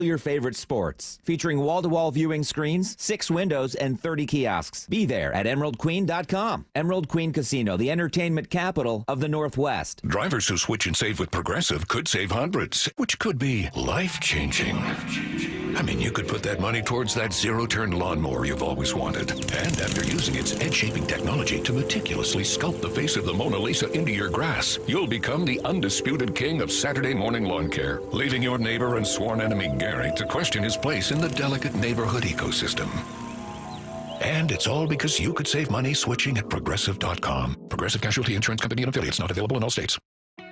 your favorite sports. Featuring wall-to-wall viewing screens, 6 windows, and 30 kiosks. Be there at EmeraldQueen.com. Emerald Queen Casino, the entertainment capital of the Northwest. Drivers who switch and save with Progressive could save hundreds, which could be life-changing. I mean, you could put that money towards that zero-turn lawnmower you've always wanted. And after using its edge-shaping technology to meticulously sculpt the face of the Mona Lisa into your grass, you'll become the undisputed king of Saturday morning lawn care, leaving your neighbor and sworn enemy Gary to question his place in the delicate neighborhood ecosystem. And it's all because you could save money switching at Progressive.com. Progressive Casualty Insurance Company and affiliates, not available in all states.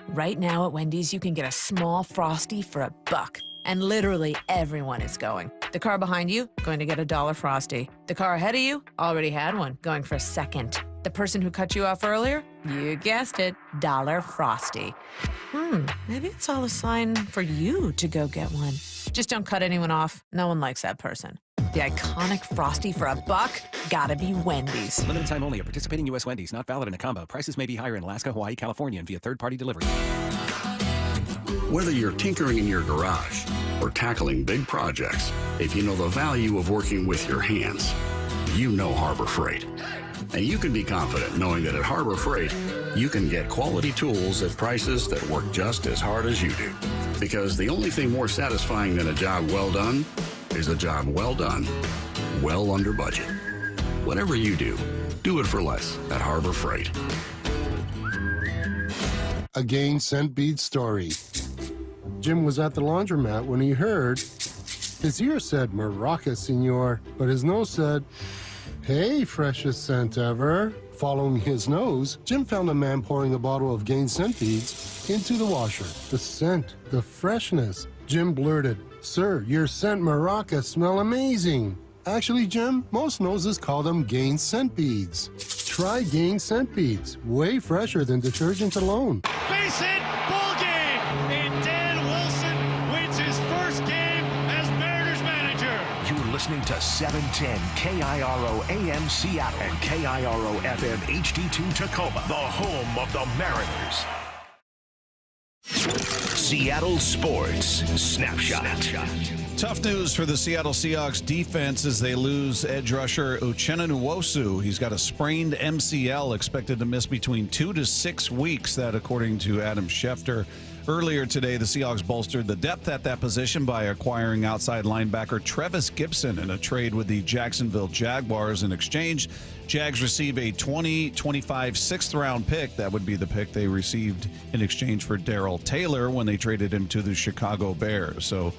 Right now at Wendy's, you can get a small Frosty for $1. And literally everyone is going. The car behind you, going to get a $1 Frosty. The car ahead of you, already had one, going for a second. The person who cut you off earlier, you guessed it, $1 Frosty. Maybe it's all a sign for you to go get one. Just don't cut anyone off. No one likes that person. The iconic Frosty for $1, gotta be Wendy's. Limited time only at participating U.S. Wendy's. Not valid in a combo. Prices may be higher in Alaska, Hawaii, California, and via third-party delivery. Whether you're tinkering in your garage or tackling big projects, if you know the value of working with your hands, you know Harbor Freight. And you can be confident knowing that at Harbor Freight, you can get quality tools at prices that work just as hard as you do. Because the only thing more satisfying than a job well done is a job well done, well under budget. Whatever you do it for less at Harbor Freight. A gain scent bead story. Jim was at the laundromat when he heard his ear said Maraca, senor, but his nose said, hey, freshest scent ever. Following his nose, Jim found a man pouring a bottle of Gain scent beads into the washer. The scent, the freshness. Jim blurted, sir, your scent Maraca smell amazing. Actually, Jim, most noses call them Gain scent beads. Try Gain scent beads, way fresher than detergent alone. Base hit, ball game, and Dan Wilson wins his first game as Mariners manager. You're listening to 710 KIRO AM Seattle and KIRO FM HD2 Tacoma, the home of the Mariners. Seattle Sports Snapshot. Tough news for the Seattle Seahawks defense as they lose edge rusher Uchenna Nwosu. He's got a sprained MCL, expected to miss between 2 to 6 weeks, that according to Adam Schefter. Earlier today, the Seahawks bolstered the depth at that position by acquiring outside linebacker Trevis Gibson in a trade with the Jacksonville Jaguars. In exchange, Jags receive a 2025 sixth-round pick. That would be the pick they received in exchange for Darrell Taylor when they traded him to the Chicago Bears. So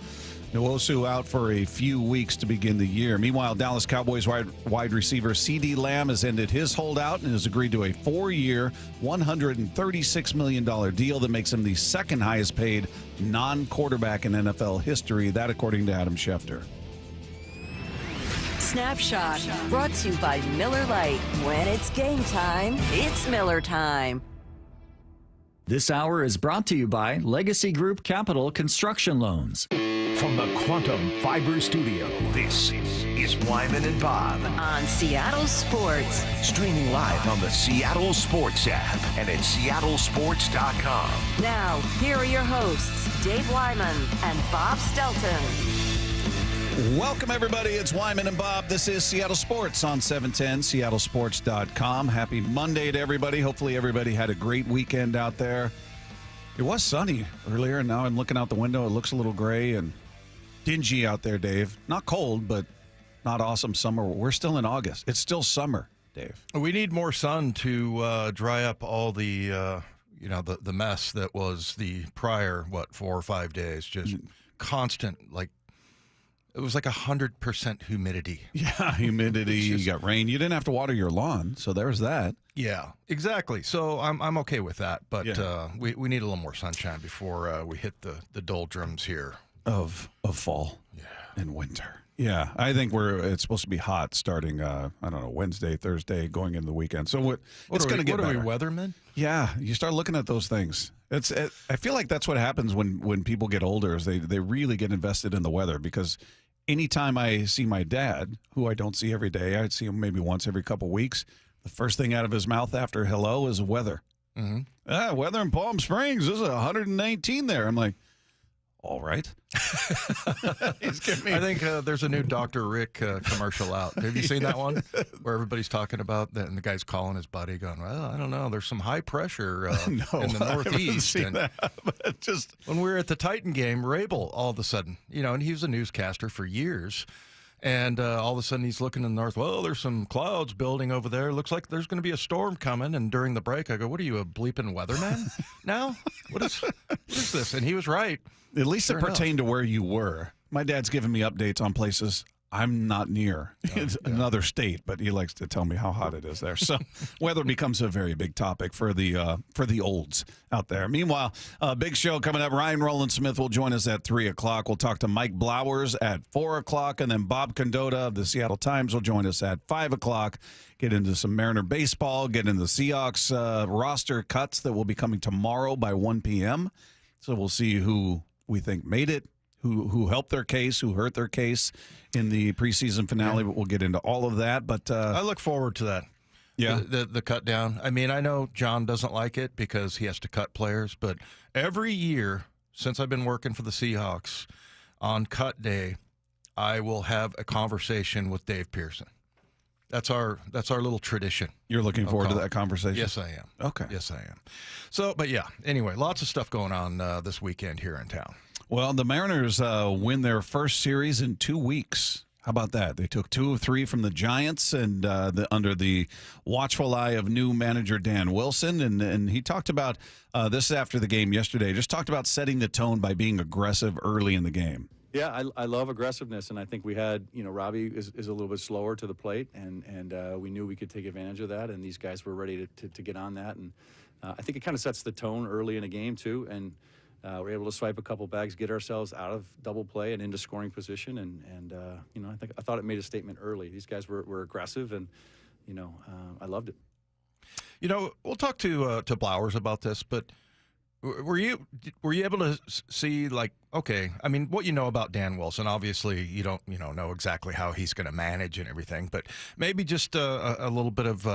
Nwosu out for a few weeks to begin the year. Meanwhile, Dallas Cowboys wide receiver CeeDee Lamb has ended his holdout and has agreed to a 4-year, $136 million deal that makes him the second highest paid non-quarterback in NFL history. That according to Adam Schefter. Snapshot brought to you by Miller Lite. When it's game time, it's Miller time. This hour is brought to you by Legacy Group Capital Construction Loans. From the Quantum Fiber Studio, this is Wyman and Bob on Seattle Sports. Streaming live on the Seattle Sports app and at seattlesports.com. Now, here are your hosts, Dave Wyman and Bob Stelton. Welcome, everybody. It's Wyman and Bob. This is Seattle Sports on 710, seattlesports.com. Happy Monday to everybody. Hopefully everybody had a great weekend out there. It was sunny earlier, and now I'm looking out the window. It looks a little gray and dingy out there, Dave. Not cold, but not awesome summer. We're still in August. It's still summer, Dave. We need more sun to dry up all the, the mess that was the prior, 4 or 5 days. Just constant, it was like 100% humidity. Yeah, humidity. You got rain. You didn't have to water your lawn, so there's that. Yeah, exactly. So I'm okay with that, but we need a little more sunshine before we hit the doldrums here of fall and winter. Yeah, I think it's supposed to be hot starting Wednesday, Thursday, going into the weekend. So it's going to get better. What are we, weathermen? Yeah, you start looking at those things. I feel like that's what happens when people get older is they really get invested in the weather, because anytime I see my dad, who I don't see every day, I'd see him maybe once every couple weeks, the first thing out of his mouth after hello is weather. Mm-hmm. Weather in Palm Springs, this is 119 there. I'm like, All right. He's giving me. I think there's a new Dr. Rick commercial out. Have you seen that one? Where everybody's talking about that, and the guy's calling his buddy, going, "Well, I don't know. There's some high pressure in the Northeast." I haven't seen that, just when we were at the Titan game, Rabel, all of a sudden, and he was a newscaster for years. And all of a sudden, he's looking in the north. Well, there's some clouds building over there. Looks like there's going to be a storm coming. And during the break, I go, "What are you, a bleeping weatherman now? What is this?" And he was right. At least it pertained to where you were. My dad's giving me updates on places I'm not near. It's another state, but he likes to tell me how hot it is there. So weather becomes a very big topic for the olds out there. Meanwhile, a big show coming up. Ryan Roland-Smith will join us at 3 o'clock. We'll talk to Mike Blowers at 4 o'clock, and then Bob Condotta of the Seattle Times will join us at 5 o'clock. Get into some Mariner baseball, get into the Seahawks roster cuts that will be coming tomorrow by 1 p.m. So we'll see who we think made it, who helped their case, who hurt their case in the preseason finale, but we'll get into all of that. But I look forward to that. Yeah. The cut down. I mean, I know John doesn't like it because he has to cut players, but every year since I've been working for the Seahawks, on cut day, I will have a conversation with Dave Pearson. That's our little tradition. You're looking forward to that conversation? Yes, I am. Okay. Yes, I am. So, but yeah, anyway, lots of stuff going on this weekend here in town. Well, the Mariners win their first series in 2 weeks. How about that? They took 2 of 3 from the Giants, and under the watchful eye of new manager Dan Wilson. And he talked about this after the game yesterday, just talked about setting the tone by being aggressive early in the game. Yeah, I love aggressiveness, and I think we had, Robbie is a little bit slower to the plate, and we knew we could take advantage of that, and these guys were ready to get on that. And I think it kind of sets the tone early in a game, too, and we're able to swipe a couple bags, get ourselves out of double play and into scoring position, and I thought it made a statement early. These guys were aggressive, and I loved it. We'll talk to Blowers about this, but were you able to see, like, okay, I mean, what you know about Dan Wilson? Obviously, you don't know exactly how he's going to manage and everything, but maybe just a little bit of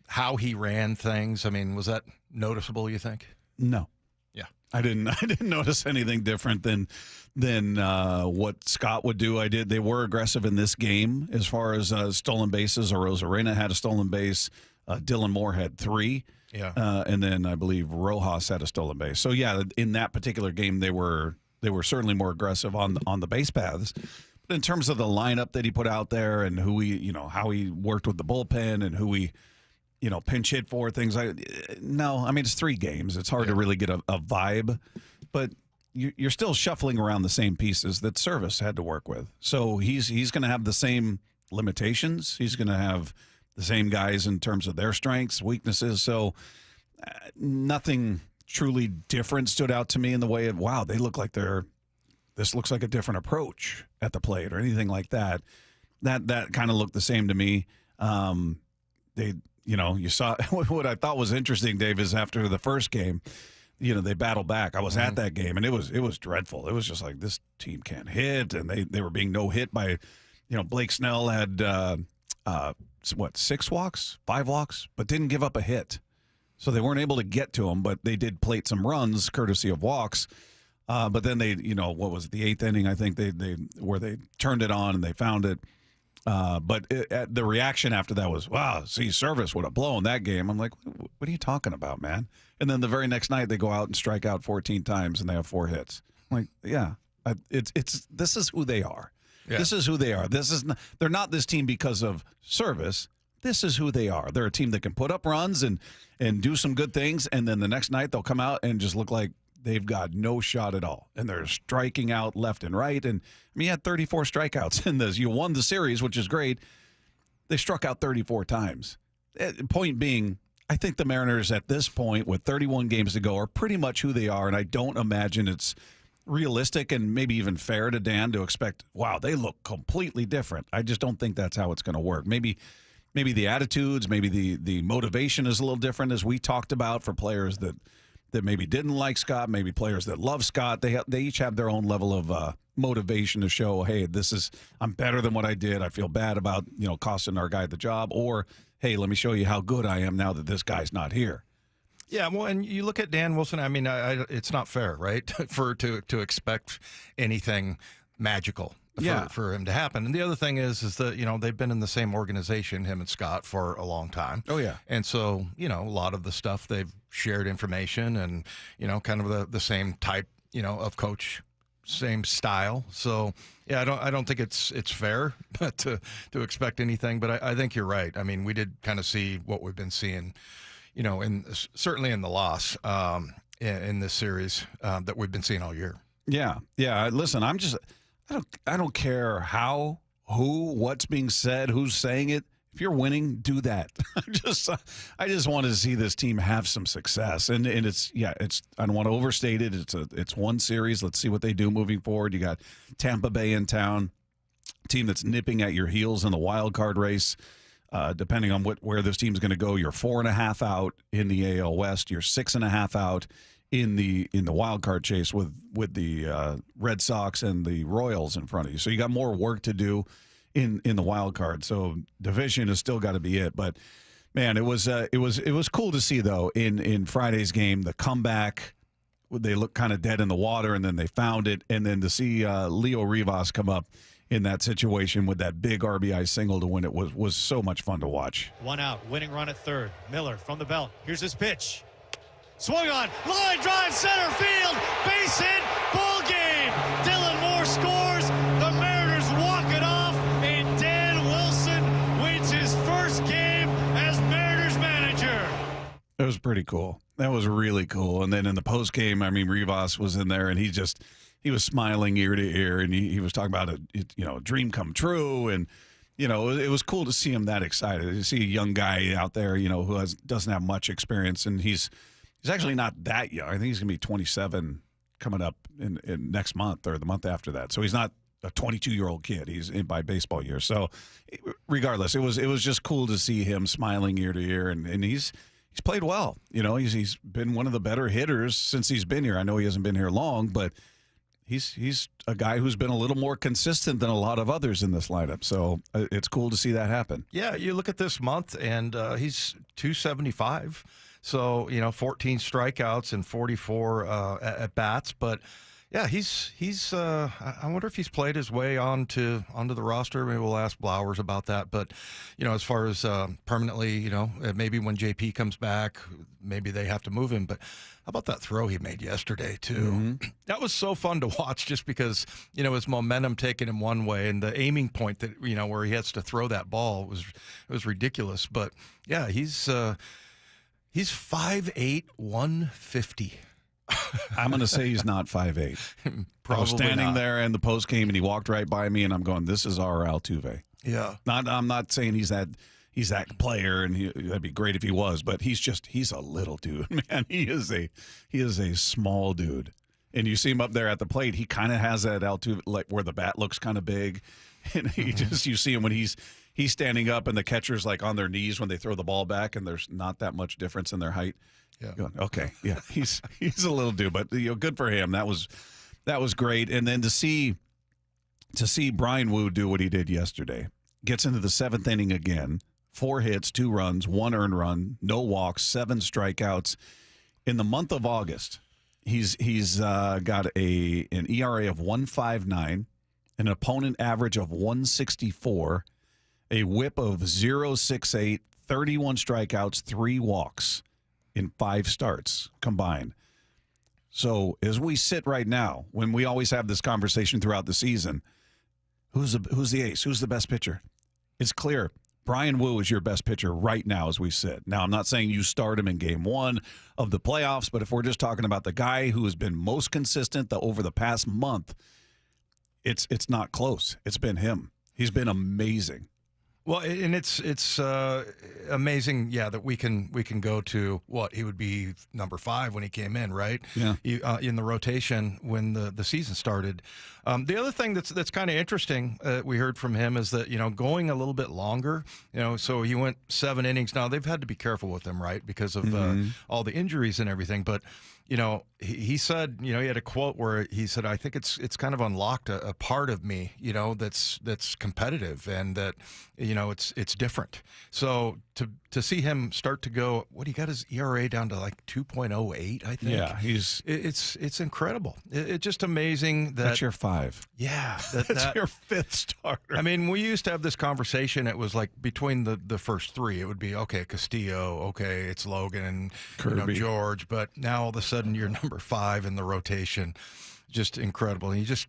how he ran things. I mean, was that noticeable, you think? No. Yeah. I didn't notice anything different than what Scott would do. They were aggressive in this game as far as stolen bases. Arozarena had a stolen base. Dylan Moore had 3. Yeah. And then I believe Rojas had a stolen base. So yeah, in that particular game they were certainly more aggressive on the base paths. But in terms of the lineup that he put out there and who how he worked with the bullpen and who he pinch hit for things no, I mean, it's 3 games. It's hard to really get a vibe, but you're still shuffling around the same pieces that Service had to work with. So he's going to have the same limitations. He's going to have the same guys in terms of their strengths, weaknesses. So nothing truly different stood out to me in the way of, wow, they look like this looks like a different approach at the plate or anything like that. That kind of looked the same to me. You saw what I thought was interesting, Dave, is after the first game, they battled back. I was at that game, and it was dreadful. It was just like, this team can't hit, and they were being no hit by, Blake Snell had 6 walks, 5 walks, but didn't give up a hit. So they weren't able to get to him, but they did plate some runs courtesy of walks. But then they, what was it, the 8th inning, I think they turned it on and they found it. But the reaction after that was, wow, Service would have blown that game. I'm like, what are you talking about, man? And then the very next night they go out and strike out 14 times and they have 4 hits. I'm like, yeah, this is who they are. Yeah. This is who they are. They're not this team because of Service. This is who they are. They're a team that can put up runs and do some good things, and then the next night they'll come out and just look like they've got no shot at all. And they're striking out left and right. And I mean, you had 34 strikeouts in this. You won the series, which is great. They struck out 34 times. Point being, I think the Mariners at this point, with 31 games to go, are pretty much who they are, and I don't imagine it's realistic and maybe even fair to Dan to expect, wow, they look completely different. I just don't think that's how it's going to work. Maybe the attitudes, maybe the motivation is a little different, as we talked about, for players that maybe didn't like Scott, maybe players that love Scott. They each have their own level of motivation to show, hey, I'm better than what I did. I feel bad about costing our guy the job, or hey, let me show you how good I am now that this guy's not here. Yeah, well, and you look at Dan Wilson. I mean, it's not fair, right, to expect anything magical for him to happen. And the other thing is that they've been in the same organization, him and Scott, for a long time. Oh yeah, and so a lot of the stuff they've shared information and kind of the same type of coach. Same style, so yeah, I don't think it's fair, but to expect anything. But I think you're right. I mean, we did kind of see what we've been seeing, certainly in the loss in this series that we've been seeing all year. Yeah. Listen, I don't care how, who, what's being said, who's saying it. If you're winning, do that. I just want to see this team have some success, and it's I don't want to overstate it. It's one series. Let's see what they do moving forward. You got Tampa Bay in town, team that's nipping at your heels in the wild card race. Depending on where this team's going to go, you're 4.5 out in the AL West. You're 6.5 out in the wild card chase with the Red Sox and the Royals in front of you. So you got more work to do in the wild card. So division has still got to be it. But man, it was cool to see though in Friday's game, the comeback. They looked kind of dead in the water, and then they found it, and then to see Leo Rivas come up in that situation with that big RBI single to win it was so much fun to watch. 1 out, winning run at third. Miller from the belt. Here's his pitch. Swung on, line drive, center field, base hit, ball game. Dylan Moore scores. The Mariners walk it off, and Dan Wilson wins his first game as Mariners manager. It was pretty cool. That was really cool. And then in the post game, I mean, Rivas was in there, and he was smiling ear to ear, and he was talking about a dream come true, and it was cool to see him that excited. To see a young guy out there, who doesn't have much experience, and he's actually not that young. I think he's going to be 27 coming up in next month or the month after that. So he's not a 22-year-old kid. He's in by baseball year. So regardless, it was just cool to see him smiling ear to ear, and he's played well. He's been one of the better hitters since he's been here. I know he hasn't been here long, but he's a guy who's been a little more consistent than a lot of others in this lineup. So it's cool to see that happen. Yeah, you look at this month, and he's 275. So 14 strikeouts and 44 at bats, but yeah, he's. I wonder if he's played his way onto the roster. Maybe we'll ask Blowers about that. But as far as permanently, maybe when JP comes back, maybe they have to move him. But how about that throw he made yesterday too? Mm-hmm. That was so fun to watch, just because his momentum taking him one way, and the aiming point that where he has to throw that ball was ridiculous. But yeah, he's 5'8", 150. I'm going to say he's not 5'8". I was standing not. there in the post game, and he walked right by me, and I'm going, "This is our Altuve." Yeah. I'm not saying he's that player, and that'd be great if he was, but he's a little dude, man. He is a small dude, and you see him up there at the plate. He kind of has that Altuve, like where the bat looks kind of big, and you see him when he's standing up, and the catcher's like on their knees when they throw the ball back, and there's not that much difference in their height. Yeah. Going, okay. Yeah. He's a little dude, but good for him. That was great. And then to see Brian Wu do what he did yesterday, gets into the 7th inning again, 4 hits, 2 runs, 1 earned run, no walks, 7 strikeouts. In the month of August, he's got an ERA of 1.59, an opponent average of 164, a whip of 0.68, 31 strikeouts, 3 walks in 5 starts combined. So as we sit right now, when we always have this conversation throughout the season, who's the ace? Who's the best pitcher? It's clear. Brian Wu is your best pitcher right now as we sit. Now, I'm not saying you start him in game 1 of the playoffs, but if we're just talking about the guy who has been most consistent over the past month, it's not close. It's been him. He's been amazing. Well, and it's amazing, yeah, that we can go to what he would be number 5 when he came in, right? Yeah. In the rotation when the season started. The other thing that's kind of interesting we heard from him is that going a little bit longer. So he went 7 innings. Now they've had to be careful with him, right, because of all the injuries and everything. But he said, he had a quote where he said, "I think it's kind of unlocked a part of me, that's competitive, and that, it's different. So to see him start to go, he got his ERA down to like 2.08, I think. Yeah, it's incredible. It's just amazing that's your 5. Yeah, that's your 5th starter. I mean, we used to have this conversation. It was like between the first 3, it would be okay, Castillo, okay, it's Logan, Kirby, George, but now all of a sudden you're number 5 in the rotation. Just incredible. And he just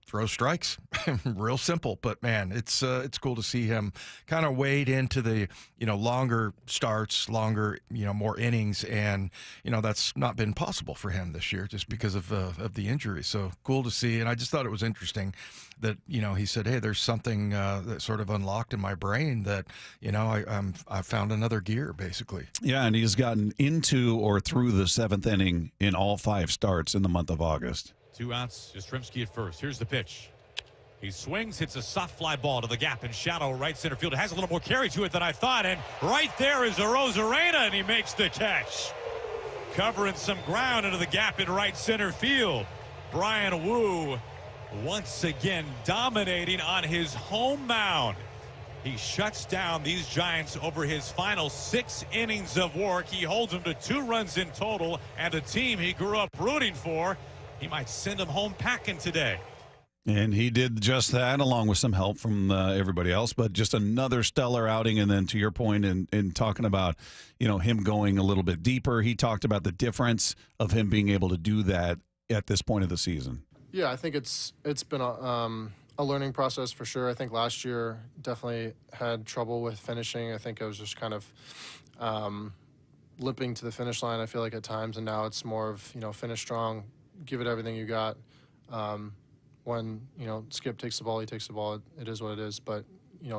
throw strikes. Real simple, but man, it's cool to see him kind of wade into the longer starts, longer more innings, and that's not been possible for him this year just because of the injury. So cool to see, and I just thought it was interesting that he said, hey, there's something that sort of unlocked in my brain that I found another gear basically. Yeah, and he's gotten into or through the 7th inning in all 5 starts in the month of August. 2 outs, Yastrzemski at first. Here's the pitch. He swings, hits a soft fly ball to the gap in shallow right center field. It has a little more carry to it than I thought, and right there is Arozarena, and he makes the catch. Covering some ground into the gap in right center field. Brian Wu once again dominating on his home mound. He shuts down these Giants over his final 6 innings of work. He holds them to 2 runs in total, and a team he grew up rooting for. He might send him home packing today. And he did just that, along with some help from everybody else. But just another stellar outing. And then to your point in talking about, him going a little bit deeper, he talked about the difference of him being able to do that at this point of the season. Yeah, I think it's been a learning process for sure. I think last year definitely had trouble with finishing. I think I was just kind of limping to the finish line, I feel like, at times. And now it's more of, finish strong, give it everything you got. When, Skip takes the ball, he takes the ball. It is what it is. But,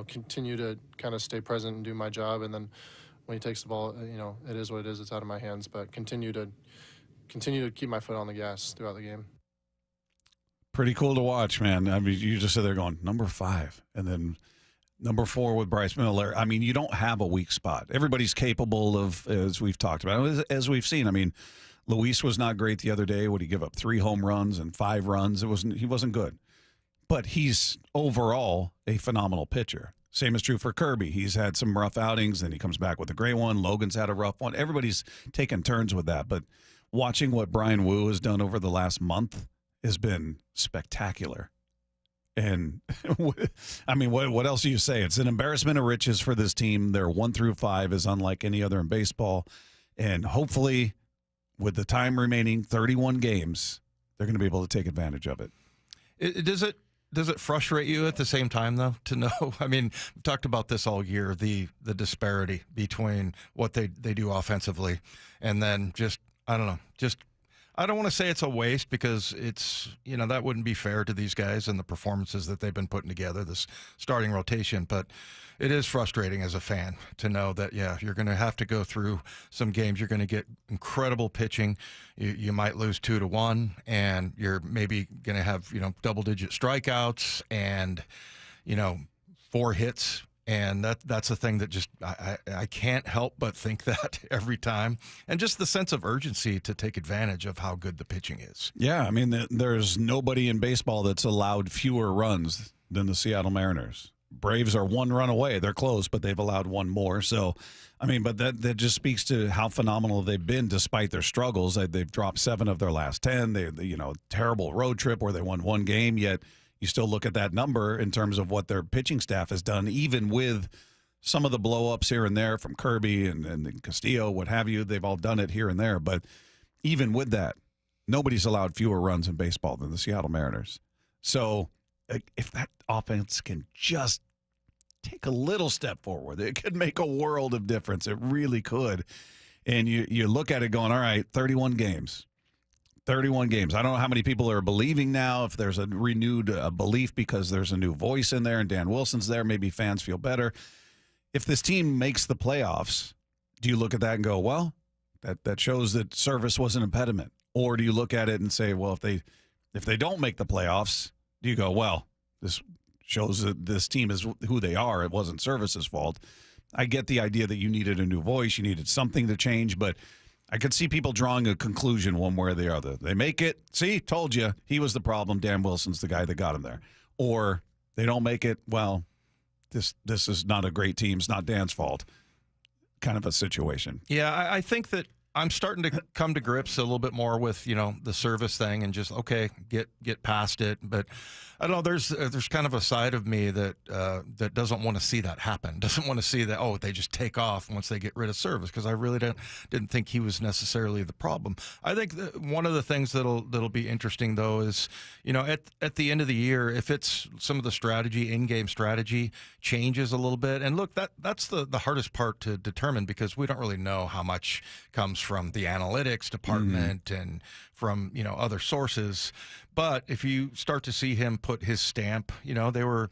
continue to kind of stay present and do my job. And then when he takes the ball, it is what it is. It's out of my hands. But continue to keep my foot on the gas throughout the game. Pretty cool to watch, man. I mean, you just sit there going, number 5, and then number 4 with Bryce Miller. I mean, you don't have a weak spot. Everybody's capable of, as we've talked about, as we've seen. I mean, Luis was not great the other day. Would he give up 3 home runs and 5 runs? He wasn't good. But he's overall a phenomenal pitcher. Same is true for Kirby. He's had some rough outings, then he comes back with a great one. Logan's had a rough one. Everybody's taken turns with that. But watching what Brian Wu has done over the last month has been spectacular. And, I mean, what else do you say? It's an embarrassment of riches for this team. Their 1 through 5 is unlike any other in baseball. And hopefully, with the time remaining, 31 games, they're going to be able to take advantage of it. Does it frustrate you at the same time, though, to know? I mean, we've talked about this all year, the disparity between what they do offensively and then just, I don't know, I don't want to say it's a waste because it's, that wouldn't be fair to these guys and the performances that they've been putting together, this starting rotation. But it is frustrating as a fan to know that, yeah, you're going to have to go through some games. You're going to get incredible pitching. You might lose 2-1, and you're maybe going to have, double-digit strikeouts and, 4 hits. And that's a thing that just I can't help but think that every time. And just the sense of urgency to take advantage of how good the pitching is. Yeah, I mean, there's nobody in baseball that's allowed fewer runs than the Seattle Mariners. Braves are 1 run away. They're close, but they've allowed 1 more. So, I mean, but that just speaks to how phenomenal they've been despite their struggles. They've dropped 7 of their last 10. They terrible road trip where they won 1 game, yet you still look at that number in terms of what their pitching staff has done, even with some of the blow-ups here and there from Kirby and Castillo, what have you. They've all done it here and there. But even with that, nobody's allowed fewer runs in baseball than the Seattle Mariners. So if that offense can just take a little step forward, it could make a world of difference. It really could. And you look at it going, all right, 31 games. 31 games. I don't know how many people are believing now, if there's a renewed belief because there's a new voice in there and Dan Wilson's there, maybe fans feel better. If this team makes the playoffs, do you look at that and go, well, that shows that service was an impediment? Or do you look at it and say, well, if they don't make the playoffs, do you go, well, this shows that this team is who they are. It wasn't service's fault. I get the idea that you needed a new voice. You needed something to change, but I could see people drawing a conclusion one way or the other. They make it. See, told you, he was the problem. Dan Wilson's the guy that got him there. Or they don't make it. Well, this is not a great team. It's not Dan's fault. Kind of a situation. Yeah, I think that I'm starting to come to grips a little bit more with, the service thing and just, okay, get past it. But I don't know, there's kind of a side of me that that doesn't want to see that happen, doesn't want to see that, they just take off once they get rid of service, because I really didn't think he was necessarily the problem. I think that one of the things that'll be interesting, though, is, at the end of the year, if it's some of the strategy, in-game strategy changes a little bit. And look, that's the hardest part to determine, because we don't really know how much comes from the analytics department and from, other sources. But if you start to see him put his stamp, they were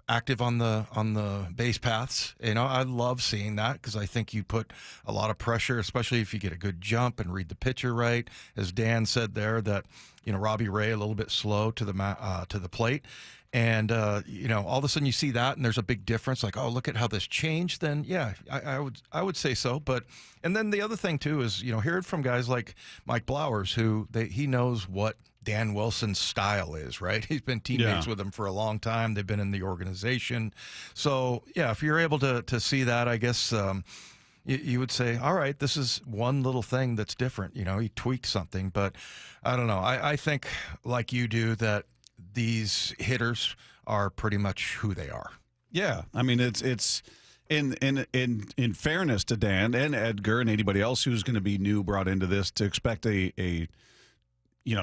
active on the base paths. I love seeing that, because I think you put a lot of pressure, especially if you get a good jump and read the pitcher right. As Dan said there, that Robbie Ray a little bit slow to the plate. And, all of a sudden you see that and there's a big difference, like, oh, look at how this changed. Then, yeah, I would say so. And then the other thing, too, is, hearing from guys like Mike Blowers, who he knows what Dan Wilson's style is, right? He's been teammates with him for a long time. They've been in the organization. So, yeah, if you're able to see that, I guess you would say, all right, this is one little thing that's different. He tweaked something. But I don't know. I think, like you do, that these hitters are pretty much who they are. Yeah, I mean, it's in fairness to Dan and Edgar and anybody else who's going to be new brought into this, to expect a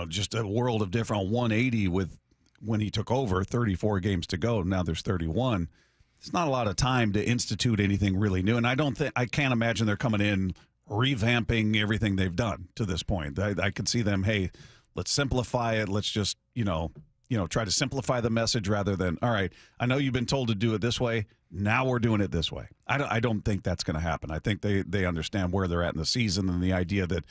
just a world of different 180 with when he took over, 34 games to go. Now there's 31. It's not a lot of time to institute anything really new, and I can't imagine they're coming in revamping everything they've done to this point. I could see them, hey, let's simplify it. Let's just try to simplify the message rather than, all right, I know you've been told to do it this way. Now we're doing it this way. I don't think that's going to happen. I think they understand where they're at in the season, and the idea that,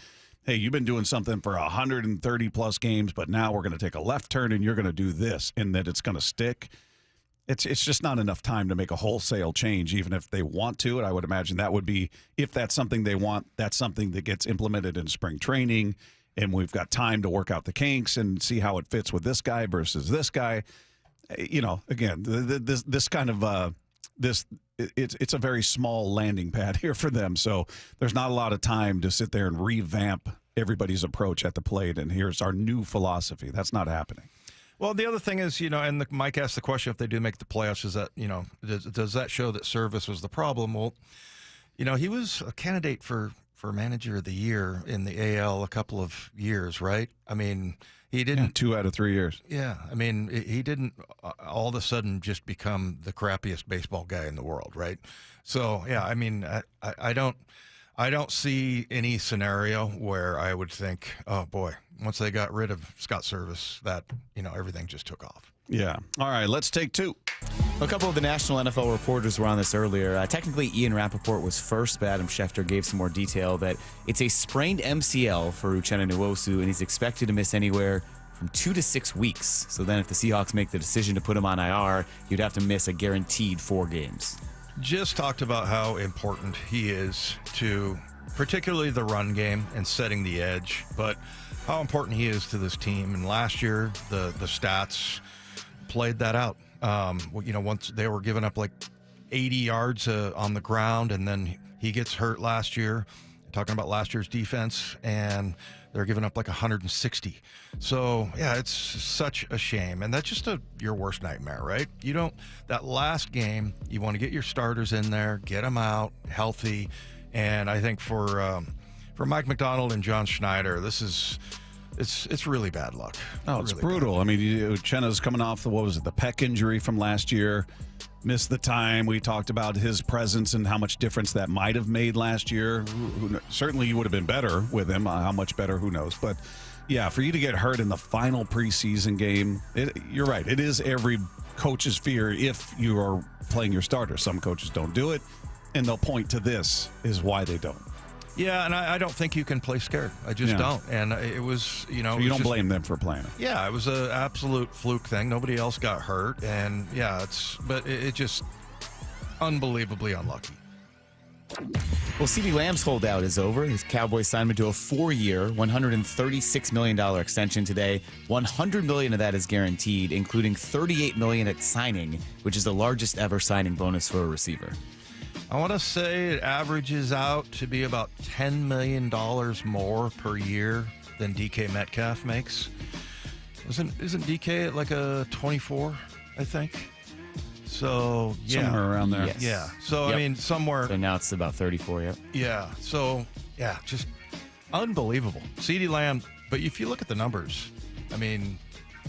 hey, you've been doing something for 130 plus games, but now we're going to take a left turn and you're going to do this, and that it's going to stick. It's just not enough time to make a wholesale change, even if they want to. And I would imagine that would be, if that's something they want, that's something that gets implemented in spring training. And we've got time to work out the kinks and see how it fits with this guy versus this guy. Again, this kind of it's a very small landing pad here for them. So there's not a lot of time to sit there and revamp everybody's approach at the plate. And here's our new philosophy. That's not happening. Well, the other thing is, and Mike asked the question, if they do make the playoffs, is that, does that show that service was the problem? Well, he was a candidate for Manager of the Year in the AL a couple of years, right? I mean, he didn't. 2 out of 3 years. Yeah. I mean, he didn't all of a sudden just become the crappiest baseball guy in the world, right? So, yeah, I mean, I don't see any scenario where I would think, oh, boy, once they got rid of Scott Service, that, everything just took off. Yeah. All right, let's take two. A couple of the national NFL reporters were on this earlier. Technically, Ian Rappaport was first, but Adam Schefter gave some more detail that it's a sprained MCL for Uchenna Nwosu, and he's expected to miss anywhere from 2 to 6 weeks. So then if the Seahawks make the decision to put him on IR, you'd have to miss a guaranteed 4 games. Just talked about how important he is to particularly the run game and setting the edge, but how important he is to this team. And last year, the stats played that out. Once they were giving up like 80 yards on the ground, and then he gets hurt last year. Talking about last year's defense, and they're giving up like 160. So, yeah, it's such a shame. And that's just your worst nightmare, right? That last game, you want to get your starters in there, get them out healthy. And I think for Mike McDonald and John Schneider, it's really bad luck. Oh, it's really brutal. I mean, Uchenna's coming off the pec injury from last year. Missed the time. We talked about his presence and how much difference that might have made last year. Certainly you would have been better with him. How much better, who knows. But, yeah, for you to get hurt in the final preseason game, you're right. It is every coach's fear if you are playing your starter. Some coaches don't do it, and they'll point to this is why they don't. Yeah, and I don't think you can play scared. I just don't. And it was, So you don't blame them for playing it. Yeah, it was an absolute fluke thing. Nobody else got hurt. And, yeah, it just unbelievably unlucky. Well, CeeDee Lamb's holdout is over. His Cowboys signed him to a 4-year, $136 million extension today. $100 million of that is guaranteed, including $38 million at signing, which is the largest ever signing bonus for a receiver. I want to say it averages out to be about $10 million more per year than DK Metcalf makes. Isn't DK at like a 24, I think? So, yeah. Somewhere around there. Yes. Yeah. So, Yep. I mean, somewhere. So now it's about 34, yep. Yeah. So, yeah, just unbelievable. CeeDee Lamb, but if you look at the numbers, I mean,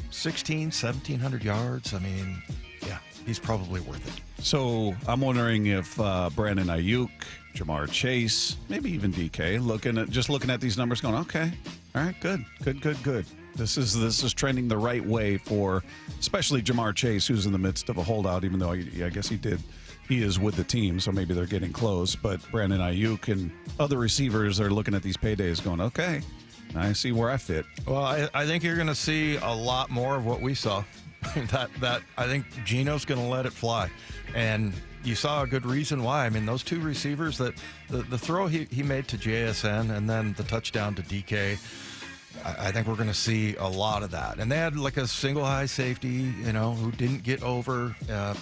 1,700 yards. I mean, yeah, he's probably worth it. So I'm wondering if Brandon Ayuk, Jamar Chase, maybe even DK, looking at these numbers going, okay, all right, good. This is trending the right way for especially Jamar Chase, who's in the midst of a holdout, even though I guess he is with the team, so maybe they're getting close. But Brandon Ayuk and other receivers are looking at these paydays going, okay, I see where I fit. Well, I think you're going to see a lot more of what we saw. that I think Geno's going to let it fly. And you saw a good reason why. I mean, those two receivers, that the throw he made to JSN and then the touchdown to DK, I think we're going to see a lot of that. And they had like a single high safety, who didn't get over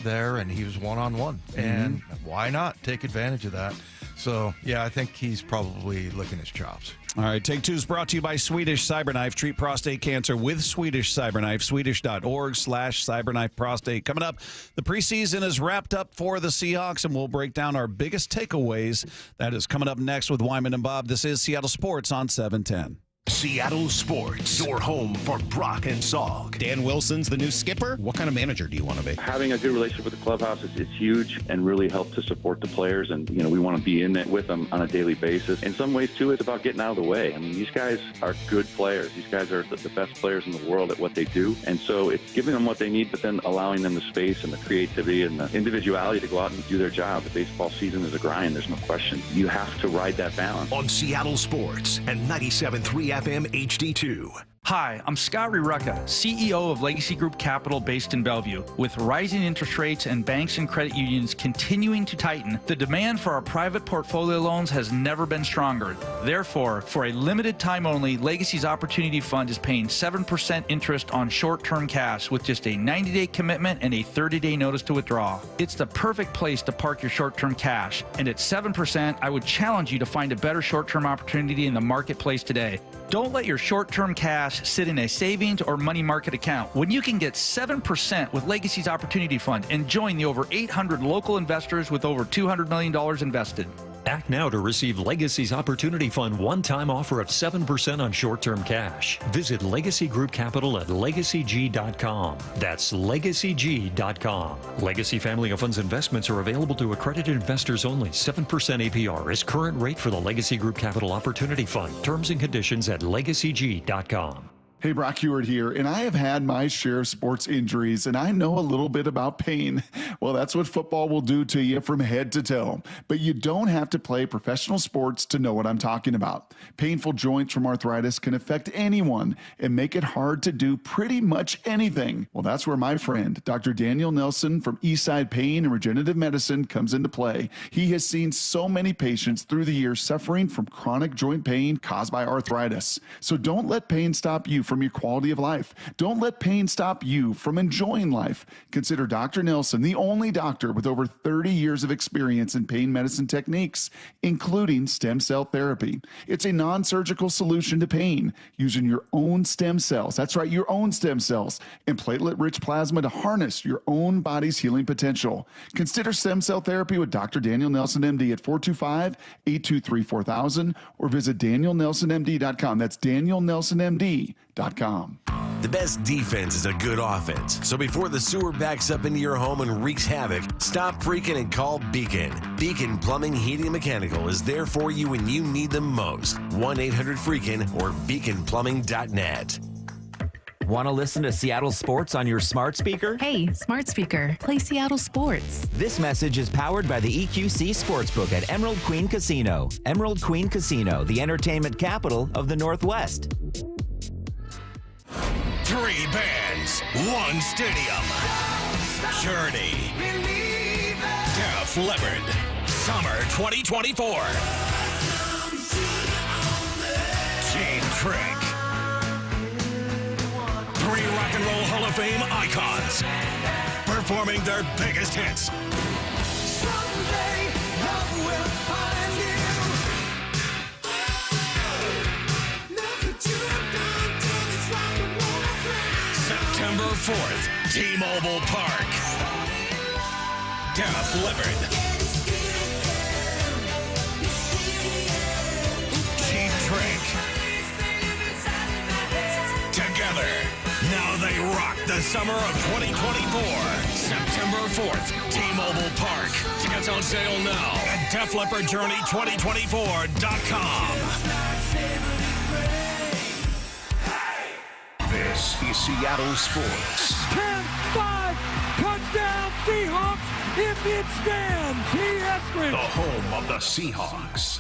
there, and he was one-on-one. And why not take advantage of that? So, yeah, I think he's probably licking his chops. All right, Take Two is brought to you by Swedish Cyberknife. Treat prostate cancer with Swedish Cyberknife. Swedish.org/cyberknife prostate. Coming up, the preseason is wrapped up for the Seahawks, and we'll break down our biggest takeaways. That is coming up next with Wyman and Bob. This is Seattle Sports on 710. Seattle Sports, your home for Brock and Salk. Dan Wilson's the new skipper. What kind of manager do you want to be? Having a good relationship with the clubhouse is huge and really help to support the players. And, we want to be in it with them on a daily basis. In some ways, too, it's about getting out of the way. I mean, these guys are good players. These guys are the best players in the world at what they do. And so it's giving them what they need, but then allowing them the space and the creativity and the individuality to go out and do their job. The baseball season is a grind. There's no question. You have to ride that balance. On Seattle Sports and 97.3 FM HD2. Hi, I'm Scott Rirucka, CEO of Legacy Group Capital based in Bellevue. With rising interest rates and banks and credit unions continuing to tighten, the demand for our private portfolio loans has never been stronger. Therefore, for a limited time only, Legacy's Opportunity Fund is paying 7% interest on short-term cash with just a 90-day commitment and a 30-day notice to withdraw. It's the perfect place to park your short-term cash. And at 7%, I would challenge you to find a better short-term opportunity in the marketplace today. Don't let your short-term cash sit in a savings or money market account when you can get 7% with Legacy's Opportunity Fund and join the over 800 local investors with over $200 million invested. Act now to receive Legacy's Opportunity Fund one-time offer of 7% on short-term cash. Visit Legacy Group Capital at LegacyG.com. That's LegacyG.com. Legacy Family of Funds investments are available to accredited investors only. 7% APR is current rate for the Legacy Group Capital Opportunity Fund. Terms and conditions at LegacyG.com. Hey, Brock Heward here, and I have had my share of sports injuries, and I know a little bit about pain. Well, that's what football will do to you from head to toe. But you don't have to play professional sports to know what I'm talking about. Painful joints from arthritis can affect anyone and make it hard to do pretty much anything. Well, that's where my friend, Dr. Daniel Nelson from Eastside Pain and Regenerative Medicine comes into play. He has seen so many patients through the years suffering from chronic joint pain caused by arthritis. So don't let pain stop you from your quality of life. Don't let pain stop you from enjoying life. Consider Dr. Nelson the only doctor with over 30 years of experience in pain medicine techniques, including stem cell therapy. It's a non-surgical solution to pain using your own stem cells. That's right, your own stem cells and platelet-rich plasma to harness your own body's healing potential. Consider stem cell therapy with Dr. Daniel Nelson, MD at 425-823-4000 or visit DanielNelsonMD.com. That's DanielNelsonMD.com. The best defense is a good offense. So before the sewer backs up into your home and wreaks havoc, stop freaking and call Beacon. Beacon Plumbing, Heating, and Mechanical is there for you when you need them most. 1-800-FREAKIN or beaconplumbing.net. Want to listen to Seattle Sports on your smart speaker? Hey, smart speaker, play Seattle Sports. This message is powered by the EQC Sportsbook at Emerald Queen Casino. Emerald Queen Casino, the entertainment capital of the Northwest. 3 bands, 1 stadium. Journey, Def Leppard, Summer 2024. Team Trick. 3 Rock and Roll Hall of Fame icons performing their biggest hits. September 4th, T-Mobile Park. Def Leppard. Cheap Trick. Together, now they rock the summer of 2024. September 4th, T-Mobile Park. Tickets on sale now at DefLeppardJourney2024.com. This is Seattle Sports. 10-5, touchdown Seahawks if it stands. The home of the Seahawks.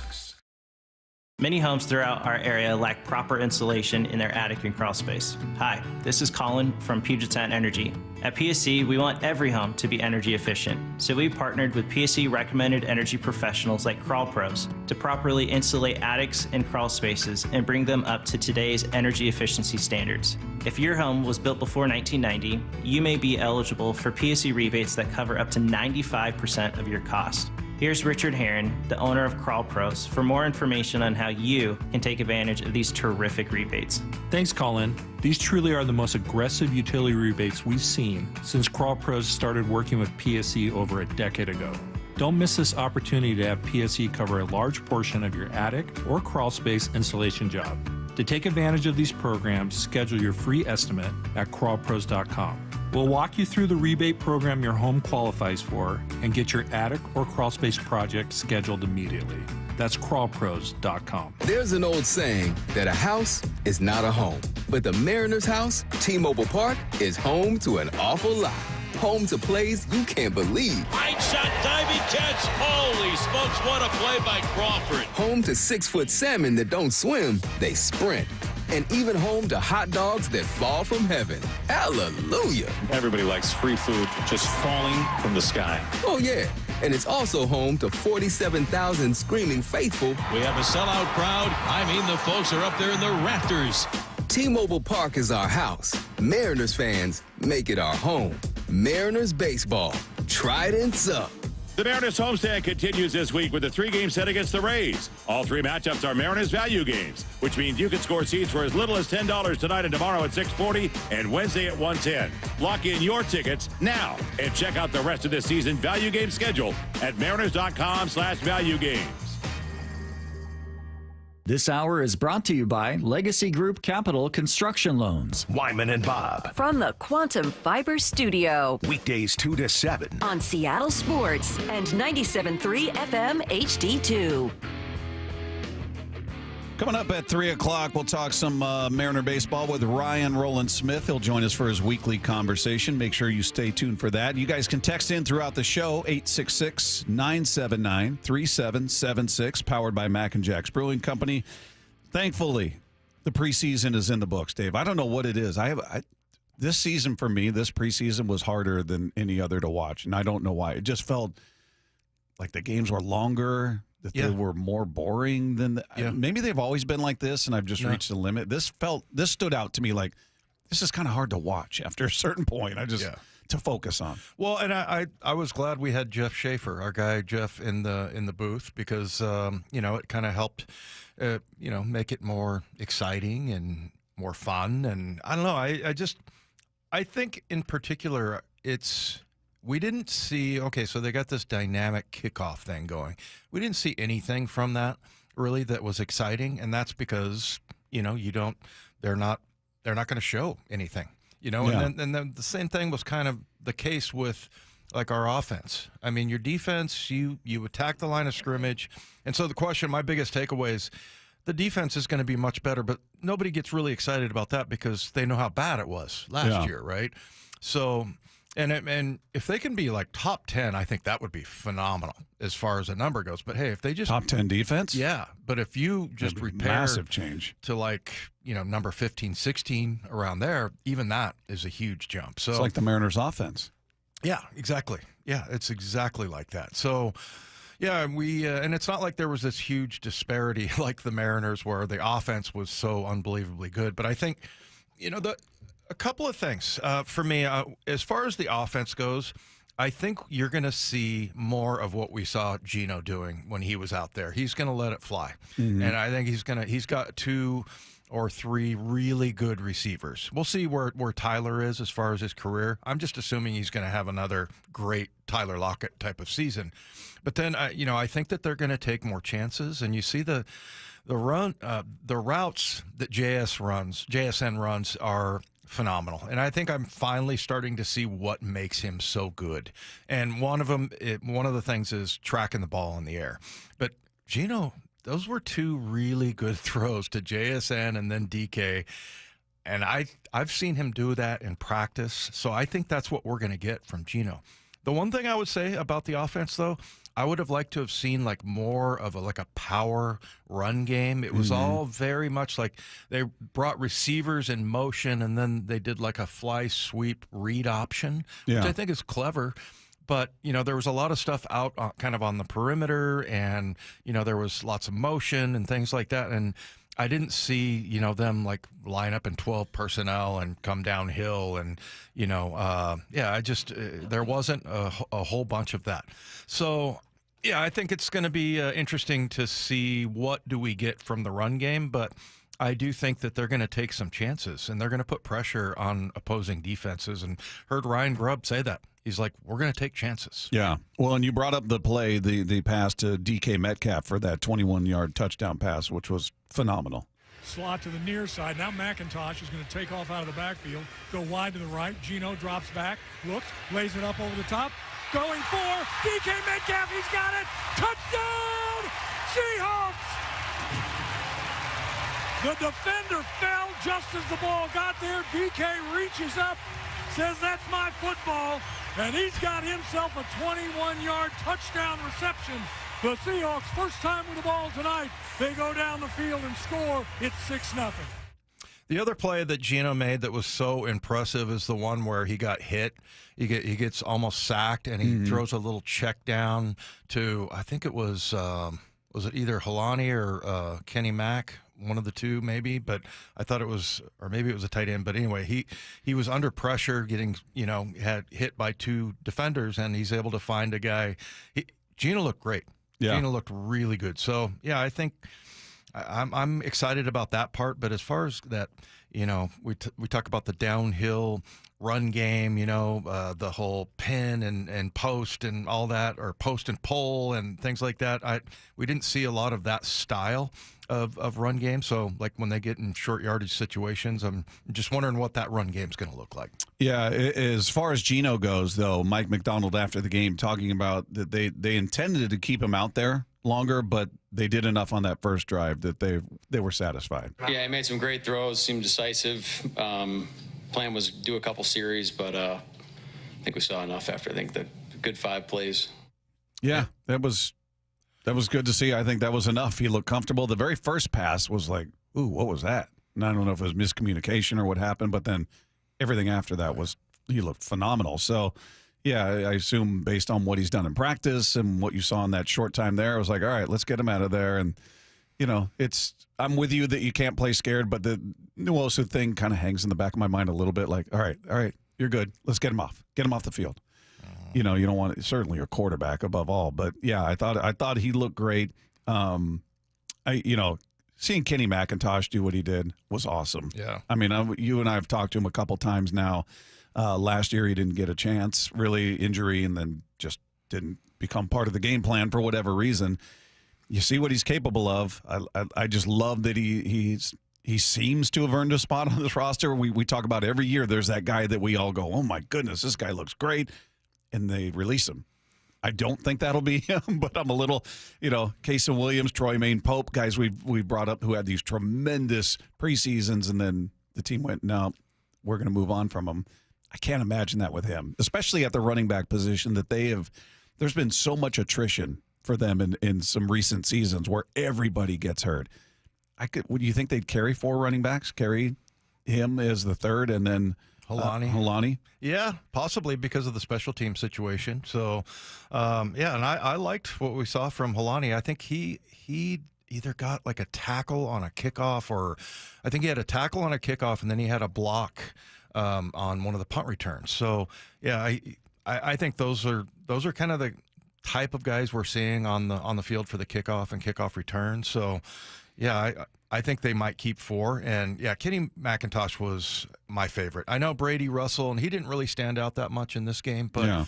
Many homes throughout our area lack proper insulation in their attic and crawl space. Hi, this is Colin from Puget Sound Energy. At PSE, we want every home to be energy efficient, so we partnered with PSE recommended energy professionals like Crawl Pros to properly insulate attics and crawl spaces and bring them up to today's energy efficiency standards. If your home was built before 1990, you may be eligible for PSE rebates that cover up to 95% of your cost. Here's Richard Herron, the owner of Crawl Pros, for more information on how you can take advantage of these terrific rebates. Thanks, Colin. These truly are the most aggressive utility rebates we've seen since Crawl Pros started working with PSE over a decade ago. Don't miss this opportunity to have PSE cover a large portion of your attic or crawl space insulation job. To take advantage of these programs, schedule your free estimate at crawlpros.com. We'll walk you through the rebate program your home qualifies for and get your attic or crawl space project scheduled immediately. That's crawlpros.com. There's an old saying that a house is not a home, but the Mariners house, T-Mobile Park, is home to an awful lot. Home to plays you can't believe. Right shot, diving catch. Holy smokes, what a play by Crawford. Home to 6-foot salmon that don't swim, they sprint. And even home to hot dogs that fall from heaven. Hallelujah. Everybody likes free food just falling from the sky. Oh, yeah. And it's also home to 47,000 screaming faithful. We have a sellout crowd. I mean, the folks are up there in the rafters. T-Mobile Park is our house. Mariners fans make it our home. Mariners baseball. Trident's up. The Mariners homestand continues this week with a 3-game set against the Rays. All 3 matchups are Mariners value games, which means you can score seats for as little as $10 tonight and tomorrow at 6:40 and Wednesday at 1:10. Lock in your tickets now and check out the rest of this season value game schedule at mariners.com/value games. This hour is brought to you by Legacy Group Capital Construction Loans. Wyman and Bob. From the Quantum Fiber Studio. Weekdays 2 to 7. On Seattle Sports and 97.3 FM HD2. Coming up at 3 o'clock, we'll talk some Mariner baseball with Ryan Roland-Smith. He'll join us for his weekly conversation. Make sure you stay tuned for that. You guys can text in throughout the show, 866-979-3776, powered by Mac and Jack's Brewing Company. Thankfully, the preseason is in the books, Dave. I don't know what it is. This season for me, this preseason was harder than any other to watch, and I don't know why. It just felt like the games were longer, that they were more boring than maybe they've always been like this, and I've just reached the limit. This stood out to me like this is kind of hard to watch after a certain point. To focus on. Well, and I was glad we had Jeff Schaefer, our guy Jeff, in the booth because it kind of helped make it more exciting and more fun. And I don't know, I think in particular we didn't see, so they got this dynamic kickoff thing going. We didn't see anything from that really that was exciting, and that's because, they're not going to show anything, and then the same thing was kind of the case with like our offense. I mean, your defense, you attack the line of scrimmage, and so the question, my biggest takeaway is the defense is going to be much better, but nobody gets really excited about that because they know how bad it was last year, right? So... And if they can be like top 10, I think that would be phenomenal as far as the number goes. But hey, if they just top 10 defense, but if you just repair massive change to like number 15, 16 around there, even that is a huge jump. So it's like the Mariners offense. Yeah, exactly. Yeah, it's exactly like that. So, Yeah, and it's not like there was this huge disparity like the Mariners where the offense was so unbelievably good. But I think, a couple of things for me, as far as the offense goes, I think you're going to see more of what we saw Geno doing when he was out there. He's going to let it fly. Mm-hmm. And I think he's got 2 or 3 really good receivers. We'll see where Tyler is as far as his career. I'm just assuming he's going to have another great Tyler Lockett type of season. But then, I think that they're going to take more chances. And you see the routes that JSN runs are phenomenal. And I think I'm finally starting to see what makes him so good. And one of the things is tracking the ball in the air. But Geno, those were 2 really good throws to JSN and then DK. And I've seen him do that in practice. So I think that's what we're going to get from Geno. The one thing I would say about the offense, though, I would have liked to have seen more of a power run game. It was all very much like they brought receivers in motion and then they did a fly sweep read option, which I think is clever. But, there was a lot of stuff out kind of on the perimeter and, there was lots of motion and things like that. And I didn't see, them line up in 12 personnel and come downhill and, there wasn't a whole bunch of that. So, I think it's going to be interesting to see what do we get from the run game, but I do think that they're going to take some chances and they're going to put pressure on opposing defenses. And heard Ryan Grubb say that. He's like, we're going to take chances. Yeah. Well, and you brought up the play, the pass to DK Metcalf for that 21-yard touchdown pass, which was phenomenal. Slot to the near side. Now McIntosh is going to take off out of the backfield, go wide to the right. Geno drops back, looks, lays it up over the top. Going for DK Metcalf. He's got it. Touchdown, Seahawks. The defender fell just as the ball got there. DK reaches up, says that's my football, and he's got himself a 21-yard touchdown reception. The Seahawks, first time with the ball tonight. They go down the field and score. It's 6-0. The other play that Geno made that was so impressive is the one where he got hit. He gets almost sacked, and he throws a little check down to, I think it was it either Helani or Kenny Mack, one of the two maybe, but I thought it was, or maybe it was a tight end. But anyway, he was under pressure, getting, had hit by 2 defenders, and he's able to find a guy. Geno looked great. Yeah. Geno looked really good. So, I think I'm excited about that part. But as far as that, we talk about the downhill run game, the whole pin and post and all that, or post and pull and things like that. We didn't see a lot of that style of run game. So, when they get in short yardage situations, I'm just wondering what that run game is going to look like. Yeah, as far as Geno goes, though, Mike McDonald after the game talking about that they intended to keep him out there longer, but they did enough on that first drive that they were satisfied. Yeah, he made some great throws, seemed decisive. Plan was do a couple series, but I think we saw enough after, the good 5 plays. Yeah, that was good to see. I think that was enough. He looked comfortable. The very first pass was like, ooh, what was that? And I don't know if it was miscommunication or what happened, but then everything after that he looked phenomenal. So, yeah, I assume based on what he's done in practice and what you saw in that short time there, I was like, all right, let's get him out of there. And, I'm with you that you can't play scared, but the Nwosu thing kind of hangs in the back of my mind a little bit like, all right, you're good. Let's get him off. Get him off the field. You don't want it, certainly your quarterback above all, but yeah, I thought he looked great. Seeing Kenny McIntosh do what he did was awesome. Yeah. I mean, you and I have talked to him a couple times now. Last year he didn't get a chance, really injury, and then just didn't become part of the game plan for whatever reason. You see what he's capable of. I just love that he seems to have earned a spot on this roster. We talk about every year there's that guy that we all go, oh my goodness, this guy looks great, and they release him. I don't think that'll be him, but I'm a little, Casey Williams, Troy Maine Pope, guys we brought up who had these tremendous preseasons, and then the team went, no, we're going to move on from him. I can't imagine that with him, especially at the running back position that there's been so much attrition for them in some recent seasons where everybody gets hurt. Would you think they'd carry 4 running backs, carry him as the third, and then Holani. Yeah, possibly because of the special team situation. So, and I liked what we saw from Holani. I think he either got like a tackle on a kickoff, or I think he had a tackle on a kickoff, and then he had a block on one of the punt returns. So, yeah, I think those are kind of the type of guys we're seeing on the field for the kickoff and kickoff return. So, yeah, I think they might keep 4. And, yeah, Kenny McIntosh was my favorite. I know Brady Russell, and he didn't really stand out that much in this game, but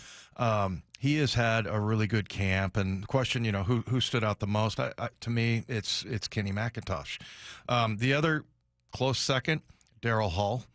he has had a really good camp. And the question, who stood out the most? To me, it's Kenny McIntosh. The other close second, Darryl Hall.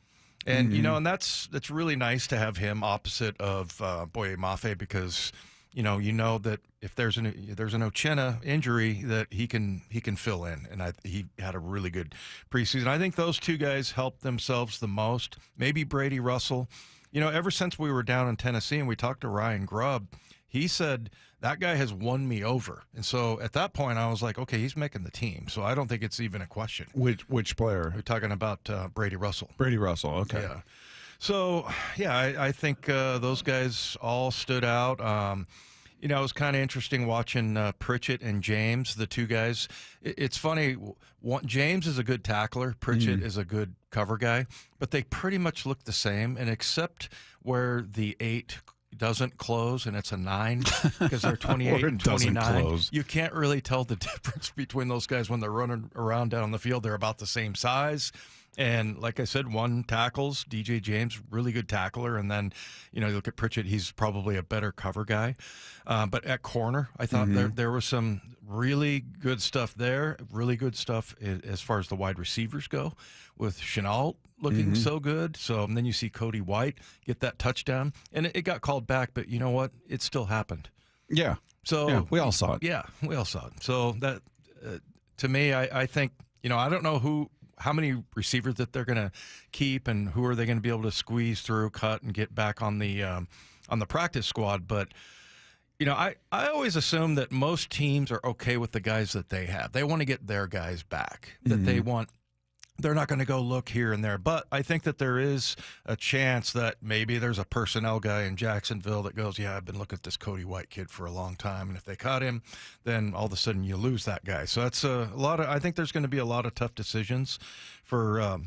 And, and that's really nice to have him opposite of Boye Mafe, because you know that if there's an Uchenna injury, that he can fill in, and he had a really good preseason. I think those two guys helped themselves the most. Maybe Brady Russell. Ever since we were down in Tennessee and we talked to Ryan Grubb, he said that guy has won me over, and so at that point I was like, okay, he's making the team. So I don't think it's even a question. Which player? We're talking about Brady Russell. Brady Russell. Okay. Yeah. So, yeah, I think those guys all stood out. It was kind of interesting watching Pritchett and James, the two guys. It's funny. James is a good tackler. Pritchett is a good cover guy. But they pretty much look the same, and except where the 8 doesn't close and it's a 9 because they're 28 and 29. You can't really tell the difference between those guys when they're running around down the field. They're about the same size. And like I said, one tackles, DJ James, really good tackler. And then, you look at Pritchett, he's probably a better cover guy. But at corner, I thought there was some really good stuff there, really good stuff as far as the wide receivers go, with Chenault looking so good. So, and then you see Cody White get that touchdown. And it got called back, but you know what? It still happened. Yeah. So we all saw it. Yeah, we all saw it. So that, to me, I think, I don't know how many receivers that they're going to keep and who are they going to be able to squeeze through, cut, and get back on the practice squad. But, I always assume that most teams are okay with the guys that they have. They want to get their guys back, that they're not going to go look here and there. But I think that there is a chance that maybe there's a personnel guy in Jacksonville that goes, yeah, I've been looking at this Cody White kid for a long time. And if they cut him, then all of a sudden you lose that guy. So that's I think there's going to be a lot of tough decisions for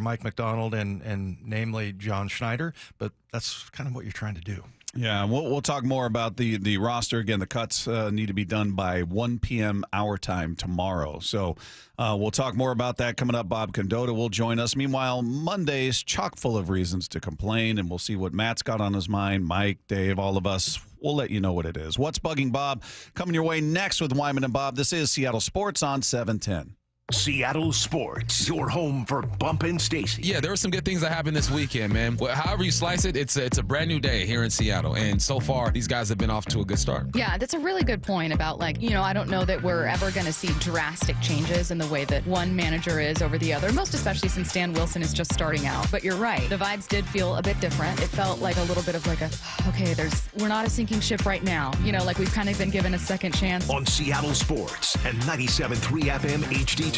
Mike McDonald and namely John Schneider. But that's kind of what you're trying to do. Yeah, we'll talk more about the roster. Again, the cuts need to be done by 1 p.m. our time tomorrow. So we'll talk more about that coming up. Bob Koto will join us. Meanwhile, Monday's chock full of reasons to complain, and we'll see what Matt's got on his mind. Mike, Dave, all of us, we'll let you know what it is. What's bugging Bob? Coming your way next with Wyman and Bob. This is Seattle Sports on 710. Seattle Sports, your home for Bump and Stacy. Yeah, there were some good things that happened this weekend, man. Well, however you slice it, it's a brand new day here in Seattle. And so far, these guys have been off to a good start. Yeah, that's a really good point about, I don't know that we're ever going to see drastic changes in the way that one manager is over the other, most especially since Dan Wilson is just starting out. But you're right. The vibes did feel a bit different. It felt like a little bit of we're not a sinking ship right now. We've kind of been given a second chance. On Seattle Sports and 97.3 FM HD2.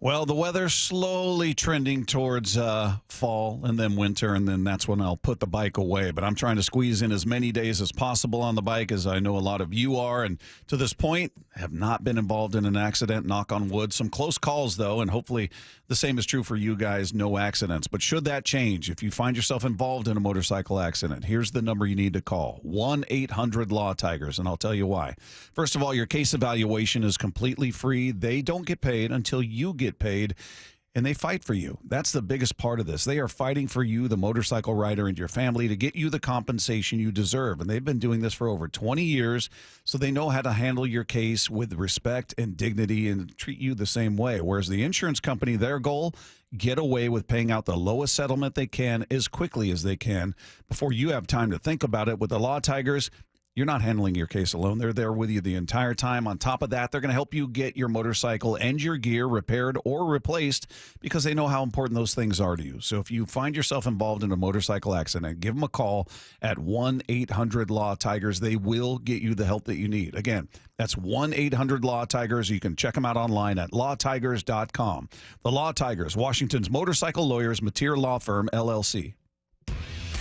Well, the weather's slowly trending towards fall and then winter, and then that's when I'll put the bike away. But I'm trying to squeeze in as many days as possible on the bike, as I know a lot of you are. And to this point, have not been involved in an accident, knock on wood. Some close calls, though, and hopefully the same is true for you guys, no accidents. But should that change, if you find yourself involved in a motorcycle accident, here's the number you need to call, 1-800-LAW-TIGERS, and I'll tell you why. First of all, your case evaluation is completely free. They don't get paid until you get paid, and they fight for you. That's the biggest part of this. They are fighting for you, the motorcycle rider, and your family to get you the compensation you deserve. And they've been doing this for over 20 years, so they know how to handle your case with respect and dignity and treat you the same way. Whereas the insurance company, their goal, get away with paying out the lowest settlement they can as quickly as they can before you have time to think about it. With the Law Tigers, You're not handling your case alone. They're there with you the entire time. On top of that, they're going to help you get your motorcycle and your gear repaired or replaced because they know how important those things are to you. So if you find yourself involved in a motorcycle accident, give them a call at 1-800-LAW-TIGERS. They will get you the help that you need. Again, that's 1-800-LAW-TIGERS. You can check them out online at lawtigers.com. The Law Tigers, Washington's motorcycle lawyers, Mateer Law Firm, LLC.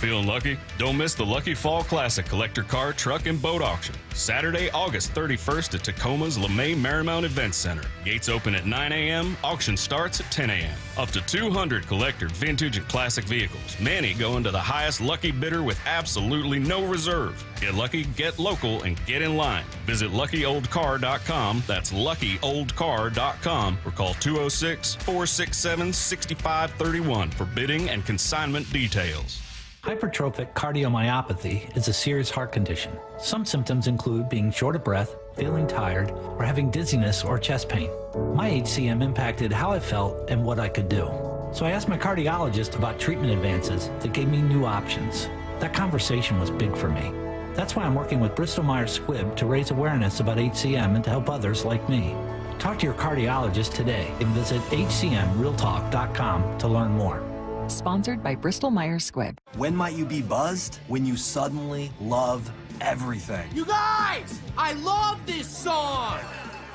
Feeling lucky? Don't miss the Lucky Fall Classic collector car, truck, and boat auction. Saturday, August 31st at Tacoma's LeMay Marymount Event Center. Gates open at 9 a.m., auction starts at 10 a.m. Up to 200 collector, vintage, and classic vehicles. Many going to the highest lucky bidder with absolutely no reserve. Get lucky, get local, and get in line. Visit LuckyOldCar.com. That's LuckyOldCar.com or call 206-467-6531 for bidding and consignment details. Hypertrophic cardiomyopathy is a serious heart condition. Some symptoms include being short of breath, feeling tired, or having dizziness or chest pain. My HCM impacted how I felt and what I could do. So I asked my cardiologist about treatment advances that gave me new options. That conversation was big for me. That's why I'm working with Bristol-Myers Squibb to raise awareness about HCM and to help others like me. Talk to your cardiologist today and visit hcmrealtalk.com to learn more. Sponsored by Bristol-Myers Squibb. When might you be buzzed? When you suddenly love everything. You guys, I love this song.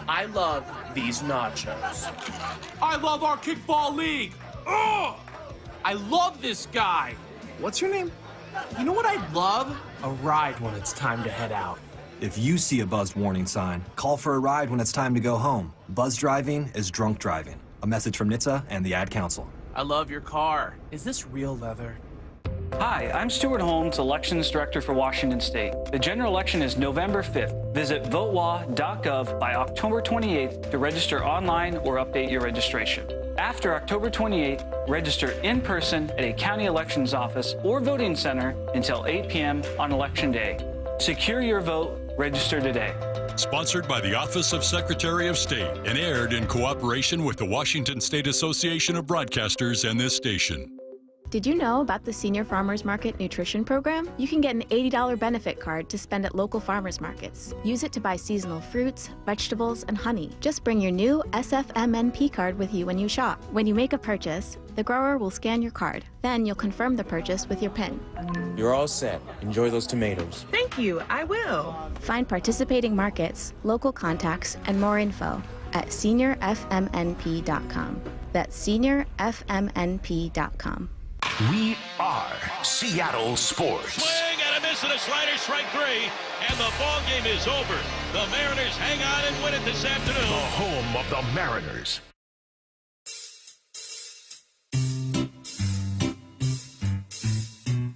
I love these nachos. I love our kickball league. Oh, I love this guy. What's your name? You know what I'd love? A ride when it's time to head out. If you see a buzzed warning sign, call for a ride when it's time to go home. Buzz driving is drunk driving. A message from NHTSA and the Ad Council. I love your car. Is this real leather? Hi, I'm Stuart Holmes, Elections Director for Washington State. The general election is November 5th. Visit votewa.gov by October 28th to register online or update your registration. After October 28th, register in person at a county elections office or voting center until 8 p.m. on Election Day. Secure your vote. Register today. Sponsored by the Office of Secretary of State and aired in cooperation with the Washington State Association of Broadcasters and this station. Did you know about the Senior Farmers Market Nutrition Program? You can get an $80 benefit card to spend at local farmers markets. Use it to buy seasonal fruits, vegetables, and honey. Just bring your new SFMNP card with you when you shop. When you make a purchase, the grower will scan your card. Then you'll confirm the purchase with your PIN. You're all set. Enjoy those tomatoes. Thank you, I will. Find participating markets, local contacts, and more info at seniorfmnp.com. That's seniorfmnp.com. We are Seattle Sports. Swing and a miss and a slider, strike three, and the ball game is over. The Mariners hang on and win it this afternoon. The home of the Mariners.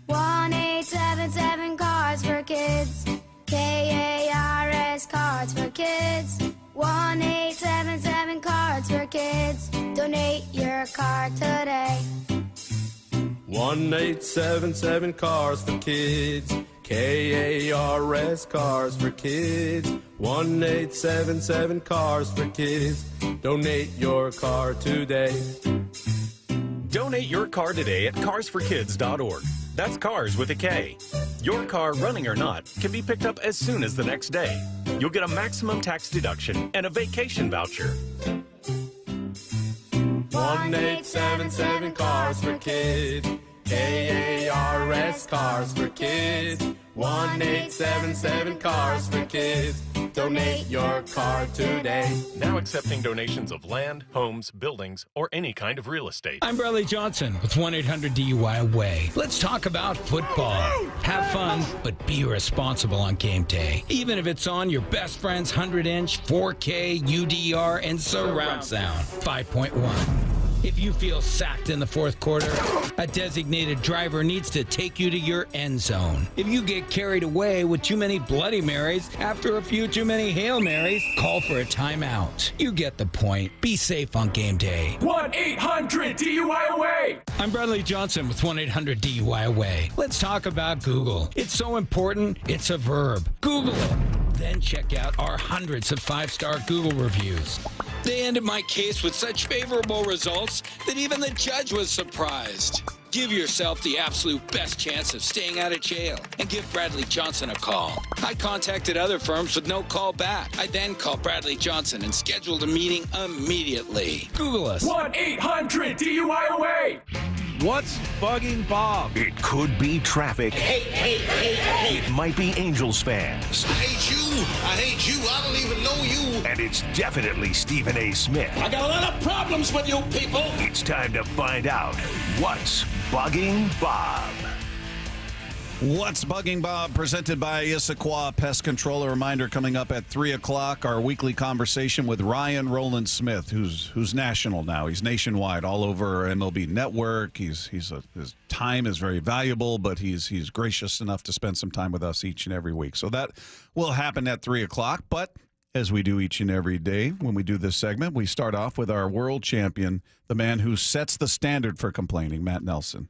$1-877 Cards for Kids. KARS Cards for Kids. 1-877 Cards for Kids. Donate your card today. 1-877 Cars for Kids. KARS Cars for Kids. 1-877 Cars for Kids. Donate your car today. Donate your car today at carsforkids.org. That's cars with a K. Your car, running or not, can be picked up as soon as the next day. You'll get a maximum tax deduction and a vacation voucher. 1-877 Cars for Kids. KARS Cars for Kids. 1-877 Cars for Kids. Donate your car today. Now accepting donations of land, homes, buildings, or any kind of real estate. I'm Bradley Johnson with 1-800-DUI-AWAY. Let's talk about football. Have fun, but be responsible on game day. Even if it's on your best friend's 100-inch 4K UDR and surround sound 5.1. If you feel sacked in the fourth quarter, a designated driver needs to take you to your end zone. If you get carried away with too many Bloody Marys after a few too many Hail Marys, call for a timeout. You get the point. Be safe on game day. 1-800-DUI-AWAY. I'm Bradley Johnson with 1-800-DUI-AWAY. Let's talk about Google. It's so important, it's a verb. Google it. Then check out our hundreds of 5-star Google reviews. They ended my case with such favorable results that even the judge was surprised. Give yourself the absolute best chance of staying out of jail and give Bradley Johnson a call. I contacted other firms with no call back. I then called Bradley Johnson and scheduled a meeting immediately. Google us. 1-800-DUI-AWAY. What's bugging Bob? It could be traffic. Hey. It might be Angels fans. I hate you. I hate you. I don't even know you. And it's definitely Stephen A. Smith. I got a lot of problems with you people. It's time to find out what's bugging Bob. What's Bugging Bob, presented by Issaquah Pest Control. A reminder coming up at 3 o'clock, our weekly conversation with Ryan Roland-Smith, who's national now. He's nationwide, all over MLB Network. His time is very valuable, but he's gracious enough to spend some time with us each and every week. So that will happen at 3 o'clock. But as we do each and every day when we do this segment, we start off with our world champion, the man who sets the standard for complaining, Matt Nelson.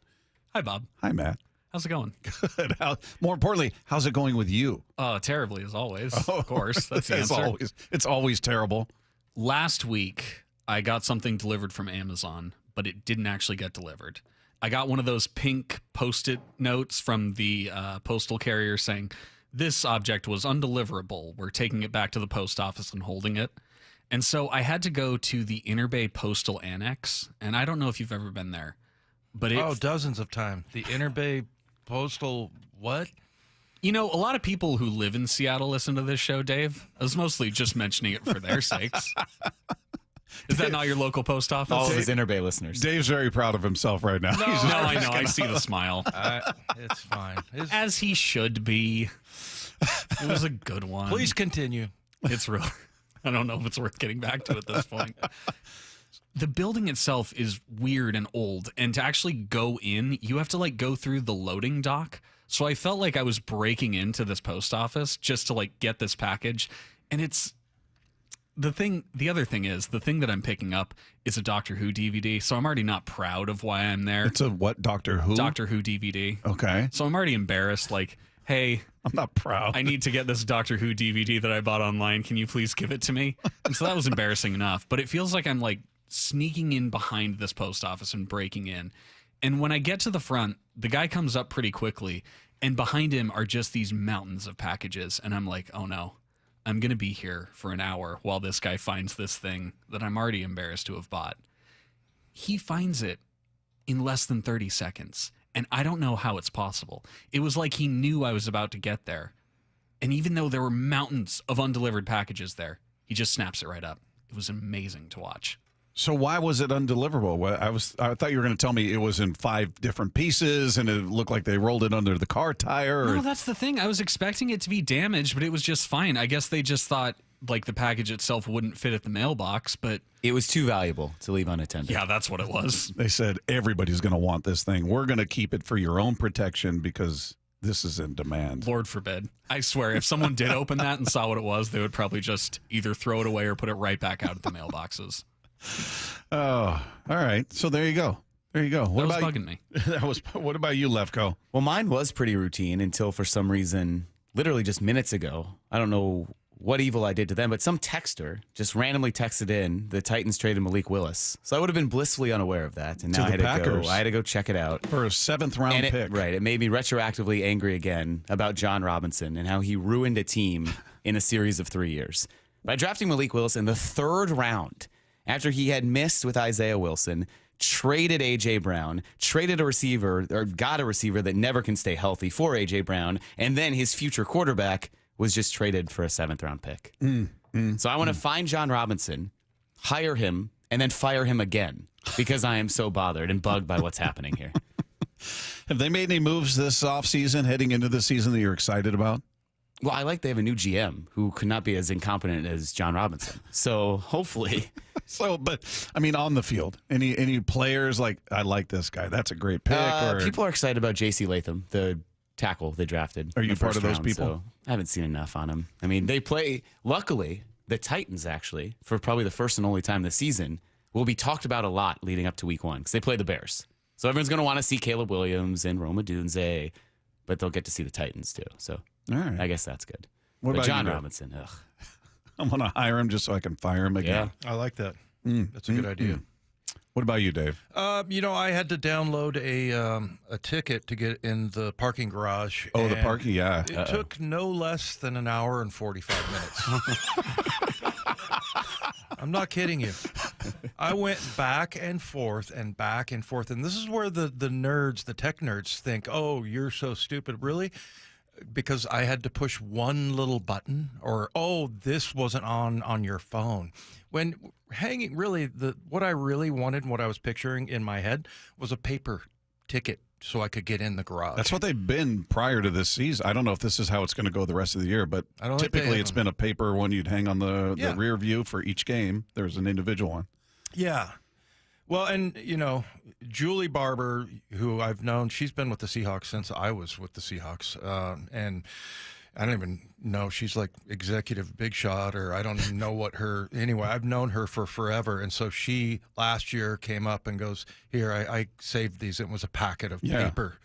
Hi, Bob. Hi, Matt. How's it going? Good. More importantly, how's it going with you? Terribly, as always. Of course. That's the answer. It's always terrible. Last week, I got something delivered from Amazon, but it didn't actually get delivered. I got one of those pink Post-it notes from the postal carrier saying, this object was undeliverable. We're taking it back to the post office and holding it. And so I had to go to the Inner Bay Postal Annex, and I don't know if you've ever been there. But dozens of times. The Inner Bay Postal what? You know, a lot of people who live in Seattle listen to this show, Dave. I was mostly just mentioning it for their sakes. Is that not your local post office? All of his Inner Bay listeners. Dave's very proud of himself right now. No, I know. I see the smile. It's fine. As he should be. It was a good one. Please continue. It's real. I don't know if it's worth getting back to at this point. The building itself is weird and old, and to actually go in, you have to go through the loading dock. So I felt like I was breaking into this post office just to get this package. And it's the other thing is the thing that I'm picking up is a Doctor Who DVD. So I'm already not proud of why I'm there. It's a what? Doctor Who? Doctor Who DVD. Okay. So I'm already embarrassed. Hey, I'm not proud. I need to get this Doctor Who DVD that I bought online. Can you please give it to me? And so that was embarrassing enough, but it feels like I'm sneaking in behind this post office and breaking in. And when I get to the front, the guy comes up pretty quickly, and behind him are just these mountains of packages. And I'm like, oh no, I'm going to be here for an hour while this guy finds this thing that I'm already embarrassed to have bought. He finds it in less than 30 seconds. And I don't know how it's possible. It was like he knew I was about to get there. And even though there were mountains of undelivered packages there, he just snaps it right up. It was amazing to watch. So why was it undeliverable? I thought you were going to tell me it was in 5 different pieces and it looked like they rolled it under the car tire. No, that's the thing. I was expecting it to be damaged, but it was just fine. I guess they just thought the package itself wouldn't fit at the mailbox, but it was too valuable to leave unattended. Yeah, that's what it was. They said everybody's going to want this thing. We're going to keep it for your own protection because this is in demand. Lord forbid. I swear, if someone did open that and saw what it was, they would probably just either throw it away or put it right back out at the mailboxes. Oh, all right. So there you go. There you go. What was bugging me? What about you, Lefko? Well, mine was pretty routine until for some reason, literally just minutes ago, I don't know what evil I did to them, but some texter just randomly texted in the Titans traded Malik Willis. So I would have been blissfully unaware of that. And now I had to go check it out. For a 7th round pick. Right. It made me retroactively angry again about John Robinson and how he ruined a team in a series of 3 years. By drafting Malik Willis in the 3rd round, after he had missed with Isaiah Wilson, traded A.J. Brown, traded a receiver, or got a receiver that never can stay healthy for A.J. Brown, and then his future quarterback was just traded for a 7th round pick. So I want to find John Robinson, hire him, and then fire him again because I am so bothered and bugged by what's happening here. Have they made any moves this offseason, heading into the season, that you're excited about? Well, I like they have a new GM who could not be as incompetent as John Robinson. So hopefully. But I mean, on the field, any players I like this guy. That's a great pick. People are excited about J.C. Latham, the tackle they drafted. Are you part of those round, people? So I haven't seen enough on him. I mean, they play, luckily, the Titans actually, for probably the first and only time this season, will be talked about a lot leading up to week 1 because they play the Bears. So everyone's going to want to see Caleb Williams and Rome Odunze, but they'll get to see the Titans too. So all right. I guess that's good. What about John you, Robinson? Ugh. I'm going to hire him just so I can fire him again. Yeah, I like that. That's a good idea. What about you, Dave? I had to download a ticket to get in the parking garage. Oh, the parking, yeah. It took no less than an hour and 45 minutes. I'm not kidding you. I went back and forth and back and forth. And this is where the nerds, the tech nerds think, oh, you're so stupid. Really? Because I had to push one little button, or, oh, this wasn't on your phone. When hanging, really, what I really wanted, what I was picturing in my head was a paper ticket so I could get in the garage. That's what they've been prior to this season. I don't know if this is how it's going to go the rest of the year, but typically it's been a paper one you'd hang on the rear view for each game. There's an individual one. Yeah. Well, and, Julie Barber, who I've known, she's been with the Seahawks since I was with the Seahawks. And I don't even know. She's like executive big shot, or I don't even know what her. Anyway, I've known her for forever. And so she last year came up and goes, here, I saved these. It was a packet of paper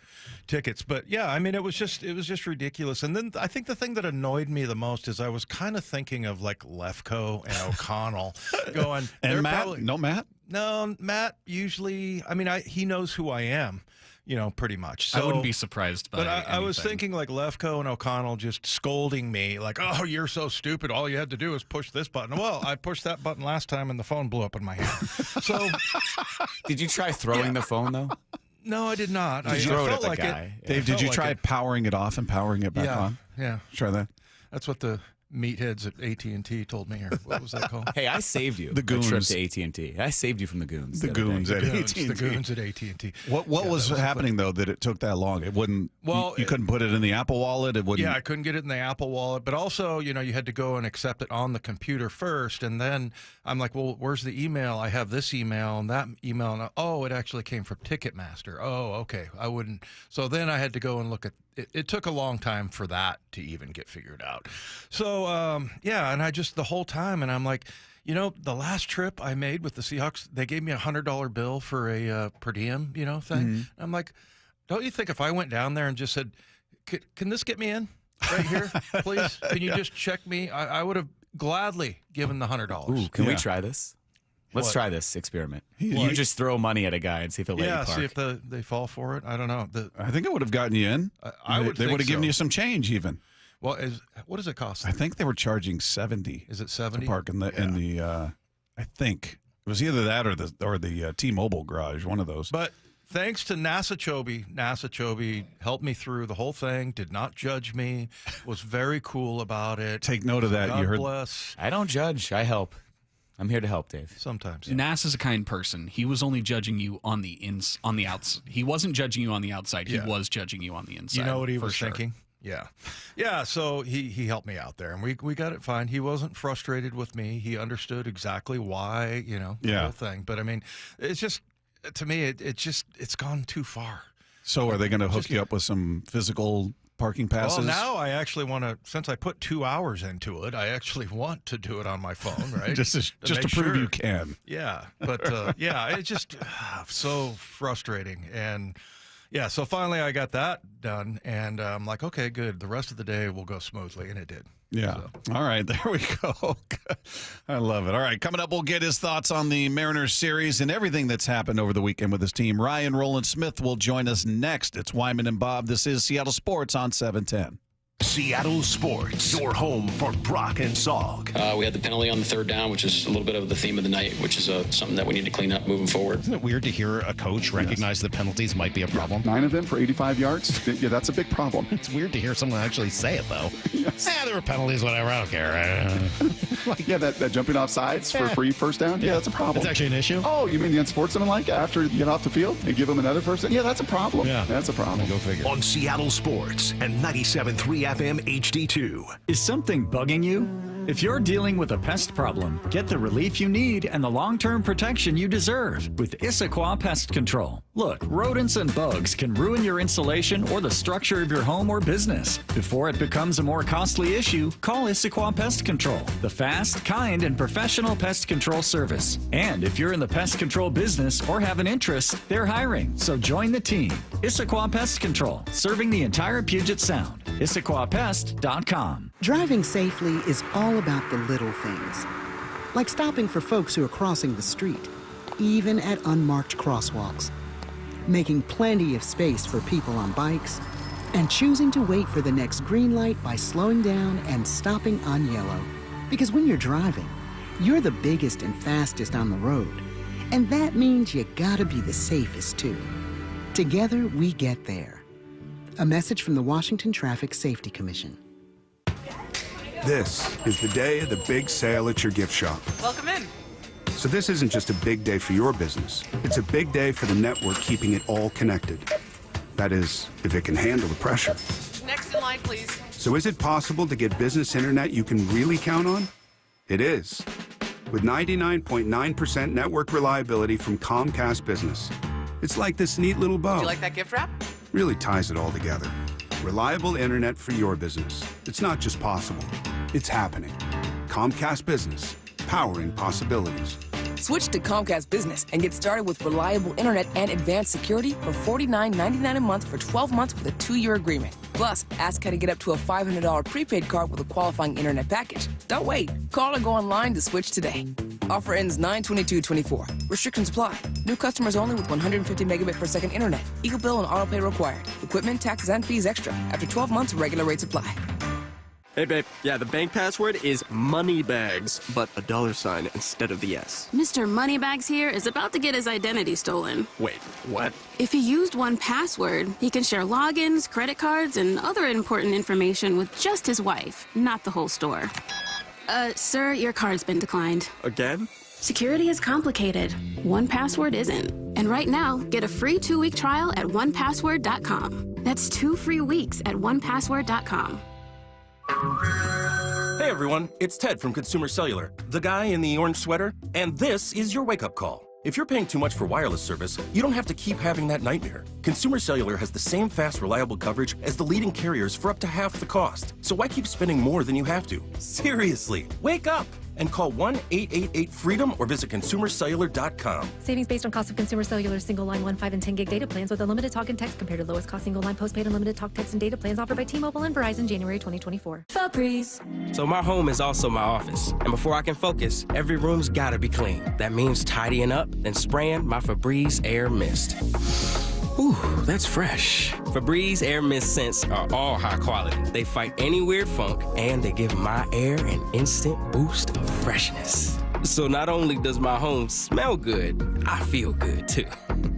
tickets. But yeah, I mean, it was just ridiculous. And then I think the thing that annoyed me the most is I was kind of thinking of like Lefko and O'Connell going. And Matt? No, Matt? No, Matt usually, I mean, he knows who I am, pretty much. So, I wouldn't be surprised by But I was thinking like Lefko and O'Connell just scolding me like, oh, you're so stupid. All you had to do is push this button. Well, I pushed that button last time and the phone blew up in my hand. So, did you try throwing the phone, though? No, I did not. I felt at the like guy. it. Dave, did you try powering it off and powering it back on? Yeah. Try that. That's what the meatheads at AT&T told me, or what was that called? Hey, I saved you. The goons. A trip to AT&T. I saved you from the goons. The goons at AT&T. The goons at AT&T. What was happening, though, that it took that long? It wouldn't, you couldn't put it in the Apple Wallet? It wouldn't. Yeah, I couldn't get it in the Apple Wallet. But also, you had to go and accept it on the computer first. And then I'm like, well, where's the email? I have this email and that email. And it actually came from Ticketmaster. Oh, okay. I wouldn't. So then I had to go and look at it. It took a long time for that to even get figured out. So, and I just, the whole time, and I'm like, the last trip I made with the Seahawks, they gave me a $100 bill for a per diem, thing. Mm-hmm. I'm like, don't you think if I went down there and just said, can this get me in right here, please? Can you just check me? I would have gladly given the $100. Ooh, can we try this? Let's try this experiment. You just throw money at a guy and see if he'll let you park. See if they fall for it. I don't know. I think it would have gotten you in. They would have given you some change even. Well, what does it cost? I think they were charging $70. Is it $70 to park in the I think it was either that or the T-Mobile garage, one of those. But thanks to NASA Chobe helped me through the whole thing. Did not judge me. Was very cool about it. Take note of that. God you heard. Bless. I don't judge. I help. I'm here to help, Dave. Sometimes. Nass is a kind person. He was only judging you on the outside. He wasn't judging you on the outside. He was judging you on the inside. You know what he was thinking? Yeah. So he helped me out there, and we got it fine. He wasn't frustrated with me. He understood exactly why, the whole thing. But I mean, it's just, to me, it's gone too far. So are they going to hook you up with some physical parking passes? Well, now I actually want to, since I put 2 hours into it, I actually want to do it on my phone, right? just to prove you can. Yeah. But, it's just so frustrating. And, yeah, so finally I got that done, and I'm like, okay, good. The rest of the day will go smoothly, and it did. Yeah. So. All right, there we go. I love it. All right, coming up, we'll get his thoughts on the Mariners series and everything that's happened over the weekend with his team. Ryan Roland-Smith will join us next. It's Wyman and Bob. This is Seattle Sports on 710. Seattle Sports, your home for Brock and Salk. We had the penalty on the third down, which is a little bit of the theme of the night, which is something that we need to clean up moving forward. Isn't it weird to hear a coach recognize that penalties might be a problem? 9 of them for 85 yards? Yeah, that's a big problem. It's weird to hear someone actually say it, though. Yes. There were penalties, whatever, I don't care. that jumping off sides for free first down? Yeah, that's a problem. It's actually an issue? Oh, you mean the unsportsmanlike after you get off the field and give them another first down? Yeah, that's a problem. Yeah. That's a problem. Go figure. On Seattle Sports and 97.3 FM HD2. Is something bugging you? If you're dealing with a pest problem, get the relief you need and the long-term protection you deserve with Issaquah Pest Control. Look, rodents and bugs can ruin your insulation or the structure of your home or business. Before it becomes a more costly issue, call Issaquah Pest Control, the fast, kind, and professional pest control service. And if you're in the pest control business or have an interest, they're hiring, so join the team. Issaquah Pest Control, serving the entire Puget Sound. IssaquahPest.com. Driving safely is all about the little things, like stopping for folks who are crossing the street even at unmarked crosswalks, making plenty of space for people on bikes, and choosing to wait for the next green light by slowing down and stopping on yellow. Because when you're driving, you're the biggest and fastest on the road, and that means you gotta be the safest too. Together, we get there. A message from the Washington Traffic Safety Commission. This is the day of the big sale at your gift shop. Welcome in. So this isn't just a big day for your business. It's a big day for the network keeping it all connected. That is, if it can handle the pressure. Next in line, please. So is it possible to get business internet you can really count on? It is. With 99.9% network reliability from Comcast Business. It's like this neat little bow. Do you like that gift wrap? Really ties it all together. Reliable internet for your business. It's not just possible, it's happening. Comcast Business, powering possibilities. Switch to Comcast Business and get started with reliable internet and advanced security for $49.99 a month for 12 months with a 2-year agreement. Plus, ask how to get up to a $500 prepaid card with a qualifying internet package. Don't wait. Call or go online to switch today. Offer ends 9/22/24. Restrictions apply. New customers only with 150 megabit per second internet. Eagle bill and auto pay required. Equipment, taxes, and fees extra. After 12 months, regular rates apply. Hey, babe. Yeah, the bank password is Moneybags, but a $sign instead of the S. Mr. Moneybags here is about to get his identity stolen. Wait, what? If he used 1Password, he can share logins, credit cards, and other important information with just his wife, not the whole store. Sir, your card's been declined. Again? Security is complicated. 1Password isn't. And right now, get a free 2-week trial at onepassword.com. That's 2 free weeks at onepassword.com. Hey everyone, it's Ted from Consumer Cellular, the guy in the orange sweater, and this is your wake-up call. If you're paying too much for wireless service, you don't have to keep having that nightmare. Consumer Cellular has the same fast, reliable coverage as the leading carriers for up to half the cost. So why keep spending more than you have to? Seriously, wake up and call 1-888-FREEDOM or visit consumercellular.com. Savings based on cost of Consumer Cellular single line 1, 5, and 10 gig data plans with unlimited talk and text compared to lowest cost single line postpaid unlimited talk, text, and data plans offered by T-Mobile and Verizon January 2024. Febreze. So my home is also my office. And before I can focus, every room's gotta be clean. That means tidying up, then spraying my Febreze Air Mist. Ooh, that's fresh. Febreze Air Mist scents are all high quality. They fight any weird funk, and they give my air an instant boost of freshness. So not only does my home smell good, I feel good too.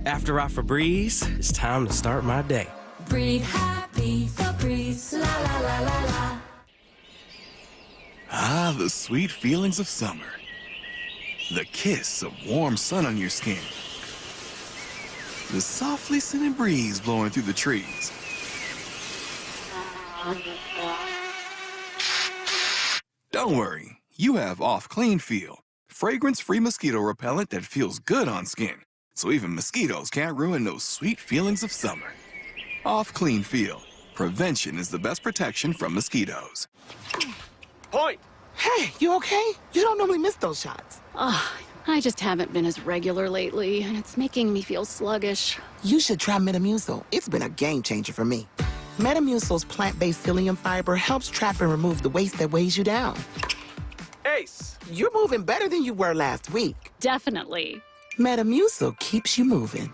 After I Febreze, it's time to start my day. Breathe happy, Febreze, la la la la la. Ah, the sweet feelings of summer. The kiss of warm sun on your skin. The softly scented breeze blowing through the trees. Don't worry, you have Off Clean Feel, fragrance-free mosquito repellent that feels good on skin, so even mosquitoes can't ruin those sweet feelings of summer. Off Clean Feel, prevention is the best protection from mosquitoes. Point! Hey, you okay? You don't normally miss those shots. I just haven't been as regular lately, and it's making me feel sluggish. You should try Metamucil. It's been a game changer for me. Metamucil's plant-based psyllium fiber helps trap and remove the waste that weighs you down. Ace! You're moving better than you were last week. Definitely. Metamucil keeps you moving.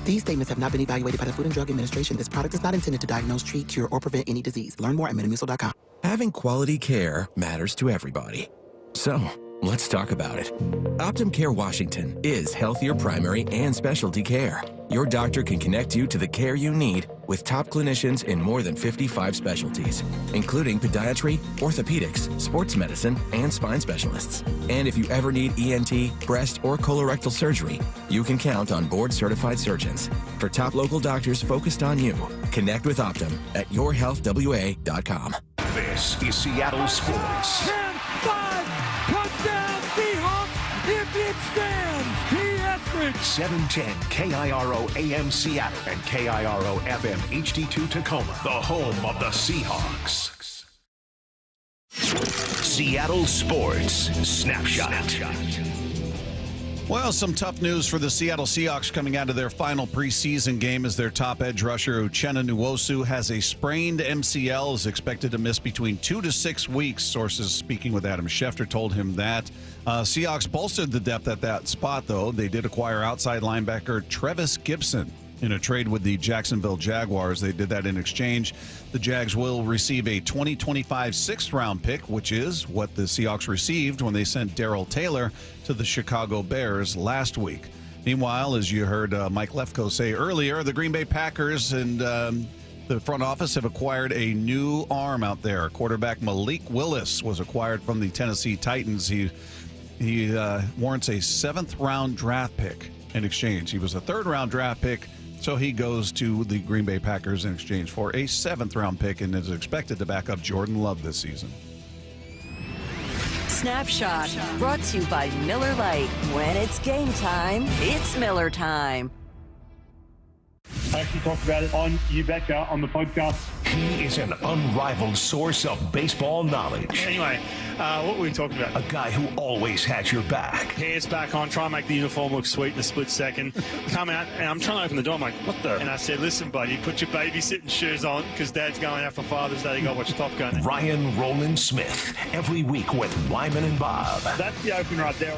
These statements have not been evaluated by the Food and Drug Administration. This product is not intended to diagnose, treat, cure, or prevent any disease. Learn more at metamucil.com. Having quality care matters to everybody. So, let's talk about it. Optum Care Washington is healthier primary and specialty care. Your doctor can connect you to the care you need with top clinicians in more than 55 specialties, including podiatry, orthopedics, sports medicine, and spine specialists. And if you ever need ENT, breast, or colorectal surgery, you can count on board-certified surgeons. For top local doctors focused on you, connect with Optum at yourhealthwa.com. This is Seattle Sports. 10-5, touchdown Seahawks if it stands. P.S. 710 KIRO AM Seattle and KIRO FM HD2 Tacoma, the home of the Seahawks. Seattle Sports Snapshot. Well, some tough news for the Seattle Seahawks coming out of their final preseason game as their top edge rusher, Uchenna Nwosu, has a sprained MCL, is expected to miss between 2 to 6 weeks. Sources speaking with Adam Schefter told him that. Seahawks bolstered the depth at that spot, though. They did acquire outside linebacker Trevis Gibson in a trade with the Jacksonville Jaguars. They did that in exchange. The Jags will receive a 2025 sixth-round pick, which is what the Seahawks received when they sent Darrell Taylor to the Chicago Bears last week. Meanwhile, as you heard Mike Lefkoe say earlier, the Green Bay Packers and the front office have acquired a new arm out there. Quarterback Malik Willis was acquired from the Tennessee Titans. He warrants a seventh-round draft pick in exchange. He was a third-round draft pick, so he goes to the Green Bay Packers in exchange for a seventh-round pick and is expected to back up Jordan Love this season. Snapshot, brought to you by Miller Lite. When it's game time, it's Miller time. I actually talked about it on You Betcha on the podcast. He is an unrivaled source of baseball knowledge. Anyway, what were we talking about? A guy who always has your back. Pants back on, try and make the uniform look sweet in a split second. Come out, and I'm trying to open the door. I'm like, what the? And I said, listen, buddy, put your babysitting shoes on because Dad's going out for Father's Day. You got to watch Top Gun. Ryan Roland-Smith, every week with Wyman and Bob. That's the open right there.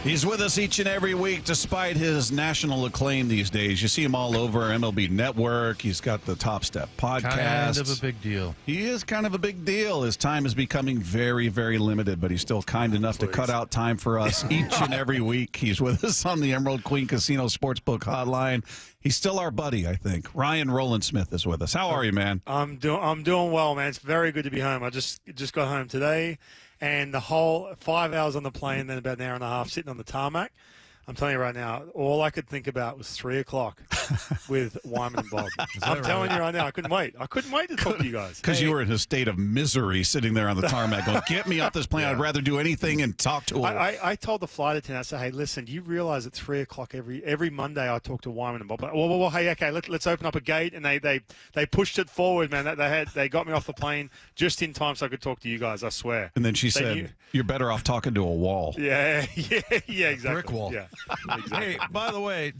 He's with us each and every week despite his national acclaim these days. You see him all over MLB Network. He's got the Top Step podcast. Kind of a big deal. He is kind of a big deal. His time is becoming very, very limited, but he's still kind enough to cut out time for us each and every week. He's with us on the Emerald Queen Casino Sportsbook Hotline. He's still our buddy, I think. Ryan Roland-Smith is with us. How are you, man? I'm doing well, man. It's very good to be home. I just got home today. And the whole 5 hours on the plane, then about an hour and a half sitting on the tarmac. I'm telling you right now, all I could think about was 3 o'clock with Wyman and Bob. I'm telling you right now, I couldn't wait. I couldn't wait to talk to you guys. Because you were in a state of misery sitting there on the tarmac going, get me off this plane. I'd rather do anything and talk to him. I told the flight attendant, I said, hey, listen, do you realize at 3 o'clock every Monday I talk to Wyman and Bob? Well, hey, okay, let's open up a gate. And they pushed it forward, man. They got me off the plane just in time so I could talk to you guys, I swear. And then she said, you're better off talking to a wall. Yeah, exactly. Brick wall. Yeah. Exactly. Hey, by the way,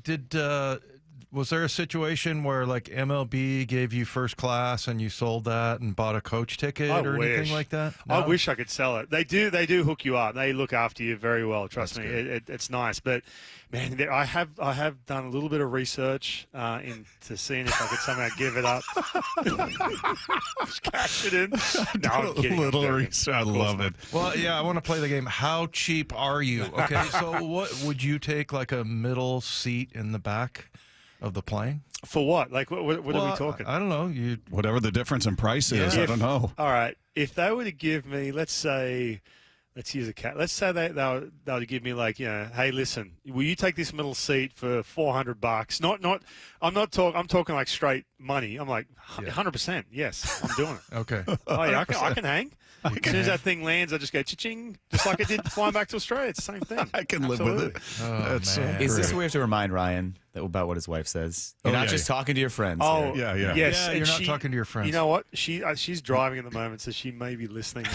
was there a situation where like MLB gave you first class and you sold that and bought a coach ticket anything like that? No? I wish I could sell it. They do hook you up. They look after you very well. Trust me, it's nice. But man, I have done a little bit of research into seeing if I could somehow give it up. Just cash it in. No, I'm kidding. A little research. I love it. Well, yeah, I want to play the game. How cheap are you? Okay, so what would you take, like a middle seat in the back of the plane? For what? Like, what are we talking? I don't know. Whatever the difference in price is, I don't know. All right. If they were to give me, let's say they would give me like, hey, listen, will you take this middle seat for $400? I'm talking like straight money. I'm like 100%. Yes, I'm doing it. Okay. Oh yeah, I can hang. As soon as that thing lands, I just go cha-ching, just like I did flying back to Australia. It's the same thing. I can live with it. Oh, Is this where we have to remind Ryan about what his wife says? You're not just talking to your friends. Oh, yeah. Yes, you're not talking to your friends. You know what? She's driving at the moment, so she may be listening.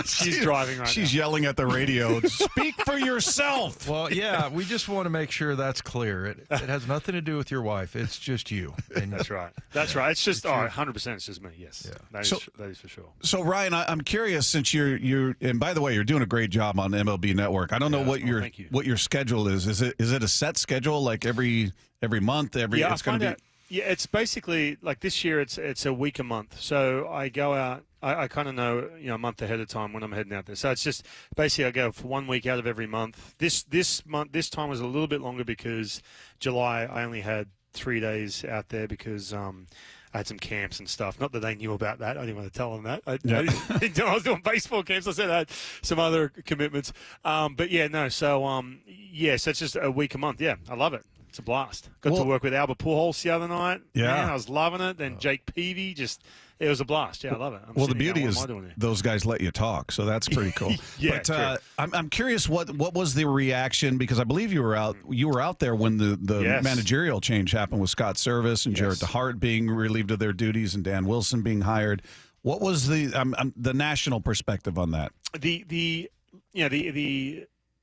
She's driving right now. She's yelling at the radio, speak for yourself. Well, yeah, we just want to make sure that's clear. It has nothing to do with your wife. It's just you. And That's right. It's just 100%. It's just me. Yes, that is for sure. So Ryan, I'm curious, since you're and by the way, you're doing a great job on MLB Network. I don't know what your schedule is. Is it a set schedule, like every month? It's going to be. Yeah, it's basically like this year. It's a week a month. So I go out. I kind of know a month ahead of time when I'm heading out there. So it's just basically I go for 1 week out of every month. This time was a little bit longer because July I only had 3 days out there because I had some camps and stuff. Not that they knew about that. I didn't want to tell them that. I was doing baseball camps. I said I had some other commitments. But yeah, no. So so it's just a week a month. Yeah, I love it. It's a blast. Got to work with Albert Pujols the other night. Yeah. Man, I was loving it. Then Jake Peavy, it was a blast. Yeah, I love it. The beauty is those guys let you talk, so that's pretty cool. Yeah, but I'm curious what was the reaction, because I believe you were out there when the managerial change happened with Scott Service and Jarrett DeHart being relieved of their duties and Dan Wilson being hired. What was the national perspective on that? The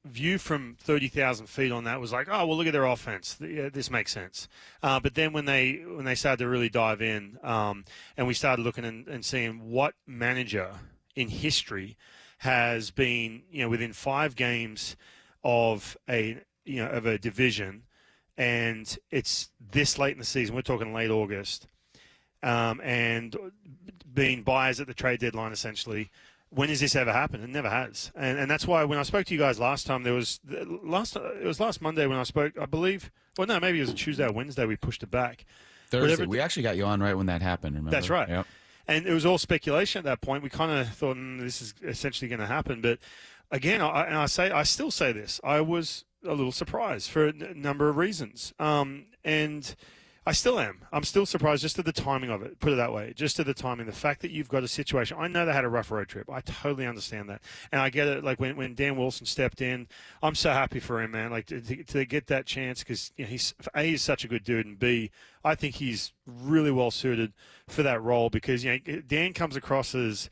view from 30,000 feet on that was like, oh, well, look at their offense. Yeah, this makes sense. But then when they started to really dive in, and we started looking and seeing what manager in history has been, within 5 games of a division, and it's this late in the season. We're talking late August, and being buyers at the trade deadline, essentially. When has this ever happened? It never has. And that's why when I spoke to you guys last time, it was last Monday when I spoke, I believe. Well, no, maybe it was a Tuesday or Wednesday. We pushed it back. Thursday. We actually got you on right when that happened, remember? That's right. Yep. And it was all speculation at that point. We kind of thought this is essentially going to happen. But again, I still say this. I was a little surprised for a number of reasons. And I still am. I'm still surprised just at the timing of it, put it that way. Just at the timing. The fact that you've got a situation. I know they had a rough road trip. I totally understand that. And I get it. Like when Dan Wilson stepped in, I'm so happy for him, man. Like to get that chance because he's such a good dude, and B, I think he's really well suited for that role because Dan comes across as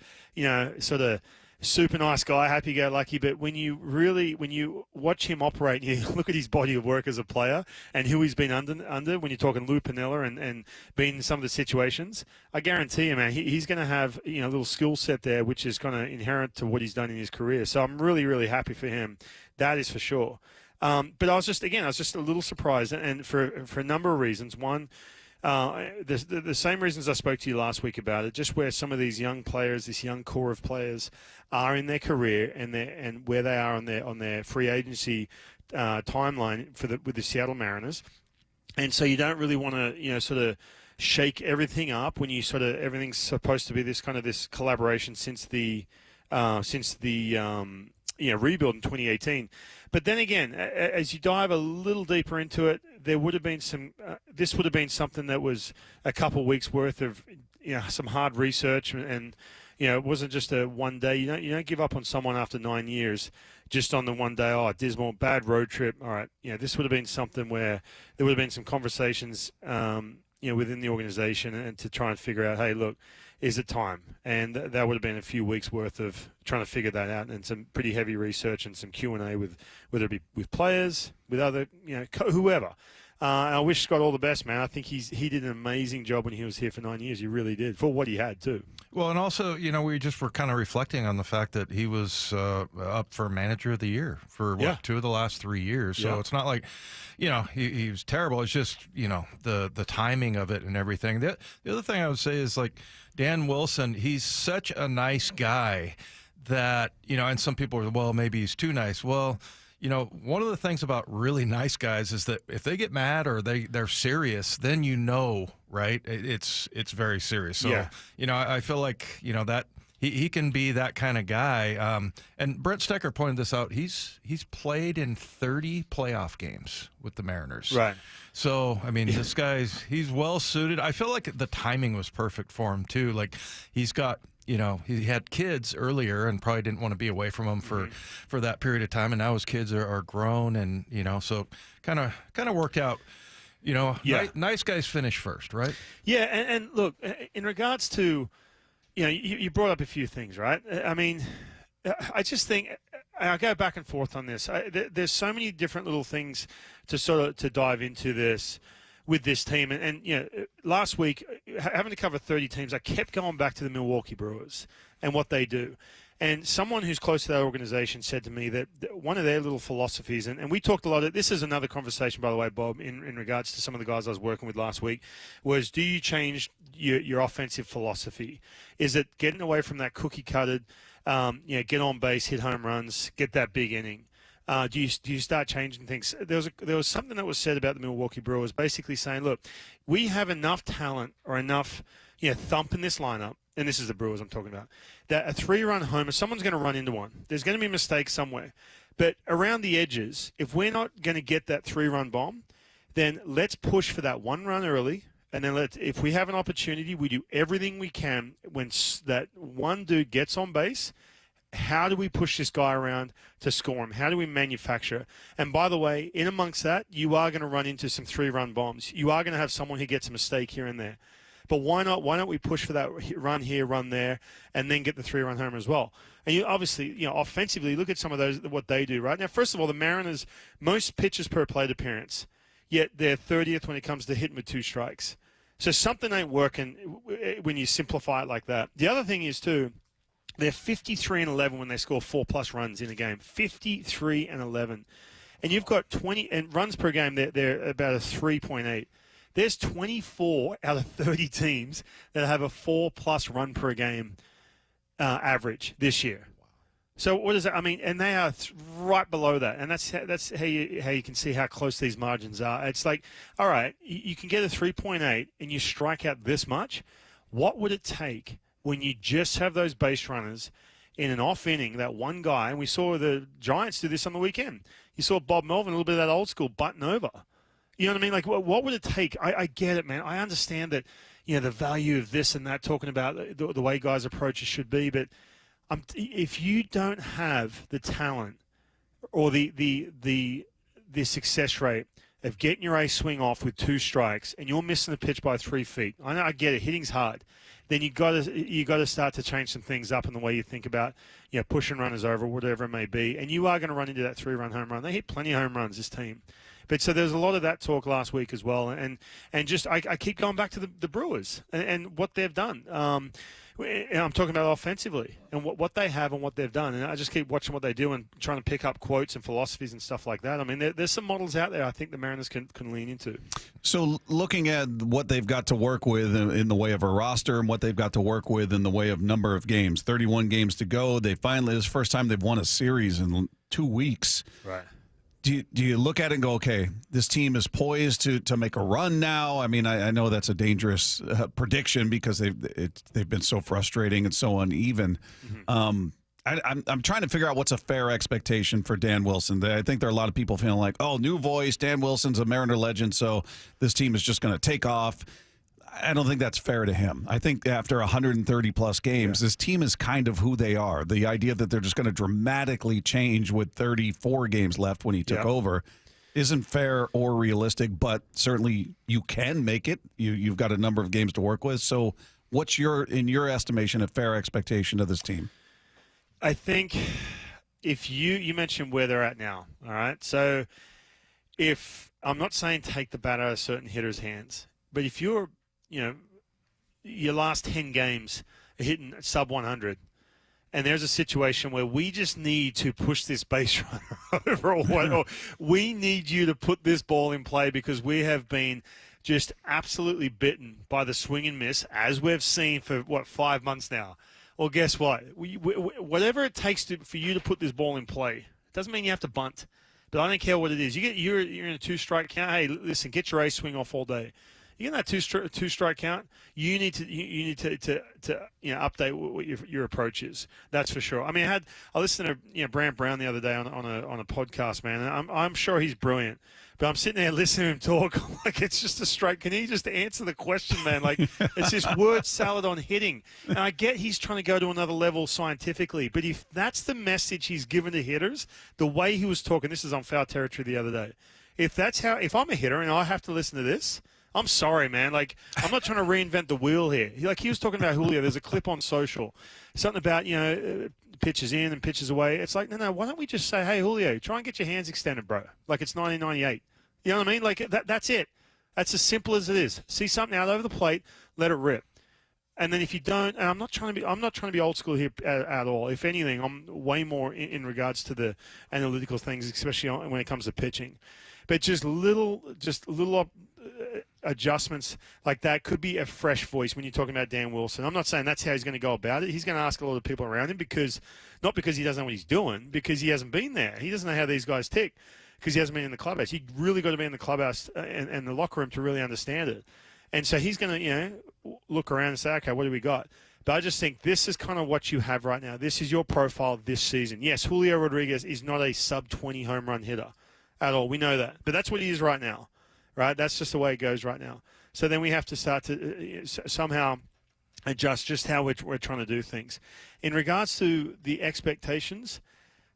sort of super nice guy, happy-go-lucky, but when you watch him operate, you look at his body of work as a player and who he's been under when you're talking Lou Piniella and being in some of the situations, I guarantee you, man, he's going to have a little skill set there, which is kind of inherent to what he's done in his career. So I'm really, really happy for him. That is for sure. But I was just a little surprised, and for a number of reasons. One, the same reasons I spoke to you last week about it, just where some of these young players, this young core of players, are in their career and where they are on their free agency timeline with the Seattle Mariners, and so you don't really want to sort of shake everything up when everything's supposed to be this collaboration since the rebuild in 2018. But then again, as you dive a little deeper into it, there would have been this would have been something that was a couple weeks worth of some hard research, and it wasn't just a one day. You don't give up on someone after 9 years just on the one day. Oh, dismal, bad road trip. All right, this would have been something where there would have been some conversations, within the organization, and to try and figure out, hey, look, is it time? And that would have been a few weeks worth of trying to figure that out, and some pretty heavy research and some Q&A with whether it be with players, with other, whoever. I wish Scott all the best, man. I think he did an amazing job when he was here for 9 years. He really did, for what he had too. Well, and also, we just were kind of reflecting on the fact that he was up for Manager of the Year for 2 of the last 3 years. So it's not like, he was terrible. It's just, the timing of it and everything. The other thing I would say is, like, Dan Wilson, he's such a nice guy that, and some people are, well, maybe he's too nice. Well, one of the things about really nice guys is that if they get mad or they're serious, then right? It's very serious. So, I feel like, that he can be that kind of guy. And Brent Stecker pointed this out. He's played in 30 playoff games with the Mariners. Right. So, I mean, this guy's, he's well suited. I feel like the timing was perfect for him too. Like he's got, he had kids earlier and probably didn't want to be away from them for that period of time. And now his kids are grown, and, so kind of worked out, nice guys finish first, right? Yeah. And look, in regards to, you brought up a few things, right? I mean, I just think I go back and forth on this. There's so many different little things to dive into this with this team. And last week, having to cover 30 teams, I kept going back to the Milwaukee Brewers and what they do. And someone who's close to that organization said to me that one of their little philosophies, and we talked a lot of, this is another conversation, by the way, Bob, in regards to some of the guys I was working with last week, was do you change your offensive philosophy? Is it getting away from that cookie-cutted, get on base, hit home runs, get that big inning? Do you start changing things? There was something that was said about the Milwaukee Brewers, basically saying, look, we have enough talent or enough thump in this lineup, and this is the Brewers I'm talking about, that a 3-run homer, someone's going to run into one. There's going to be a mistake somewhere. But around the edges, if we're not going to get that 3-run bomb, then let's push for that 1 run early, and then if we have an opportunity, we do everything we can when that one dude gets on base. How do we push this guy around to score him? How do we manufacture? And by the way, in amongst that, you are going to run into some 3-run bombs. You are going to have someone who gets a mistake here and there. But why not? Why don't we push for that run here, run there, and then get the 3-run homer as well? And you obviously, offensively, look at some of those, what they do right now. First of all, the Mariners, most pitches per plate appearance, yet they're 30th when it comes to hitting with 2 strikes. So something ain't working when you simplify it like that. The other thing is too, they're 53-11 when they score 4+ runs in a game. 53-11. And you've got 20 and runs per game. They're about a 3.8. There's 24 out of 30 teams that have a 4+ run per game average this year. So what is that? I mean, and they are right below that, and that's how you can see how close these margins are. It's like, all right, you can get a 3.8 and you strike out this much. What would it take when you just have those base runners in an off inning, that one guy, and we saw the Giants do this on the weekend. You saw Bob Melvin, a little bit of that old school button over. You know what I mean? Like, what would it take? I get it, man. I understand that, the value of this and that, talking about the way guys' approaches should be, but if you don't have the talent or the success rate of getting your ace swing off with 2 strikes and you're missing the pitch by 3 feet, I know, I get it, hitting's hard, then you got to start to change some things up in the way you think about pushing runners over, whatever it may be, and you are going to run into that 3-run home run. They hit plenty of home runs, this team. But so there's a lot of that talk last week as well, and just I keep going back to the Brewers and what they've done. And I'm talking about offensively and what they have and what they've done. And I just keep watching what they do and trying to pick up quotes and philosophies and stuff like that. I mean, there's some models out there I think the Mariners can lean into. So looking at what they've got to work with in the way of a roster and what they've got to work with in the way of number of games, 31 games to go. This is the first time they've won a series in 2 weeks. Right. Do you look at it and go, okay, this team is poised to make a run now? I mean, I know that's a dangerous prediction because they've been so frustrating and so uneven. Mm-hmm. I'm trying to figure out what's a fair expectation for Dan Wilson. I think there are a lot of people feeling like, oh, new voice, Dan Wilson's a Mariner legend, so this team is just going to take off. I don't think that's fair to him. I think after 130-plus games, this team is kind of who they are. The idea that they're just going to dramatically change with 34 games left when he took over isn't fair or realistic, but certainly you can make it. You've got a number of games to work with. So what's in your estimation, a fair expectation of this team? I think if you mentioned where they're at now, all right? So if I'm not saying take the bat out of certain hitters' hands, but if you're your last 10 games are hitting sub 100, and there's a situation where we just need to push this base runner over, or we need you to put this ball in play because we have been just absolutely bitten by the swing and miss, as we've seen for, 5 months now. Well, guess what? Whatever it takes for you to put this ball in play, it doesn't mean you have to bunt, but I don't care what it is. You're in a 2-strike count. Hey, listen, get your ace swing off all day. You get that two strike count. You need to update what your approach is. That's for sure. I mean, I listened to Brant Brown the other day on a podcast, man. And I'm sure he's brilliant, but I'm sitting there listening to him talk like it's just a straight. Can he just answer the question, man? Like it's just word salad on hitting. And I get he's trying to go to another level scientifically, but if that's the message he's given to hitters, the way he was talking, this is on Foul Territory the other day. If I'm a hitter and I have to listen to this, I'm sorry, man. Like, I'm not trying to reinvent the wheel here. He was talking about Julio. There's a clip on social. Something about, pitches in and pitches away. It's like, no, why don't we just say, hey, Julio, try and get your hands extended, bro. Like it's 1998. You know what I mean? Like, that's it. That's as simple as it is. See something out over the plate, let it rip. And then if you don't, and I'm not trying to be old school here at all. If anything, I'm way more in regards to the analytical things, especially when it comes to pitching. But just little adjustments like that could be a fresh voice when you're talking about Dan Wilson. I'm not saying that's how he's going to go about it. He's going to ask a lot of people around him not because he doesn't know what he's doing, because he hasn't been there. He doesn't know how these guys tick because he hasn't been in the clubhouse. You really got to be in the clubhouse and the locker room to really understand it. And so he's going to, look around and say, okay, what do we got? But I just think this is kind of what you have right now. This is your profile this season. Yes, Julio Rodriguez is not a sub-20 home run hitter at all. We know that. But that's what he is right now. Right? That's just the way it goes right now. So then we have to start to somehow adjust just how we're trying to do things. In regards to the expectations,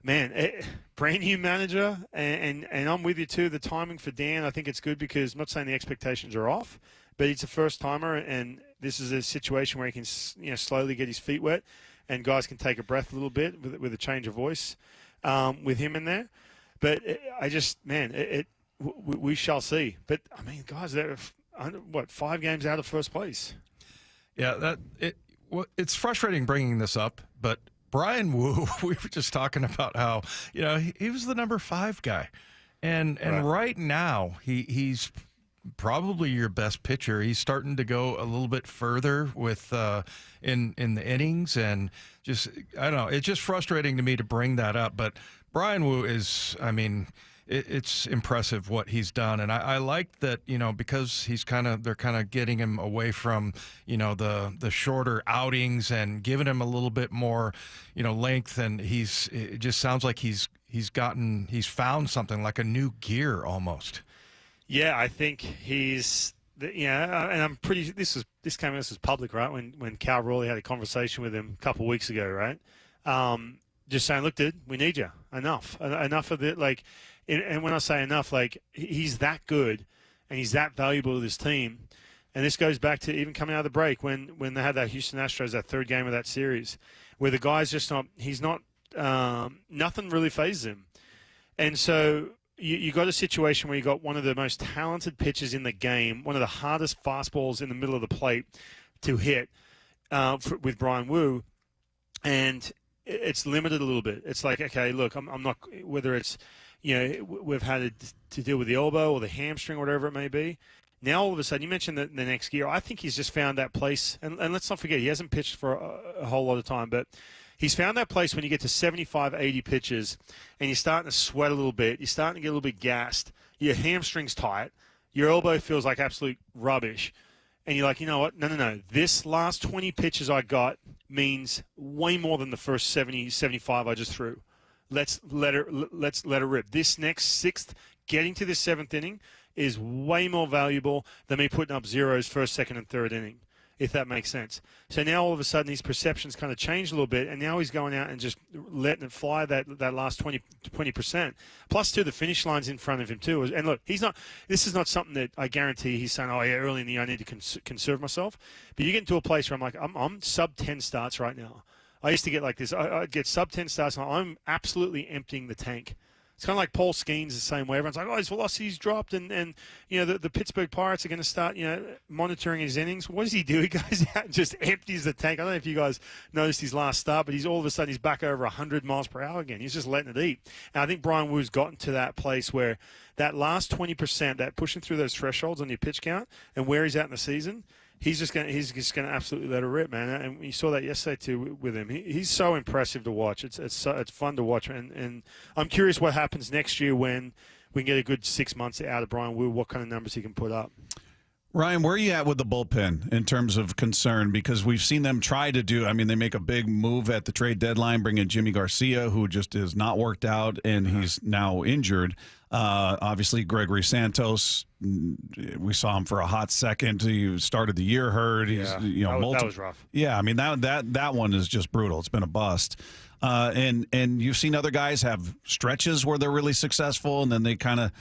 man, brand new manager, and I'm with you too. The timing for Dan, I think it's good because I'm not saying the expectations are off. but he's a first-timer, and this is a situation where he can slowly get his feet wet, and guys can take a breath a little bit with a change of voice with him in there. But we shall see. But, I mean, guys, they're, 5 games out of first place? Yeah, it's frustrating bringing this up, but Brian Wu, we were just talking about how, he was the number 5 guy. And right now, he's probably your best pitcher. He's starting to go a little bit further with in the innings, and just, I don't know, it's just frustrating to me to bring that up. But Brian Wu is, I mean, it's impressive what he's done, and I like that, because they're kind of getting him away from, the shorter outings and giving him a little bit more, length, and it just sounds like he's found something like a new gear almost. Yeah, I think and I'm pretty. This is public, right? When Cal Raleigh had a conversation with him a couple of weeks ago, right? Just saying, look, dude, we need you. Enough of it. Like, and when I say enough, like, he's that good, and he's that valuable to this team. And this goes back to even coming out of the break when they had that Houston Astros, that third game of that series, where the guy's just not. He's not. Nothing really phases him, and so. You got a situation where you got one of the most talented pitchers in the game, one of the hardest fastballs in the middle of the plate to hit with Brian Wu, and it's limited a little bit. It's like, okay, look, I'm not, whether it's, we've had to deal with the elbow or the hamstring or whatever it may be. Now, all of a sudden, you mentioned the next gear. I think he's just found that place, and let's not forget, he hasn't pitched for a whole lot of time, but he's found that place when you get to 75, 80 pitches and you're starting to sweat a little bit. You're starting to get a little bit gassed. Your hamstring's tight. Your elbow feels like absolute rubbish. And you're like, you know what? No. This last 20 pitches I got means way more than the first 70, 75 I just threw. Let's let it rip. This next 6th, getting to this 7th inning is way more valuable than me putting up zeros first, second, and third inning, if that makes sense. So now all of a sudden his perceptions kind of changed a little bit, and now he's going out and just letting it fly that last 20%. Plus, too, the finish line's in front of him, too. And look, this is not something that I guarantee he's saying, oh, yeah, early in the year I need to conserve myself. But you get into a place where I'm like, I'm sub-10 starts right now. I used to get like this. I'd get sub-10 starts, and I'm absolutely emptying the tank. It's kind of like Paul Skeens the same way. Everyone's like, oh, his velocity's dropped, and the Pittsburgh Pirates are going to start, monitoring his innings. What does he do? He goes out and just empties the tank. I don't know if you guys noticed his last start, but all of a sudden he's back over 100 miles per hour again. He's just letting it eat. And I think Brian Wu's gotten to that place where that last 20%, that pushing through those thresholds on your pitch count and where he's at in the season, he's just going to absolutely let it rip, man. And you saw that yesterday too with him. He's so impressive to watch. It's fun to watch, and I'm curious what happens next year when we can get a good 6 months out of Brian Wu. What kind of numbers he can put up. Ryan, where are you at with the bullpen in terms of concern? Because we've seen them try to do, they make a big move at the trade deadline, bring in Jimmy Garcia, who just has not worked out, and he's now injured. Obviously, Gregory Santos, we saw him for a hot second. He started the year hurt. That was rough. Yeah, that one is just brutal. It's been a bust. And you've seen other guys have stretches where they're really successful, and then they kind of,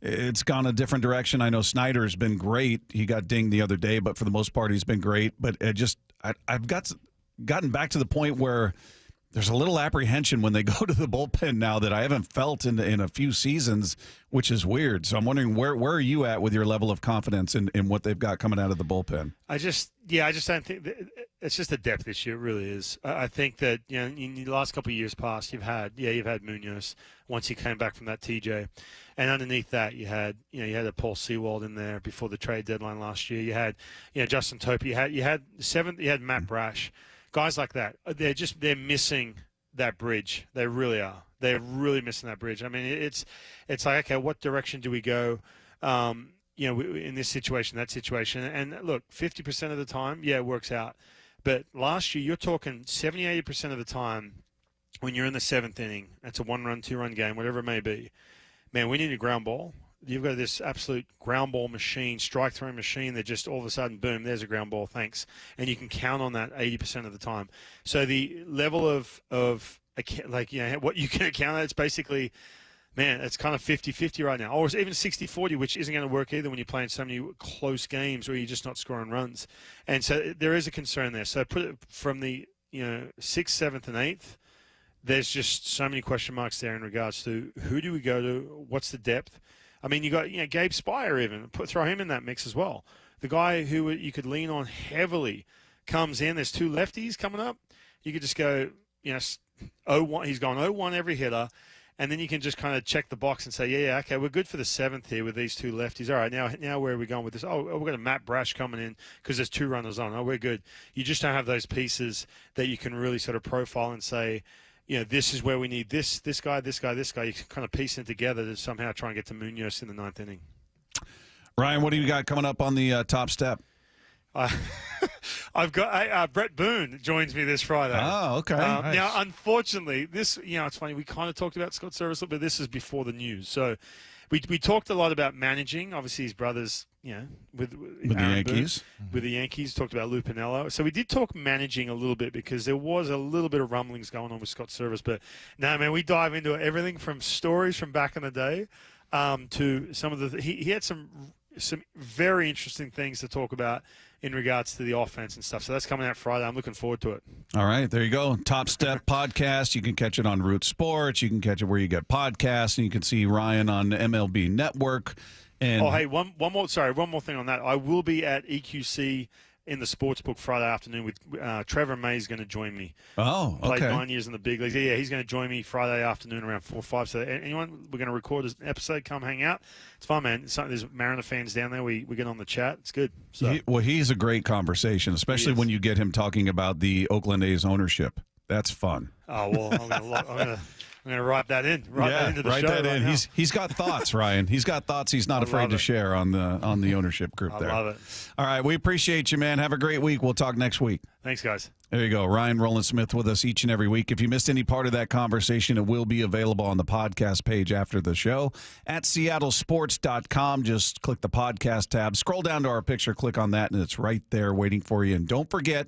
it's gone a different direction. I know Snyder's been great. He got dinged the other day, but for the most part, he's been great. But I've gotten back to the point where there's a little apprehension when they go to the bullpen now that I haven't felt in a few seasons, which is weird. So I'm wondering where are you at with your level of confidence in what they've got coming out of the bullpen? I just don't think it's just a depth issue. It really is. I think that in the last couple of years past, you've had Munoz once he came back from that TJ, and underneath that you had a Paul Sewald in there before the trade deadline last year. You had Justin Tope. You had Matt Brash. Guys like that, they're missing that bridge. They really are. They're really missing that bridge. It's like, okay, what direction do we go? In this situation, that situation. And look, 50% of the time, it works out. But last year, you're talking 70, 80% of the time when you're in the 7th inning, that's a 1-run, 2-run game, whatever it may be. Man, we need a ground ball. You've got this absolute ground ball machine, strike-throwing machine that just all of a sudden, boom, there's a ground ball, thanks. And you can count on that 80% of the time. So the level of what you can account on, it's basically man, it's kind of 50-50 right now. Or it's even 60-40, which isn't going to work either when you're playing so many close games where you're just not scoring runs. And so there is a concern there. So put it from the 6th, 7th, and 8th, there's just so many question marks there in regards to who do we go to, what's the depth. I mean, you got Gabe Spire even, throw him in that mix as well. The guy who you could lean on heavily comes in. There's 2 lefties coming up. You could just go, 0-1. He's gone 0-1 every hitter. And then you can just kind of check the box and say, yeah, okay, we're good for the 7th here with these 2 lefties. All right, now where are we going with this? Oh, we've got a Matt Brash coming in because there's 2 runners on. Oh, we're good. You just don't have those pieces that you can really sort of profile and say, this is where we need this guy. You can kind of piece it together to somehow try and get to Munoz in the 9th inning. Ryan, what do you got coming up on the top step? I've got Brett Boone joins me this Friday. Oh, okay. Nice. Now, unfortunately, this it's funny. We kind of talked about Scott Service, but this is before the news. So we talked a lot about managing. Obviously, his brothers, with the Yankees. With the Yankees, talked about Lou Piniella. So we did talk managing a little bit because there was a little bit of rumblings going on with Scott Service. But no, man, we dive into everything from stories from back in the day to some of the. He had some very interesting things to talk about in regards to the offense and stuff. So that's coming out Friday. I'm looking forward to it. All right, there you go. Top Step podcast. You can catch it on Root Sports. You can catch it where you get podcasts, and you can see Ryan on MLB Network. And hey, one more thing on that. I will be at EQC in the Sportsbook Friday afternoon with Trevor May is going to join me. Oh, okay. Played 9 years in the big leagues. Yeah, he's going to join me Friday afternoon around 4 or 5. So anyone, we're going to record an episode, come hang out. It's fun, man. There's Mariner fans down there. We get on the chat. It's good. So. He's a great conversation, especially when you get him talking about the Oakland A's ownership. That's fun. Oh, well, I'm going to write that in. Write that into the write show that right in. now. He's got thoughts, Ryan. He's got thoughts he's not afraid to share on the ownership group there. I love it. All right, we appreciate you, man. Have a great week. We'll talk next week. Thanks, guys. There you go. Ryan Roland-Smith with us each and every week. If you missed any part of that conversation, it will be available on the podcast page after the show at seattlesports.com. Just click the podcast tab. Scroll down to our picture. Click on that, and it's right there waiting for you. And don't forget,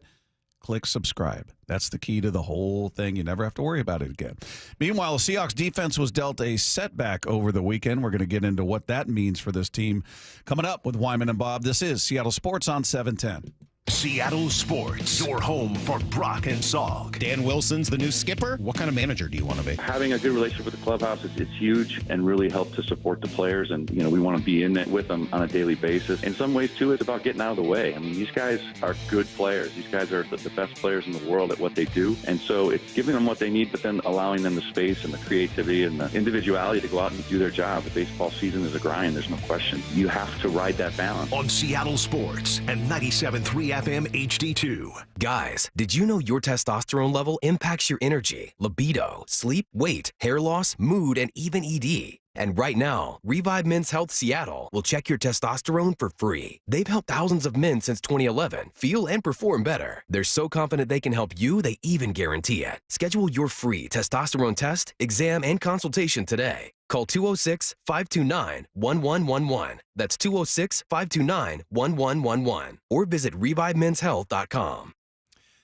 click subscribe. That's the key to the whole thing. You never have to worry about it again. Meanwhile, the Seahawks defense was dealt a setback over the weekend. We're going to get into what that means for this team coming up with Wyman and Bob. This is Seattle Sports on 710. Seattle Sports, your home for Brock and Salk. Dan Wilson's the new skipper. What kind of manager do you want to be? Having a good relationship with the clubhouse is huge and really help to support the players. And, we want to be in it with them on a daily basis. In some ways, too, it's about getting out of the way. I mean, these guys are good players. These guys are the best players in the world at what they do. And so it's giving them what they need, but then allowing them the space and the creativity and the individuality to go out and do their job. The baseball season is a grind. There's no question. You have to ride that balance. On Seattle Sports and 97.3 FM HD2. Guys, did you know your testosterone level impacts your energy, libido, sleep, weight, hair loss, mood, and even ED? And right now, Revive Men's Health Seattle will check your testosterone for free. They've helped thousands of men since 2011 feel and perform better. They're so confident they can help you, they even guarantee it. Schedule your free testosterone test, exam, and consultation today. Call 206-529-1111. That's 206-529-1111. Or visit ReviveMen'sHealth.com.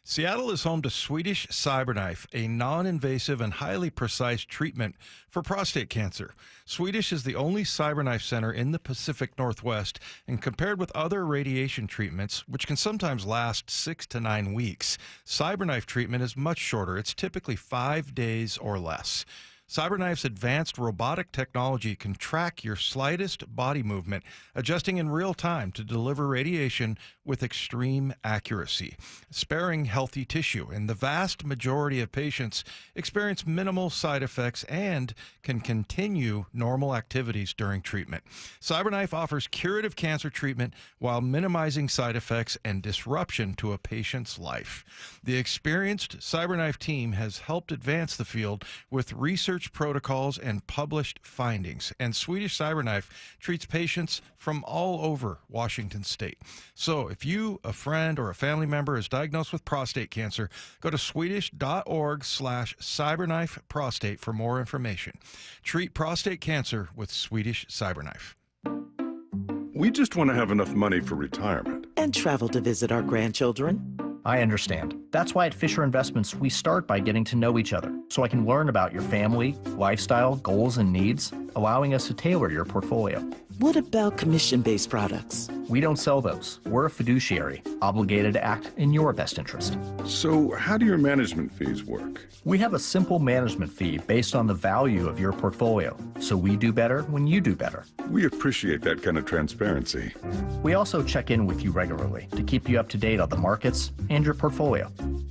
Seattle is home to Swedish CyberKnife, a non-invasive and highly precise treatment for prostate cancer. Swedish is the only CyberKnife center in the Pacific Northwest, and compared with other radiation treatments, which can sometimes last 6 to 9 weeks, CyberKnife treatment is much shorter. It's typically 5 days or less. CyberKnife's advanced robotic technology can track your slightest body movement, adjusting in real time to deliver radiation with extreme accuracy, sparing healthy tissue. And the vast majority of patients experience minimal side effects and can continue normal activities during treatment. CyberKnife offers curative cancer treatment while minimizing side effects and disruption to a patient's life. The experienced CyberKnife team has helped advance the field with research protocols and published findings. And Swedish CyberKnife treats patients from all over Washington state. So if you, a friend, or a family member is diagnosed with prostate cancer, go to swedish.org/cyberknife prostate for more information. Treat prostate cancer with Swedish CyberKnife. We just want to have enough money for retirement. And travel to visit our grandchildren. I understand. That's why at Fisher Investments, we start by getting to know each other, so I can learn about your family, lifestyle, goals, and needs, allowing us to tailor your portfolio. What about commission-based products? We don't sell those. We're a fiduciary, obligated to act in your best interest. So how do your management fees work? We have a simple management fee based on the value of your portfolio, so we do better when you do better. We appreciate that kind of transparency. We also check in with you regularly to keep you up to date on the markets and your portfolio.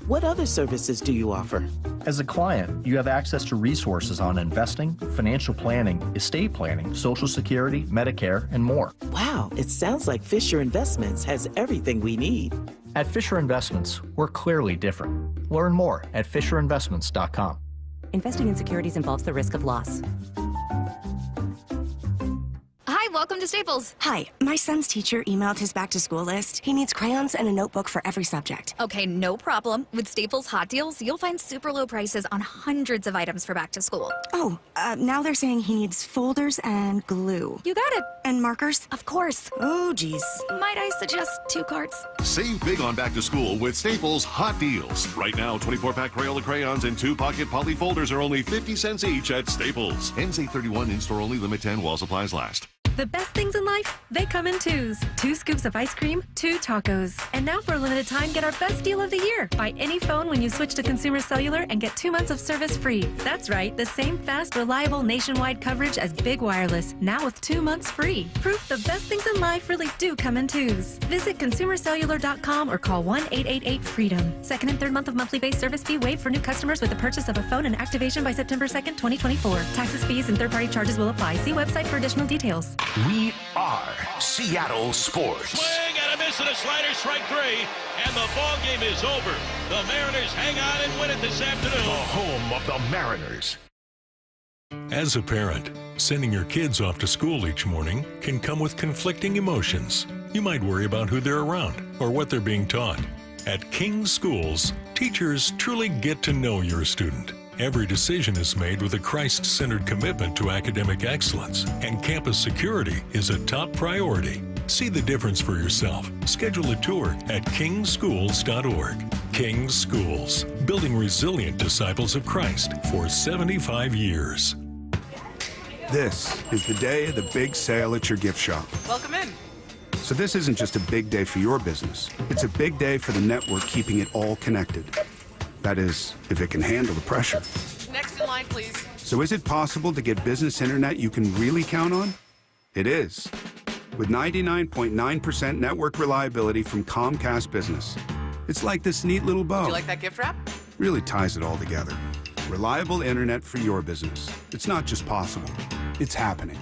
What other services do you offer? As a client, you have access to resources on investing, financial planning, estate planning, Social Security, Medicare, and more. Wow, it sounds like Fisher Investments has everything we need. At Fisher Investments, we're clearly different. Learn more at FisherInvestments.com. Investing in securities involves the risk of loss. Hi, welcome to Staples. Hi, my son's teacher emailed his back-to-school list. He needs crayons and a notebook for every subject. Okay, no problem. With Staples Hot Deals, you'll find super low prices on hundreds of items for back to school. Oh, now they're saying he needs folders and glue. You got it. And markers? Of course. Oh, geez. Might I suggest 2 carts? Save big on back to school with Staples Hot Deals. Right now, 24-pack Crayola crayons and 2-pocket poly folders are only 50 cents each at Staples. Ends 8/31, in-store only, limit 10 while supplies last. The best things in life, they come in twos. 2 scoops of ice cream, 2 tacos. And now for a limited time, get our best deal of the year. Buy any phone when you switch to Consumer Cellular and get 2 months of service free. That's right, the same fast, reliable nationwide coverage as Big Wireless, now with 2 months free. Proof the best things in life really do come in twos. Visit consumercellular.com or call 1-888-FREEDOM. Second and third month of monthly base service fee waived for new customers with the purchase of a phone and activation by September 2nd, 2024. Taxes, fees, and third-party charges will apply. See website for additional details. We are Seattle Sports. Swing and a miss and a slider, strike 3, and the ball game is over. The Mariners hang on and win it this afternoon. The home of the Mariners. As a parent, sending your kids off to school each morning can come with conflicting emotions. You might worry about who they're around or what they're being taught. At King's Schools, teachers truly get to know your student. Every decision is made with a Christ-centered commitment to academic excellence, and campus security is a top priority. See the difference for yourself. Schedule a tour at kingschools.org. King's Schools, building resilient disciples of Christ for 75 years. This is the day of the big sale at your gift shop. Welcome in. So this isn't just a big day for your business. It's a big day for the network keeping it all connected. That is, if it can handle the pressure. Next in line, please. So is it possible to get business internet you can really count on? It is. With 99.9% network reliability from Comcast Business. It's like this neat little bow. Do you like that gift wrap? Really ties it all together. Reliable internet for your business. It's not just possible. It's happening.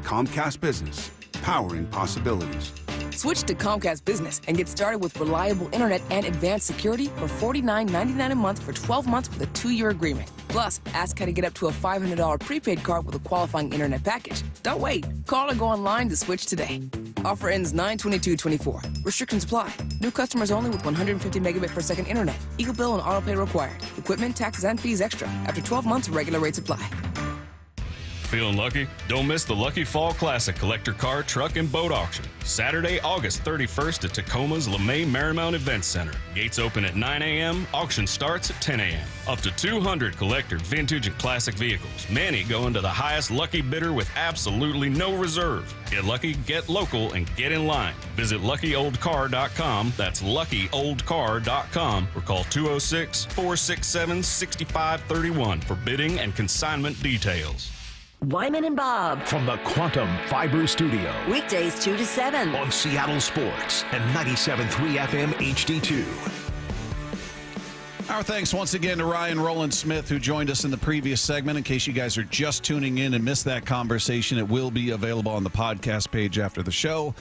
Comcast Business. Powering possibilities. Switch to Comcast Business and get started with reliable internet and advanced security for $49.99 a month for 12 months with a 2-year agreement. Plus, ask how to get up to a $500 prepaid card with a qualifying internet package. Don't wait. Call or go online to switch today. Offer ends 9/22/24. Restrictions apply. New customers only with 150 megabit per second internet. Eagle bill and auto pay required. Equipment, taxes, and fees extra. After 12 months, regular rates apply. Feeling lucky? Don't miss the Lucky Fall Classic Collector Car, Truck, and Boat Auction. Saturday, August 31st at Tacoma's LeMay Marymount Event Center. Gates open at 9 a.m., auction starts at 10 a.m. Up to 200 collector, vintage, and classic vehicles. Many going to the highest lucky bidder with absolutely no reserve. Get lucky, get local, and get in line. Visit LuckyOldCar.com. That's LuckyOldCar.com or call 206-467-6531 for bidding and consignment details. Wyman and Bob. From the Quantum Fiber Studio. Weekdays 2 to 7. On Seattle Sports and 97.3 FM HD2. Our thanks once again to Ryan Roland-Smith, who joined us in the previous segment. In case you guys are just tuning in and missed that conversation, it will be available on the podcast page after the show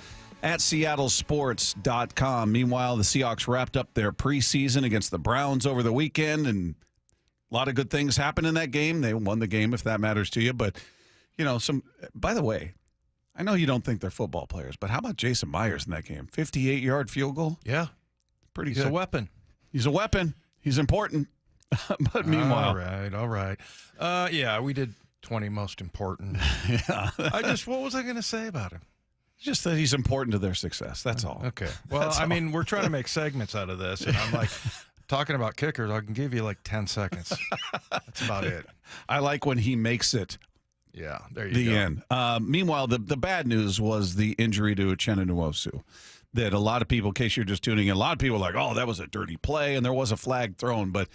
at seattlesports.com. Meanwhile, the Seahawks wrapped up their preseason against the Browns over the weekend, and a lot of good things happened in that game. They won the game, if that matters to you. But, you know, by the way, I know you don't think they're football players, but how about Jason Myers in that game? 58-yard field goal? Yeah. Pretty good. He's a weapon. He's a weapon. He's important. But meanwhile. All right. Yeah, we did 20 most important. Yeah. What was I going to say about him? Just that he's important to their success. That's all. Okay. Well, I mean, we're trying to make segments out of this, and I'm like, talking about kickers, I can give you like 10 seconds. That's about it. I like when he makes it. Yeah, there you the go. end. Meanwhile, the bad news was the injury to Uchenna Nwosu. That a lot of people, in case you're just tuning in, a lot of people are like, oh, that was a dirty play, and there was a flag thrown. But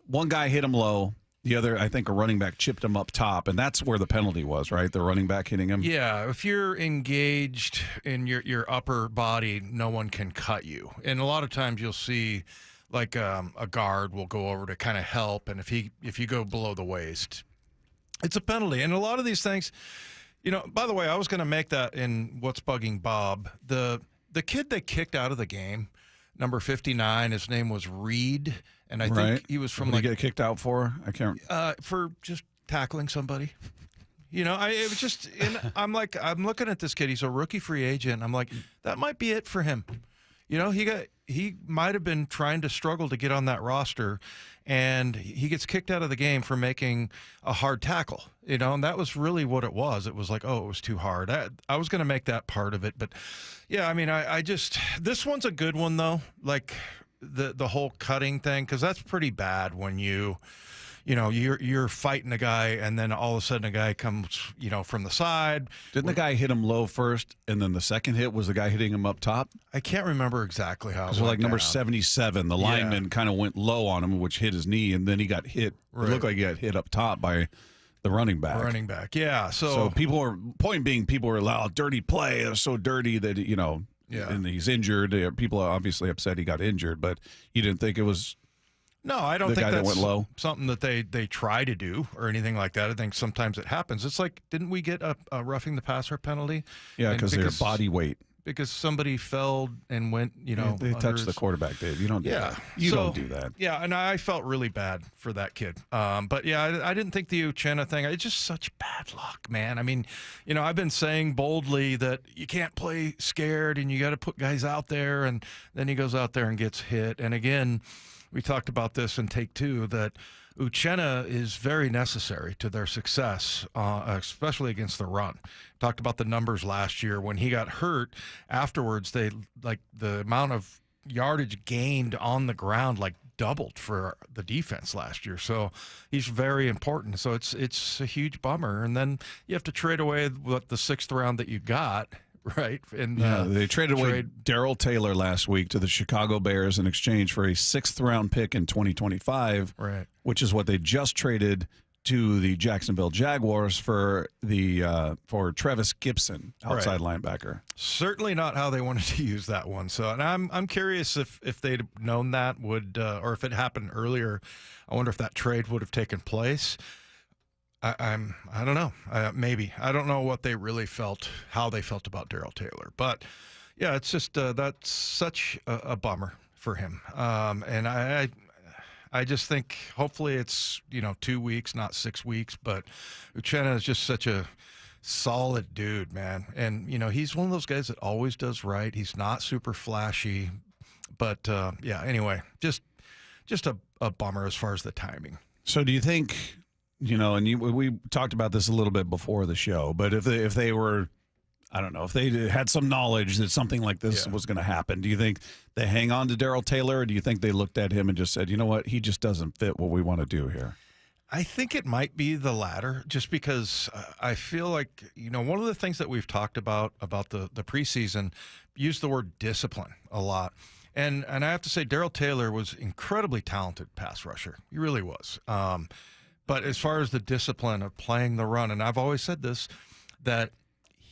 one guy hit him low. The other, I think, a running back chipped him up top, and that's where the penalty was, right? The running back hitting him? Yeah, if you're engaged in your upper body, no one can cut you. And a lot of times you'll see, like, a guard will go over to kind of help, and if you go below the waist, it's a penalty. And a lot of these things, by the way, I was going to make that in What's Bugging Bob. The kid they kicked out of the game, number 59, his name was Reed, and I think he was from what did he get kicked out for? I can't. For just tackling somebody. It was just. I'm looking at this kid. He's a rookie free agent. I'm like, that might be it for him. He might have been trying to struggle to get on that roster, and he gets kicked out of the game for making a hard tackle. And that was really what it was. It was like, oh, it was too hard. I was going to make that part of it, but yeah, I mean, I just this one's a good one though. Like the whole cutting thing, because that's pretty bad when you're fighting a guy and then all of a sudden a guy comes, from the side. Didn't the guy hit him low first, and then the second hit was the guy hitting him up top? I can't remember exactly how it went like number down. 77, the lineman kind of went low on him, which hit his knee, and then he got hit. Right. It looked like he got hit up top by the running back. Yeah. So people were loud, dirty play. It was so dirty that, and he's injured. People are obviously upset he got injured, but you didn't think it was... No, I don't the think guy that's that went low? Something that they try to do or anything like that. I think sometimes it happens. It's like, didn't we get a roughing the passer penalty? Yeah, because their body weight. Because somebody fell and went, they touched the quarterback, Dave. You don't do that. You don't do that. Yeah, and I felt really bad for that kid. But yeah, I didn't think the Uchenna thing, it's just such bad luck, man. I mean, I've been saying boldly that you can't play scared and you got to put guys out there, and then he goes out there and gets hit. And again, we talked about this in take two, that Uchenna is very necessary to their success, especially against the run. Talked about the numbers last year. When he got hurt, afterwards, the amount of yardage gained on the ground doubled for the defense last year. So he's very important. So it's a huge bummer. And then you have to trade away the sixth round that you got. Right. And they traded away Darrell Taylor last week to the Chicago Bears in exchange for a sixth-round pick in 2025, right? Which is what they just traded to the Jacksonville Jaguars for Travis Gibson, outside linebacker. Certainly not how they wanted to use that one. So, and I'm curious if they'd known that or if it happened earlier. I wonder if that trade would have taken place. I don't know. Maybe. I don't know what they really felt, how they felt about Darrell Taylor. But, yeah, it's just that's such a bummer for him. And I just think hopefully it's, 2 weeks, not 6 weeks. But Uchenna is just such a solid dude, man. And, he's one of those guys that always does right. He's not super flashy. But, yeah, anyway, just a bummer as far as the timing. So do you think... and we talked about this a little bit before the show, but if they were, I don't know, if they had some knowledge that something like this was going to happen, do you think they hang on to Darrell Taylor, or do you think they looked at him and just said, you know what, he just doesn't fit what we want to do here? I think it might be the latter, just because I feel like, one of the things that we've talked about the preseason, use the word discipline a lot. And I have to say, Darrell Taylor was incredibly talented pass rusher. He really was. But as far as the discipline of playing the run, and I've always said this, that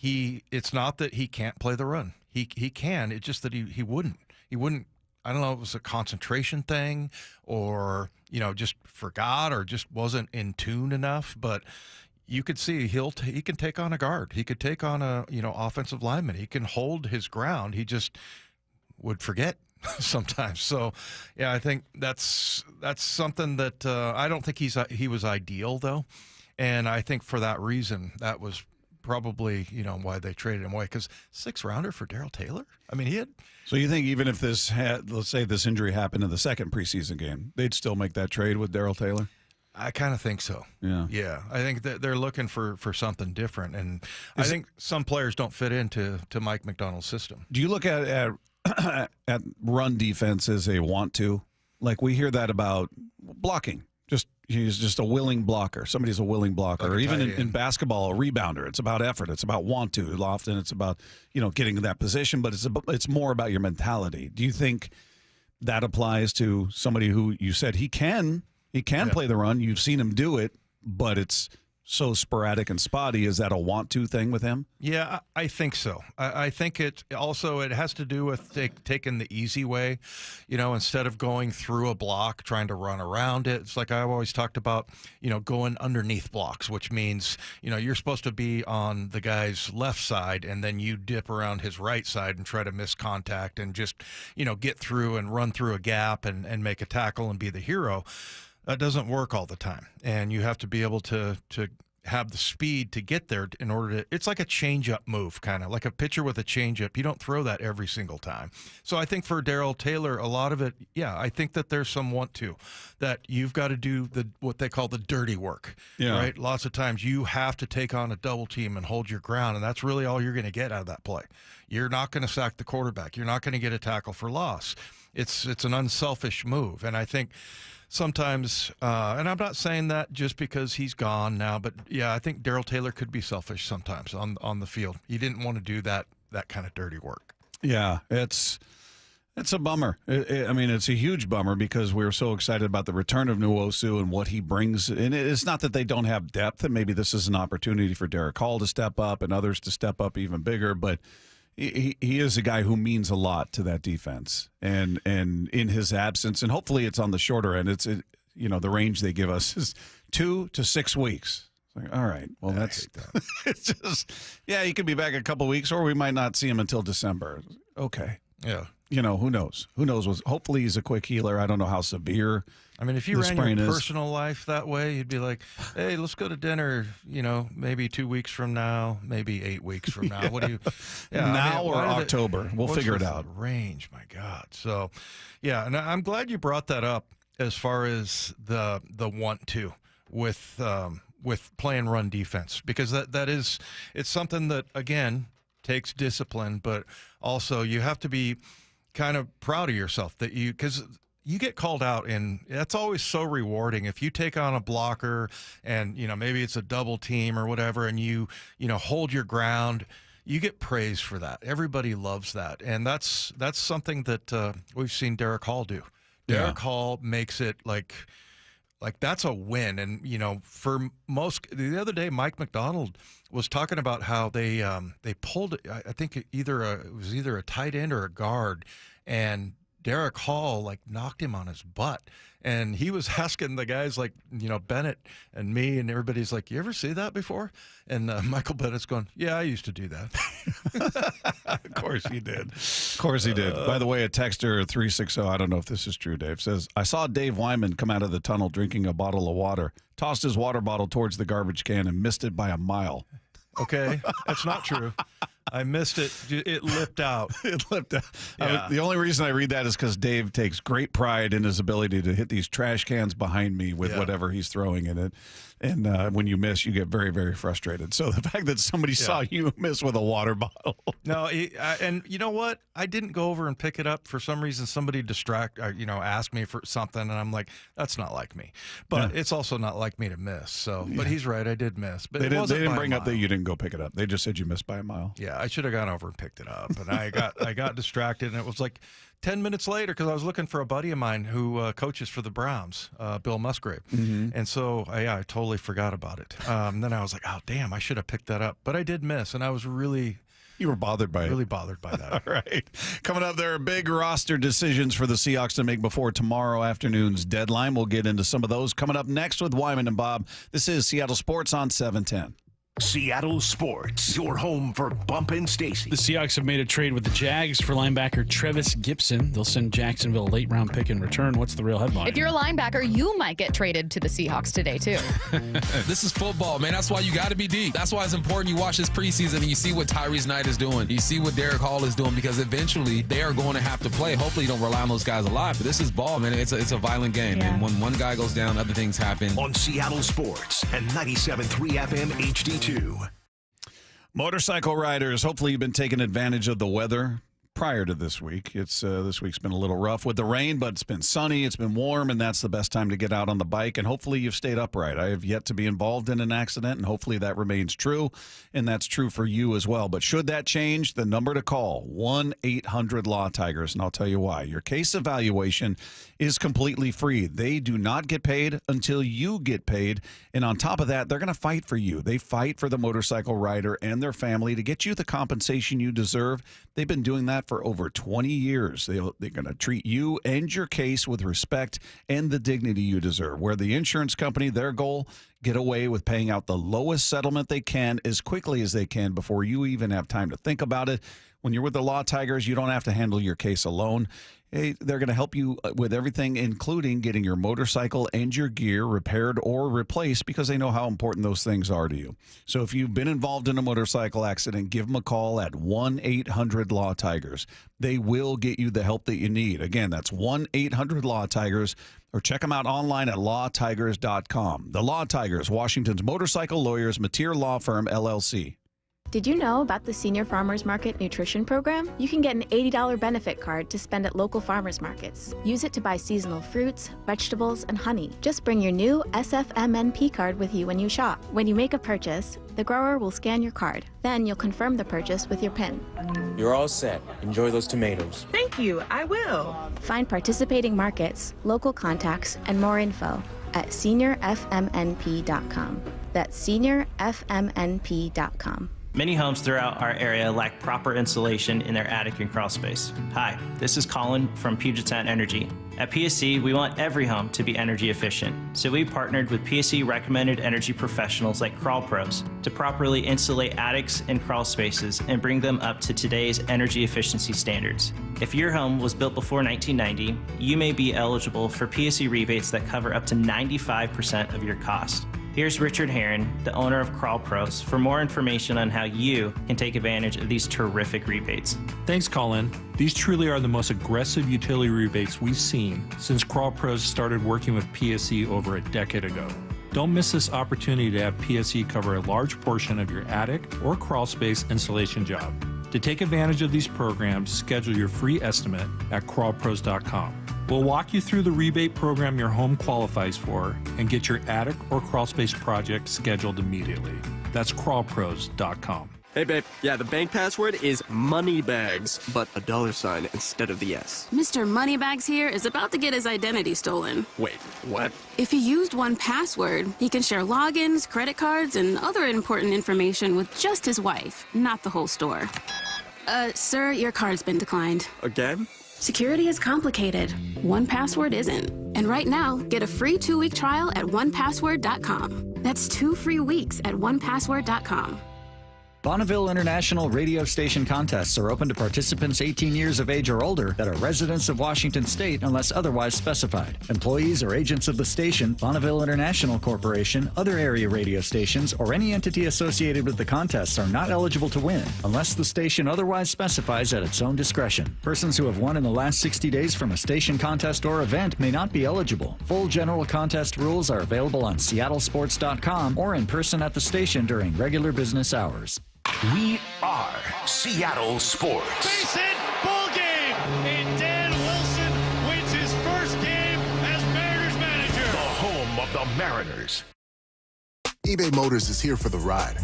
it's not that he can't play the run. He can. It's just that he wouldn't. He wouldn't. I don't know if it was a concentration thing or, just forgot or just wasn't in tune enough. But you could see he can take on a guard. He could take on a, offensive lineman. He can hold his ground. He just would forget sometimes. So, yeah, I think that's something that I don't think he was ideal, though. And I think for that reason, that was probably, why they traded him away. Because 6th-rounder for Darrell Taylor? I mean, he had... So you think even if let's say this injury happened in the second preseason game, they'd still make that trade with Darrell Taylor? I kind of think so. Yeah. I think that they're looking for something different, and I think some players don't fit into Mike Macdonald's system. Do you look at run defense as a want to? Like we hear that about blocking. He's just a willing blocker. Somebody's a willing blocker. Like or even in basketball, a rebounder. It's about effort. It's about want to. Often it's about getting to that position, but it's more about your mentality. Do you think that applies to somebody who you said he can play the run? You've seen him do it, but it's so sporadic and spotty. Is that a want to thing with him? Yeah, I think so. I think it has to do with taking the easy way, instead of going through a block, trying to run around it. It's like I've always talked about, going underneath blocks, which means, you're supposed to be on the guy's left side and then you dip around his right side and try to miss contact and just, get through and run through a gap and make a tackle and be the hero. That doesn't work all the time, and you have to be able to have the speed to get there in order to. It's like a change-up move, kind of like a pitcher with a change-up. You don't throw that every single time. So I think for Darrell Taylor, a lot of it, I think that there's some want to, that you've got to do what they call the dirty work, right? Lots of times you have to take on a double team and hold your ground, and that's really all you're going to get out of that play. You're not going to sack the quarterback. You're not going to get a tackle for loss. It's an unselfish move, and I think sometimes, and I'm not saying that just because he's gone now, but I think Darrell Taylor could be selfish sometimes on the field. He didn't want to do that kind of dirty work. Yeah, it's a bummer. It's a huge bummer because we were so excited about the return of Nwosu and what he brings. And it's not that they don't have depth, and maybe this is an opportunity for Derek Hall to step up and others to step up even bigger, but he is a guy who means a lot to that defense, and in his absence, and hopefully it's on the shorter end. It's the range they give us is 2 to 6 weeks. It's like, all right, well that's it's just he could be back a couple weeks, or we might not see him until December. Okay, who knows? Hopefully he's a quick healer. I don't know how severe. If you ran your personal life that way, you'd be like, hey, let's go to dinner, maybe 2 weeks from now, maybe 8 weeks from now. What do you now or October? We'll figure it out. Range, my God. So, and I'm glad you brought that up as far as the want to with playing run defense, because it's something that, again, takes discipline, but also you have to be kind of proud of yourself because you get called out, and that's always so rewarding. If you take on a blocker and, maybe it's a double team or whatever, and you hold your ground, you get praise for that. Everybody loves that. And that's something that we've seen Derek Hall do. Derek Hall makes it like that's a win. And, for most, the other day, Mike Macdonald was talking about how they pulled, I think it was either a tight end or a guard, and Derek Hall knocked him on his butt, and he was asking the guys Bennett and me and everybody's like, you ever see that before? And Michael Bennett's going, yeah, I used to do that. Of course he did. Of course he did. By the way, a texter 360, I don't know if this is true, Dave, says, I saw Dave Wyman come out of the tunnel drinking a bottle of water, tossed his water bottle towards the garbage can and missed it by a mile. Okay, that's not true. I missed it. It lipped out. It lipped out. Yeah. The only reason I read that is because Dave takes great pride in his ability to hit these trash cans behind me with whatever he's throwing in it. And when you miss, you get very, very frustrated. So the fact that somebody saw you miss with a water bottle. No, and you know what? I didn't go over and pick it up. For some reason, somebody asked me for something, and I'm like, that's not like me. But it's also not like me to miss. So, but he's right. I did miss. But they didn't bring up that you didn't go pick it up. They just said you missed by a mile. Yeah, I should have gone over and picked it up. And I got distracted, and it was like 10 minutes later because I was looking for a buddy of mine who coaches for the Browns, Bill Musgrave. Mm-hmm. And so I totally forgot about it. Then I was like, oh, damn, I should have picked that up. But I did miss, and I was really... You were bothered by it. Really bothered by that. All right. Coming up, there are big roster decisions for the Seahawks to make before tomorrow afternoon's deadline. We'll get into some of those coming up next with Wyman and Bob. This is Seattle Sports on 710. Seattle Sports, your home for Bump and Stacy. The Seahawks have made a trade with the Jags for linebacker Trevis Gibson. They'll send Jacksonville a late-round pick in return. What's the real headline? If you're a linebacker, you might get traded to the Seahawks today, too. This is football, man. That's why you got to be deep. That's why it's important you watch this preseason and you see what Tyrese Knight is doing. You see what Derek Hall is doing, because eventually they are going to have to play. Hopefully you don't rely on those guys a lot, but this is ball, man. It's a violent game. Yeah. And when one guy goes down, other things happen. On Seattle Sports and 97.3 FM HD2. Motorcycle riders, hopefully you've been taking advantage of the weather prior to this week. This week's been a little rough with the rain, but it's been sunny, it's been warm, and that's the best time to get out on the bike, and hopefully you've stayed upright. I have yet to be involved in an accident, and hopefully that remains true, and that's true for you as well. But should that change, the number to call, 1-800-LAW-TIGERS, and I'll tell you why. Your case evaluation is completely free. They do not get paid until you get paid, and on top of that, they're going to fight for you. They fight for the motorcycle rider and their family to get you the compensation you deserve. They've been doing that for over 20 years. They're going to treat you and your case with respect and the dignity you deserve. Where the insurance company, their goal, get away with paying out the lowest settlement they can as quickly as they can before you even have time to think about it. When you're with the Law Tigers, you don't have to handle your case alone. Hey, they're going to help you with everything, including getting your motorcycle and your gear repaired or replaced, because they know how important those things are to you. So if you've been involved in a motorcycle accident, give them a call at 1-800-LAW-TIGERS. They will get you the help that you need. Again, that's 1-800-LAW-TIGERS, or check them out online at lawtigers.com. The Law Tigers, Washington's motorcycle lawyers, Mateer Law Firm, LLC. Did you know about the Senior Farmers Market Nutrition Program? You can get an $80 benefit card to spend at local farmers markets. Use it to buy seasonal fruits, vegetables, and honey. Just bring your new SFMNP card with you when you shop. When you make a purchase, the grower will scan your card. Then you'll confirm the purchase with your PIN. You're all set. Enjoy those tomatoes. Thank you, I will. Find participating markets, local contacts, and more info at seniorfmnp.com. That's seniorfmnp.com. Many homes throughout our area lack proper insulation in their attic and crawl space. Hi, this is Colin from Puget Sound Energy. At PSC, we want every home to be energy efficient, so we partnered with PSC recommended energy professionals like Crawl Pros to properly insulate attics and crawl spaces and bring them up to today's energy efficiency standards. If your home was built before 1990, you may be eligible for PSC rebates that cover up to 95% of your cost. Here's Richard Herron, the owner of Crawl Pros, for more information on how you can take advantage of these terrific rebates. Thanks, Colin. These truly are the most aggressive utility rebates we've seen since Crawl Pros started working with PSE over a decade ago. Don't miss this opportunity to have PSE cover a large portion of your attic or crawl space insulation job. To take advantage of these programs, schedule your free estimate at crawlpros.com. We'll walk you through the rebate program your home qualifies for and get your attic or crawl space project scheduled immediately. That's crawlpros.com. Hey, babe. Yeah, the bank password is moneybags, but a $sign instead of the S. Mr. Moneybags here is about to get his identity stolen. Wait, what? If he used 1Password, he can share logins, credit cards, and other important information with just his wife, not the whole store. Sir, your card's been declined. Again? Security is complicated. 1Password isn't. And right now, get a free 2-week trial at 1Password.com. That's 2 free weeks at 1Password.com. Bonneville International radio station contests are open to participants 18 years of age or older that are residents of Washington State unless otherwise specified. Employees or agents of the station, Bonneville International Corporation, other area radio stations, or any entity associated with the contests are not eligible to win unless the station otherwise specifies at its own discretion. Persons who have won in the last 60 days from a station contest or event may not be eligible. Full general contest rules are available on seattlesports.com or in person at the station during regular business hours. We are Seattle Sports. Base hit, ball game, and Dan Wilson wins his first game as Mariners manager. The home of the Mariners. eBay Motors is here for the ride.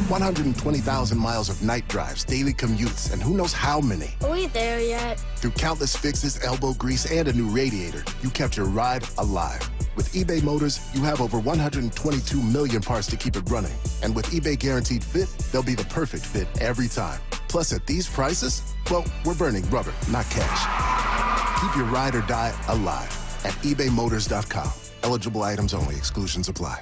120,000 miles of night drives, daily commutes, and who knows how many. Are we there yet? Through countless fixes, elbow grease, and a new radiator, you kept your ride alive. With eBay Motors, you have over 122 million parts to keep it running. And with eBay Guaranteed Fit, they'll be the perfect fit every time. Plus, at these prices, well, we're burning rubber, not cash. Keep your ride or die alive at ebaymotors.com. Eligible items only. Exclusions apply.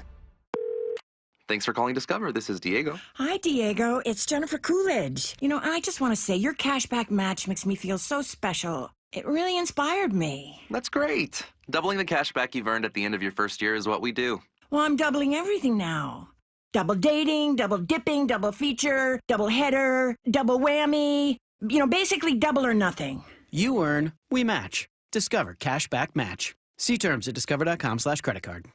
Thanks for calling Discover. This is Diego. Hi, Diego. It's Jennifer Coolidge. I just want to say your cashback match makes me feel so special. It really inspired me. That's great. Doubling the cashback you've earned at the end of your first year is what we do. Well, I'm doubling everything now. Double dating, double dipping, double feature, double header, double whammy. Basically double or nothing. You earn, we match. Discover Cashback Match. See terms at discover.com/creditcard.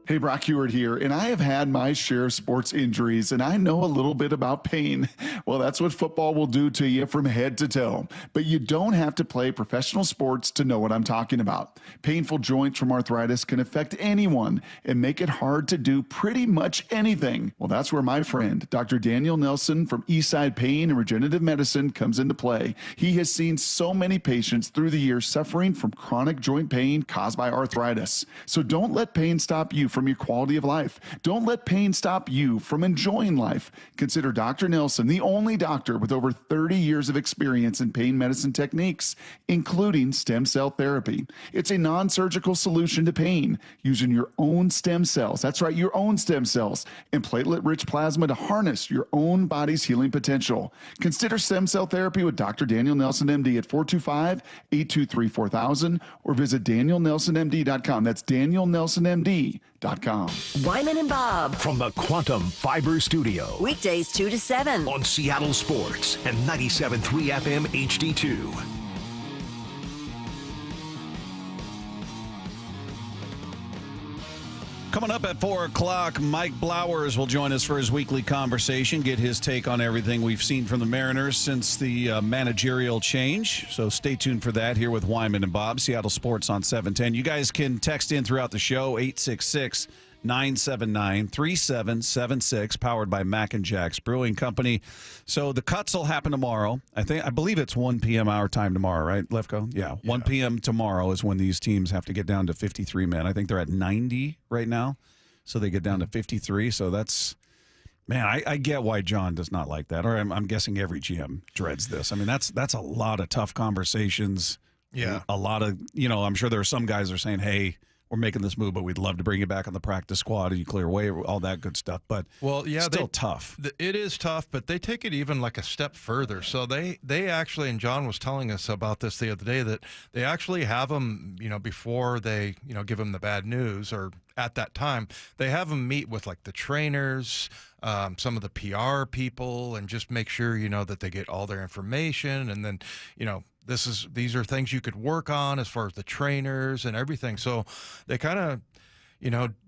Hey, Brock Heward here, and I have had my share of sports injuries, and I know a little bit about pain. Well, that's what football will do to you from head to toe. But you don't have to play professional sports to know what I'm talking about. Painful joints from arthritis can affect anyone and make it hard to do pretty much anything. Well, that's where my friend, Dr. Daniel Nelson from Eastside Pain and Regenerative Medicine comes into play. He has seen so many patients through the years suffering from chronic joint pain caused by arthritis. So don't let pain stop you from your quality of life. Don't let pain stop you from enjoying life. Consider Dr. Nelson the only doctor with over 30 years of experience in pain medicine techniques, including stem cell therapy. It's a non-surgical solution to pain using your own stem cells. That's right, your own stem cells and platelet-rich plasma to harness your own body's healing potential. Consider stem cell therapy with Dr. Daniel Nelson, MD at 425-823-4000 or visit danielnelsonmd.com. That's danielnelsonmd.com. Wyman and Bob. From the Quantum Fiber Studio. Weekdays 2 to 7. On Seattle Sports and 97.3 FM HD2. Coming up at 4 o'clock, Mike Blowers will join us for his weekly conversation, get his take on everything we've seen from the Mariners since the managerial change. So stay tuned for that here with Wyman and Bob, Seattle Sports on 710. You guys can text in throughout the show, 866-979-3776, powered by Mac and Jack's Brewing Company. So the cuts will happen tomorrow. I believe it's 1 p.m. our time tomorrow, right, Lefko? Yeah, 1 p.m. tomorrow is when these teams have to get down to 53 men. I think they're at 90 right now, so they get down to 53. So that's, man, I get why John does not like that, or I'm guessing every GM dreads this. I mean, that's a lot of tough conversations. Yeah. A lot of, I'm sure there are some guys that are saying, hey, we're making this move, but we'd love to bring you back on the practice squad and you clear away, all that good stuff. But still tough. It is tough, but they take it even like a step further. So they actually, and John was telling us about this the other day, that they actually have them, before they, give them the bad news, or at that time, they have them meet with like the trainers, some of the PR people, and just make sure, that they get all their information. And then, these are things you could work on as far as the trainers and everything. So they kind of,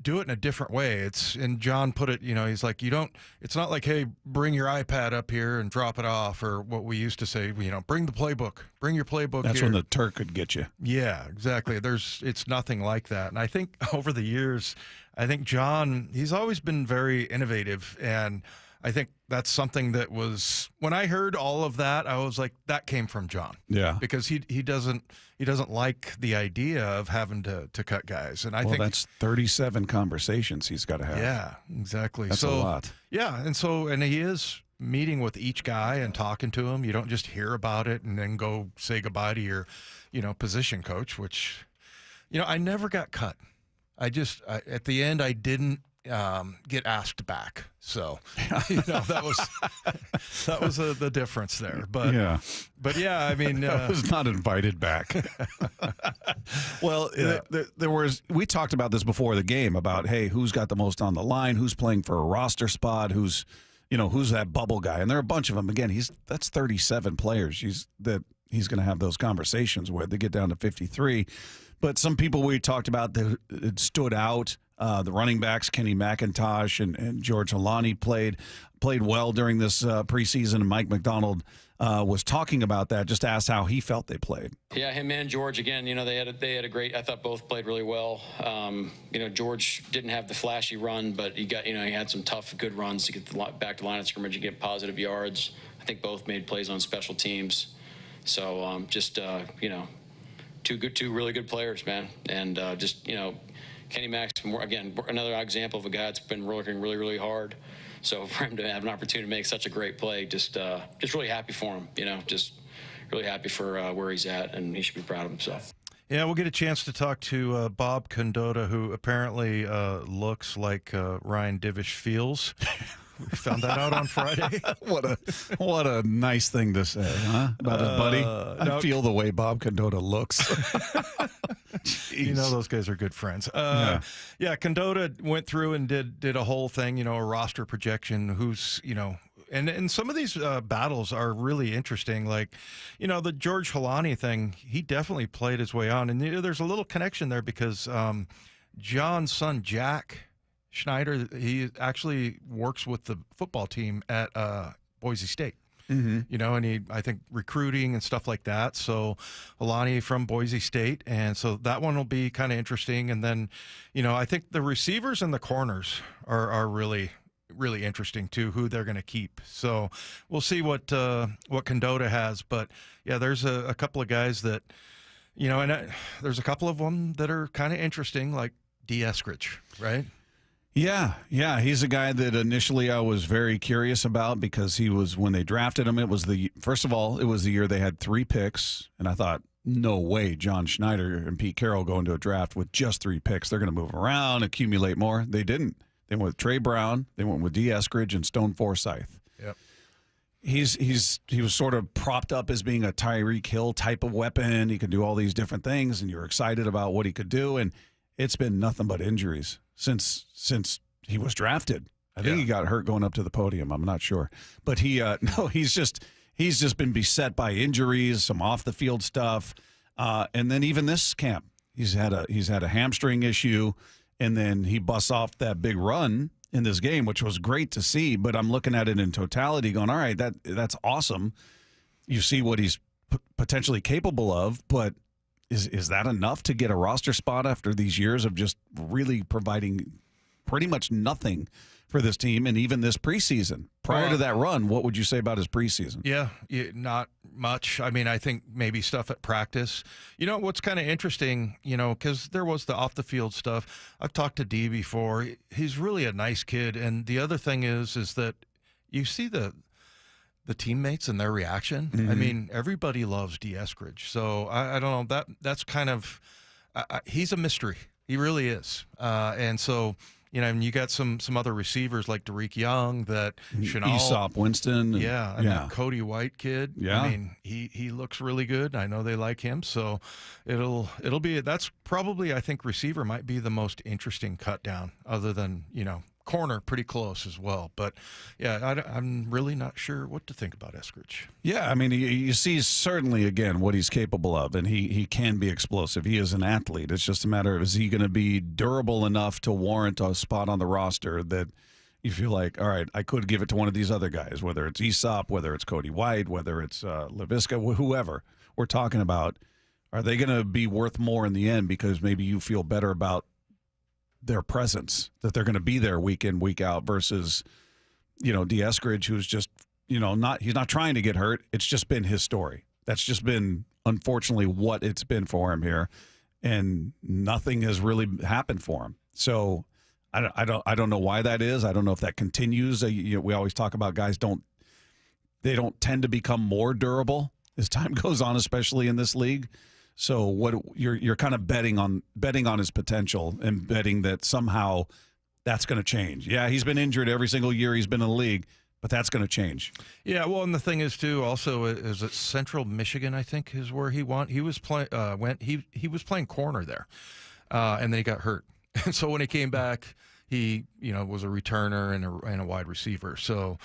do it in a different way. And John put it, he's like, it's not like, hey, bring your iPad up here and drop it off, or what we used to say, bring the playbook, bring your playbook. That's here. when the Turk could get you. Yeah, exactly. It's nothing like that. And I think over the years, John, he's always been very innovative, and I think that's something that was, when I heard all of that, I was like, that came from John. Yeah. Because he doesn't like the idea of having to cut guys. And I think that's 37 conversations he's got to have. Yeah, exactly. That's a lot. Yeah. And he is meeting with each guy and talking to him. You don't just hear about it and then go say goodbye to your, position coach, which, I never got cut. At the end, I didn't get asked back. So, that was the difference there. But yeah, I mean, I was not invited back. Well, we talked about this before the game about, hey, who's got the most on the line, who's playing for a roster spot, who's that bubble guy, and there are a bunch of them. Again, that's 37 players. He's going to have those conversations with. They get down to 53. But some people we talked about that stood out. The running backs, Kenny McIntosh and George Holani played well during this preseason. And Mike McDonald was talking about that, just asked how he felt they played. Yeah, him and George, again, they had a great, I thought both played really well. George didn't have the flashy run, but he had some tough, good runs to get back to line of scrimmage and get positive yards. I think both made plays on special teams. So two really good players, man. And Kenny Mack's, again, another example of a guy that's been working really, really hard. So for him to have an opportunity to make such a great play, just really happy for him, just really happy for where he's at, and he should be proud of himself. Yeah, we'll get a chance to talk to Bob Condotta, who apparently looks like Ryan Divish feels. We found that out on Friday. What a nice thing to say, huh? About his buddy. I feel the way Bob Condotta looks. You know those guys are good friends. Yeah, Condotta went through and did a whole thing, a roster projection, who's, and some of these battles are really interesting. Like, the George Holani thing, he definitely played his way on. And there's a little connection there because John's son, Jack Schneider, he actually works with the football team at Boise State. Mm-hmm. And I think recruiting and stuff like that. So Alani from Boise State. And so that one will be kind of interesting. And then, I think the receivers and the corners are really, really interesting too, who they're going to keep. So we'll see what Condotta has. But yeah, there's a couple of guys that, and there's a couple of them that are kind of interesting, like D. Eskridge, right? Yeah. He's a guy that initially I was very curious about because he was, when they drafted him, first of all, it was the year they had 3 picks, and I thought, no way John Schneider and Pete Carroll go into a draft with just 3 picks. They're going to move around, accumulate more. They didn't. They went with Trey Brown, they went with D. Eskridge and Stone Forsythe. Yep. He was sort of propped up as being a Tyreek Hill type of weapon. He could do all these different things, and you're excited about what he could do, and it's been nothing but injuries since he was drafted. I think he got hurt going up to the podium. I'm not sure, but he's just been beset by injuries, some off the field stuff, and then even this camp, he's had a hamstring issue, and then he busts off that big run in this game, which was great to see. But I'm looking at it in totality, going, all right, that's awesome. You see what he's potentially capable of, but is that enough to get a roster spot after these years of just really providing pretty much nothing for this team, and even this preseason? Prior to that run, what would you say about his preseason? Yeah, not much. I mean, I think maybe stuff at practice. What's kind of interesting, because there was the off-the-field stuff. I've talked to D before. He's really a nice kid, and the other thing is that you see the teammates and their reaction. Mm-hmm. I mean, everybody loves D. Eskridge. So I don't know. That's kind of he's a mystery. He really is. And so, and you got some other receivers like Derek Young, that Chanel, Aesop Winston. And that Cody White kid. Yeah. I mean, he looks really good. I know they like him. So that's probably, I think, receiver might be the most interesting cut down, other than, corner pretty close as well. But yeah, I'm really not sure what to think about Eskridge. Yeah, I mean, you see certainly again what he's capable of, and he can be explosive. He is an athlete. It's just a matter of, is he going to be durable enough to warrant a spot on the roster that you feel like, all right, I could give it to one of these other guys, whether it's Aesop, whether it's Cody White, whether it's Laviska, whoever we're talking about. Are they going to be worth more in the end because maybe you feel better about their presence, that they're going to be there week in, week out, versus, D. Eskridge, who's just, he's not trying to get hurt. It's just been his story. That's just been, unfortunately, what it's been for him here, and nothing has really happened for him. So I don't know why that is. I don't know if that continues. We always talk about guys don't tend to become more durable as time goes on, especially in this league. So what you're kind of betting on his potential, and betting that somehow that's going to change. Yeah, he's been injured every single year he's been in the league, but that's going to change. Yeah, well, and the thing is too, also, is it Central Michigan, I think, is where he was playing. He was playing corner there, and then he got hurt. And so when he came back, he was a returner and a wide receiver. So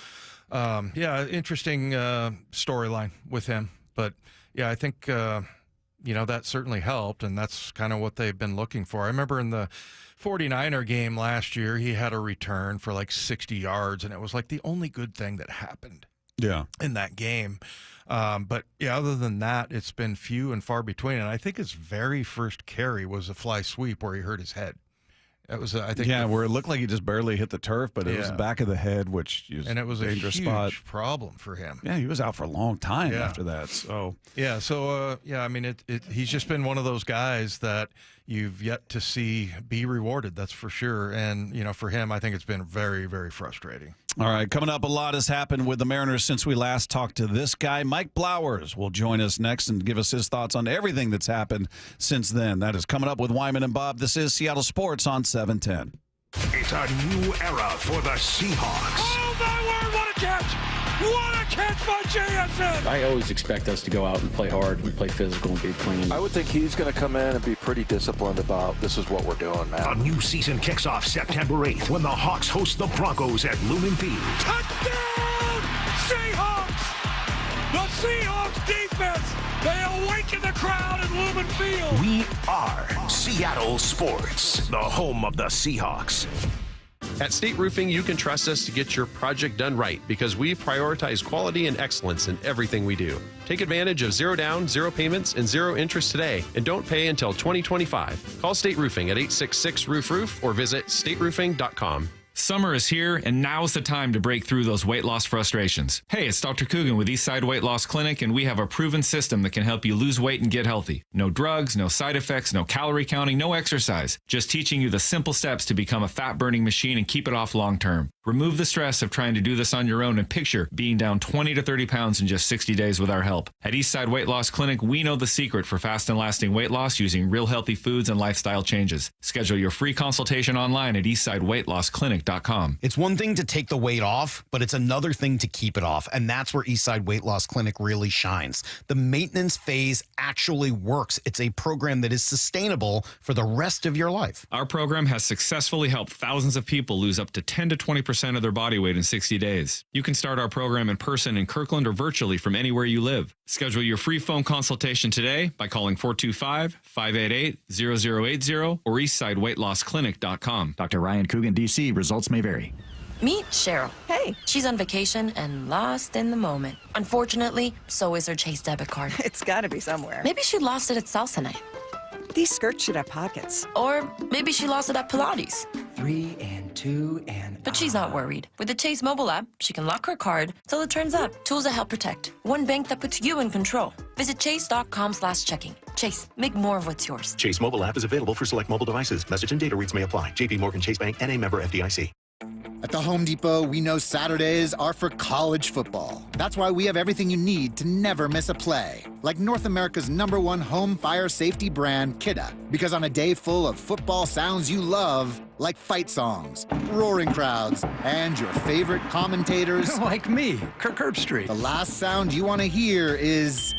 interesting storyline with him. But yeah, I think. That certainly helped, and that's kind of what they've been looking for. I remember in the 49er game last year, he had a return for like 60 yards, and it was like the only good thing that happened in that game. But, other than that, it's been few and far between. And I think his very first carry was a fly sweep where he hurt his head. It was, I think, where it looked like he just barely hit the turf, but it was the back of the head, which is and it was a dangerous huge spot. Problem for him. Yeah, he was out for a long time after that. So I mean, he's just been one of those guys that you've yet to see be rewarded. That's for sure. And, for him, I think it's been very, very frustrating. All right, coming up, a lot has happened with the Mariners since we last talked to this guy. Mike Blowers will join us next and give us his thoughts on everything that's happened since then. That is coming up with Wyman and Bob. This is Seattle Sports on 710. It's a new era for the Seahawks. Oh, my word, what a catch! What a catch by JSN! I always expect us to go out and play hard and play physical and be clean. I would think he's going to come in and be pretty disciplined about this is what we're doing, man. A new season kicks off September 8th when the Hawks host the Broncos at Lumen Field. Touchdown! Seahawks! The Seahawks defense! They awaken the crowd at Lumen Field! We are Seattle Sports, the home of the Seahawks. At State Roofing, you can trust us to get your project done right because we prioritize quality and excellence in everything we do. Take advantage of 0 down, 0 payments, and 0 interest today, and don't pay until 2025. Call State Roofing at 866-ROOF-ROOF or visit stateroofing.com. Summer is here, and now's the time to break through those weight loss frustrations. Hey, it's Dr. Coogan with Eastside Weight Loss Clinic, and we have a proven system that can help you lose weight and get healthy. No drugs, no side effects, no calorie counting, no exercise. Just teaching you the simple steps to become a fat-burning machine and keep it off long-term. Remove the stress of trying to do this on your own and picture being down 20 to 30 pounds in just 60 days with our help. At Eastside Weight Loss Clinic, we know the secret for fast and lasting weight loss using real healthy foods and lifestyle changes. Schedule your free consultation online at eastsideweightlossclinic.com. It's one thing to take the weight off, but it's another thing to keep it off, and that's where Eastside Weight Loss Clinic really shines. The maintenance phase actually works. It's a program that is sustainable for the rest of your life. Our program has successfully helped thousands of people lose up to 10 to 20% of their body weight in 60 days. You can start our program in person in Kirkland or virtually from anywhere you live. Schedule your free phone consultation today by calling 425-588-0080 or eastsideweightlossclinic.com. Dr. Ryan Coogan, D.C. Results may vary. Meet Cheryl. Hey. She's on vacation and lost in the moment. Unfortunately, so is her Chase debit card. It's gotta be somewhere. Maybe she lost it at salsa night. These skirts should have pockets. Or maybe she lost it at Pilates. 3 and 2 and... But she's not worried. With the Chase mobile app, she can lock her card till it turns up. Tools that help protect. One bank that puts you in control. Visit chase.com/checking. Chase, make more of what's yours. Chase mobile app is available for select mobile devices. Message and data rates may apply. JP Morgan Chase Bank, N.A. member FDIC. At the Home Depot, we know Saturdays are for college football. That's why we have everything you need to never miss a play. Like North America's #1 home fire safety brand, Kidda. Because on a day full of football sounds you love, like fight songs, roaring crowds, and your favorite commentators... Like me, Kirk Herbstreit. The last sound you want to hear is...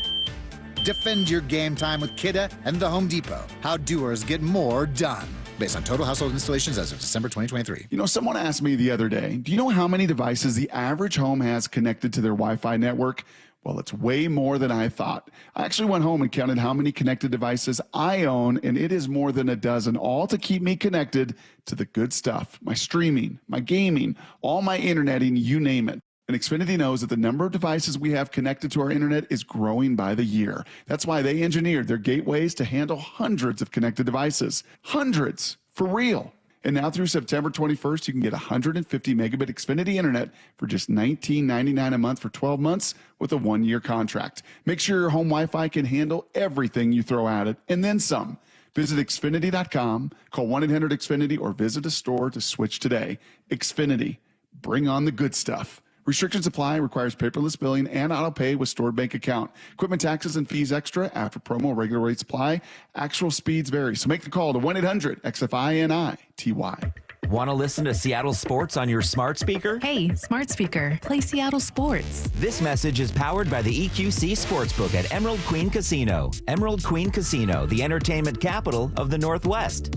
Defend your game time with Kidda and the Home Depot. How doers get more done. Based on total household installations as of December 2023. Someone asked me the other day, do you know how many devices the average home has connected to their Wi-Fi network? Well, it's way more than I thought. I actually went home and counted how many connected devices I own, and it is more than a dozen, all to keep me connected to the good stuff. My streaming, my gaming, all my interneting, you name it. And Xfinity knows that the number of devices we have connected to our internet is growing by the year. That's why they engineered their gateways to handle hundreds of connected devices. Hundreds, for real. And now through September 21st, you can get 150 megabit Xfinity internet for just $19.99 a month for 12 months with a 1-year contract. Make sure your home Wi-Fi can handle everything you throw at it, and then some. Visit Xfinity.com, call 1-800-XFINITY, or visit a store to switch today. Xfinity, bring on the good stuff. Restrictions apply, requires paperless billing and auto pay with stored bank account. Equipment taxes and fees extra after promo, regular rates apply. Actual speeds vary. So make the call to 1-800-XFINITY. Want to listen to Seattle sports on your smart speaker? Hey, smart speaker, play Seattle sports. This message is powered by the EQC Sportsbook at Emerald Queen Casino. Emerald Queen Casino, the entertainment capital of the Northwest.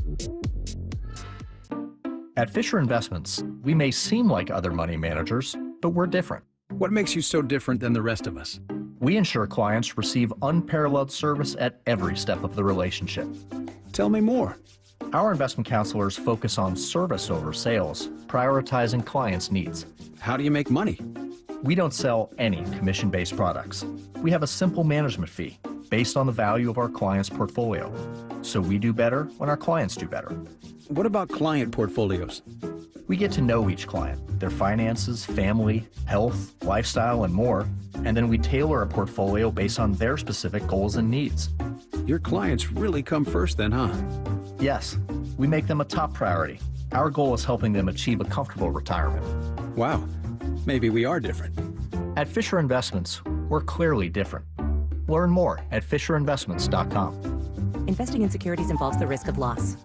At Fisher Investments, we may seem like other money managers, but we're different. What makes you so different than the rest of us? We ensure clients receive unparalleled service at every step of the relationship. Tell me more. Our investment counselors focus on service over sales, prioritizing clients' needs. How do you make money? We don't sell any commission-based products. We have a simple management fee based on the value of our client's portfolio. So we do better when our clients do better. What about client portfolios? We get to know each client, their finances, family, health, lifestyle, and more, and then we tailor a portfolio based on their specific goals and needs. Your clients really come first then, huh? Yes, we make them a top priority. Our goal is helping them achieve a comfortable retirement. Wow, maybe we are different. At Fisher Investments, we're clearly different. Learn more at FisherInvestments.com. Investing in securities involves the risk of loss.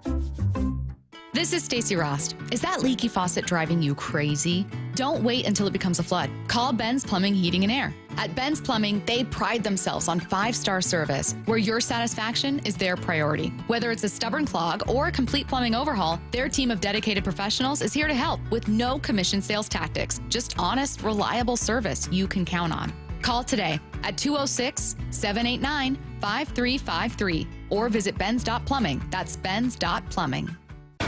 This is Stacey Rost. Is that leaky faucet driving you crazy? Don't wait until it becomes a flood. Call Ben's Plumbing, Heating, and Air. At Ben's Plumbing, they pride themselves on 5-star service, where your satisfaction is their priority. Whether it's a stubborn clog or a complete plumbing overhaul, their team of dedicated professionals is here to help with no commission sales tactics. Just honest, reliable service you can count on. Call today at 206-789-5353 or visit Ben's.plumbing. That's Ben's.plumbing.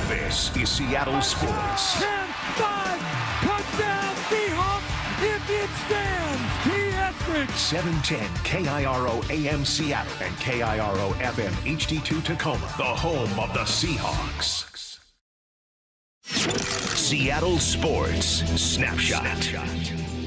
This is Seattle Sports. 10-5, touchdown Seahawks if it stands. T. 710 KIRO AM Seattle and KIRO FM HD2 Tacoma, the home of the Seahawks. Seattle Sports Snapshot.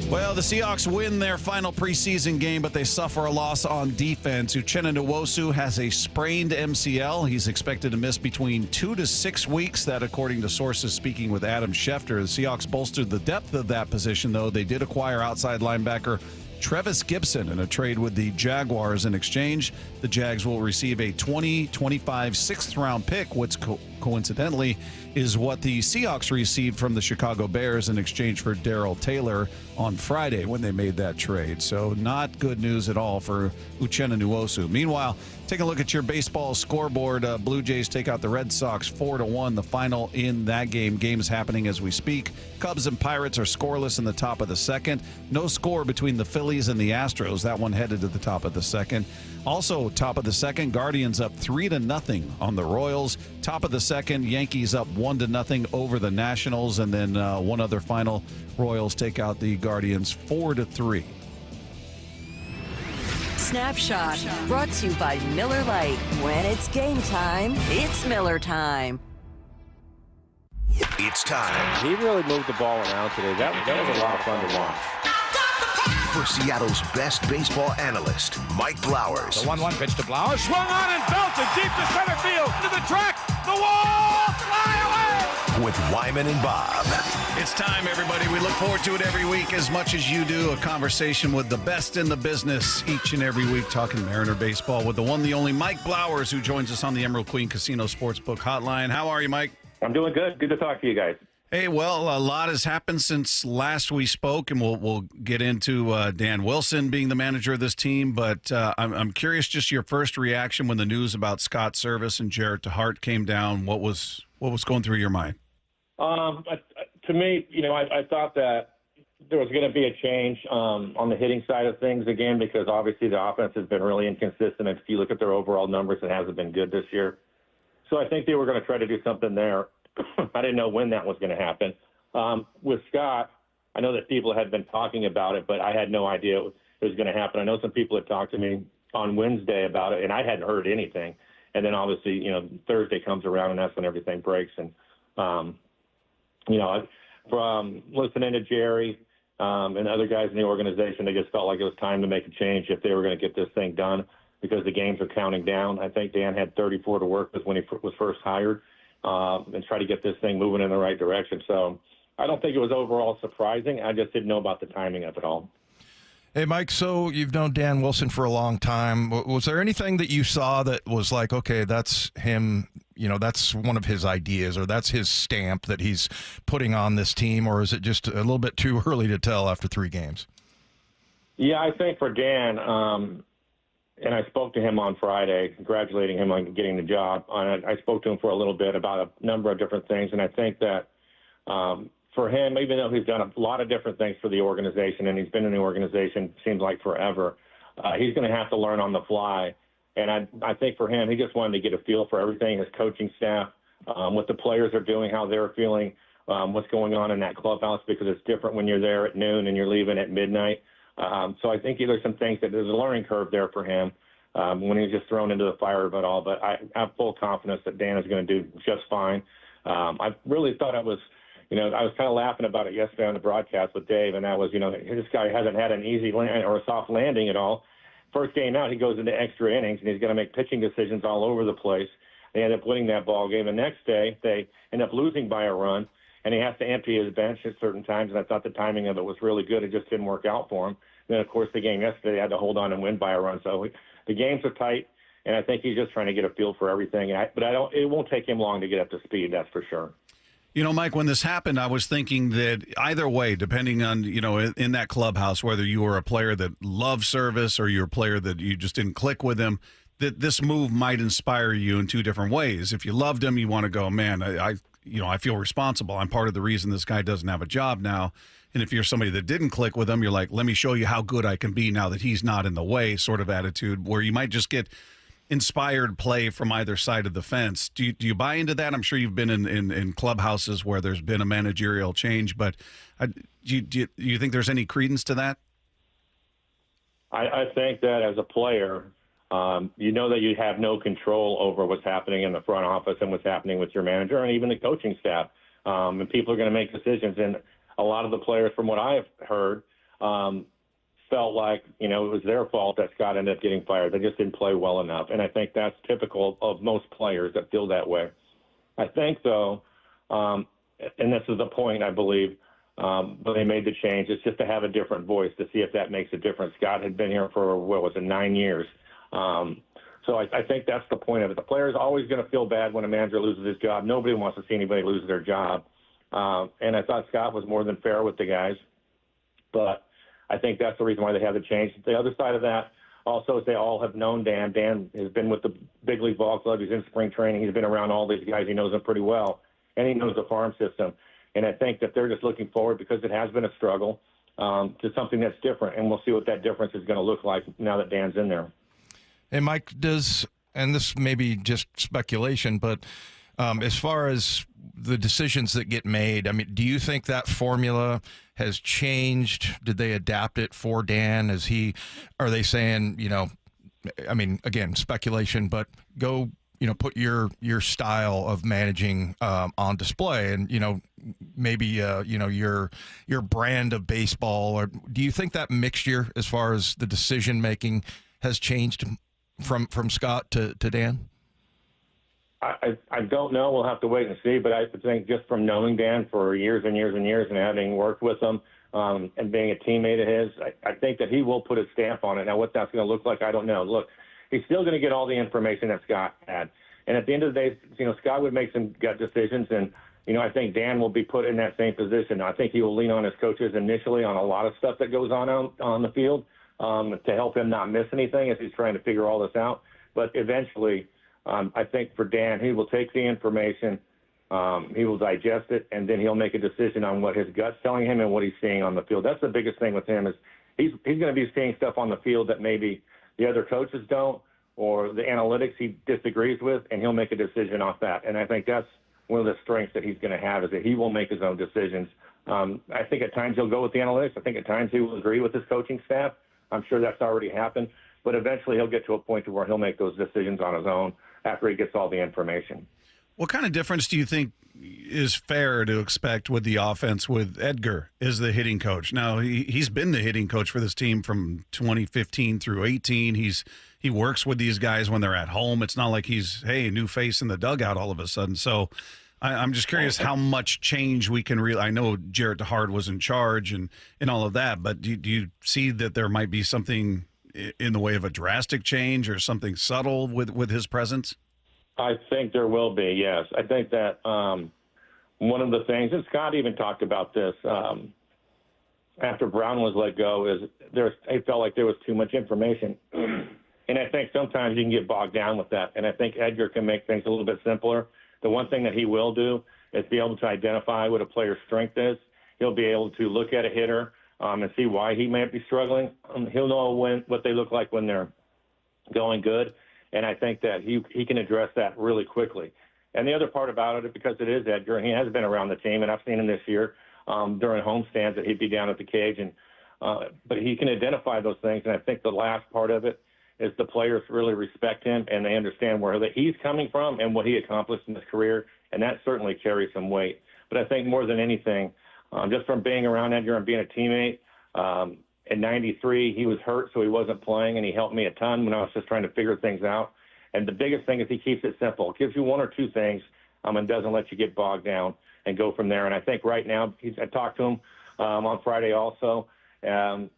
Well, the Seahawks win their final preseason game, but they suffer a loss on defense. Uchenna Nwosu has a sprained MCL. He's expected to miss between 2 to 6 weeks. That, according to sources speaking with Adam Schefter. The Seahawks bolstered the depth of that position, though. They did acquire outside linebacker Trevis Gibson in a trade with the Jaguars. In exchange, the Jags will receive a 2025 sixth-round pick, which coincidentally is what the Seahawks received from the Chicago Bears in exchange for Darrell Taylor on Friday when they made that trade. So not good news at all for Uchenna Nwosu. Meanwhile, take a look at your baseball scoreboard. Blue Jays take out the Red Sox 4-1. The final in that game. Game is happening as we speak. Cubs and Pirates are scoreless in the top of the second. No score between the Phillies and the Astros. That one headed to the top of the second. Also, top of the second, Guardians up 3-0 on the Royals. Top of the second, Yankees up 1-0 over the Nationals. And then one other final, Royals take out the Guardians 4-3. Snapshot brought to you by Miller Lite. When it's game time, it's Miller time. It's time. He really moved the ball around today. That was a lot of fun to watch. For Seattle's best baseball analyst, Mike Blowers. The 1-1 pitch to Blowers. Swung on and belted deep to center field. To the track. The wall. Fly away. With Wyman and Bob. It's time, everybody. We look forward to it every week as much as you do. A conversation with the best in the business each and every week, talking Mariner baseball with the one, the only Mike Blowers, who joins us on the Emerald Queen Casino Sportsbook Hotline. How are you, Mike? I'm doing good. Good to talk to you guys. Hey, well, a lot has happened since last we spoke, and we'll get into Dan Wilson being the manager of this team. But I'm curious, just your first reaction when the news about Scott Service and Jarrett DeHart came down. What was going through your mind? To me, I thought that there was going to be a change on the hitting side of things again, because obviously the offense has been really inconsistent. If you look at their overall numbers, it hasn't been good this year. So I think they were going to try to do something there. I didn't know when that was going to happen. With Scott, I know that people had been talking about it, but I had no idea it was going to happen. I know some people had talked to me on Wednesday about it, and I hadn't heard anything. And then obviously, Thursday comes around, and that's when everything breaks. And, from listening to Jerry and other guys in the organization, they just felt like it was time to make a change if they were going to get this thing done, because the games are counting down. I think Dan had 34 to work with when he was first hired. And try to get this thing moving in the right direction. So I don't think it was overall surprising. I just didn't know about the timing of it all. Hey, Mike, so you've known Dan Wilson for a long time. Was there anything that you saw that was like, okay, that's him, that's one of his ideas, or that's his stamp that he's putting on this team, or is it just a little bit too early to tell after 3 games? Yeah, I think for Dan, and I spoke to him on Friday, congratulating him on getting the job. I spoke to him for a little bit about a number of different things, and I think that for him, even though he's done a lot of different things for the organization, and he's been in the organization, seems like forever, he's going to have to learn on the fly. And I think for him, he just wanted to get a feel for everything, his coaching staff, what the players are doing, how they're feeling, what's going on in that clubhouse, because it's different when you're there at noon and you're leaving at midnight. So I think there's some things that there's a learning curve there for him when he was just thrown into the fire of it all. But I have full confidence that Dan is going to do just fine. I really thought I was kind of laughing about it yesterday on the broadcast with Dave, and that was, this guy hasn't had an easy or a soft landing at all. First game out, he goes into extra innings, and he's going to make pitching decisions all over the place. They end up winning that ball game. The next day, they end up losing by a run, and he has to empty his bench at certain times, and I thought the timing of it was really good. It just didn't work out for him. Then, of course, the game yesterday, they had to hold on and win by a run. So the games are tight, and I think he's just trying to get a feel for everything. It won't take him long to get up to speed, that's for sure. You know, Mike, when this happened, I was thinking that either way, depending on, you know, in that clubhouse, whether you were a player that loved service or you're a player that you just didn't click with him, that this move might inspire you in two different ways. If you loved him, you want to go, man, I feel responsible. I'm part of the reason this guy doesn't have a job now. And if you're somebody that didn't click with him, you're like, let me show you how good I can be now that he's not in the way, sort of attitude, where you might just get inspired play from either side of the fence. Do you buy into that? I'm sure you've been in clubhouses where there's been a managerial change, but do you think there's any credence to that? I think that as a player, you know that you have no control over what's happening in the front office and what's happening with your manager and even the coaching staff. And people are going to make decisions. And a lot of the players, from what I've heard, felt like, you know, it was their fault that Scott ended up getting fired. They just didn't play well enough. And I think that's typical of most players that feel that way. I think, though, and this is the point, I believe, when they made the change, it's just to have a different voice to see if that makes a difference. Scott had been here for, 9 years. So I think that's the point of it. The player is always going to feel bad when a manager loses his job. Nobody wants to see anybody lose their job. And I thought Scott was more than fair with the guys. But I think that's the reason why they have the change. The other side of that also is they all have known Dan. Dan has been with the big league ball club. He's in spring training. He's been around all these guys. He knows them pretty well. And he knows the farm system. And I think that they're just looking forward, because it has been a struggle, to something that's different. And we'll see what that difference is going to look like now that Dan's in there. And Mike, and this may be just speculation, but as far as the decisions that get made, I mean, do you think that formula has changed? Did they adapt it for Dan? Are they saying, you know, I mean, again, speculation, but go, you know, put your style of managing on display, and, you know, maybe you know, your brand of baseball? Or do you think that mixture as far as the decision making has changed from Scott to Dan? I don't know. We'll have to wait and see. But I think just from knowing Dan for years and years and years and having worked with him and being a teammate of his, I think that he will put his stamp on it. Now, what that's going to look like, I don't know. Look, he's still going to get all the information that Scott had. And at the end of the day, you know, Scott would make some gut decisions. And, you know, I think Dan will be put in that same position. I think he will lean on his coaches initially on a lot of stuff that goes on the field to help him not miss anything as he's trying to figure all this out. But eventually, I think for Dan, he will take the information, he will digest it, and then he'll make a decision on what his gut's telling him and what he's seeing on the field. That's the biggest thing with him, is he's going to be seeing stuff on the field that maybe the other coaches don't, or the analytics he disagrees with, and he'll make a decision off that. And I think that's one of the strengths that he's going to have, is that he will make his own decisions. I think at times he'll go with the analytics. I think at times he will agree with his coaching staff. I'm sure that's already happened. But eventually he'll get to a point where he'll make those decisions on his own after he gets all the information. What kind of difference do you think is fair to expect with the offense with Edgar as the hitting coach? Now, he's been the hitting coach for this team from 2015 through 18. He works with these guys when they're at home. It's not like he's, hey, new face in the dugout all of a sudden. So I'm just curious how much change we can really – I know Jarrett DeHart was in charge and all of that, but do you see that there might be something in the way of a drastic change or something subtle with his presence? I think there will be, yes. I think that one of the things, and Scott even talked about this after Brown was let go, is it felt like there was too much information. And I think sometimes you can get bogged down with that. And I think Edgar can make things a little bit simpler. The one thing that he will do is be able to identify what a player's strength is. He'll be able to look at a hitter and see why he might be struggling. He'll know what they look like when they're going good. And I think that he can address that really quickly. And the other part about it, because it is Edgar, and he has been around the team, and I've seen him this year during homestands that he'd be down at the cage. But he can identify those things. And I think the last part of it is the players really respect him, and they understand where he's coming from and what he accomplished in his career. And that certainly carries some weight. But I think more than anything, just from being around Edgar and being a teammate, in '93, he was hurt, so he wasn't playing, and he helped me a ton when I was just trying to figure things out. And the biggest thing is he keeps it simple. Gives you one or two things and doesn't let you get bogged down and go from there. And I think right now, I talked to him on Friday also, and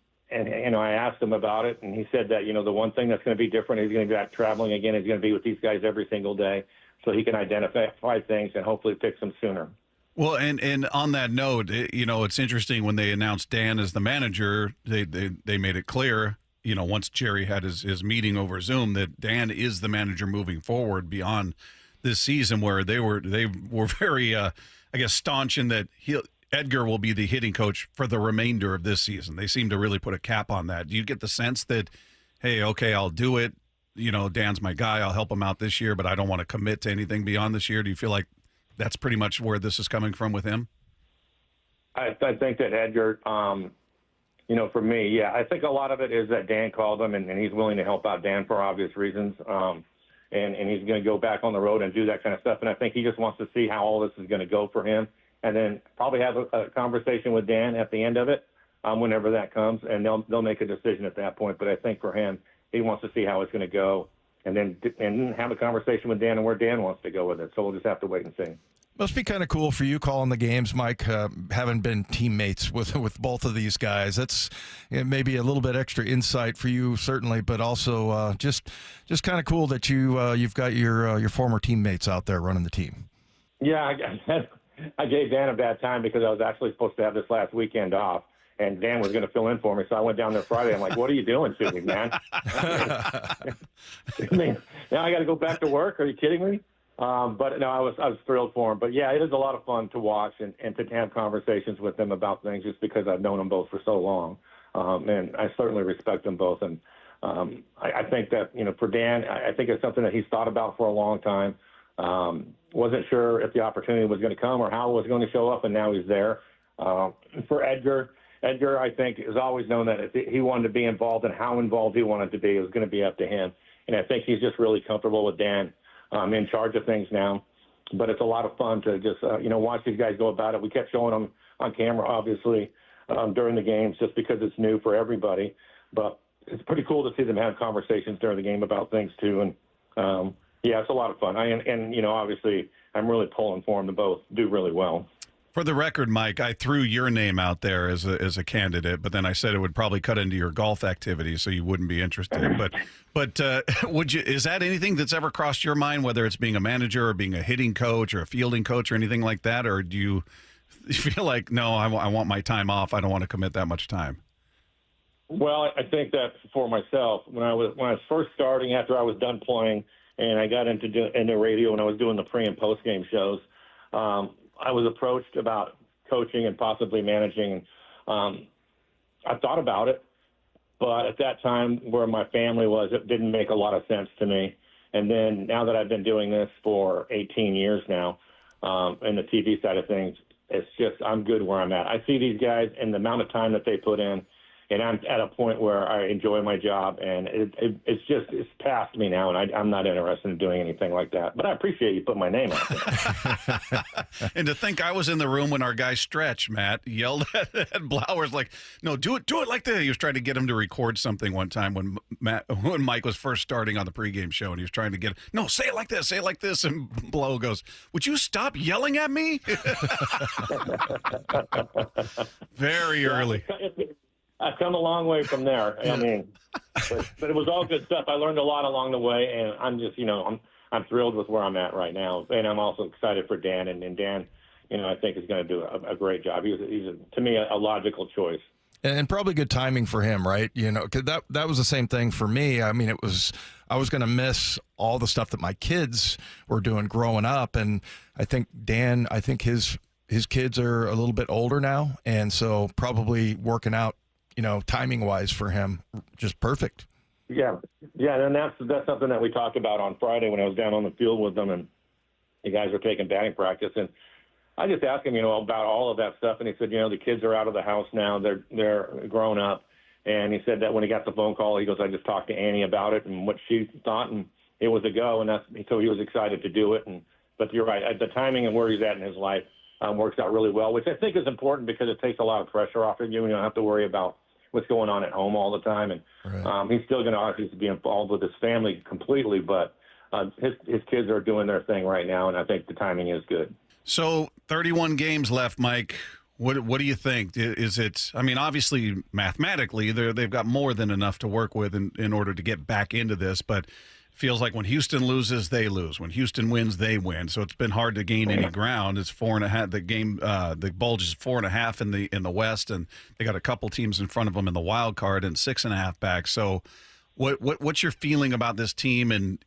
I asked him about it, and he said that, the one thing that's going to be different, he's going to be out traveling again. He's going to be with these guys every single day so he can identify things and hopefully fix them sooner. Well, and on that note, it's interesting when they announced Dan as the manager, they made it clear, once Jerry had his meeting over Zoom, that Dan is the manager moving forward beyond this season, where they were very, staunch in that Edgar will be the hitting coach for the remainder of this season. They seem to really put a cap on that. Do you get the sense that, hey, okay, I'll do it. Dan's my guy. I'll help him out this year, but I don't want to commit to anything beyond this year. Do you feel like that's pretty much where this is coming from with him? I think that Edgar, for me, yeah, I think a lot of it is that Dan called him, and he's willing to help out Dan for obvious reasons. And he's going to go back on the road and do that kind of stuff. And I think he just wants to see how all this is going to go for him, and then probably have a conversation with Dan at the end of it, whenever that comes, and they'll make a decision at that point. But I think for him, he wants to see how it's going to go, and then have a conversation with Dan and where Dan wants to go with it. So we'll just have to wait and see. Must be kind of cool for you calling the games, Mike, having been teammates with both of these guys. That's maybe a little bit extra insight for you, certainly, but also just kind of cool that you've got your former teammates out there running the team. Yeah, I gave Dan a bad time because I was actually supposed to have this last weekend off, and Dan was going to fill in for me. So I went down there Friday. I'm like, what are you doing to me, man? I mean, now I got to go back to work. Are you kidding me? But no, I was thrilled for him. But yeah, it is a lot of fun to watch and to have conversations with them about things, just because I've known them both for so long. And I certainly respect them both. And I think that, for Dan, I think it's something that he's thought about for a long time. Wasn't sure if the opportunity was going to come or how it was going to show up, and now he's there. For Edgar, I think, has always known that if he wanted to be involved and how involved he wanted to be, it was going to be up to him. And I think he's just really comfortable with Dan in charge of things now. But it's a lot of fun to just, watch these guys go about it. We kept showing them on camera, obviously, during the games, just because it's new for everybody. But it's pretty cool to see them have conversations during the game about things, too. And, yeah, it's a lot of fun. Obviously, I'm really pulling for them to both do really well. For the record, Mike, I threw your name out there as a candidate, but then I said it would probably cut into your golf activities, so you wouldn't be interested. But would you? Is that anything that's ever crossed your mind, whether it's being a manager or being a hitting coach or a fielding coach or anything like that, or do you feel like, no, I want my time off, I don't want to commit that much time? Well, I think that for myself, when I was first starting, after I was done playing, and I got into radio and I was doing the pre and post game shows. I was approached about coaching and possibly managing. I thought about it, but at that time where my family was, it didn't make a lot of sense to me. And then now that I've been doing this for 18 years now, in the TV side of things, it's just, I'm good where I'm at. I see these guys and the amount of time that they put in, and I'm at a point where I enjoy my job, and it's past me now, and I'm not interested in doing anything like that. But I appreciate you putting my name out there. And to think I was in the room when our guy Stretch, Matt, yelled at Blowers like, no, do it like that. He was trying to get him to record something one time when Mike was first starting on the pregame show, and he was trying to get, no, say it like this. And Blow goes, would you stop yelling at me? Very early. I've come a long way from there. I mean, but it was all good stuff. I learned a lot along the way, and I'm just, I'm thrilled with where I'm at right now. And I'm also excited for Dan. And Dan, I think is going to do a great job. He's to me, a logical choice. And probably good timing for him, right? Because that was the same thing for me. I mean, I was going to miss all the stuff that my kids were doing growing up. And I think Dan, his kids are a little bit older now. And so probably working out, timing wise for him, just perfect. Yeah. And that's something that we talked about on Friday when I was down on the field with them, and the guys were taking batting practice. And I just asked him, about all of that stuff. And he said, the kids are out of the house now. They're grown up. And he said that when he got the phone call, he goes, I just talked to Annie about it and what she thought, and it was a go. And so he was excited to do it. But you're right. The timing and where he's at in his life works out really well, which I think is important because it takes a lot of pressure off of you. You don't have to worry about what's going on at home all the time. And right. He's still going to obviously be involved with his family completely, but his kids are doing their thing right now, and I think the timing is good. So 31 games left, Mike. What do you think? Is it? I mean, obviously, mathematically, they've got more than enough to work with in order to get back into this. But it feels like when Houston loses, they lose. When Houston wins, they win. So it's been hard to gain any ground. It's 4.5. The bulge is 4.5 in the West, and they got a couple teams in front of them in the wild card and 6.5 back. So, what's your feeling about this team? And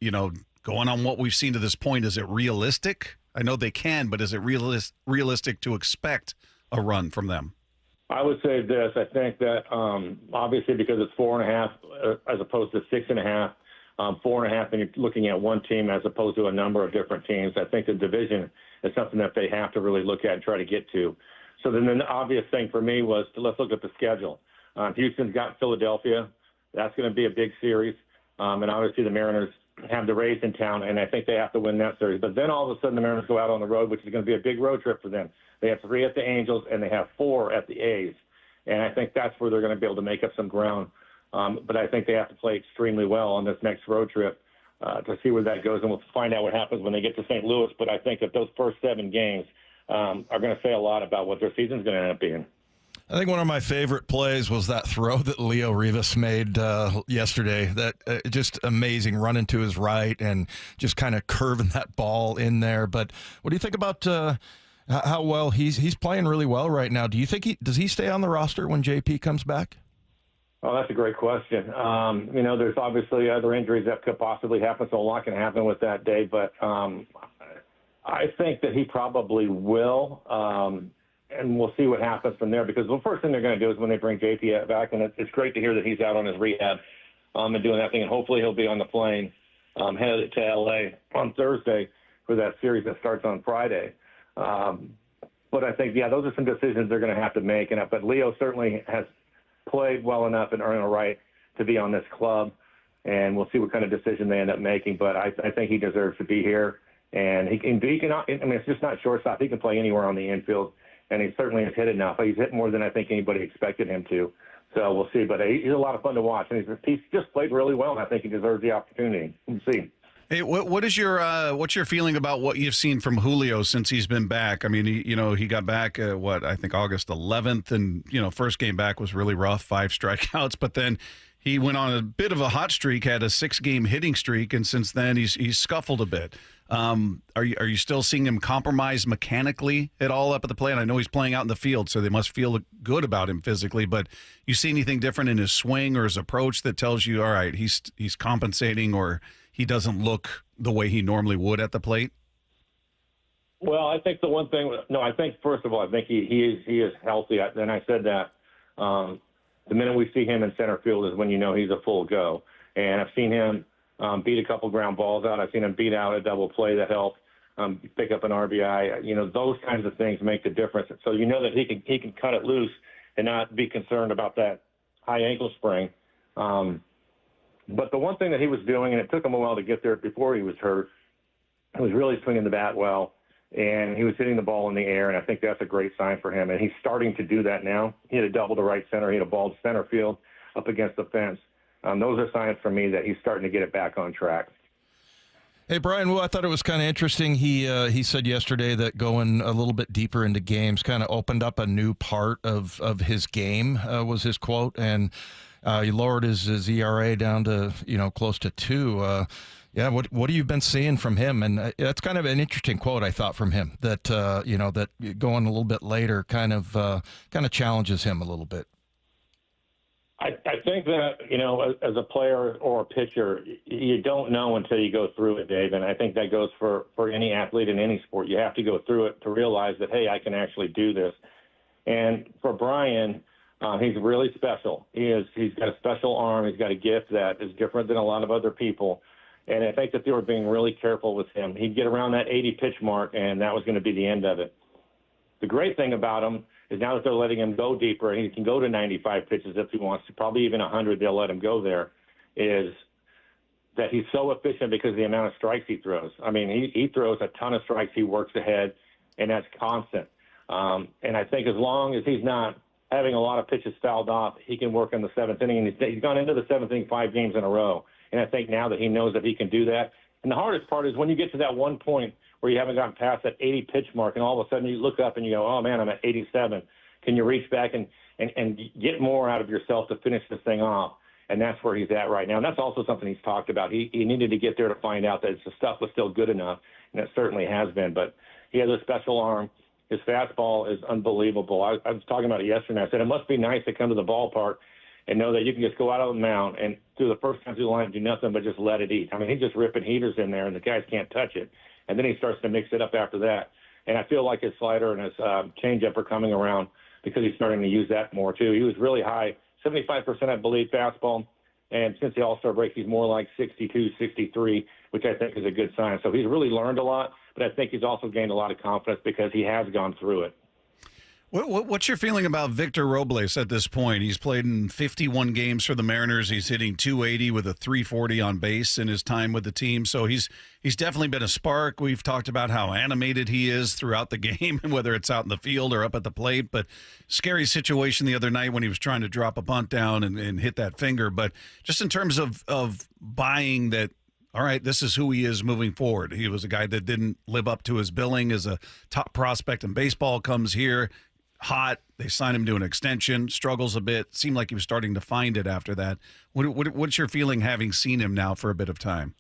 going on what we've seen to this point, is it realistic? I know they can, but is it realistic to expect a run from them? I would say this. I think that obviously because it's 4.5 as opposed to 6.5, 4.5, and you're looking at one team as opposed to a number of different teams. I think the division is something that they have to really look at and try to get to. So then the obvious thing for me was let's look at the schedule. Houston's got Philadelphia. That's going to be a big series. And obviously the Mariners have the Rays in town, and I think they have to win that series. But then all of a sudden the Mariners go out on the road, which is going to be a big road trip for them. They have 3 at the Angels, and they have 4 at the A's. And I think that's where they're going to be able to make up some ground. But I think they have to play extremely well on this next road trip to see where that goes, and we'll find out what happens when they get to St. Louis. But I think that those first 7 games are going to say a lot about what their season's going to end up being. I think one of my favorite plays was that throw that Leo Rivas made yesterday. That just amazing, running to his right and just kind of curving that ball in there. But what do you think about how well he's playing? Really well right now. Do you think does he stay on the roster when JP comes back? Oh, that's a great question. There's obviously other injuries that could possibly happen, so a lot can happen with that day. But I think that he probably will. And we'll see what happens from there, because the first thing they're going to do is when they bring JP back, and it's great to hear that he's out on his rehab and doing that thing, and hopefully he'll be on the plane headed to L.A. on Thursday for that series that starts on Friday. But I think, those are some decisions they're going to have to make. But Leo certainly has played well enough and earned a right to be on this club, and we'll see what kind of decision they end up making. But I think he deserves to be here, and he can. It's just not shortstop. He can play anywhere on the infield. And he certainly has hit enough. He's hit more than I think anybody expected him to. So we'll see. But he's a lot of fun to watch. And he's just played really well, and I think he deserves the opportunity. We'll see. Hey, what's your feeling about what you've seen from Julio since he's been back? I mean, he got back, I think August 11th, and, first game back was really rough, 5 strikeouts. But then he went on a bit of a hot streak, had a 6-game hitting streak, and since then he's scuffled a bit. Are you still seeing him compromise mechanically at all up at the plate? And I know he's playing out in the field, so they must feel good about him physically. But you see anything different in his swing or his approach that tells you, all right, he's compensating, or he doesn't look the way he normally would at the plate? Well, I think the one thing. No, I think first of all, I think he is healthy. And I said that the minute we see him in center field is when you know he's a full go. And I've seen him beat a couple ground balls out. I've seen him beat out a double play that helped pick up an RBI. Those kinds of things make the difference. So you know that he can cut it loose and not be concerned about that high ankle sprain. But the one thing that he was doing, and it took him a while to get there before he was hurt, he was really swinging the bat well, and he was hitting the ball in the air, and I think that's a great sign for him. And he's starting to do that now. He hit a double to right center. He hit a ball to center field up against the fence. Those are signs for me that he's starting to get it back on track. Hey, Brian, well, I thought it was kind of interesting. He said yesterday that going a little bit deeper into games kind of opened up a new part of his game, was his quote. And he lowered his ERA down to, close to 2. What have you been seeing from him? And that's kind of an interesting quote, I thought, from him, that, that going a little bit later kind of challenges him a little bit. I think that, as a player or a pitcher, you don't know until you go through it, Dave. And I think that goes for any athlete in any sport. You have to go through it to realize that, hey, I can actually do this. And for Brian, he's really special. He's got a special arm. He's got a gift that is different than a lot of other people. And I think that they were being really careful with him. He'd get around that 80-pitch mark, and that was going to be the end of it. The great thing about him is now that they're letting him go deeper, and he can go to 95 pitches if he wants to, probably even 100, they'll let him go there, is that he's so efficient because of the amount of strikes he throws. I mean, he throws a ton of strikes. He works ahead, and that's constant. And I think as long as he's not having a lot of pitches fouled off, he can work in the 7th inning. And he's gone into the 7th inning 5 games in a row. And I think now that he knows that he can do that, And the hardest part is when you get to that one point where you haven't gotten past that 80 pitch mark, and all of a sudden you look up and you go, oh, man, I'm at 87. Can you reach back and get more out of yourself to finish this thing off? And that's where he's at right now. And that's also something he's talked about. He needed to get there to find out that the stuff was still good enough, and it certainly has been. But he has a special arm. His fastball is unbelievable. I was talking about it yesterday. I said it must be nice to come to the ballpark and know that you can just go out of the mound and through the first time through the line do nothing but just let it eat. I mean, he's just ripping heaters in there, and the guys can't touch it. And then he starts to mix it up after that. And I feel like his slider and his changeup are coming around because he's starting to use that more, too. He was really high, 75%, I believe, fastball. And since the All-Star break, he's more like 62, 63, which I think is a good sign. So he's really learned a lot, but I think he's also gained a lot of confidence because he has gone through it. What's your feeling about Victor Robles at this point? He's played in 51 games for the Mariners. He's hitting 280 with a 340 on base in his time with the team. So he's definitely been a spark. We've talked about how animated he is throughout the game, whether it's out in the field or up at the plate. But scary situation the other night when he was trying to drop a bunt down and hit that finger. But just in terms of buying that, all right, this is who he is moving forward. He was a guy that didn't live up to his billing as a top prospect in baseball, comes here hot. They signed him to an extension, struggles a bit. Seemed like he was starting to find it after that. What's your feeling having seen him now for a bit of time?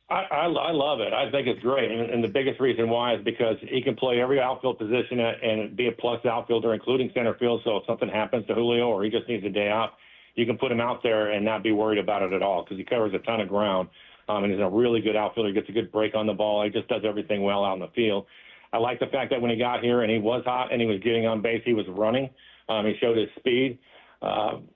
I love it. I think it's great. And the biggest reason why is because he can play every outfield position and be a plus outfielder, including center field. So if something happens to Julio or he just needs a day off, you can put him out there and not be worried about it at all because he covers a ton of ground. And he's a really good outfielder. He gets a good break on the ball. He just does everything well out in the field. I like the fact that when he got here and he was hot and he was getting on base, he was running. He showed his speed.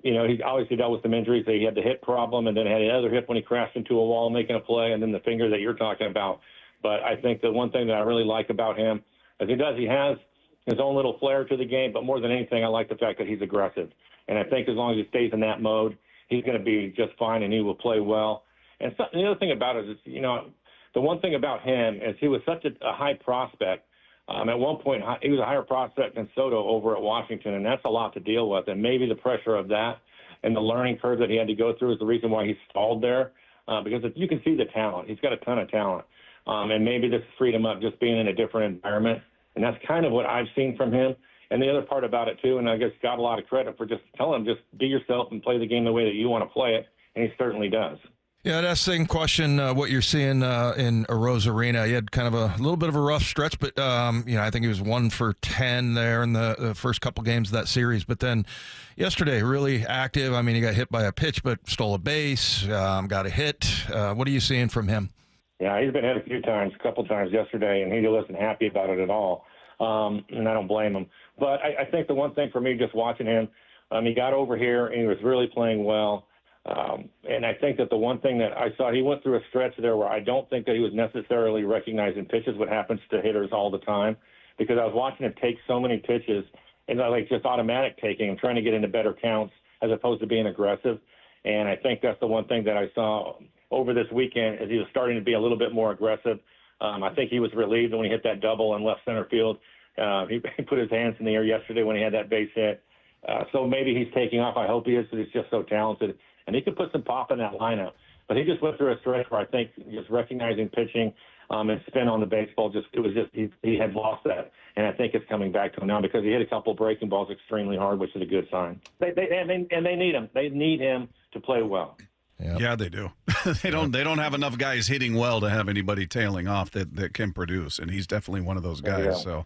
He obviously dealt with some injuries. He had the hip problem and then had another hip when he crashed into a wall making a play and then the finger that you're talking about. But I think the one thing that I really like about him is he has his own little flair to the game, but more than anything, I like the fact that he's aggressive. And I think as long as he stays in that mode, he's going to be just fine and he will play well. And the other thing about it is, the one thing about him is he was such a high prospect. At one point, he was a higher prospect than Soto over at Washington, and that's a lot to deal with. And maybe the pressure of that and the learning curve that he had to go through is the reason why he stalled there, because you can see the talent. He's got a ton of talent. And maybe this freed him up just being in a different environment. And that's kind of what I've seen from him. And the other part about it, too, and I guess got a lot of credit for just telling him just be yourself and play the game the way that you want to play it, and he certainly does. Yeah, that same question, what you're seeing in Rosarina. He had kind of a little bit of a rough stretch, but, I think he was 1 for 10 there in the first couple games of that series. But then yesterday, really active. I mean, he got hit by a pitch, but stole a base, got a hit. What are you seeing from him? Yeah, he's been hit a couple times yesterday, and he wasn't happy about it at all. And I don't blame him. But I think the one thing for me, just watching him, he got over here, and he was really playing well. And I think that the one thing that I saw, he went through a stretch there where I don't think that he was necessarily recognizing pitches, what happens to hitters all the time, because I was watching him take so many pitches and like just automatic taking and trying to get into better counts as opposed to being aggressive. And I think that's the one thing that I saw over this weekend is he was starting to be a little bit more aggressive. I think he was relieved when he hit that double in left center field. He put his hands in the air yesterday when he had that base hit. So maybe he's taking off. I hope he is, because he's just so talented. And he could put some pop in that lineup. But he just went through a stretch where I think just recognizing pitching and spin on the baseball, he had lost that. And I think it's coming back to him now because he hit a couple breaking balls extremely hard, which is a good sign. They need him. They need him to play well. Yep. Yeah, they do. They don't have enough guys hitting well to have anybody tailing off that can produce, and he's definitely one of those guys. So,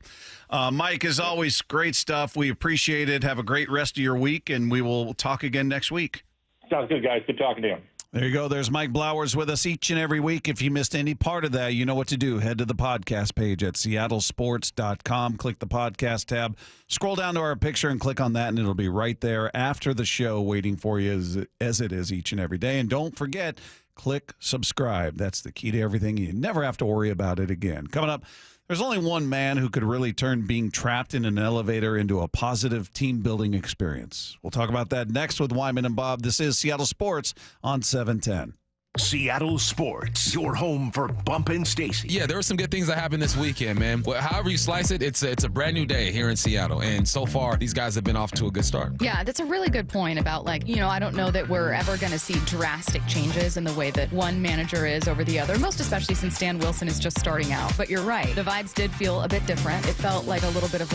Mike, as always, great stuff. We appreciate it. Have a great rest of your week, and we will talk again next week. Sounds good, guys. Good talking to you. There you go. There's Mike Blowers with us each and every week. If you missed any part of that, you know what to do. Head to the podcast page at seattlesports.com. Click the podcast tab. Scroll down to our picture and click on that, and it'll be right there after the show waiting for you as it is each and every day. And don't forget, click subscribe. That's the key to everything. You never have to worry about it again. Coming up, there's only one man who could really turn being trapped in an elevator into a positive team-building experience. We'll talk about that next with Wyman and Bob. This is Seattle Sports on 710. Seattle Sports, your home for Bump and Stacy. Yeah, there were some good things that happened this weekend, man. Well, however you slice it, it's a brand new day here in Seattle. And so far, these guys have been off to a good start. Yeah, that's a really good point about, I don't know that we're ever going to see drastic changes in the way that one manager is over the other, most especially since Dan Wilson is just starting out. But you're right. The vibes did feel a bit different. It felt like a little bit of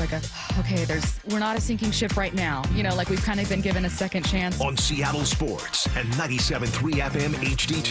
we're not a sinking ship right now. We've kind of been given a second chance. On Seattle Sports and 97.3 FM HD2.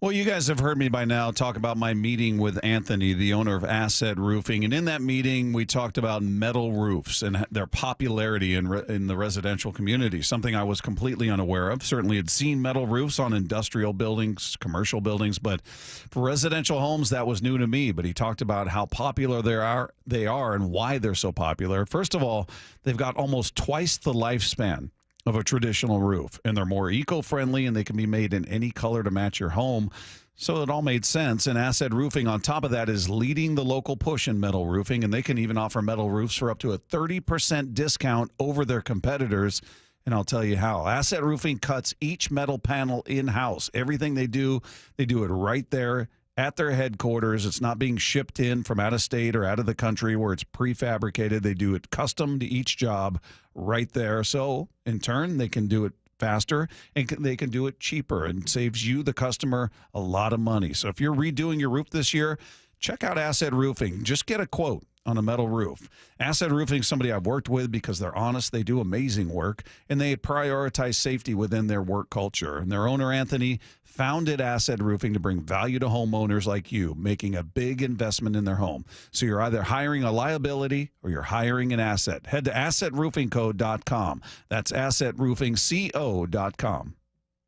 Well, you guys have heard me by now talk about my meeting with Anthony, the owner of Asset Roofing. And in that meeting, we talked about metal roofs and their popularity in the residential community, something I was completely unaware of. Certainly had seen metal roofs on industrial buildings, commercial buildings, but for residential homes, that was new to me. But he talked about how popular they are and why they're so popular. First of all, they've got almost twice the lifespan of a traditional roof, and they're more eco-friendly, and they can be made in any color to match your home. So it all made sense. And Asset Roofing, on top of that, is leading the local push in metal roofing, and they can even offer metal roofs for up to a 30% discount over their competitors. And I'll tell you how. Asset Roofing cuts each metal panel in-house. Everything they do it right there at their headquarters. It's not being shipped in from out of state or out of the country where it's prefabricated. They do it custom to each job right there. So in turn, they can do it faster and they can do it cheaper and saves you, the customer, a lot of money. So if you're redoing your roof this year, check out Asset Roofing. Just get a quote on a metal roof. Asset Roofing is somebody I've worked with because they're honest, they do amazing work, and they prioritize safety within their work culture. And their owner, Anthony, founded Asset Roofing to bring value to homeowners like you, making a big investment in their home. So you're either hiring a liability or you're hiring an asset. Head to assetroofingco.com. That's assetroofingco.com.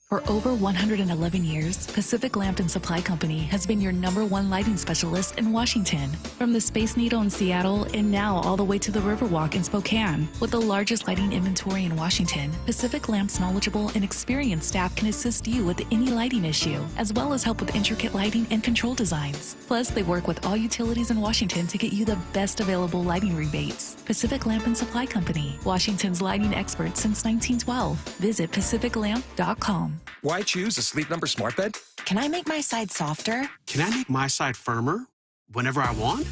For over 111 years, Pacific Lamp and Supply Company has been your #1 lighting specialist in Washington. From the Space Needle in Seattle and now all the way to the Riverwalk in Spokane. With the largest lighting inventory in Washington, Pacific Lamp's knowledgeable and experienced staff can assist you with any lighting issue, as well as help with intricate lighting and control designs. Plus, they work with all utilities in Washington to get you the best available lighting rebates. Pacific Lamp and Supply Company, Washington's lighting expert since 1912. Visit pacificlamp.com. Why choose a Sleep Number smart bed? Can I make my side softer? Can I make my side firmer whenever I want?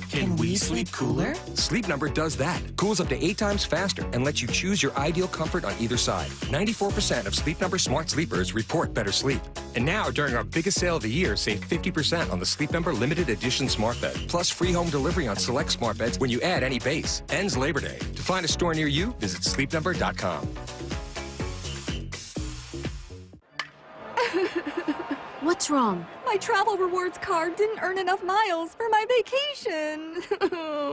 Can we sleep cooler? Sleep Number does that. Cools up to 8 times faster and lets you choose your ideal comfort on either side. 94% of Sleep Number smart sleepers report better sleep. And now, during our biggest sale of the year, save 50% on the Sleep Number limited edition smart bed. Plus free home delivery on select smart beds when you add any base. Ends Labor Day. To find a store near you, visit sleepnumber.com. What's wrong? My travel rewards card didn't earn enough miles for my vacation.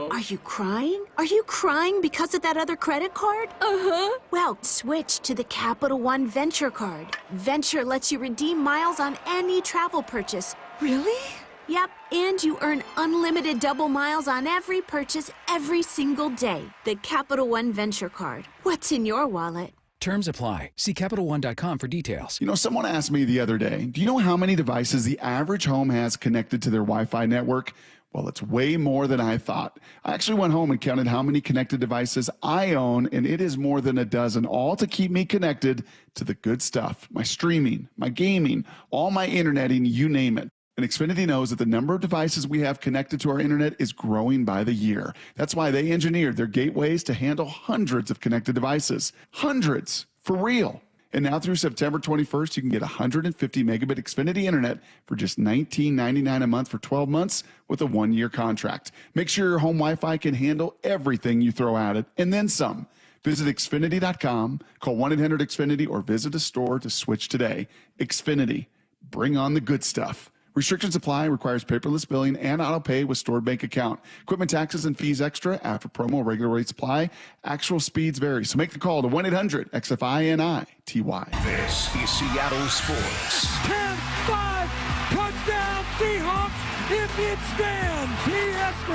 Are you crying? Are you crying because of that other credit card? Uh-huh. Well, switch to the Capital One Venture card. Venture lets you redeem miles on any travel purchase. Really? Yep, and you earn unlimited double miles on every purchase every single day. The Capital One Venture card. What's in your wallet? Terms apply. See CapitalOne.com for details. Someone asked me the other day, do you know how many devices the average home has connected to their Wi-Fi network? Well, it's way more than I thought. I actually went home and counted how many connected devices I own, and it is more than a dozen, all to keep me connected to the good stuff. My streaming, my gaming, all my interneting, you name it. And Xfinity knows that the number of devices we have connected to our internet is growing by the year. That's why they engineered their gateways to handle hundreds of connected devices. Hundreds, for real. And now through September 21st, you can get 150 megabit Xfinity internet for just $19.99 a month for 12 months with a 1-year contract. Make sure your home Wi-Fi can handle everything you throw at it, and then some. Visit Xfinity.com, call 1-800-XFINITY, or visit a store to switch today. Xfinity, bring on the good stuff. Restrictions apply, requires paperless billing and auto pay with stored bank account. Equipment taxes and fees extra after promo. Regular rates apply. Actual speeds vary. So make the call to 1-800-XFINITY. This is Seattle Sports. 10-5, touchdown Seahawks if it stands. He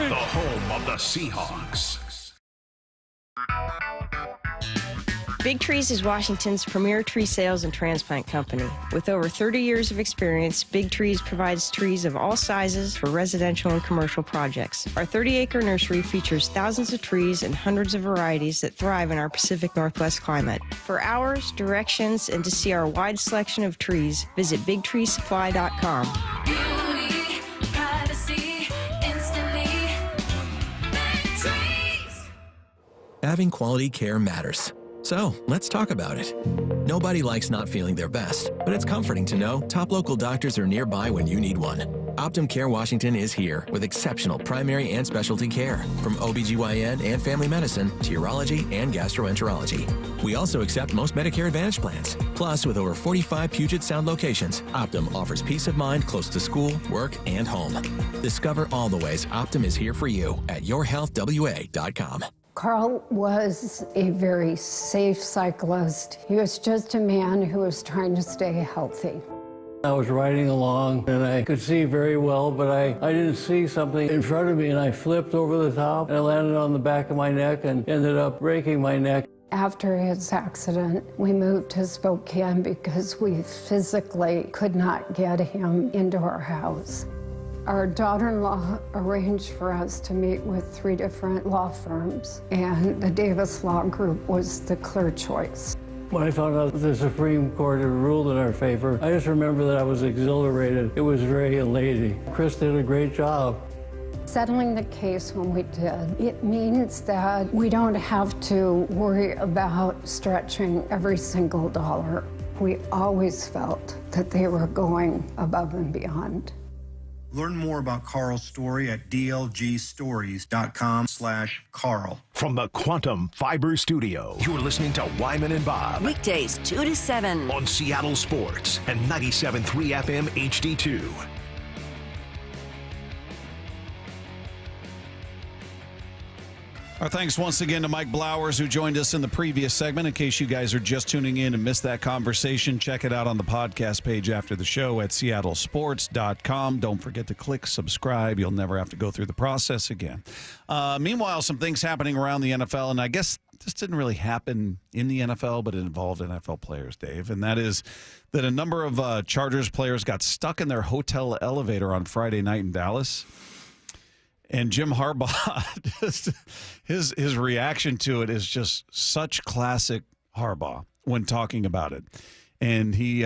The home of the Seahawks. Big Trees is Washington's premier tree sales and transplant company. With over 30 years of experience, Big Trees provides trees of all sizes for residential and commercial projects. Our 30-acre nursery features thousands of trees and hundreds of varieties that thrive in our Pacific Northwest climate. For hours, directions, and to see our wide selection of trees, visit BigTreeSupply.com. Beauty, privacy, instantly. Big Trees. Having quality care matters. So, let's talk about it. Nobody likes not feeling their best, but it's comforting to know top local doctors are nearby when you need one. Optum Care Washington is here with exceptional primary and specialty care, from OBGYN and family medicine to urology and gastroenterology. We also accept most Medicare Advantage plans. Plus, with over 45 Puget Sound locations, Optum offers peace of mind close to school, work, and home. Discover all the ways Optum is here for you at yourhealthwa.com. Carl was a very safe cyclist. He was just a man who was trying to stay healthy. I was riding along and I could see very well, but I didn't see something in front of me, and I flipped over the top and I landed on the back of my neck and ended up breaking my neck. After his accident, we moved to Spokane because we physically could not get him into our house. Our daughter-in-law arranged for us to meet with 3 different law firms, and the Davis Law Group was the clear choice. When I found out that the Supreme Court had ruled in our favor, I just remember that I was exhilarated. It was very elating. Chris did a great job. Settling the case when we did, it means that we don't have to worry about stretching every single dollar. We always felt that they were going above and beyond. Learn more about Carl's story at dlgstories.com/Carl. From the Quantum Fiber Studio, you're listening to Wyman and Bob. Weekdays 2 to 7 on Seattle Sports and 97.3 FM HD2. Our thanks once again to Mike Blowers, who joined us in the previous segment. In case you guys are just tuning in and missed that conversation, check it out on the podcast page after the show at seattlesports.com. Don't forget to click subscribe. You'll never have to go through the process again. Meanwhile, some things happening around the NFL, and I guess this didn't really happen in the NFL, but it involved NFL players, Dave, and that is that a number of Chargers players got stuck in their hotel elevator on Friday night in Dallas. And Jim Harbaugh, just his reaction to it is just such classic Harbaugh when talking about it. And he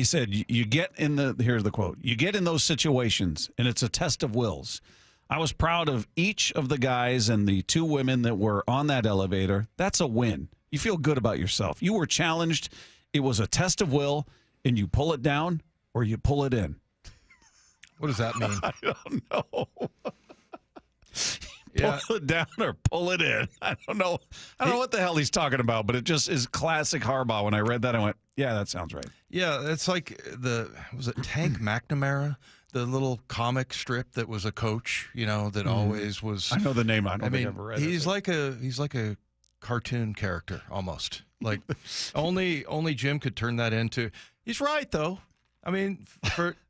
said, "You get in the here's the quote: you get in those situations, and it's a test of wills. I was proud of each of the guys and the 2 women that were on that elevator. That's a win. You feel good about yourself. You were challenged. It was a test of will, and you pull it down or you pull it in." What does that mean? I don't know. Yeah. Pull it down or pull it in. I don't know. I don't know what the hell he's talking about, but it just is classic Harbaugh. When I read that, I went, yeah, that sounds right. Yeah, it's like was it Tank McNamara, the little comic strip that was a coach, that always was. I know the name. I don't think I've ever read it. He's like a cartoon character almost. Like only Jim could turn that into. He's right though. I mean,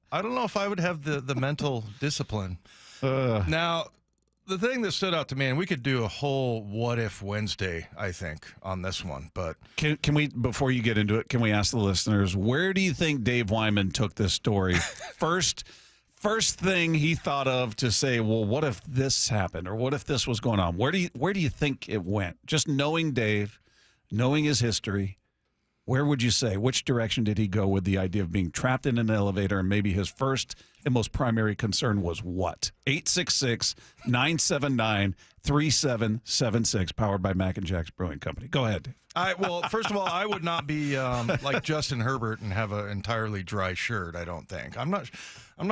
I don't know if I would have the mental discipline. Now, the thing that stood out to me, and we could do a whole What If Wednesday, I think, on this one. But can we, before you get into it, can we ask the listeners, where do you think Dave Wyman took this story? First thing he thought of to say, well, what if this happened, or what if this was going on? Where do you think it went? Just knowing Dave, knowing his history. Where would you say? Which direction did he go with the idea of being trapped in an elevator? And maybe his first and most primary concern was what? 866-979-3776, powered by Mac and Jack's Brewing Company. Go ahead. Well, first of all, I would not be like Justin Herbert and have an entirely dry shirt. I don't think. I'm not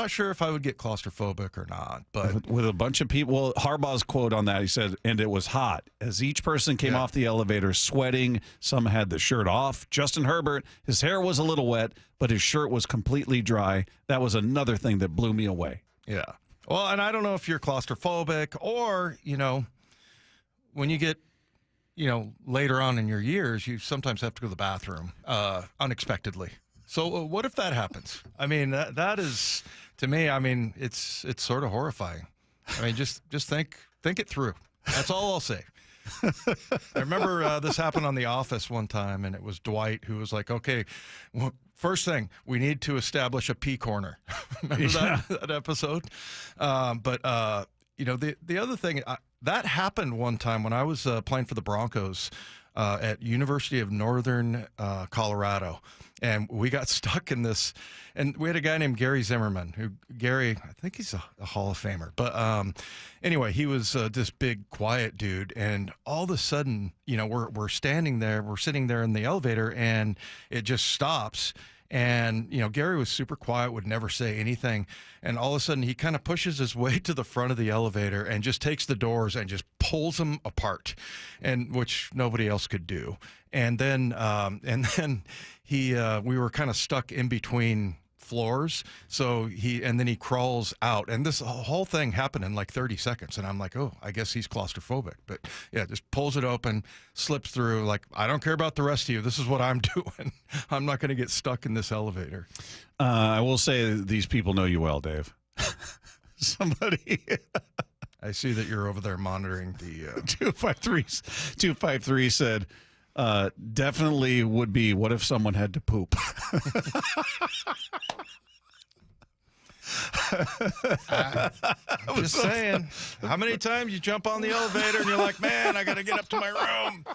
sure if I would get claustrophobic or not. But with a bunch of people, well, Harbaugh's quote on that, he said, "And it was hot as each person came off the elevator, sweating. Some had the shirt off. Justin Herbert, his hair was a little wet, but his shirt was completely dry. That was another thing that blew me away." Yeah. Well, and I don't know if you're claustrophobic or when you get. Later on in your years, you sometimes have to go to the bathroom unexpectedly. So what if that happens? I mean, that is, to me, I mean, it's sort of horrifying. I mean, just think it through. That's all I'll say. I remember this happened on The Office one time, and it was Dwight who was like, okay, first thing, we need to establish a pee corner. Remember that episode? But the other thing, that happened one time when I was playing for the Broncos at University of Northern Colorado. And we got stuck in this, and we had a guy named Gary Zimmerman, I think he's a Hall of Famer. But anyway, he was this big, quiet dude. And all of a sudden, we're standing there, we're sitting there in the elevator, and it just stops. And, Gary was super quiet, would never say anything. And all of a sudden, he kind of pushes his way to the front of the elevator and just takes the doors and just pulls them apart, and which nobody else could do. And then we were kind of stuck in between floors. So then he crawls out, and this whole thing happened in like 30 seconds. And I'm like, oh, I guess he's claustrophobic. But yeah, just pulls it open, slips through. Like, I don't care about the rest of you. This is what I'm doing. I'm not going to get stuck in this elevator. I will say these people know you well, Dave. Somebody. I see that you're over there monitoring the 253 said, definitely would be, what if someone had to poop? I'm just saying, how many times you jump on the elevator and you're like, man, I got to get up to my room.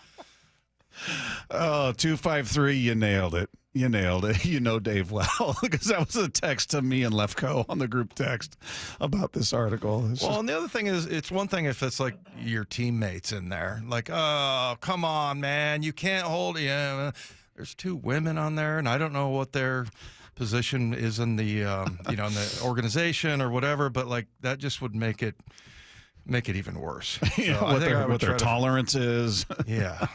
Oh, 253, you nailed it. You nailed it. You know Dave well, because that was a text to me and Lefko on the group text about this article. And the other thing is, it's one thing if it's like your teammates in there, like, oh, come on, man, you can't hold. Yeah, there's two women on there, and I don't know what their position is in the in the organization or whatever, but like that just would make it even worse. Yeah, So what their tolerance is. Yeah.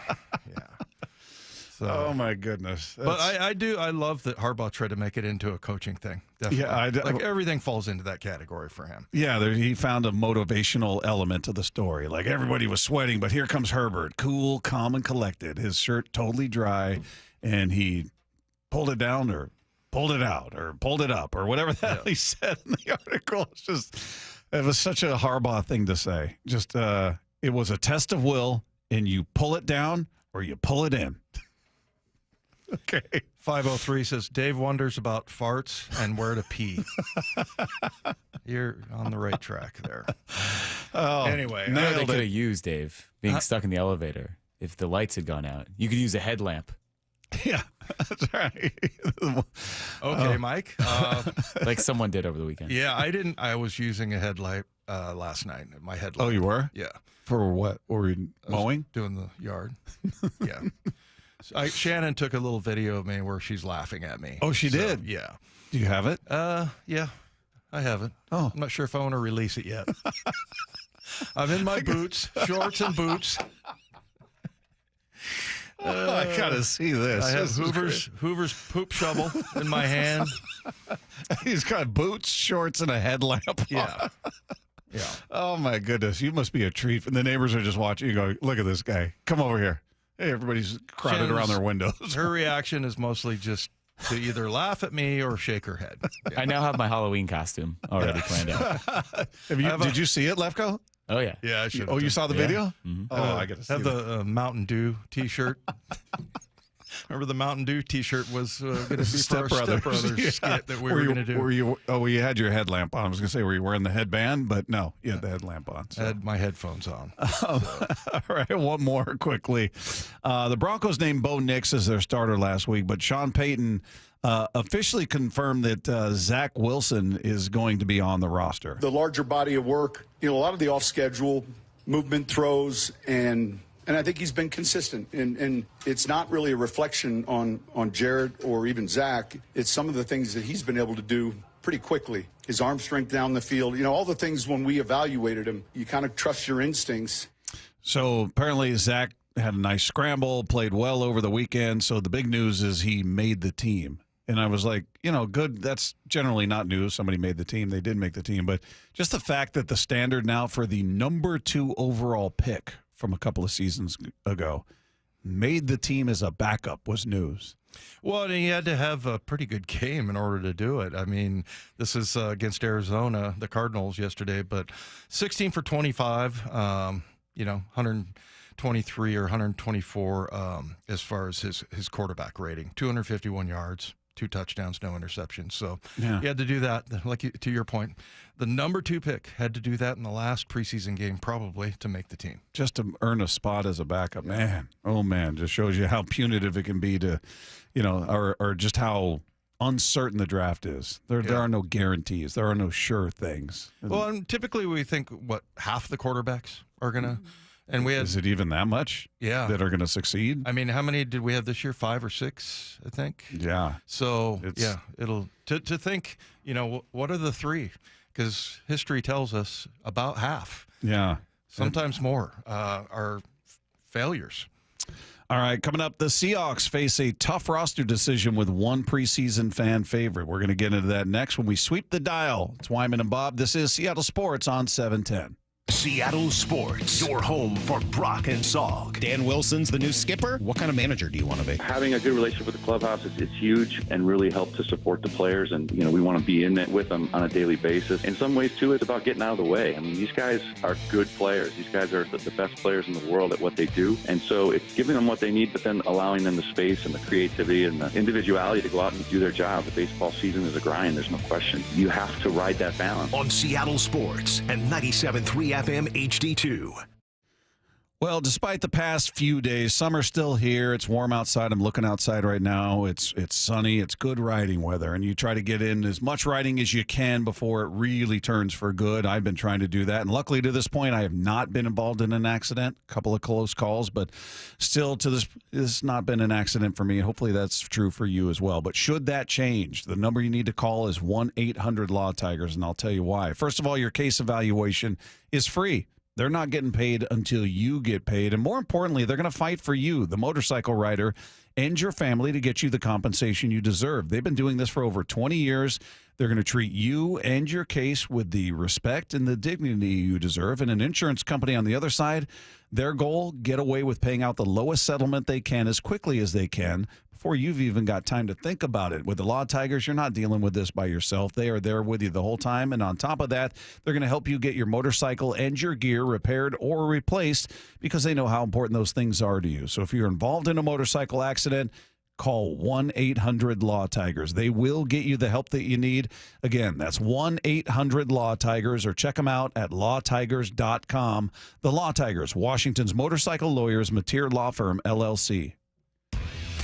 So, oh my goodness! But I love that Harbaugh tried to make it into a coaching thing. Definitely. Yeah, everything falls into that category for him. Yeah, he found a motivational element to the story. Like, everybody was sweating, but here comes Herbert, cool, calm, and collected. His shirt totally dry, and he pulled it down or pulled it out or pulled it up or whatever the hell he said in the article. It was such a Harbaugh thing to say. It was a test of will, and you pull it down or you pull it in. Okay. 503 says, Dave wonders about farts and where to pee. You're on the right track there. Oh, anyway. They could have used, Dave, being stuck in the elevator if the lights had gone out. You could use a headlamp. Yeah, that's right. Okay, Mike. Like someone did over the weekend. Yeah, I didn't. I was using a headlight last night. My headlight. Oh, you were? Yeah. For what? Were you mowing? Doing the yard. Yeah. Shannon took a little video of me where she's laughing at me. Oh, she did? Yeah. Do you have it? Yeah, I have it. Oh. I'm not sure if I want to release it yet. I'm in my boots, shorts and boots. I gotta see this. I have Hoover's poop shovel in my hand. He's got boots, shorts, and a headlamp. Yeah. Yeah. Oh my goodness, you must be a treat. And the neighbors are just watching you go, look at this guy. Come over here. Hey, everybody's crowded around their windows. Her reaction is mostly just to either laugh at me or shake her head. Yeah. I now have my Halloween costume already planned out. Did you see it, Lefko? Oh, yeah. Yeah, I should. Oh, you saw the video? Mm-hmm. Oh, I got to see have the Mountain Dew T-shirt. Remember the Mountain Dew T-shirt was going to be for our Step Brothers skit that we were going to do. You had your headlamp on. I was going to say, were you wearing the headband? But no, you had the headlamp on. So. I had my headphones on. All right, one more quickly. The Broncos named Bo Nix as their starter last week, but Sean Payton officially confirmed that Zach Wilson is going to be on the roster. The larger body of work, a lot of the off-schedule movement throws, and I think he's been consistent. And it's not really a reflection on Jared or even Zach. It's some of the things that he's been able to do pretty quickly. His arm strength down the field, all the things when we evaluated him, you kind of trust your instincts. So apparently Zach had a nice scramble, played well over the weekend. So the big news is he made the team. And I was like, good. That's generally not news. Somebody made the team. They did make the team. But just the fact that the standard now for the number 2 overall pick from a couple of seasons ago made the team as a backup was news. Well, and he had to have a pretty good game in order to do it. I mean, this is against Arizona, the Cardinals yesterday, but 16 for 25, 123 or 124 as far as his quarterback rating. 251 yards, 2 touchdowns, no interceptions. So he had to do that. Like to your point, the number 2 pick had to do that in the last preseason game probably to make the team. Just to earn a spot as a backup. Man, oh man, just shows you how punitive it can be to, or just how uncertain the draft is. There are no guarantees. There are no sure things. Well, and typically we think, half the quarterbacks are going to, and we had. Is it even that much? Yeah. That are going to succeed? I mean, how many did we have this year? 5 or 6, I think. Yeah. So, it'll, to think, what are the 3? Because history tells us about half. Yeah. Sometimes more are failures. All right, coming up, the Seahawks face a tough roster decision with one preseason fan favorite. We're going to get into that next when we sweep the dial. It's Wyman and Bob. This is Seattle Sports on 710. Seattle Sports, your home for Brock and Salk. Dan Wilson's the new skipper. What kind of manager do you want to be? Having a good relationship with the clubhouse is huge and really help to support the players. And, we want to be in it with them on a daily basis. In some ways, too, it's about getting out of the way. I mean, these guys are good players. These guys are the best players in the world at what they do. And so it's giving them what they need, but then allowing them the space and the creativity and the individuality to go out and do their job. The baseball season is a grind. There's no question. You have to ride that balance. On Seattle Sports and 97.3 FM HD2. Well, despite the past few days, summer's still here. It's warm outside. I'm looking outside right now. It's sunny. It's good riding weather, and you try to get in as much riding as you can before it really turns for good. I've been trying to do that, and luckily to this point, I have not been involved in an accident. A couple of close calls, but still to this has not been an accident for me. Hopefully that's true for you as well. But should that change, the number you need to call is 1-800-LAW-TIGERS, and I'll tell you why. First of all, your case evaluation is free. They're not getting paid until you get paid. And more importantly, they're going to fight for you, the motorcycle rider, and your family to get you the compensation you deserve. They've been doing this for over 20 years. They're going to treat you and your case with the respect and the dignity you deserve. And an insurance company on the other side, their goal, get away with paying out the lowest settlement they can as quickly as they can before you've even got time to think about it. With the Law Tigers, you're not dealing with this by yourself. They are there with you the whole time. And on top of that, they're going to help you get your motorcycle and your gear repaired or replaced because they know how important those things are to you. So if you're involved in a motorcycle accident, call 1-800-LAW-TIGERS. They will get you the help that you need. Again, that's 1-800-LAW-TIGERS, or check them out at lawtigers.com. The Law Tigers, Washington's motorcycle lawyers, Mateer Law Firm, LLC.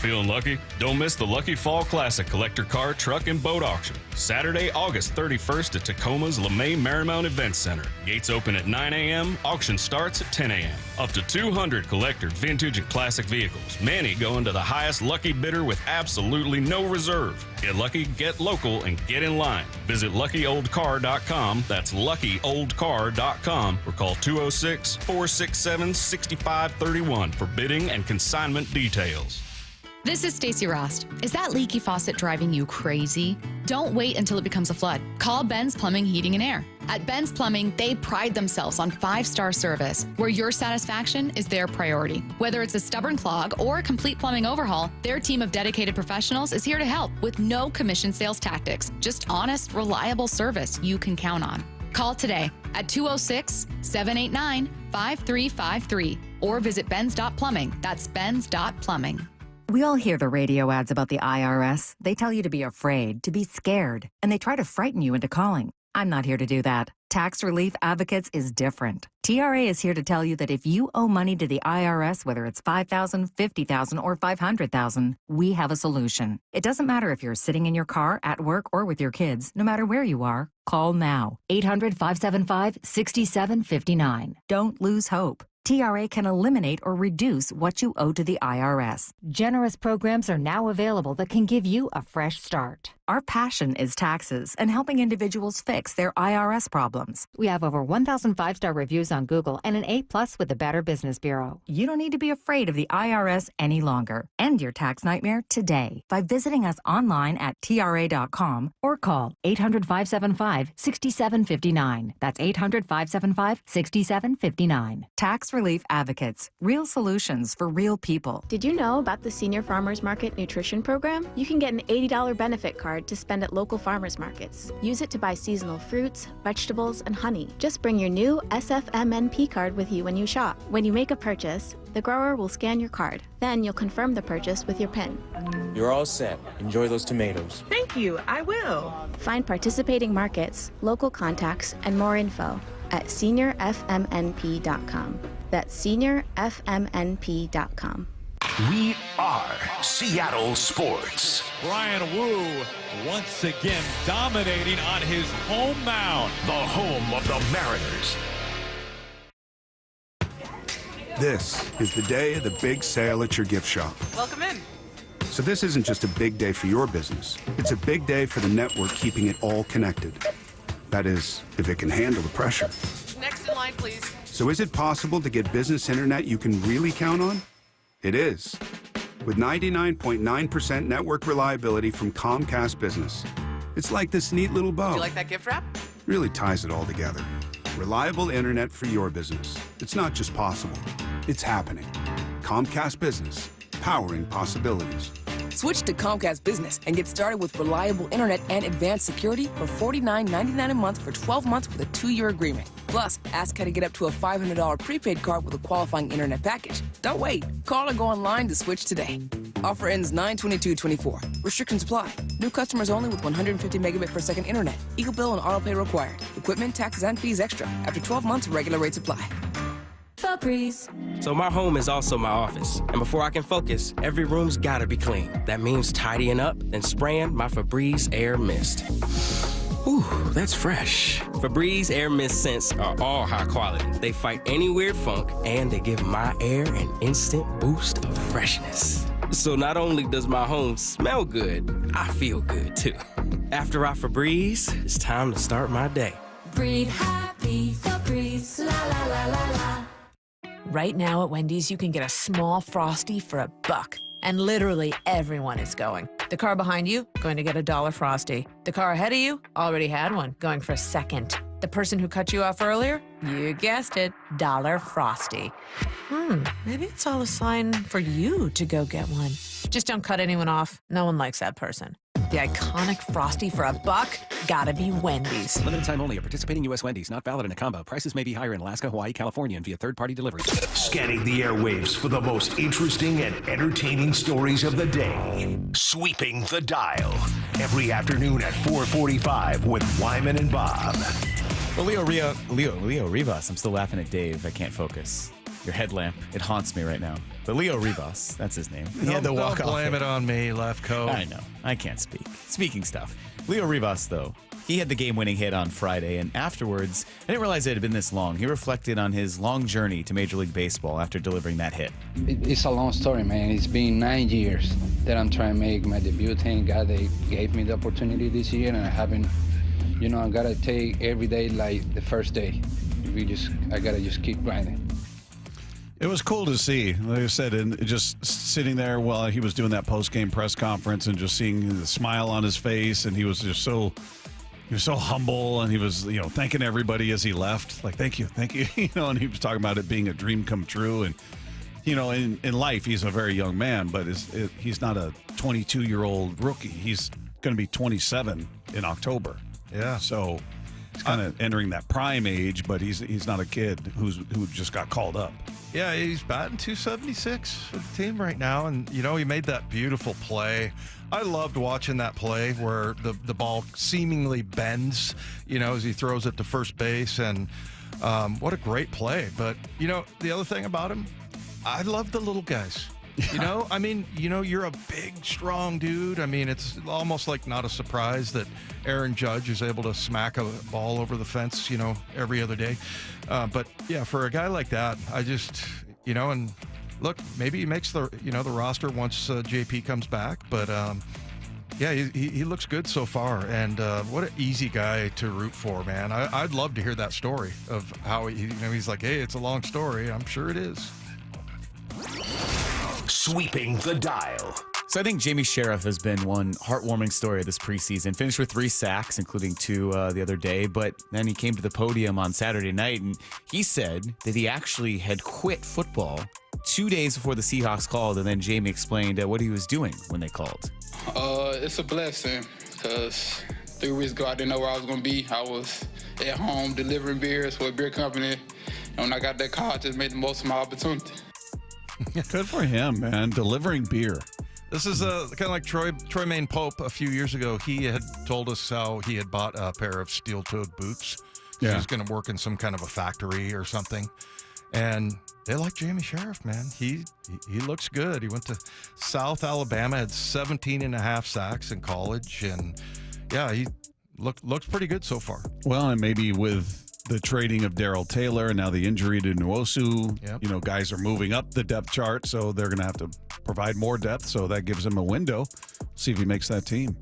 Feeling lucky? Don't miss the Lucky Fall Classic collector car, truck, and boat auction. Saturday, August 31st at Tacoma's LeMay Marymount Event Center. Gates open at 9 a.m., auction starts at 10 a.m. Up to 200 collector, vintage, and classic vehicles. Many going to the highest lucky bidder with absolutely no reserve. Get lucky, get local, and get in line. Visit LuckyOldCar.com. That's LuckyOldCar.com or call 206-467-6531 for bidding and consignment details. This is Stacey Rost. Is that leaky faucet driving you crazy? Don't wait until it becomes a flood. Call Ben's Plumbing, Heating, and Air. At Ben's Plumbing, they pride themselves on 5-star service, where your satisfaction is their priority. Whether it's a stubborn clog or a complete plumbing overhaul, their team of dedicated professionals is here to help with no commission sales tactics. Just honest, reliable service you can count on. Call today at 206-789-5353 or visit Ben's.plumbing. That's Ben's.plumbing. We all hear the radio ads about the IRS. They tell you to be afraid, to be scared, and they try to frighten you into calling. I'm not here to do that. Tax Relief Advocates is different. TRA is here to tell you that if you owe money to the IRS, whether it's $5,000, $50,000, or $500,000, we have a solution. It doesn't matter if you're sitting in your car, at work, or with your kids. No matter where you are, call now. 800-575-6759. Don't lose hope. TRA can eliminate or reduce what you owe to the IRS. Generous programs are now available that can give you a fresh start. Our passion is taxes and helping individuals fix their IRS problems. We have over 1,000 5-star reviews on Google and an A+ with the Better Business Bureau. You don't need to be afraid of the IRS any longer. End your tax nightmare today by visiting us online at TRA.com or call 800-575-6759. That's 800-575-6759. Tax Stress Relief Advocates, real solutions for real people. Did you know about the Senior Farmers Market Nutrition Program? You can get an $80 benefit card to spend at local farmers markets. Use it to buy seasonal fruits, vegetables, and honey. Just bring your new SFMNP card with you when you shop. When you make a purchase, the grower will scan your card. Then you'll confirm the purchase with your PIN. You're all set. Enjoy those tomatoes. Thank you, I will. Find participating markets, local contacts, and more info at seniorfmnp.com. That's seniorfmnp.com. We are Seattle Sports. Brian Wu once again dominating on his home mound. The home of the Mariners. This is the day of the big sale at your gift shop. Welcome in. So this isn't just a big day for your business. It's a big day for the network keeping it all connected. That is, if it can handle the pressure. Next in line, please. So is it possible to get business internet you can really count on? It is. With 99.9% network reliability from Comcast Business. It's like this neat little bow. Do you like that gift wrap? Really ties it all together. Reliable internet for your business. It's not just possible. It's happening. Comcast Business. Powering possibilities. Switch to Comcast Business and get started with reliable internet and advanced security for $49.99 a month for 12 months with a 2-year agreement. Plus, ask how to get up to a $500 prepaid card with a qualifying internet package. Don't wait. Call or go online to switch today. Offer ends 9/22/24. Restrictions apply. New customers only with 150 megabit per second internet. Eagle bill and auto pay required. Equipment, taxes, and fees extra. After 12 months, regular rates apply. Febreze. So my home is also my office. And before I can focus, every room's gotta be clean. That means tidying up, then spraying my Febreze Air Mist. Ooh, that's fresh. Febreze Air Mist scents are all high quality. They fight any weird funk, and they give my air an instant boost of freshness. So not only does my home smell good, I feel good too. After I Febreze, it's time to start my day. Breathe happy, Febreze. La la la la la. Right now at Wendy's, you can get a small Frosty for $1. And literally everyone is going. The car behind you, going to get a $1 Frosty. The car ahead of you, already had one, going for a second. The person who cut you off earlier, you guessed it, $1 Frosty. Maybe it's all a sign for you to go get one. Just don't cut anyone off. No one likes that person. The iconic Frosty for $1, gotta be Wendy's. Limited time only at participating U.S. Wendy's. Not valid in a combo. Prices may be higher in Alaska, Hawaii, California, and via third-party delivery. Scanning the airwaves for the most interesting and entertaining stories of the day. Sweeping the dial. Every afternoon at 4:45 with Wyman and Bob. Well, Leo Rivas. I'm still laughing at Dave. I can't focus. Your headlamp. It haunts me right now. But Leo Rivas, that's his name. He had to walk don't off. blame it on me, Lefko. I know. I can't speak. Speaking stuff. Leo Rivas, though, he had the game-winning hit on Friday, and afterwards, I didn't realize it had been this long. He reflected on his long journey to Major League Baseball after delivering that hit. It's a long story, man. It's been 9 years that I'm trying to make my debut. Thank God they gave me the opportunity this year, and I haven't, I gotta take every day like the first day. I gotta just keep grinding. It was cool to see, like I said, and just sitting there while he was doing that post-game press conference and just seeing the smile on his face, and he was so humble, and he was, thanking everybody as he left, like, thank you, and he was talking about it being a dream come true, and, in life, he's a very young man, but he's not a 22-year-old rookie. He's going to be 27 in October. Yeah. So he's kind of entering that prime age, but he's not a kid who just got called up. Yeah, he's batting .276 for the team right now, and he made that beautiful play. I loved watching that play where the ball seemingly bends, as he throws it to first base, and what a great play. But the other thing about him, I love the little guys. You're a big, strong dude. It's almost like not a surprise that Aaron Judge is able to smack a ball over the fence, every other day. But yeah, for a guy like that, I just, and look, maybe he makes the roster once JP comes back. But yeah, he looks good so far. And what an easy guy to root for, man. I'd love to hear that story of how he's like, hey, it's a long story. I'm sure it is. Sweeping the dial. So I think Jamie Sheriff has been one heartwarming story of this preseason. Finished with 3 sacks, including 2 the other day. But then he came to the podium on Saturday night, and he said that he actually had quit football 2 days before the Seahawks called. And then Jamie explained what he was doing when they called. It's a blessing because 3 weeks ago I didn't know where I was going to be. I was at home delivering beers for a beer company. And when I got that call, I just made the most of my opportunity. Good for him, man. Delivering beer. This is kind of like Troy Maine Pope a few years ago. He had told us how he had bought a pair of steel-toed boots. Yeah. He was going to work in some kind of a factory or something. And they like Jamie Sheriff, man. He looks good. He went to South Alabama, had 17 and a half sacks in college. And, yeah, he looks pretty good so far. Well, and maybe with the trading of Darrell Taylor and now the injury to Nwosu, guys are moving up the depth chart, so they're going to have to provide more depth, so that gives him a window. See if he makes that team.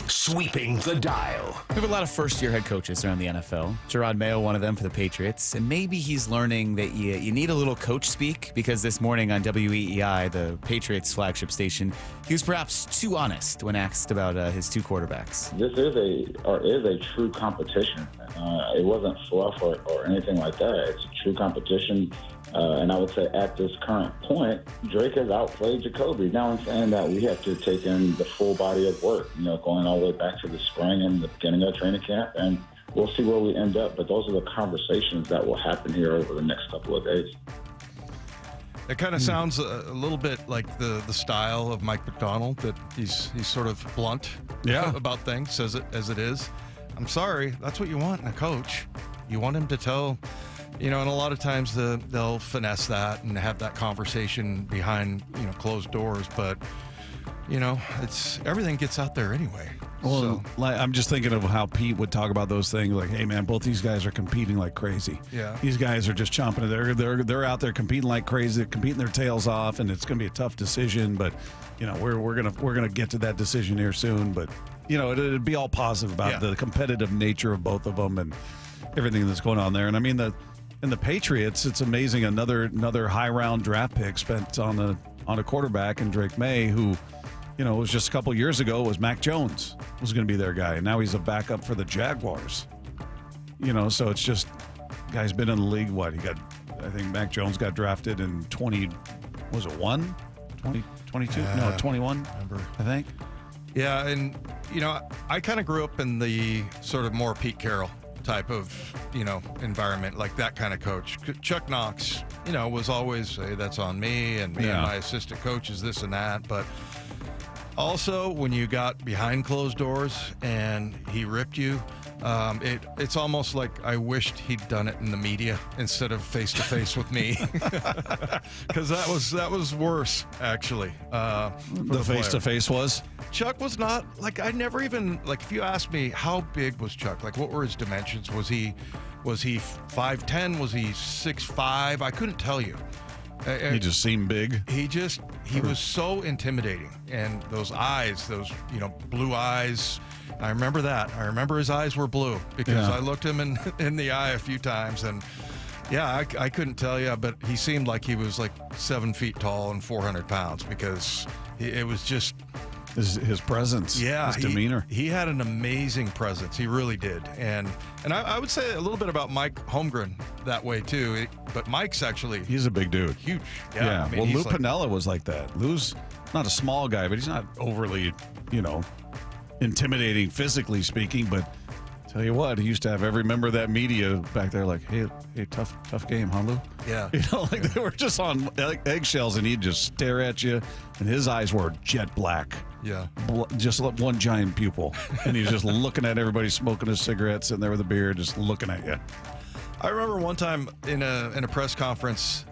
Sweeping the dial. We have a lot of first-year head coaches around the NFL. Gerard Mayo, one of them for the Patriots. And maybe he's learning that you need a little coach speak, because this morning on WEEI, the Patriots flagship station, he was perhaps too honest when asked about his 2 quarterbacks. This is a true competition. It wasn't fluff or anything like that. It's a true competition. And I would say at this current point, Drake has outplayed Jacoby. Now I'm saying that we have to take in the full body of work, going all the way back to the spring and the beginning of training camp, and we'll see where we end up. But those are the conversations that will happen here over the next couple of days. It kind of sounds a little bit like the style of Mike Macdonald, that he's sort of blunt about things, says it as it is. I'm sorry, that's what you want in a coach. You want him to tell... and a lot of times they'll finesse that and have that conversation behind, closed doors. But, it's everything gets out there anyway. Well, I'm just thinking of how Pete would talk about those things. Like, hey, man, both these guys are competing like crazy. Yeah. These guys are just chomping it. They're out there competing like crazy, competing their tails off, and it's going to be a tough decision. But, we're gonna get to that decision here soon. But, it'd be all positive about the competitive nature of both of them and everything that's going on there. And I mean, in the Patriots, it's amazing. Another high round draft pick spent on a quarterback in Drake May, who, it was just a couple years ago was Mac Jones was going to be their guy, and now he's a backup for the Jaguars. So it's just guy's been in the league. I think Mac Jones got drafted in 2021, 21. I think. Yeah, and I kind of grew up in the sort of more Pete Carroll type of, environment, like that kind of coach. Chuck Knox, was always, hey, that's on me and my assistant coach is this and that. But also when you got behind closed doors and he ripped you, it's almost like I wished he'd done it in the media instead of face to face with me, because that was worse actually. The face to face was. Chuck was not like, I never even, like, if you asked me how big was Chuck, like what were his dimensions? Was he 5'10"? Was he 6'5"? I couldn't tell you. He just seemed big. He was so intimidating, and those eyes, those blue eyes. I remember that. I remember his eyes were blue because I looked him in the eye a few times, and I couldn't tell you, but he seemed like he was like 7 feet tall and 400 pounds because it was just his presence, his demeanor. He had an amazing presence. He really did, and I would say a little bit about Mike Holmgren that way too. But Mike's he's a big dude, huge. Yeah. I mean, Lou Piniella was like that. Lou's not a small guy, but he's not overly, intimidating physically speaking. But tell you what, he used to have every member of that media back there like, hey, tough game, huh, Lou? Yeah. Like they were just on eggshells, and he'd just stare at you, and his eyes were jet black. Yeah. Just one giant pupil. And he's just looking at everybody smoking his cigarettes, sitting there with a beer, just looking at you. I remember one time in a press conference,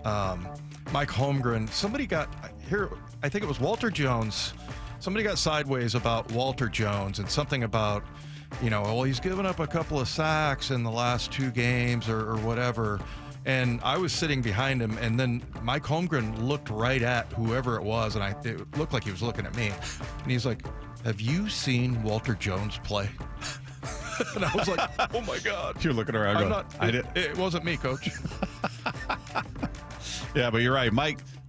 Mike Holmgren, somebody got here, I think it was Walter Jones. Somebody got sideways about Walter Jones and something about, he's given up a couple of sacks in the last 2 games or whatever. And I was sitting behind him, and then Mike Holmgren looked right at whoever it was, and it looked like he was looking at me. And he's like, have you seen Walter Jones play? And I was like, oh, my God. You're looking around going, it wasn't me, Coach. Yeah, but you're right.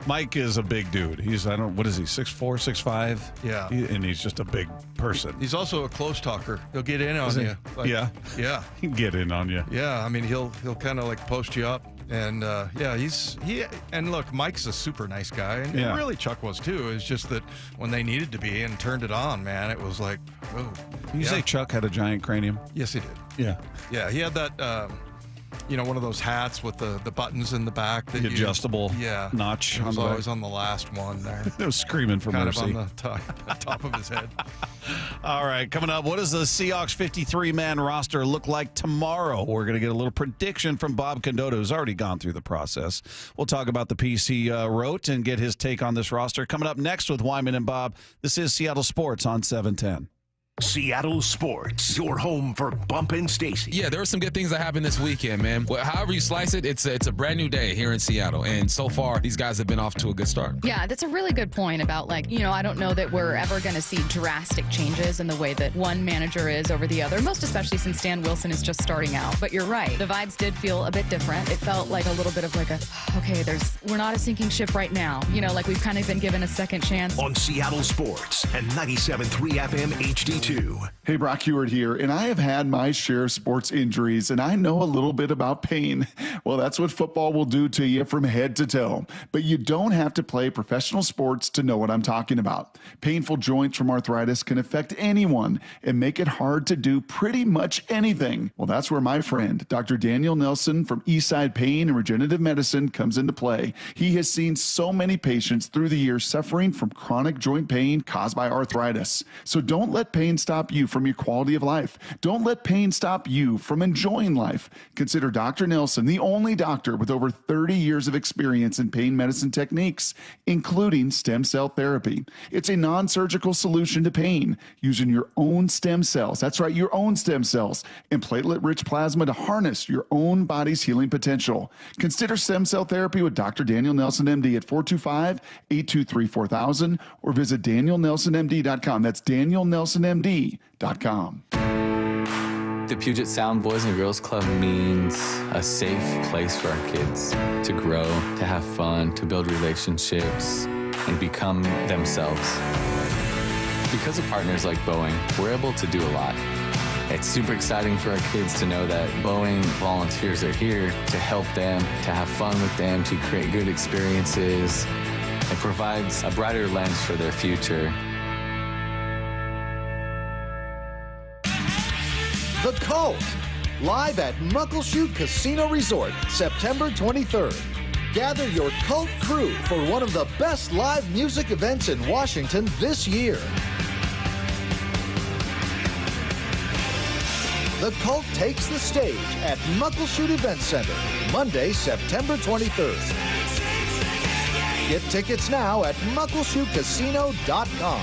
Mike is a big dude. What is he, 6'4", 6'5"? Yeah. And he's just a big person. He's also a close talker. He'll get in on you. Yeah. Yeah. He can get in on you. Yeah. I mean, he'll kind of like post you up. And and look, Mike's a super nice guy, and really Chuck was too. It's just that when they needed to be and turned it on, man, it was like, oh. You say Chuck had a giant cranium? Yes, he did. Yeah. Yeah, he had that, one of those hats with the buttons in the back. The adjustable notch. He was always on the last one there. It was screaming for mercy. Kind of on the top of his head. All right, coming up, what does the Seahawks 53-man roster look like tomorrow? We're going to get a little prediction from Bob Koto, who's already gone through the process. We'll talk about the piece he wrote and get his take on this roster. Coming up next with Wyman and Bob, this is Seattle Sports on 710. Seattle Sports, your home for Bumpin' Stacy. Yeah, there were some good things that happened this weekend, man. Well, however you slice it, it's a brand new day here in Seattle, and so far, these guys have been off to a good start. Yeah, that's a really good point about, I don't know that we're ever going to see drastic changes in the way that one manager is over the other, most especially since Dan Wilson is just starting out. But you're right, the vibes did feel a bit different. It felt like a little bit of we're not a sinking ship right now. We've kind of been given a second chance. On Seattle Sports and 97.3 FM HD2. Hey, Brock Heward here, and I have had my share of sports injuries, and I know a little bit about pain. Well, that's what football will do to you from head to toe. But you don't have to play professional sports to know what I'm talking about. Painful joints from arthritis can affect anyone and make it hard to do pretty much anything. Well, that's where my friend, Dr. Daniel Nelson from Eastside Pain and Regenerative Medicine comes into play. He has seen so many patients through the years suffering from chronic joint pain caused by arthritis. So don't let pain stop you from your quality of life. Don't let pain stop you from enjoying life. Consider Dr. Nelson the only doctor with over 30 years of experience in pain medicine techniques, including stem cell therapy. It's a non-surgical solution to pain using your own stem cells. That's right, your own stem cells and platelet-rich plasma to harness your own body's healing potential. Consider stem cell therapy with Dr. Daniel Nelson, MD at 425-823-4000 or visit danielnelsonmd.com. That's danielnelsonmd.com. The Puget Sound Boys and Girls Club means a safe place for our kids to grow, to have fun, to build relationships, and become themselves. Because of partners like Boeing, we're able to do a lot. It's super exciting for our kids to know that Boeing volunteers are here to help them, to have fun with them, to create good experiences. It provides a brighter lens for their future. The Cult, live at Muckleshoot Casino Resort, September 23rd. Gather your cult crew for one of the best live music events in Washington this year. The Cult takes the stage at Muckleshoot Event Center, Monday, September 23rd. Get tickets now at muckleshootcasino.com.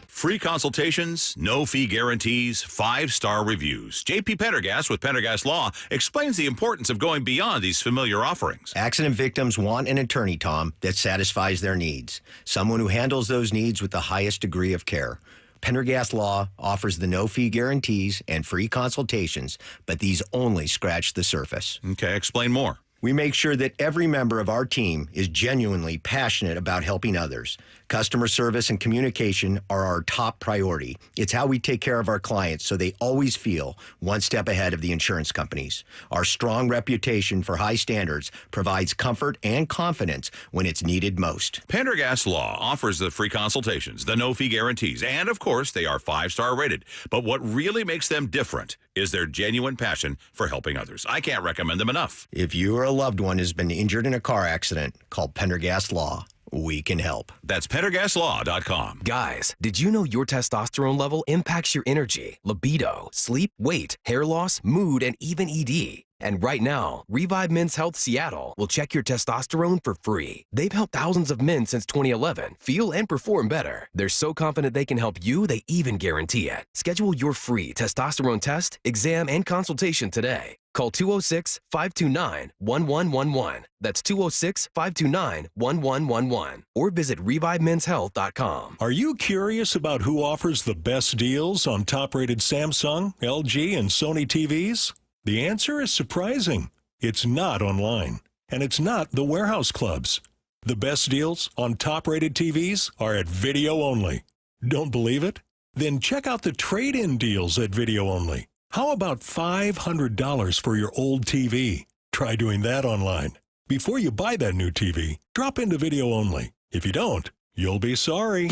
Free consultations, no fee guarantees, 5-star reviews. J.P. Pendergast with Pendergast Law explains the importance of going beyond these familiar offerings. Accident victims want an attorney, Tom, that satisfies their needs. Someone who handles those needs with the highest degree of care. Pendergast Law offers the no-fee guarantees and free consultations, but these only scratch the surface. Okay, explain more. We make sure that every member of our team is genuinely passionate about helping others. Customer service and communication are our top priority. It's how we take care of our clients so they always feel one step ahead of the insurance companies. Our strong reputation for high standards provides comfort and confidence when it's needed most. Pendergast Law offers the free consultations, the no-fee guarantees, and, of course, they are 5-star rated. But what really makes them different is their genuine passion for helping others. I can't recommend them enough. If you or a loved one has been injured in a car accident, call Pendergast Law. We can help. That's PendergastLaw.com. Guys, did you know your testosterone level impacts your energy, libido, sleep, weight, hair loss, mood, and even ED? And right now, Revive Men's Health Seattle will check your testosterone for free. They've helped thousands of men since 2011 feel and perform better. They're so confident they can help you, they even guarantee it. Schedule your free testosterone test, exam, and consultation today. Call 206-529-1111. That's 206-529-1111. Or visit ReviveMen'sHealth.com. Are you curious about who offers the best deals on top-rated Samsung, LG, and Sony TVs? The answer is surprising. It's not online. and it's not the warehouse clubs. The best deals on top-rated TVs are at Video Only. Don't believe it? Then check out the trade-in deals at Video Only. How about $500 for your old TV? Try doing that online. Before you buy that new TV, drop into Video Only. If you don't, you'll be sorry.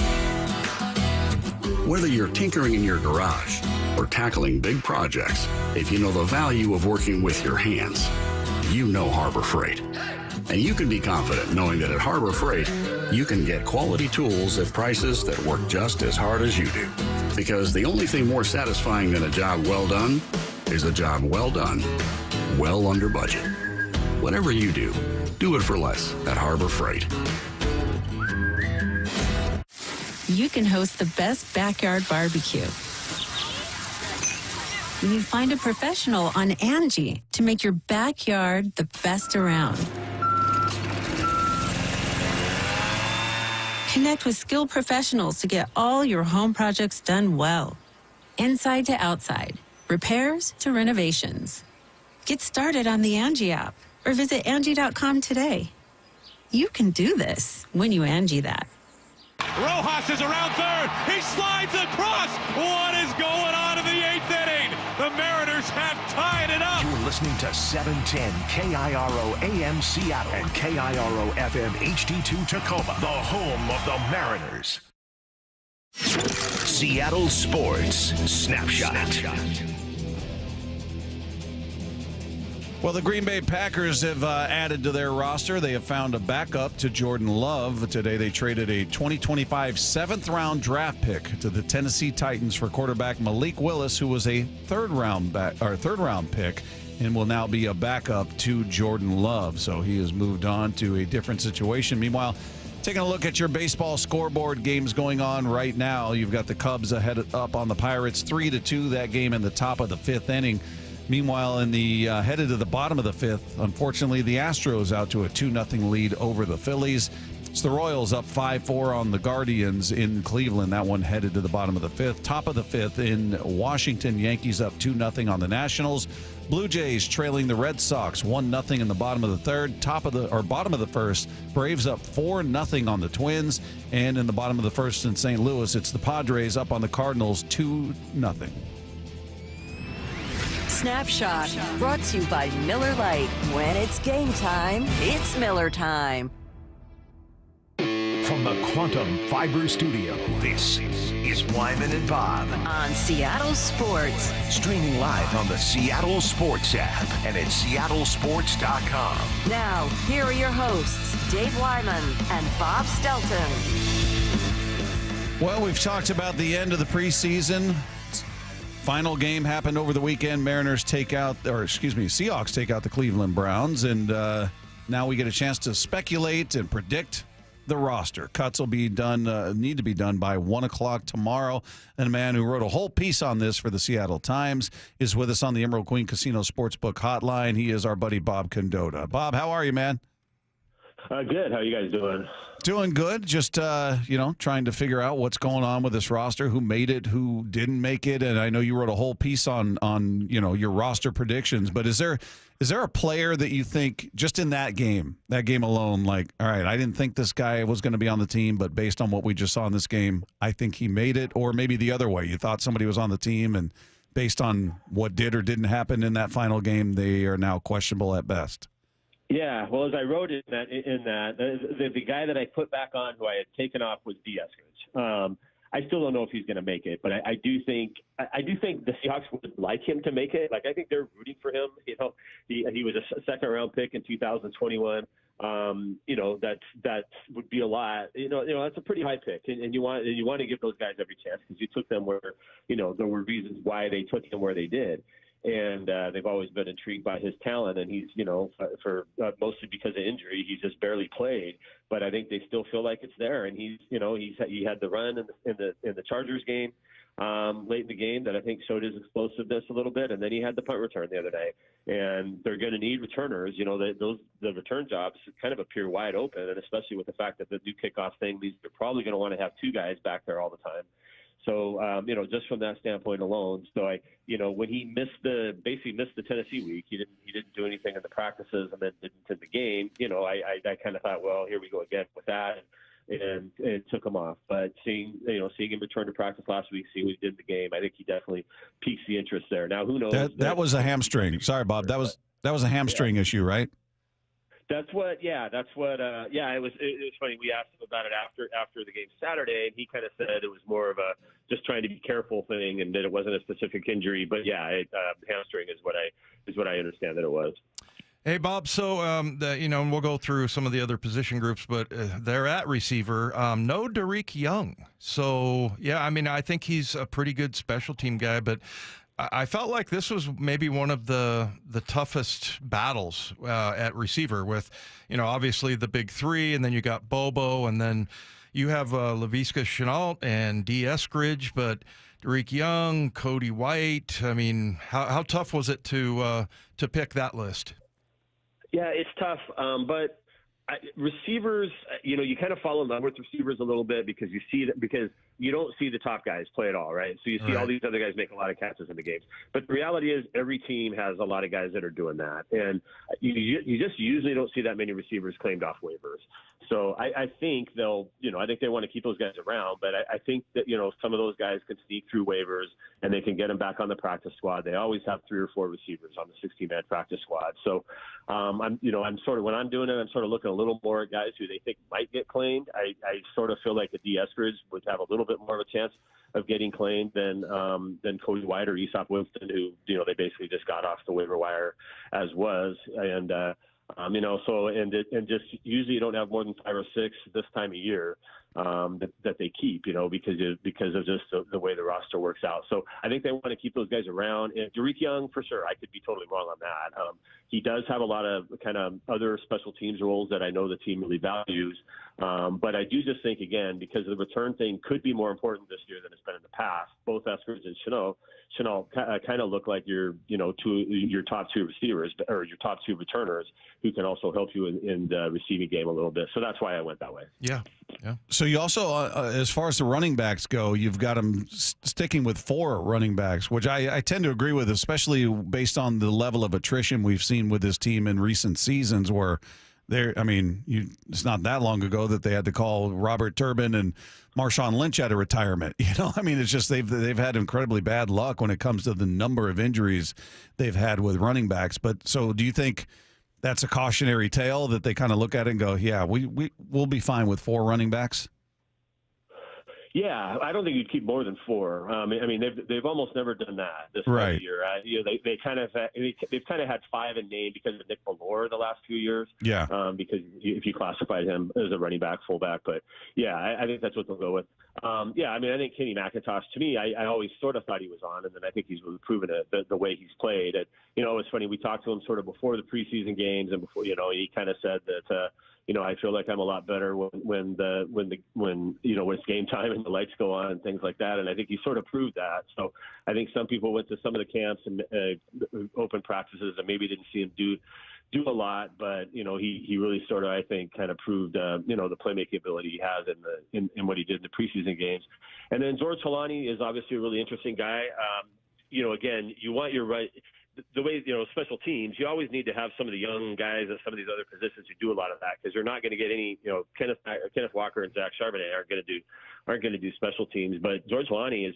Whether you're tinkering in your garage or tackling big projects, if you know the value of working with your hands, you know Harbor Freight. And you can be confident knowing that at Harbor Freight, you can get quality tools at prices that work just as hard as you do. Because the only thing more satisfying than a job well done is a job well done, well under budget. Whatever you do, do it for less at Harbor Freight. You can host the best backyard barbecue when you find a professional on Angie to make your backyard the best around. Connect with skilled professionals to get all your home projects done well. Inside to outside, repairs to renovations. Get started on the Angie app or visit Angie.com today. You can do this when you Angie that. Rojas is around third. He slides across. What is going on in the 8th inning? The Mariners have tied it up. You're listening to 710 KIRO AM Seattle and KIRO FM HD2 Tacoma, the home of the Mariners. Seattle Sports Snapshot. Well, the Green Bay Packers have added to their roster. They have found a backup to Jordan Love. Today they traded a 2025 7th-round draft pick to the Tennessee Titans for quarterback Malik Willis, who was a third-round pick and will now be a backup to Jordan Love. So he has moved on to a different situation. Meanwhile, taking a look at your baseball scoreboard games going on right now, you've got the Cubs ahead up on the Pirates 3-2, that game in the top of the 5th inning. Meanwhile, in the headed to the bottom of the 5th, unfortunately, the Astros out to a 2-0 lead over the Phillies. It's the Royals up 5-4 on the Guardians in Cleveland. That one headed to the bottom of the 5th. Top of the 5th in Washington, Yankees up 2-0 on the Nationals. Blue Jays trailing the Red Sox 1-0 in the bottom of the 3rd. Bottom of the 1st, Braves up 4-0 on the Twins. And in the bottom of the 1st in St. Louis, it's the Padres up on the Cardinals 2-0. Snapshot, brought to you by Miller Lite. When it's game time, it's Miller time. From the Quantum Fiber Studio, this is Wyman and Bob on Seattle Sports. Streaming live on the Seattle Sports app and at seattlesports.com. Now, here are your hosts, Dave Wyman and Bob Stelton. Well, we've talked about the end of the preseason. Final game happened over the weekend. Seahawks take out the Cleveland Browns, and now we get a chance to speculate and predict the roster. Cuts will be done, need to be done by 1 o'clock tomorrow. And a man who wrote a whole piece on this for the Seattle Times is with us on the Emerald Queen Casino Sportsbook Hotline. He is our buddy Bob Koto. Bob, how are you, man? Good. How are you guys doing? Doing good. Just, trying to figure out what's going on with this roster, who made it, who didn't make it. And I know you wrote a whole piece on your roster predictions, but is there a player that you think just in that game alone, like, all right, I didn't think this guy was going to be on the team, but based on what we just saw in this game, I think he made it? Or maybe the other way, you thought somebody was on the team and based on what did or didn't happen in that final game, they are now questionable at best. Yeah, well, as I wrote in that, the guy that I put back on who I had taken off was Eskridge. I still don't know if he's going to make it, but I do think the Seahawks would like him to make it. Like, I think they're rooting for him. He was a second-round pick in 2021. That would be a lot. That's a pretty high pick, and you want to give those guys every chance because you took them where there were reasons why they took him where they did. And they've always been intrigued by his talent, and he's, for mostly because of injury, he's just barely played. But I think they still feel like it's there, and he had the run in the Chargers game late in the game that I think showed his explosiveness a little bit, and then he had the punt return the other day. And they're going to need returners. The return jobs kind of appear wide open, and especially with the fact that the new kickoff thing means they're probably going to want to have two guys back there all the time. So, just from that standpoint alone, so when he basically missed the Tennessee week, he didn't do anything in the practices and then didn't in the game. I kind of thought, well, here we go again with that, and took him off. But seeing him return to practice last week, seeing what he did in the game, I think he definitely piques the interest there. Now, who knows? That was a hamstring. Sorry, Bob. That was a hamstring issue, right? It was funny. We asked him about it after the game Saturday, and he kind of said it was more of a just trying to be careful thing, and that it wasn't a specific injury. But hamstring is what I understand that it was. Hey, Bob, so, and we'll go through some of the other position groups, but they're at receiver. No Derek Young. So, I think he's a pretty good special team guy, but I felt like this was maybe one of the toughest battles at receiver with, obviously the big three, and then you got Bobo, and then you have Laviska Shenault and D. Eskridge, but Derek Young, Cody White. I mean, how tough was it to pick that list? Yeah, it's tough, but receivers, you kind of fall in love with receivers a little bit because you don't see the top guys play at all, right? So you see all these other guys make a lot of catches in the games. But the reality is every team has a lot of guys that are doing that. And you just usually don't see that many receivers claimed off waivers. So I think I think they want to keep those guys around, but I think that, some of those guys can sneak through waivers and they can get them back on the practice squad. They always have 3 or 4 receivers on the 16-man practice squad. So I'm sort of, when I'm doing it, I'm sort of looking a little more at guys who they think might get claimed. I sort of feel like the D. Eskridge would have a little bit more of a chance of getting claimed than Cody White or Aesop Winston, who, they basically just got off the waiver wire as was. And, just usually you don't have more than 5 or 6 this time of year that they keep, because of just the way the roster works out. So I think they want to keep those guys around. And Derek Young, for sure, I could be totally wrong on that. He does have a lot of kind of other special teams roles that I know the team really values. But I do just think, again, because the return thing could be more important this year than it's been in the past. Both Eskridge and Shenault kind of look like your top 2 receivers or your top 2 returners who can also help you in the receiving game a little bit. So that's why I went that way. Yeah. So you also, as far as the running backs go, you've got them sticking with 4 running backs, which I tend to agree with, especially based on the level of attrition we've seen with this team in recent seasons where it's not that long ago that they had to call Robert Turbin and Marshawn Lynch out of retirement. It's just they've had incredibly bad luck when it comes to the number of injuries they've had with running backs. But so do you think that's a cautionary tale that they kind of look at it and go, yeah, we'll be fine with 4 running backs? Yeah, I don't think you'd keep more than 4. They've almost never done that this right. year. They've kind of had 5 in name because of Nick Ballore the last few years. Yeah. Because if you classified him as a running back, fullback, but yeah, I think that's what they'll go with. I think Kenny McIntosh, to me, I always sort of thought he was on, and then I think he's really proven it the way he's played. And it's funny, we talked to him sort of before the preseason games, and before he kind of said that. I feel like I'm a lot better when it's game time and the lights go on and things like that. And I think he sort of proved that. So I think some people went to some of the camps and open practices and maybe didn't see him do a lot, but he really sort of, I think, kind of proved the playmaking ability he has in what he did in the preseason games. And then George Holani is obviously a really interesting guy. Again, you want your right. The way, special teams, you always need to have some of the young guys at some of these other positions who do a lot of that, because you're not going to get any, Kenneth Walker and Zach Charbonnet aren't going to do special teams. But George Holani has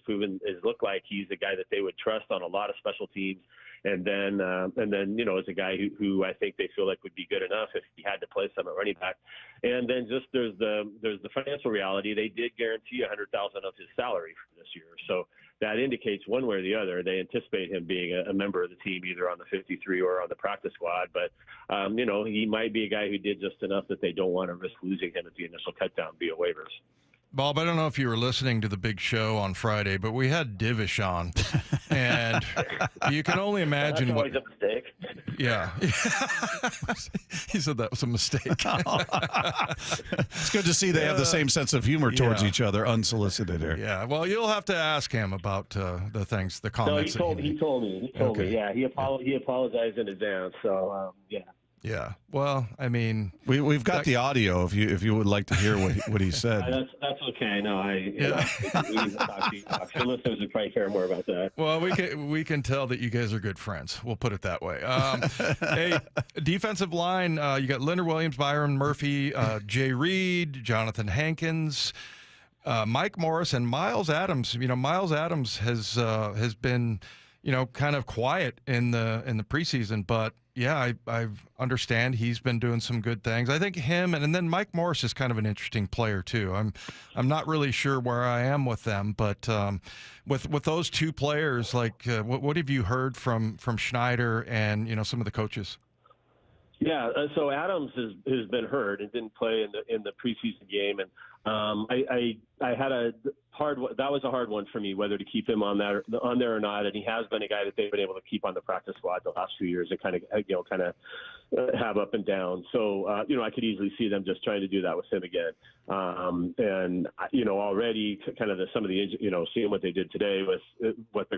looked like he's a guy that they would trust on a lot of special teams. And then is a guy who I think they feel like would be good enough if he had to play some at running back. And then just there's the financial reality. They did guarantee $100,000 of his salary for this year. So that indicates one way or the other, they anticipate him being a member of the team, either on the 53 or on the practice squad. But, he might be a guy who did just enough that they don't want to risk losing him at the initial cutdown via waivers. Bob, I don't know if you were listening to the big show on Friday, but we had Divish on, and you can only imagine That's always a mistake. Yeah. He said that was a mistake. It's good to see they have the same sense of humor towards each other, unsolicited here. Yeah. Well, you'll have to ask him about the comments. No, he told me. Yeah, he apologized in advance. So, yeah. Yeah. Well, I mean, we've got the audio if you would like to hear what he said. That's okay. No, we need to talk to you. Your listeners would probably care more about that. Well, we can tell that you guys are good friends. We'll put it that way. Hey, defensive line, you got Leonard Williams, Byron Murphy, Jay Reed, Jonathan Hankins, Mike Morris, and Miles Adams. Miles Adams has been, kind of quiet in the preseason, but yeah, I understand he's been doing some good things. I think him and then Mike Morris is kind of an interesting player too. I'm not really sure where I am with them, but with those two players, like what have you heard from Schneider and some of the coaches? Yeah, so Adams has been hurt and didn't play in the preseason game, and I had that was a hard one for me whether to keep him on there or not, and he has been a guy that they've been able to keep on the practice squad the last few years and kind of have up and down. So I could easily see them just trying to do that with him again, and already kind of some of the seeing what they did today with what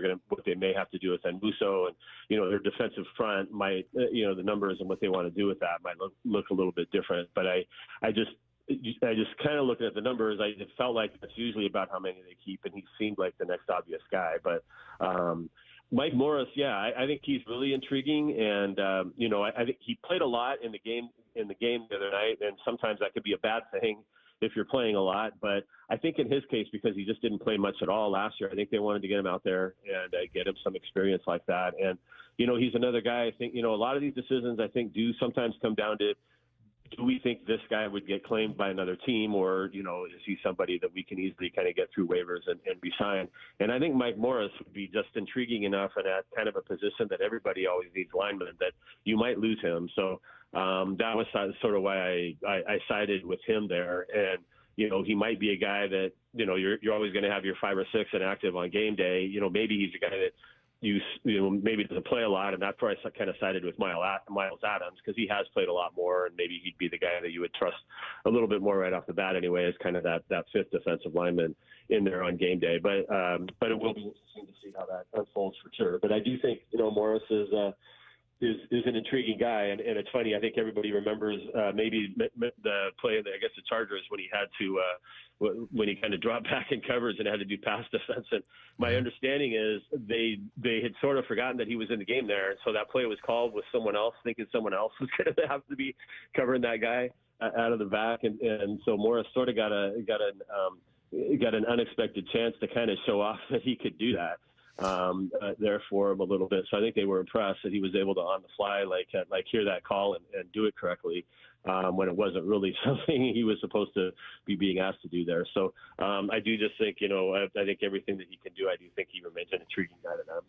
they may have to do with Muso and their defensive front might the numbers and what they want to do with that might look a little bit different, but I just kind of looking at the numbers, it felt like that's usually about how many they keep, and he seemed like the next obvious guy. But Mike Morris, yeah, I think he's really intriguing, and I think he played a lot in the game the other night, and sometimes that could be a bad thing if you're playing a lot. But I think in his case, because he just didn't play much at all last year, I think they wanted to get him out there and get him some experience like that. And he's another guy. I think a lot of these decisions I think do sometimes come down to, do we think this guy would get claimed by another team, or, is he somebody that we can easily kind of get through waivers and re-sign? And I think Mike Morris would be just intriguing enough and at kind of a position that everybody always needs linemen that you might lose him. So that was sort of why I sided with him there. And, he might be a guy that, you're always going to have your 5 or 6 inactive on game day. Maybe he's a guy that maybe doesn't play a lot, and that's where I kind of sided with Miles Adams, because he has played a lot more, and maybe he'd be the guy that you would trust a little bit more right off the bat anyway, as kind of that fifth defensive lineman in there on game day. But it will be interesting to see how that unfolds for sure. But I do think Morris is an intriguing guy, and it's funny. I think everybody remembers maybe the play in the Chargers when he had to when he kind of dropped back in coverage and had to do pass defense. And my understanding is they had sort of forgotten that he was in the game there, and so that play was called with someone else, thinking someone else was going to have to be covering that guy out of the back, and so Morris sort of got an unexpected chance to kind of show off that he could do that. There for him a little bit. So I think they were impressed that he was able to on the fly, hear that call and do it correctly when it wasn't really something he was supposed to be being asked to do there. So I do just think, I think everything that he can do, I do think he remains an intriguing guy to them.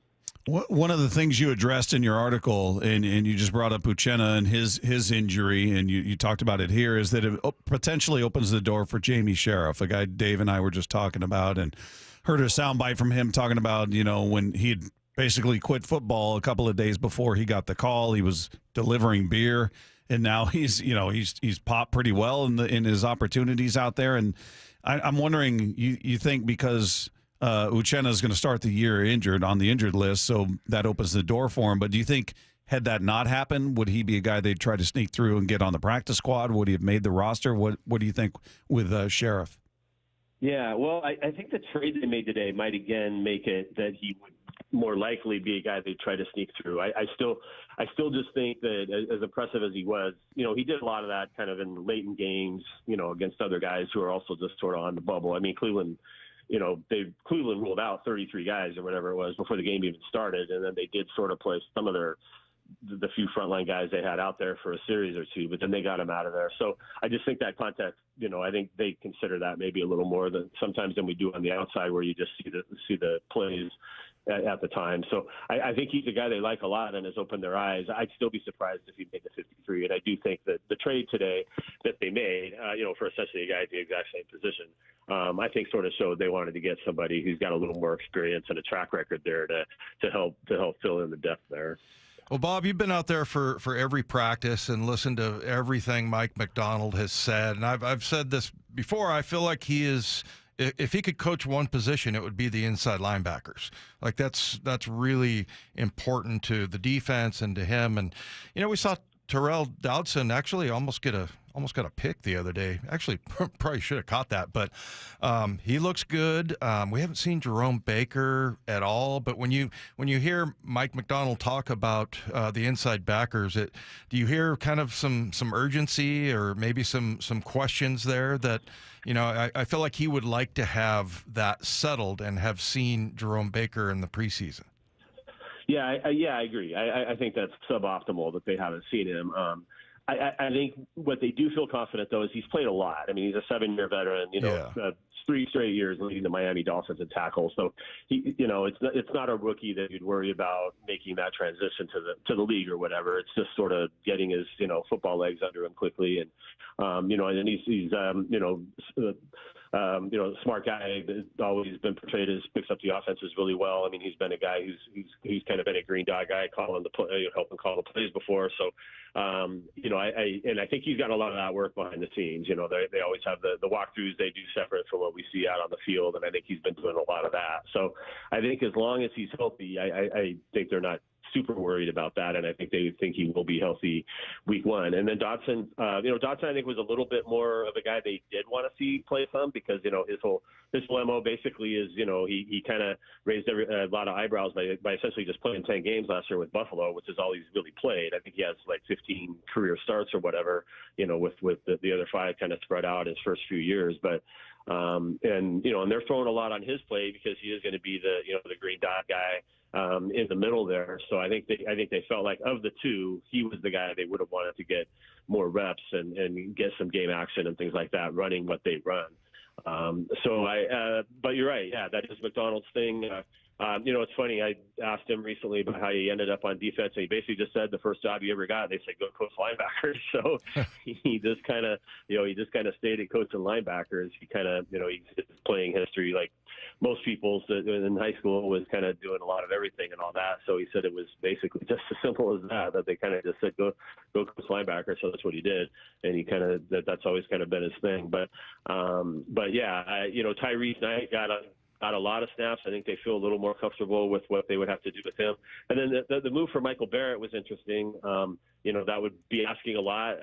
One of the things you addressed in your article, and you just brought up Uchenna and his injury, and you talked about it here, is that it potentially opens the door for Jamie Sheriff, a guy Dave and I were just talking about, and heard a soundbite from him talking about, when he'd basically quit football a couple of days before he got the call. He was delivering beer, and now he's popped pretty well in his opportunities out there. And I'm wondering, you think because Uchenna is going to start the year injured on the injured list, so that opens the door for him. But do you think, had that not happened, would he be a guy they'd try to sneak through and get on the practice squad? Would he have made the roster? What do you think with Sheriff? Yeah, well, I think the trade they made today might again make it that he would more likely be a guy they try to sneak through. I still just think that as impressive as he was, he did a lot of that kind of in late in games, against other guys who are also just sort of on the bubble. I mean, Cleveland ruled out 33 guys or whatever it was before the game even started, and then they did sort of play some of the few frontline guys they had out there for a series or two, but then they got him out of there. So I just think that context, I think they consider that maybe a little more than sometimes than we do on the outside, where you just see the plays at the time. So I think he's a guy they like a lot and has opened their eyes. I'd still be surprised if he made the 53. And I do think that the trade today that they made, for essentially a guy at the exact same position, I think sort of showed they wanted to get somebody who's got a little more experience and a track record there to help fill in the depth there. Well, Bob, you've been out there for every practice and listened to everything Mike McDonald has said. And I've said this before. I feel like he is, if he could coach one position, it would be the inside linebackers. Like that's really important to the defense and to him. And, we saw Terrell Dodson actually almost got a pick the other day. Actually, probably should have caught that, but he looks good. We haven't seen Jerome Baker at all, but when you hear Mike McDonald talk about the inside backers, do you hear kind of some urgency or maybe some questions there that, I feel like he would like to have that settled and have seen Jerome Baker in the preseason. Yeah, I agree. I think that's suboptimal that they haven't seen him. I think what they do feel confident, though, is he's played a lot. I mean, he's a 7-year veteran, 3 straight years leading the Miami Dolphins in tackles. So, it's not a rookie that you'd worry about making that transition to the league or whatever. It's just sort of getting his, football legs under him quickly. And, and he's a smart guy that's always been portrayed as picks up the offenses really well. I mean, he's been a guy who's kind of been a green dot guy, helping call the plays before. So, I think he's got a lot of that work behind the scenes. They always have the walkthroughs they do separate from what we see out on the field, and I think he's been doing a lot of that. So, I think as long as he's healthy, I think they're not super worried about that, and I think they think he will be healthy week 1. And then Dodson, Dodson I think was a little bit more of a guy they did want to see play some because his whole MO basically is he kind of raised a lot of eyebrows by essentially just playing 10 games last year with Buffalo, which is all he's really played. I think he has like 15 career starts or whatever, with the other 5 kind of spread out his first few years, but. And they're throwing a lot on his play because he is going to be the green dot guy in the middle there. So I think they felt like of the 2, he was the guy they would have wanted to get more reps and get some game action and things like that, running what they run. But you're right. Yeah, that is McDonald's thing. It's funny. I asked him recently about how he ended up on defense, and he basically just said the first job he ever got, they said go coach linebackers. So he just kind of, stayed at coaching linebackers. He kind of, his playing history, like most people's in high school, was kind of doing a lot of everything and all that. So he said it was basically just as simple as that they kind of just said go coach linebacker. So that's what he did, and he kind of that's always kind of been his thing. But yeah, Tyrese Knight got a lot of snaps. I think they feel a little more comfortable with what they would have to do with him. And then the move for Michael Barrett was interesting. That would be asking a lot.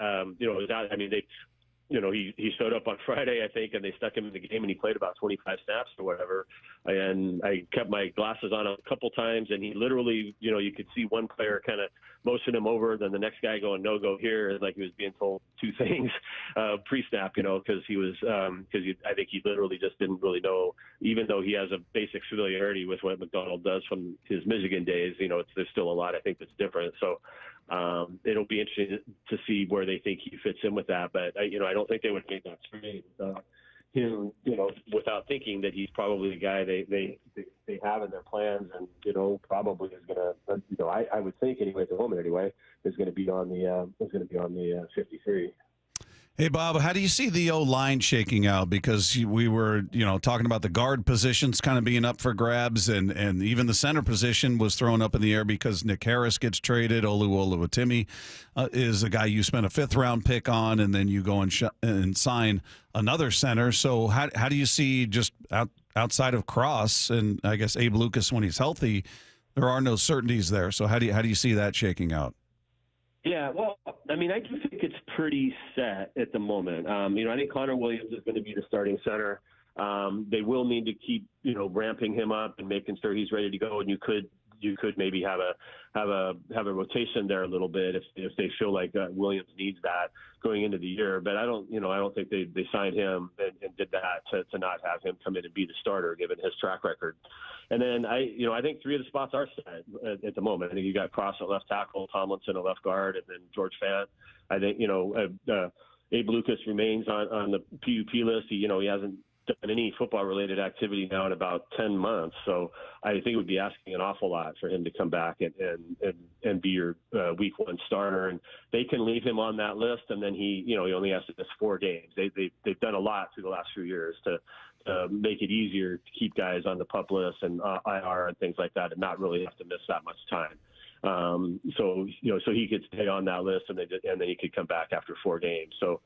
He showed up on Friday, I think, and they stuck him in the game, and he played about 25 snaps or whatever. And I kept my glasses on a couple times, and he literally, you could see one player kind of motion him over, then the next guy going, no, go here, is like he was being told 2 things pre-snap, because he was, I think he literally just didn't really know, even though he has a basic familiarity with what McDonald does from his Michigan days, there's still a lot, I think, that's different. So, it'll be interesting to see where they think he fits in with that. But I don't think they would make that trade him, without thinking that he's probably the guy they have in their plans, and probably is going to, I would think anyway at the moment anyway, is going to be on the 53. Hey, Bob, how do you see the O-line shaking out? Because we were, talking about the guard positions kind of being up for grabs, and even the center position was thrown up in the air because Nick Harris gets traded. Olu Oluwatimi is a guy you spent a 5th-round pick on, and then you go and sign another center. So how do you see just outside of Cross and I guess Abe Lucas when he's healthy, there are no certainties there. So how do you see that shaking out? Yeah, well, I mean, I do think it's pretty set at the moment. I think Connor Williams is going to be the starting center. They will need to keep, ramping him up and making sure he's ready to go. And you could maybe have a rotation there a little bit if they feel like Williams needs that going into the year. But I don't think they signed him and did that to not have him come in and be the starter given his track record. And then I think 3 of the spots are set at the moment. I think you got Cross at left tackle, Tomlinson at left guard, and then George Fant. I think Abe Lucas remains on the PUP list. He hasn't done any football-related activity now in about 10 months. So I think it would be asking an awful lot for him to come back and be your week 1 starter. And they can leave him on that list, and then he only has to miss 4 games. They've done a lot through the last few years to make it easier to keep guys on the PUP list and IR and things like that and not really have to miss that much time. So he could stay on that list, and then he could come back after 4 games. So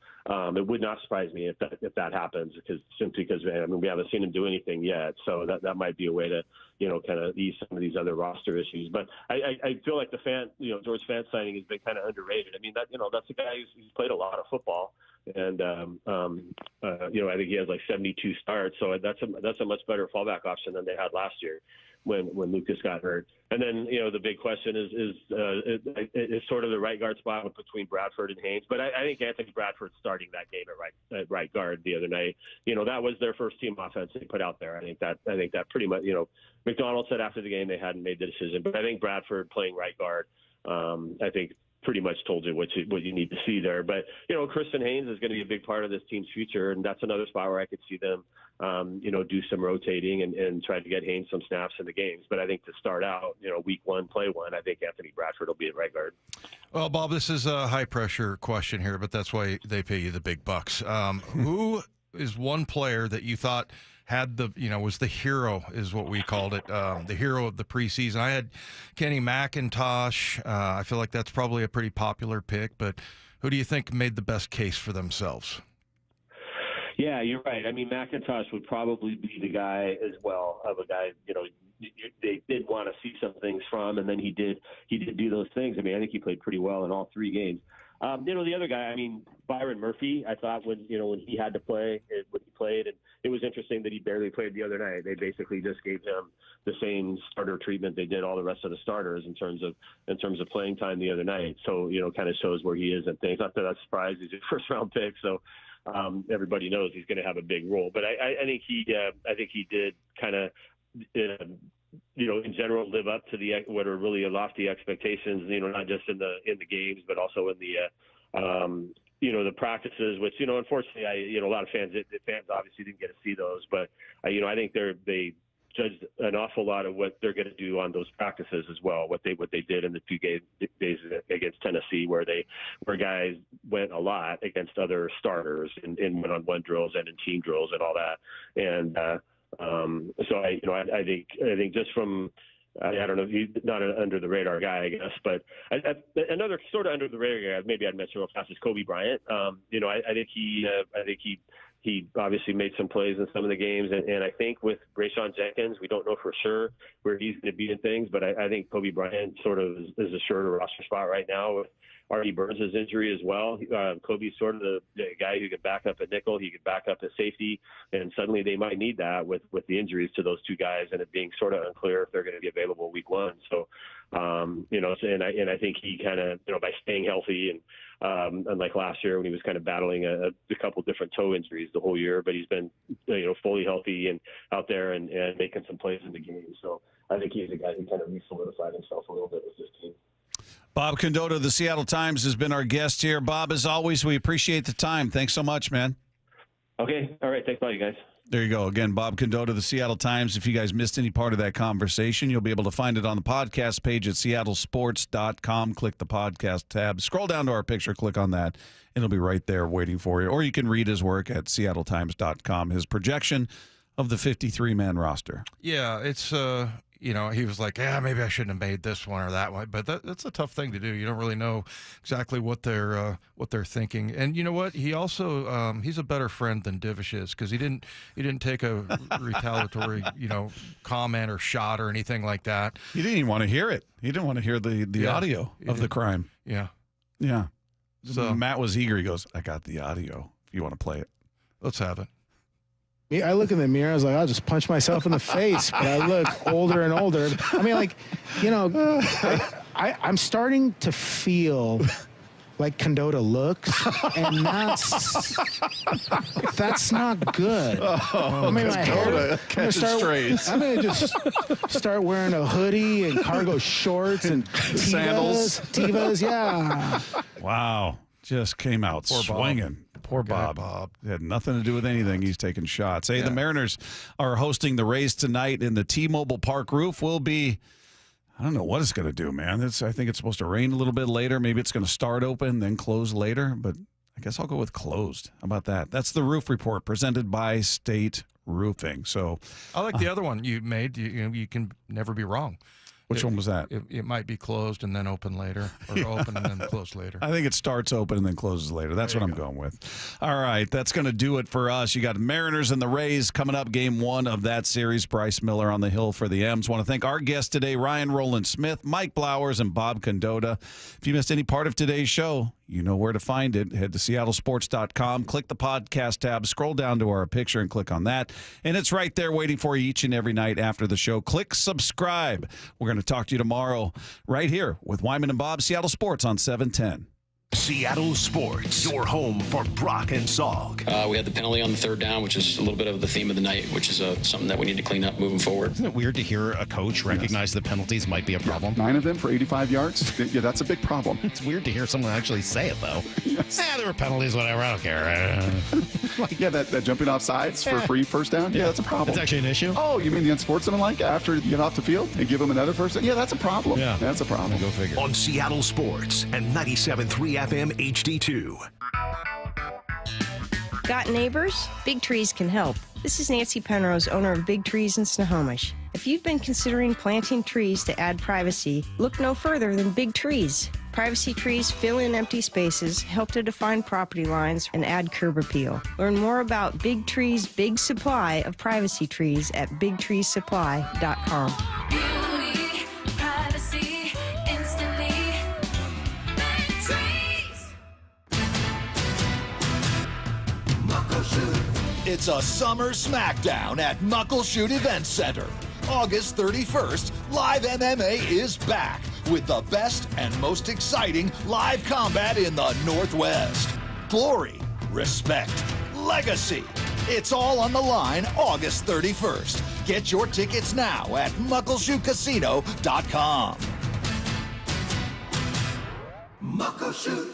it would not surprise me if that happens, because we haven't seen him do anything yet. So that might be a way to kind of ease some of these other roster issues. But I feel like the George Fant signing has been kind of underrated. I mean, that's a guy who's played a lot of football, and I think he has like 72 starts. So that's a much better fallback option than they had last year when Lucas got hurt. And then the big question is sort of the right guard spot between Bradford and Haynes. But I think Anthony Bradford starting that game at right guard the other night, that was their first team offense they put out there. I think that pretty much, McDonald said after the game they hadn't made the decision, but I think Bradford playing right guard, I think pretty much told you what you need to see there. But Kristen Haynes is going to be a big part of this team's future, and that's another spot where I could see them do some rotating and try to get Haynes some snaps in the games. But I think to start out, week 1, play 1, I think Anthony Bradford will be at right guard. Well, Bob, this is a high pressure question here, but that's why they pay you the big bucks. Who is one player that you thought had was the hero, is what we called it, the hero of the preseason? I had Kenny McIntosh. I feel like that's probably a pretty popular pick, but who do you think made the best case for themselves? Yeah, you're right. I mean, McIntosh would probably be the guy as well, of a guy, they did want to see some things from, and then he did do those things. I mean, I think he played pretty well in all 3 games. The other guy, I mean, Byron Murphy, I thought when he had to play, when he played, and it was interesting that he barely played the other night. They basically just gave him the same starter treatment they did all the rest of the starters in terms of playing time the other night. So, kind of shows where he is and things. Not that that's a surprise. He's a first-round pick, so everybody knows he's going to have a big role. But I think he did kind of, in general, live up to what are really lofty expectations. Not just in the games, but also in the practices. Which unfortunately, a lot of fans obviously didn't get to see those. But I think they judged an awful lot of what they're going to do on those practices as well. What they did in the 2 days against Tennessee, where guys went a lot against other starters in one-on-one drills and in team drills and all that. And so I think just from I don't know, he's not an under the radar guy, I guess, but another sort of under the radar guy maybe I'd mention real fast is Kobe Bryant. I think he obviously made some plays in some of the games, and I think with Rayshon Jenkins, we don't know for sure where he's going to be in things, but I think Kobe Bryant sort of is assured a roster spot right now with Artie Burns' injury as well. Kobe's sort of the guy who could back up at nickel, he could back up at safety, and suddenly they might need that with the injuries to those 2 guys, and it being sort of unclear if they're going to be available week 1. So, and I think he kind of, by staying healthy and unlike last year when he was kind of battling a couple different toe injuries the whole year, but he's been, fully healthy and out there and making some plays in the game. So I think he's a guy who kind of re-solidified himself a little bit with this team. Bob Koto of the Seattle Times has been our guest here. Bob, as always, we appreciate the time. Thanks so much, man. Okay. All right. Thanks a lot, you guys. There you go. Again, Bob Koto of the Seattle Times. If you guys missed any part of that conversation, you'll be able to find it on the podcast page at seattlesports.com. Click the podcast tab. Scroll down to our picture. Click on that. It'll be right there waiting for you. Or you can read his work at seattletimes.com, his projection of the 53-man roster. Yeah, it's he was like, maybe I shouldn't have made this one or that one, but that's a tough thing to do. You don't really know exactly what they're thinking. And you know what? He also he's a better friend than Divish is, because he didn't take a retaliatory comment or shot or anything like that. He didn't even want to hear it. He didn't want to hear the audio of the crime. Yeah. So Matt was eager. He goes, I got the audio if you want to play it. Let's have it. I look in the mirror, I was like, I'll just punch myself in the face. But I look older and older. I mean, I'm starting to feel like Koto looks, and that's not good. Oh, I mean, my hair, I'm going to just start wearing a hoodie and cargo shorts and Tevas, yeah. Wow. Just came out swinging. Poor Bob. It had nothing to do with anything. He's taking shots. Hey, the Mariners are hosting the Rays tonight, and the T-Mobile Park roof will be, I don't know what it's going to do, man. I think it's supposed to rain a little bit later. Maybe it's going to start open, then close later, but I guess I'll go with closed. How about that? That's the Roof Report presented by State Roofing. So I like the other one you made. You can never be wrong. Which one was that? It might be closed and then open later, or open and then closed later. I think it starts open and then closes later. That's what I'm going with. All right, that's going to do it for us. You got Mariners and the Rays coming up, game one of that series. Bryce Miller on the hill for the M's. Want to thank our guests today, Ryan Roland-Smith, Mike Blowers, and Bob Condota. If you missed any part of today's show, you know where to find it. Head to seattlesports.com, click the podcast tab, scroll down to our picture and click on that. And it's right there waiting for you each and every night after the show. Click subscribe. We're going to talk to you tomorrow right here with Wyman and Bob, Seattle Sports on 710. Seattle Sports, your home for Brock and Salk. We had the penalty on the third down, which is a little bit of the theme of the night, which is something that we need to clean up moving forward. Isn't it weird to hear a coach recognize that penalties might be a problem? 9 of them for 85 yards? Yeah, that's a big problem. It's weird to hear someone actually say it, though. Yes. There were penalties, whatever, I don't care. Yeah, that jumping off sides for free first down? Yeah, that's a problem. That's actually an issue? Oh, you mean the unsportsmanlike after you get off the field and give them another first down? Yeah, that's a problem. Yeah. That's a problem. Go figure. On Seattle Sports and 97.3 FM HD2. Got neighbors? Big Trees can help. This is Nancy Penrose, owner of Big Trees in Snohomish. If you've been considering planting trees to add privacy, look no further than Big Trees. Privacy trees fill in empty spaces, help to define property lines, and add curb appeal. Learn more about Big Trees' big supply of privacy trees at bigtreesupply.com. Beauty, privacy, instantly. Big Trees. It's a summer smackdown at Muckleshoot Event Center. August 31st, Live MMA is back with the best and most exciting live combat in the Northwest. Glory, respect, legacy. It's all on the line August 31st. Get your tickets now at muckleshootcasino.com. Muckleshoot.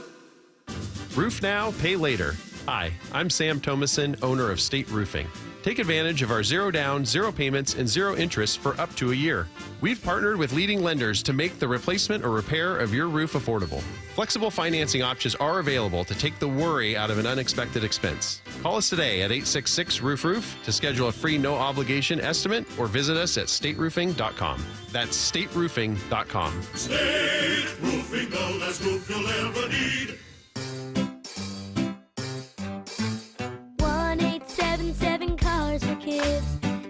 Roof now, pay later. Hi, I'm Sam Thomason, owner of State Roofing. Take advantage of our zero down, zero payments, and zero interest for up to a year. We've partnered with leading lenders to make the replacement or repair of your roof affordable. Flexible financing options are available to take the worry out of an unexpected expense. Call us today at 866-ROOF-ROOF to schedule a free no-obligation estimate or visit us at stateroofing.com. That's stateroofing.com. State Roofing, the best roof you'll ever need. 1-877 Cars for Kids.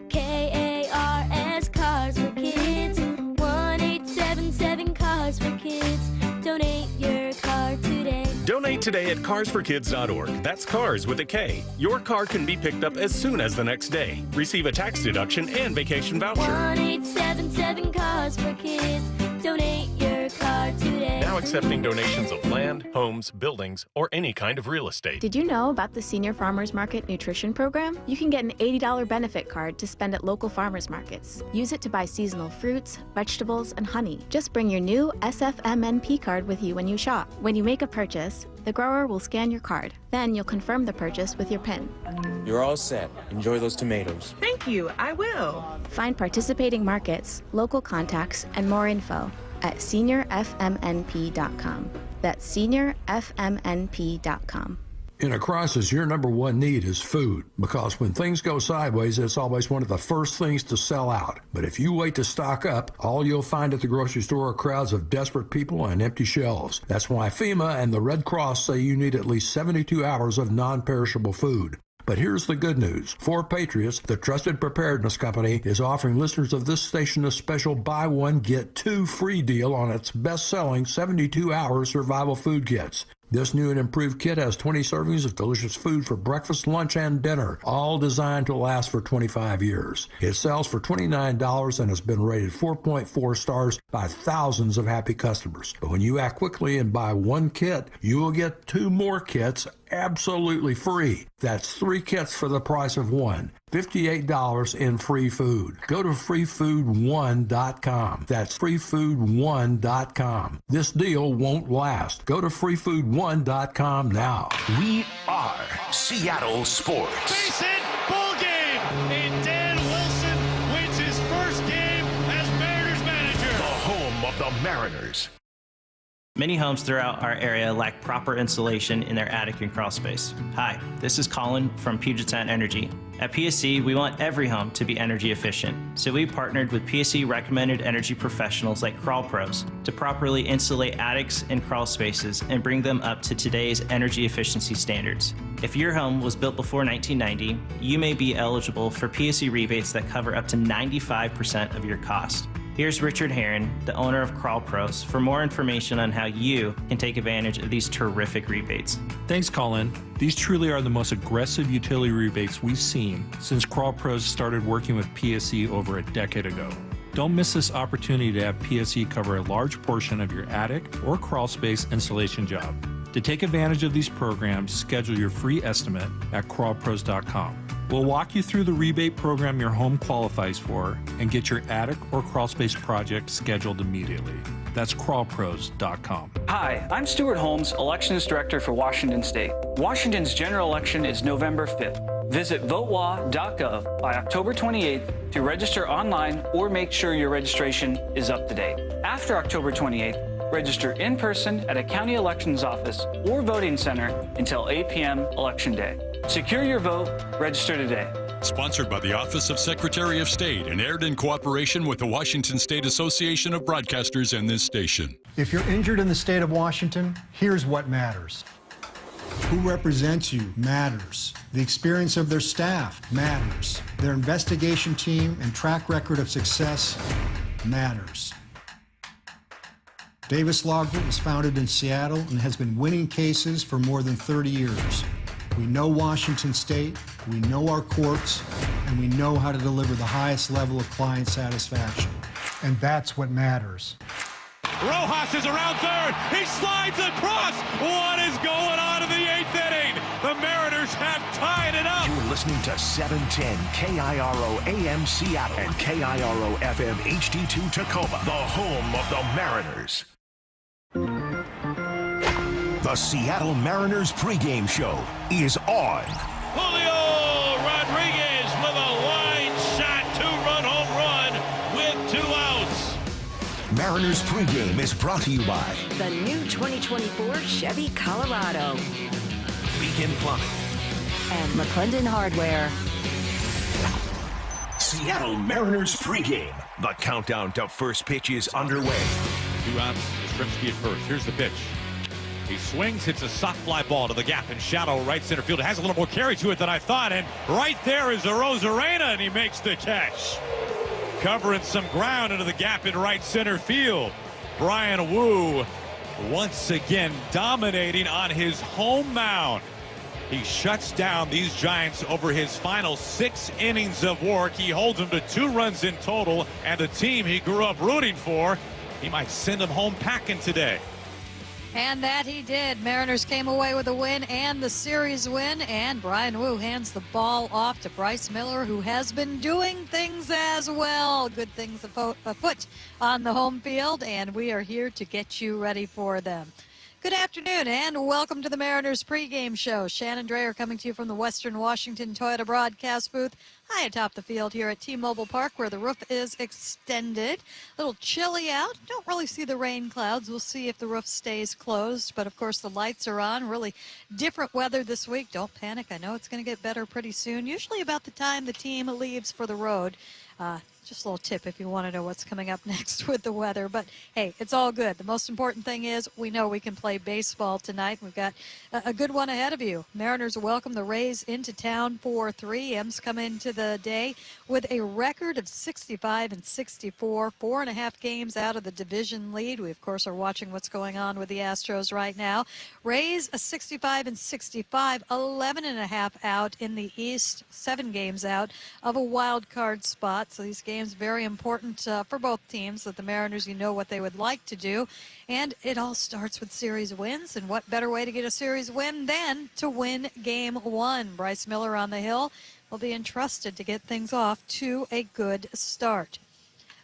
KARS Cars for Kids. 1-877 Cars for Kids. Donate your car today. Donate today at carsforkids.org. That's cars with a K. Your car can be picked up as soon as the next day. Receive a tax deduction and vacation voucher. 1-877 Cars for Kids. Donate your car today. Now accepting donations of land, homes, buildings, or any kind of real estate. Did you know about the Senior Farmers Market Nutrition Program? You can get an $80 benefit card to spend at local farmers markets. Use it to buy seasonal fruits, vegetables, and honey. Just bring your new SFMNP card with you when you shop. When you make a purchase, the grower will scan your card. Then you'll confirm the purchase with your PIN. You're all set. Enjoy those tomatoes. Thank you. I will. Find participating markets, local contacts, and more info at seniorfmnp.com. That's seniorfmnp.com. In a crisis, your number one need is food, because when things go sideways, it's always one of the first things to sell out. But if you wait to stock up, all you'll find at the grocery store are crowds of desperate people and empty shelves. That's why FEMA and the Red Cross say you need at least 72 hours of non-perishable food. But here's the good news. For Patriots, the trusted preparedness company is offering listeners of this station a special buy one, get two free deal on its best-selling 72-hour survival food kits. This new and improved kit has 20 servings of delicious food for breakfast, lunch, and dinner, all designed to last for 25 years. It sells for $29 and has been rated 4.4 stars by thousands of happy customers. But when you act quickly and buy one kit, you will get two more kits absolutely free. That's 3 kits for the price of one. $58 in free food. Go to freefood1.com. That's freefood1.com. This deal won't last. Go to freefood1.com now. We are Seattle Sports. Base hit, ball game, and Dan Wilson wins his first game as Mariners manager. The home of the Mariners. Many homes throughout our area lack proper insulation in their attic and crawl space. Hi, this is Colin from Puget Sound Energy. At PSE, we want every home to be energy efficient, so we partnered with PSE recommended energy professionals like Crawl Pros to properly insulate attics and crawl spaces and bring them up to today's energy efficiency standards. If your home was built before 1990, you may be eligible for PSE rebates that cover up to 95% of your cost. Here's Richard Herron, the owner of Crawl Pros, for more information on how you can take advantage of these terrific rebates. Thanks, Colin. These truly are the most aggressive utility rebates we've seen since Crawl Pros started working with PSE over a decade ago. Don't miss this opportunity to have PSE cover a large portion of your attic or crawl space insulation job. To take advantage of these programs, schedule your free estimate at crawlpros.com. We'll walk you through the rebate program your home qualifies for and get your attic or crawl space project scheduled immediately. That's crawlpros.com. Hi, I'm Stuart Holmes, Elections Director for Washington State. Washington's general election is November 5th. Visit votewa.gov by October 28th to register online or make sure your registration is up to date. After October 28th, register in person at a county elections office or voting center until 8 p.m. Election Day. Secure your vote. Register today. Sponsored by the Office of Secretary of State and aired in cooperation with the Washington State Association of Broadcasters and this station. If you're injured in the state of Washington, here's what matters. Who represents you matters. The experience of their staff matters. Their investigation team and track record of success matters. Davis Law Group was founded in Seattle and has been winning cases for more than 30 years. We know Washington State, we know our courts, and we know how to deliver the highest level of client satisfaction. And that's what matters. Rojas is around third. He slides across. What is going on in the 8th inning? The Mariners have tied it up. You're listening to 710 KIRO AM Seattle and KIRO FM HD2 Tacoma, the home of the Mariners. The Seattle Mariners pregame show is on. Julio Rodriguez with a line shot, 2-run home run with 2 outs. Mariners pregame is brought to you by The new 2024 Chevy Colorado. Beacon Plumbing And McClendon Hardware. Seattle Mariners pregame. The countdown to first pitch is underway. 2 outs, Yastrzemski at first. Here's the pitch. He swings, hits a soft fly ball to the gap in shallow right center field. It has a little more carry to it than I thought, and right there is Arozarena, and he makes the catch. Covering some ground into the gap in right center field. Brian Wu once again dominating on his home mound. He shuts down these Giants over his final 6 innings of work. He holds them to 2 runs in total, and the team he grew up rooting for, he might send them home packing today. And that he did. Mariners came away with a win and the series win, and Brian Wu hands the ball off to Bryce Miller, who has been doing things as well. Good things afoot on the home field, and we are here to get you ready for them. Good afternoon and welcome to the Mariners pregame show. Shannon Dreyer coming to you from the Western Washington Toyota broadcast booth high atop the field here at T-Mobile Park, where the roof is extended. A little chilly out. Don't really see the rain clouds. We'll see if the roof stays closed, but of course the lights are on. Really different weather this week. Don't panic. I know it's going to get better pretty soon, usually about the time the team leaves for the road. Just a little tip if you want to know what's coming up next with the weather. But, hey, it's all good. The most important thing is we know we can play baseball tonight. We've got a good one ahead of you. Mariners welcome the Rays into town for 3. M's come into the day with a record of 65 and 64, 4.5 games out of the division lead. We, of course, are watching what's going on with the Astros right now. Rays a 65 and 65, 11.5 out in the East, 7 games out of a wild card spot. So these games very important for both teams. That the Mariners, you know what they would like to do, and it all starts with series wins. And what better way to get a series win than to win game 1? Bryce Miller on the hill will be entrusted to get things off to a good start.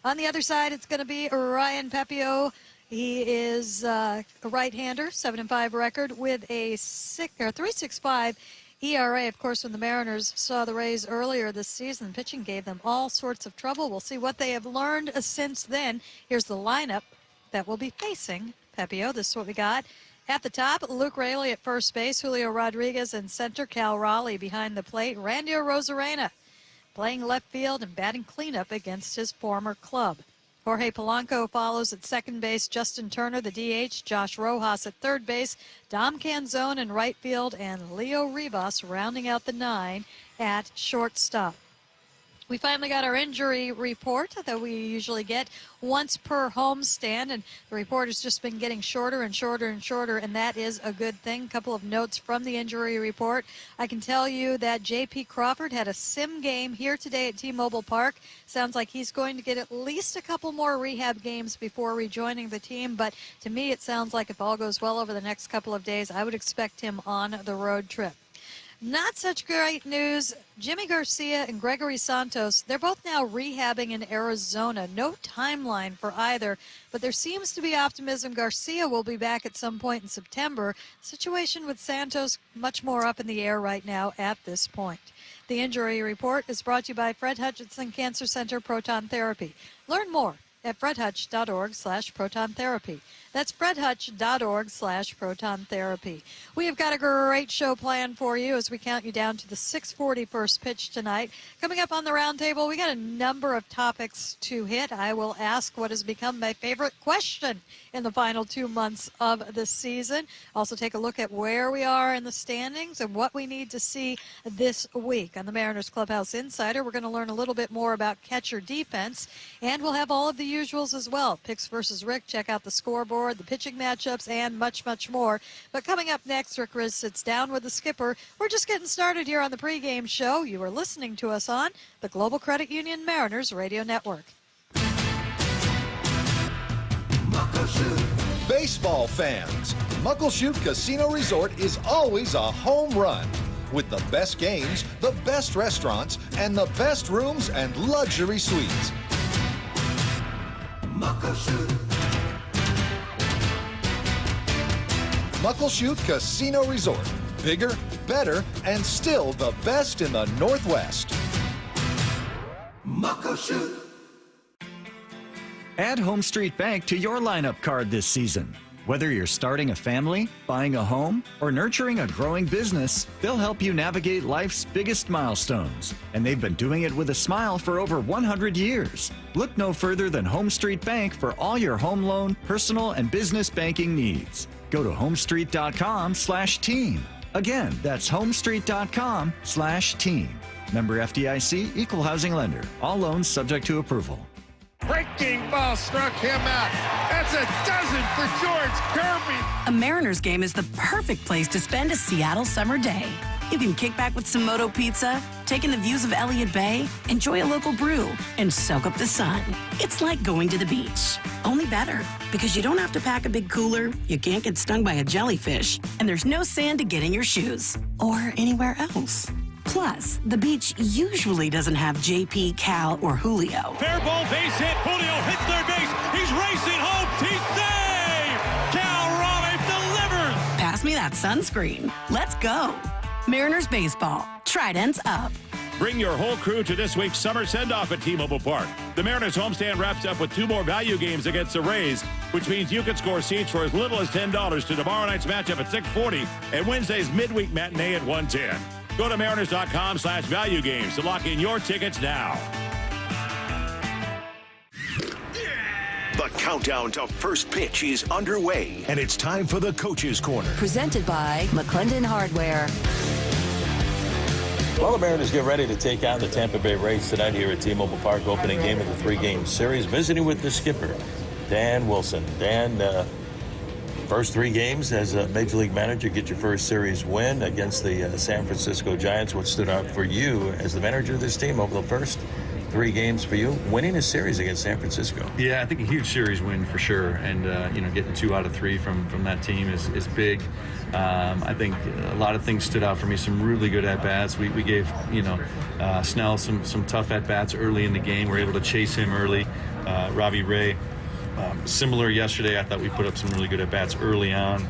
On the other side, it's going to be Ryan Pepio. He is a right-hander, 7-5 record with a 3.65 ERA. Of course, when the Mariners saw the Rays earlier this season, pitching gave them all sorts of trouble. We'll see what they have learned since then. Here's the lineup that will be facing Pepio, this is what we got. At the top, Luke Raley at first base, Julio Rodriguez in center, Cal Raleigh behind the plate, Randy Arozarena playing left field and batting cleanup against his former club. Jorge Polanco follows at second base, Justin Turner, the DH, Josh Rojas at third base, Dom Canzone in right field, and Leo Rivas rounding out the 9 at shortstop. We finally got our injury report that we usually get once per homestand, and the report has just been getting shorter and shorter and shorter, and that is a good thing. A couple of notes from the injury report. I can tell you that J.P. Crawford had a sim game here today at T-Mobile Park. Sounds like he's going to get at least a couple more rehab games before rejoining the team, but to me it sounds like if all goes well over the next couple of days, I would expect him on the road trip. Not such great news. Jimmy Garcia and Gregory Santos, they're both now rehabbing in Arizona. No timeline for either, but there seems to be optimism Garcia will be back at some point in September. The situation with Santos much more up in the air right now at this point. The injury report is brought to you by Fred Hutchinson Cancer Center Proton Therapy. Learn more at fredhutch.org/proton therapy. That's fredhutch.org/proton therapy. We have got a great show planned for you as we count you down to the 6:40 first pitch tonight. Coming up on the roundtable, we got a number of topics to hit. I will ask what has become my favorite question in the final 2 months of the season. Also take a look at where we are in the standings and what we need to see this week. On the Mariners Clubhouse Insider, we're going to learn a little bit more about catcher defense, and we'll have all of the usuals as well. Picks versus Rick, check out the scoreboard, the pitching matchups, and much, much more. But coming up next, Rick Riz sits down with the skipper. We're just getting started here on the pregame show. You are listening to us on the Global Credit Union Mariners Radio Network. Baseball fans, Muckleshoot Casino Resort is always a home run. With the best games, the best restaurants, and the best rooms and luxury suites. Muckleshoot Casino Resort. Bigger, better, and still the best in the Northwest. Muckleshoot. Add Home Street Bank to your lineup card this season. Whether you're starting a family, buying a home, or nurturing a growing business, they'll help you navigate life's biggest milestones. And they've been doing it with a smile for over 100 years. Look no further than Home Street Bank for all your home loan, personal, and business banking needs. Go to homestreet.com/team. Again, that's homestreet.com/team. Member FDIC, Equal Housing Lender. All loans subject to approval. Breaking ball struck him out. That's a dozen for George Kirby. A Mariners game is the perfect place to spend a Seattle summer day. You can kick back with some Moto Pizza, take in the views of Elliott Bay, enjoy a local brew, and soak up the sun. It's like going to the beach, only better, because you don't have to pack a big cooler, you can't get stung by a jellyfish, and there's no sand to get in your shoes or anywhere else. Plus, the beach usually doesn't have JP, Cal, or Julio. Fair ball, base hit. Julio hits third base. He's racing home. He's safe. Cal Raleigh delivers. Pass me that sunscreen. Let's go. Mariners baseball. Tridents up. Bring your whole crew to this week's summer send-off at T-Mobile Park. The Mariners homestand wraps up with 2 more value games against the Rays, which means you can score seats for as little as $10 to tomorrow night's matchup at 6:40 and Wednesday's midweek matinee at 1:10. Go to mariners.com/value games to lock in your tickets now. The countdown to first pitch is underway, and it's time for the Coach's Corner. Presented by McClendon Hardware. Well, the Mariners get ready to take on the Tampa Bay Rays tonight here at T-Mobile Park, opening game of the 3-game series, visiting with the skipper, Dan Wilson. Dan, first 3 games as a Major League manager, get your first series win against the San Francisco Giants. What stood out for you as the manager of this team over the first 3 games for you, winning a series against San Francisco? Yeah, I think a huge series win for sure, and getting 2 out of 3 from that team is big. I think a lot of things stood out for me. Some really good at bats. We gave Snell some tough at bats early in the game. We were able to chase him early. Robbie Ray, similar yesterday. I thought we put up some really good at bats early on.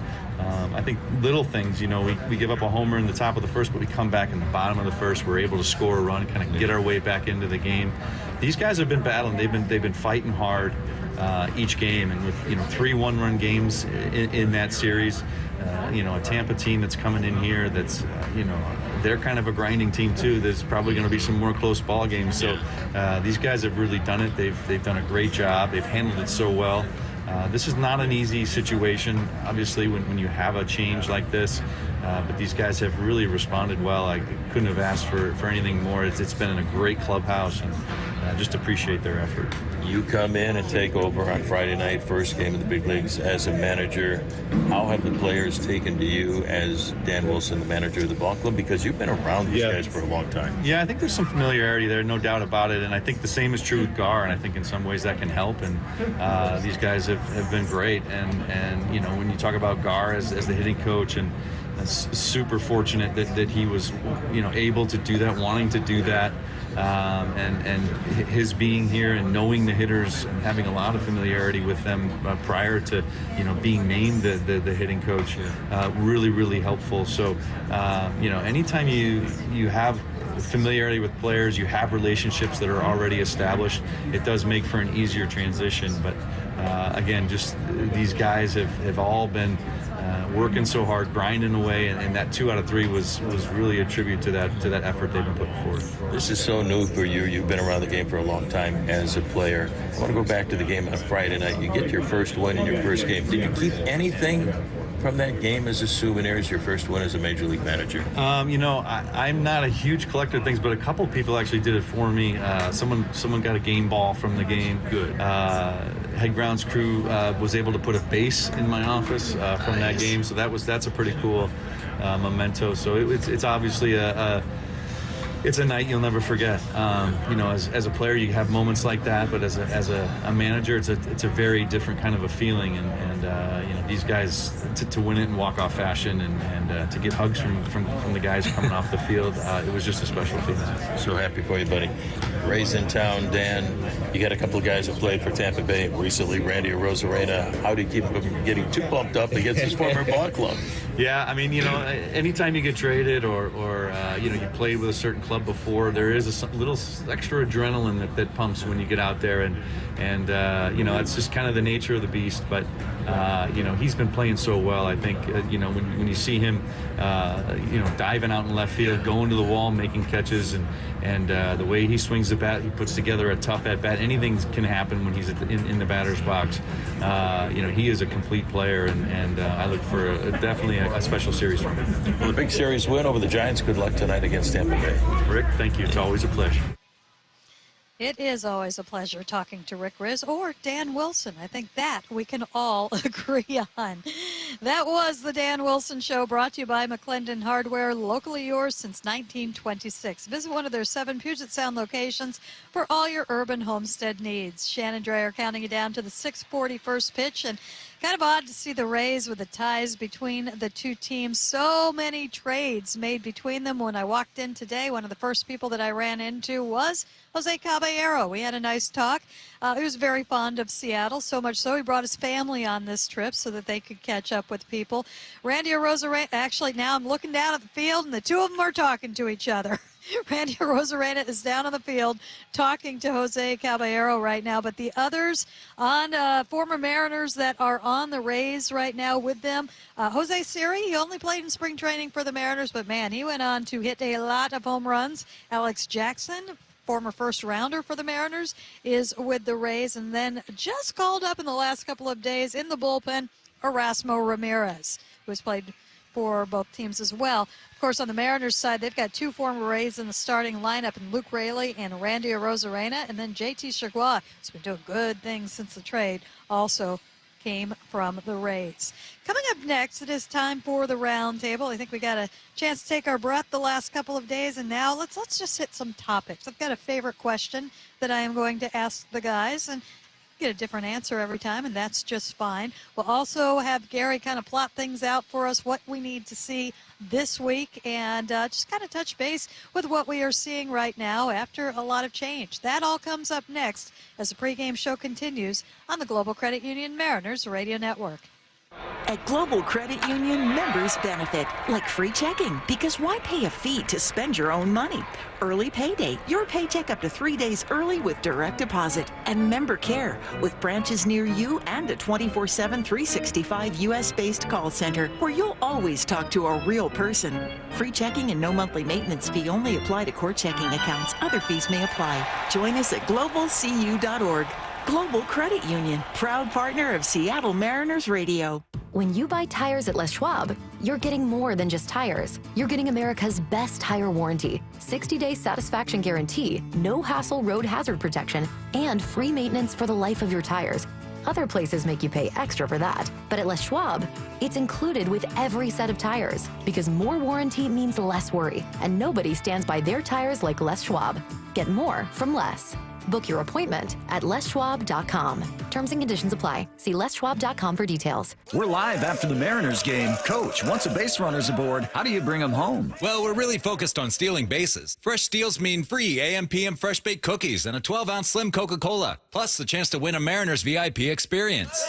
I think little things, we give up a homer in the top of the first, but we come back in the bottom of the first. We're able to score a run, kind of get our way back into the game. These guys have been battling. They've been fighting hard. each game, and with 3 one-run games in that series. A Tampa team that's coming in here that's, they're kind of a grinding team too. There's probably going to be some more close ball games. So these guys have really done it. They've done a great job. They've handled it so well. This is not an easy situation, obviously, when you have a change like this. But these guys have really responded well. I couldn't have asked for anything more. It's been in a great clubhouse, and just appreciate their effort. You come in and take over on Friday night, first game of the big leagues as a manager. How have the players taken to you as Dan Wilson, the manager of the ball club? Because you've been around these guys for a long time. Yeah, I think there's some familiarity there, no doubt about it. And I think the same is true with Gar, and I think in some ways that can help. And these guys have been great. And when you talk about Gar as the hitting coach, and super fortunate that he was, able to do that, wanting to do that. And his being here and knowing the hitters and having a lot of familiarity with them prior to being named the hitting coach, really, really helpful. So anytime you have familiarity with players, you have relationships that are already established, it does make for an easier transition. But again, just these guys have all been working so hard, grinding away, and that 2 out of 3 was really a tribute to that effort they've been putting forth. This is so new for you. You've been around the game for a long time as a player. I want to go back to the game on Friday night. You get your first win in your first game. Did you keep anything from that game as a souvenir, as your first win as a major league manager? I'm not a huge collector of things, but a couple people actually did it for me. Someone got a game ball from the game. Good. Head grounds crew was able to put a base in my office from that game, so that's a pretty cool memento. So it's obviously it's a night you'll never forget. As a player, you have moments like that, but as a manager, it's a very different kind of a feeling. And these guys to win it in walk-off fashion and to get hugs from the guys coming off the field, it was just a special feeling. So happy for you, buddy. Ray's in town, Dan. You got a couple of guys who played for Tampa Bay recently, Randy Arozarena. How do you keep him from getting too pumped up against his former ball club? Yeah, I mean, anytime you get traded or you played with a certain club before, there is a little extra adrenaline that pumps when you get out there, and it's just kind of the nature of the beast. But he's been playing so well. I think when you see him diving out in left field, going to the wall, making catches, and the way he swings the bat, he puts together a tough at bat. Anything can happen when he's in the batter's box. He is a complete player, and I look for definitely a special series from him. Well, the big series win over the Giants. Good luck tonight against Tampa Bay. Rick, thank you. It's always a pleasure. It is always a pleasure talking to Rick Rizzs or Dan Wilson. I think that we can all agree on. That was the Dan Wilson Show, brought to you by McClendon Hardware, locally yours since 1926. Visit one of their 7 Puget Sound locations for all your urban homestead needs. Shannon Dreyer counting you down to the 6:40 first pitch, and kind of odd to see the Rays with the ties between the two teams. So many trades made between them. When I walked in today, one of the first people that I ran into was Jose Caballero. We had a nice talk. He was very fond of Seattle, so much so he brought his family on this trip so that they could catch up with people. Randy Arozarena, actually now I'm looking down at the field, and the two of them are talking to each other. Randy Arozarena is down on the field talking to Jose Caballero right now, but the others on former Mariners that are on the Rays right now with them, Jose Siri, he only played in spring training for the Mariners, but man, he went on to hit a lot of home runs. Alex Jackson, former first rounder for the Mariners, is with the Rays, and then just called up in the last couple of days in the bullpen, Erasmo Ramirez, who has played for both teams as well. Of course, on the Mariners side, they've got 2 former Rays in the starting lineup, and Luke Raley and Randy Arozarena, and then JT Chargois, who's been doing good things since the trade, also came from the Rays. Coming up next, it is time for the Roundtable. I think we got a chance to take our breath the last couple of days, and now let's just hit some topics. I've got a favorite question that I am going to ask the guys, and get a different answer every time, and that's just fine. We'll also have Gary kind of plot things out for us, what we need to see this week, and just kind of touch base with what we are seeing right now after a lot of change. That all comes up next as the pregame show continues on the Global Credit Union Mariners Radio Network. At Global Credit Union, members benefit, like free checking, because why pay a fee to spend your own money? Early payday, your paycheck up to 3 days early with direct deposit. And member care, with branches near you and a 24/7, 365 U.S.-based call center, where you'll always talk to a real person. Free checking and no monthly maintenance fee only apply to core checking accounts. Other fees may apply. Join us at globalcu.org. Global Credit Union, proud partner of Seattle Mariners Radio. When you buy tires at Les Schwab, you're getting more than just tires. You're getting America's best tire warranty, 60-day satisfaction guarantee, no hassle road hazard protection, and free maintenance for the life of your tires. Other places make you pay extra for that, but at Les Schwab, it's included with every set of tires, because more warranty means less worry, and nobody stands by their tires like Les Schwab. Get more from less. Book your appointment at leschwab.com. Terms and conditions apply. See leschwab.com for details. We're live after the Mariners game. Coach, once a base runner's aboard, how do you bring them home? Well, we're really focused on stealing bases. Fresh steals mean free AM/PM fresh baked cookies and a 12-ounce slim Coca-Cola, plus the chance to win a Mariners VIP experience.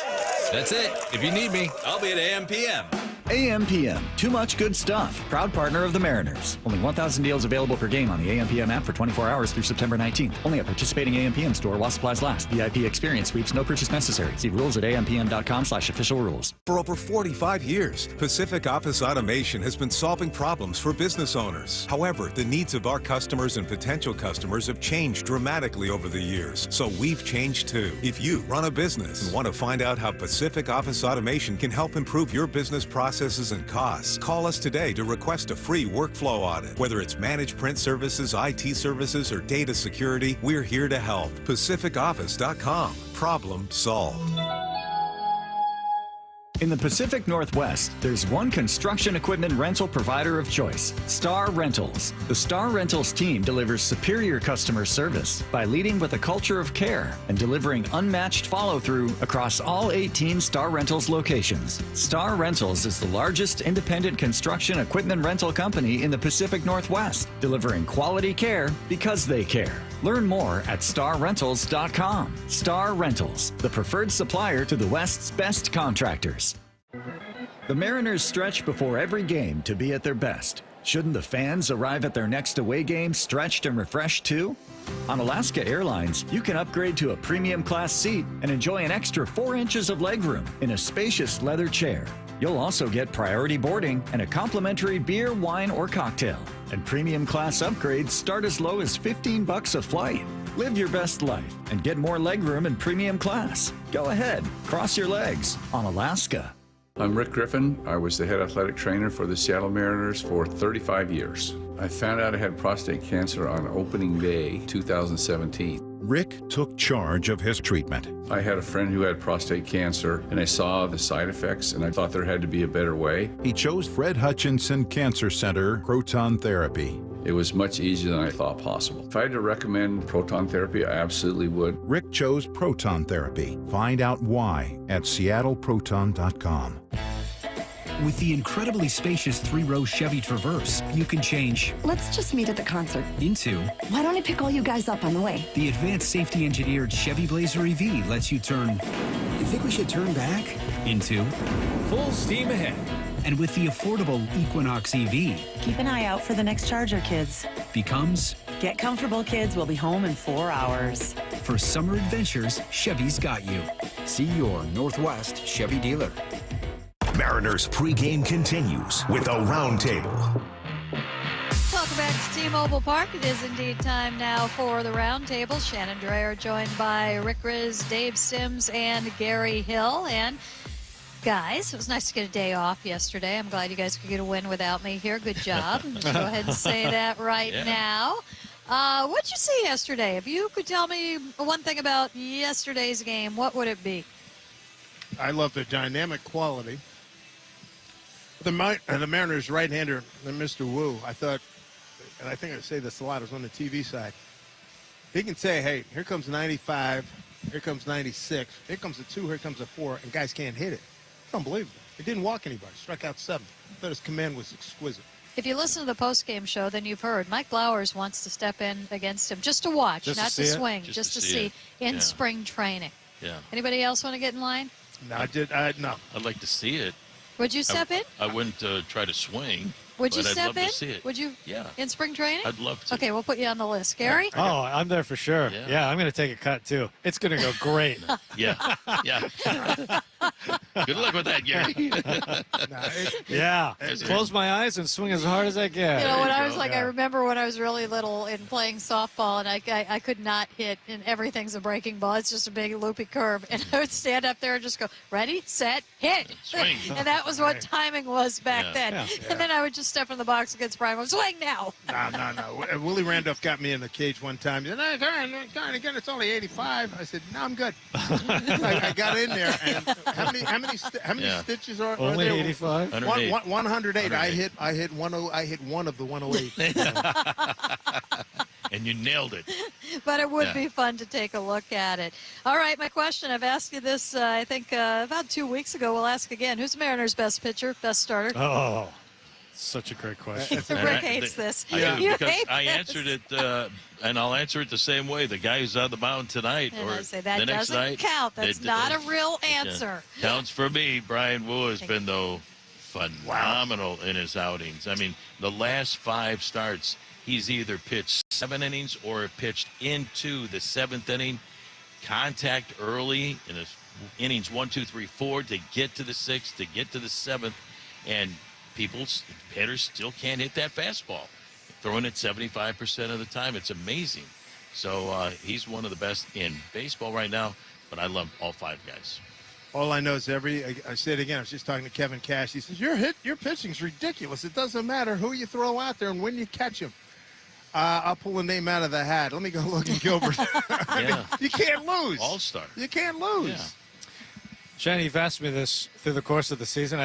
That's it. If you need me, I'll be at AM/PM. AM/PM, too much good stuff. Proud partner of the Mariners. Only 1,000 deals available per game on the AM/PM app for 24 hours through September 19th. Only at participating AM/PM store while supplies last. VIP experience sweeps, no purchase necessary. See rules at ampm.com/official rules. For over 45 years, Pacific Office Automation has been solving problems for business owners. However, the needs of our customers and potential customers have changed dramatically over the years, so we've changed too. If you run a business and want to find out how Pacific Office Automation can help improve your business processes and costs, call us today to request a free workflow audit. Whether it's managed print services, IT services, or data security, we're here to help. PacificOffice.com. Problem solved. In the Pacific Northwest, there's one construction equipment rental provider of choice, Star Rentals. The Star Rentals team delivers superior customer service by leading with a culture of care and delivering unmatched follow-through across all 18 Star Rentals locations. Star Rentals is the largest independent construction equipment rental company in the Pacific Northwest, delivering quality care because they care. Learn more at starrentals.com. Star Rentals, the preferred supplier to the West's best contractors. The Mariners stretch before every game to be at their best. Shouldn't the fans arrive at their next away game stretched and refreshed too? On Alaska Airlines, you can upgrade to a premium class seat and enjoy an extra 4 inches of legroom in a spacious leather chair. You'll also get priority boarding and a complimentary beer, wine, or cocktail. And premium class upgrades start as low as $15 a flight. Live your best life and get more legroom in premium class. Go ahead, cross your legs on Alaska. I'm Rick Griffin. I was the head athletic trainer for the Seattle Mariners for 35 years. I found out I had prostate cancer on opening day 2017. Rick took charge of his treatment. I had a friend who had prostate cancer, and I saw the side effects, and I thought there had to be a better way. He chose Fred Hutchinson Cancer Center proton therapy. It was much easier than I thought possible. If I had to recommend proton therapy, I absolutely would. Rick chose proton therapy. Find out why at seattleproton.com. With the incredibly spacious 3-row Chevy Traverse, you can change "Let's just meet at the concert" into "Why don't I pick all you guys up on the way?" The advanced safety engineered Chevy Blazer EV lets you turn "You think we should turn back?" into full steam ahead. And with the affordable Equinox EV, keep an eye out for the next Charger, kids. Becomes get comfortable, kids. We'll be home in 4 hours. For summer adventures, Chevy's got you. See your Northwest Chevy dealer. Mariners pregame continues with a Roundtable. Welcome back to T-Mobile Park. It is indeed time now for the Roundtable. Shannon Dreyer joined by Rick Riz, Dave Sims, and Gary Hill. And guys, it was nice to get a day off yesterday. I'm glad you guys could get a win without me here. Good job. Let's go ahead and say that right now. What'd you see yesterday? If you could tell me one thing about yesterday's game, what would it be? I love the dynamic quality. The Mariners right-hander, Mr. Wu, I thought, and I think I say this a lot, it was on the TV side. He can say, hey, here comes 95, here comes 96, here comes a 2, here comes a 4, and guys can't hit it. It's unbelievable. He didn't walk anybody, struck out 7. I thought his command was exquisite. If you listen to the post-game show, then you've heard Mike Blowers wants to step in against him just to watch, not to swing, just to see in spring training. Yeah. Anybody else want to get in line? No, no. I'd like to see it. Would you step in? I wouldn't try to swing. Would you but step I'd love in? To see it. Would you? Yeah. In spring training? I'd love to. Okay, we'll put you on the list. Gary? Oh, I'm there for sure. Yeah, I'm going to take a cut, too. It's going to go great. Yeah. Good luck with that, Gary. Close my eyes and swing as hard as I can. You know, when I was I remember when I was really little and playing softball, and I could not hit, and everything's a breaking ball. It's just a big loopy curve. And I would stand up there and just go, ready, set, hit. Swing. And that was what timing was back then. Yeah. And then I would just step in the box against Brian. Go, swing now. No. Willie Randolph got me in the cage one time. He said, "Darn, again, it's only 85." I said, "No, I'm good." I got in there, and how many stitches are only there? 85? 108. I hit 10. I hit one of the 108. And you nailed it. But it would be fun to take a look at it. All right, my question. I've asked you this, I think, about 2 weeks ago. We'll ask again. Who's Mariners' best pitcher, best starter? Oh, such a great question. Rick hates this. I do, because hate I this. answered it, and I'll answer it the same way. The guy who's on the mound tonight And or I say that the next doesn't night. count. That's not a real answer. Counts for me. Brian Wu has been, though, phenomenal in his outings. I mean, the last 5 starts, he's either pitched 7 innings or pitched into the 7th inning. Contact early in his innings 1, 2, 3, 4 to get to the 6th, to get to the 7th, and hitters still can't hit that fastball. Throwing it 75% of the time. It's amazing. So he's one of the best in baseball right now, but I love all 5 guys. All I know is I say it again, I was just talking to Kevin Cash. He says, your pitching's ridiculous. It doesn't matter who you throw out there and when you catch him. I'll pull a name out of the hat. Let me go look at Gilbert. I mean, you can't lose. All-star. You can't lose. Yeah. Jen, you've asked me this through the course of the season. I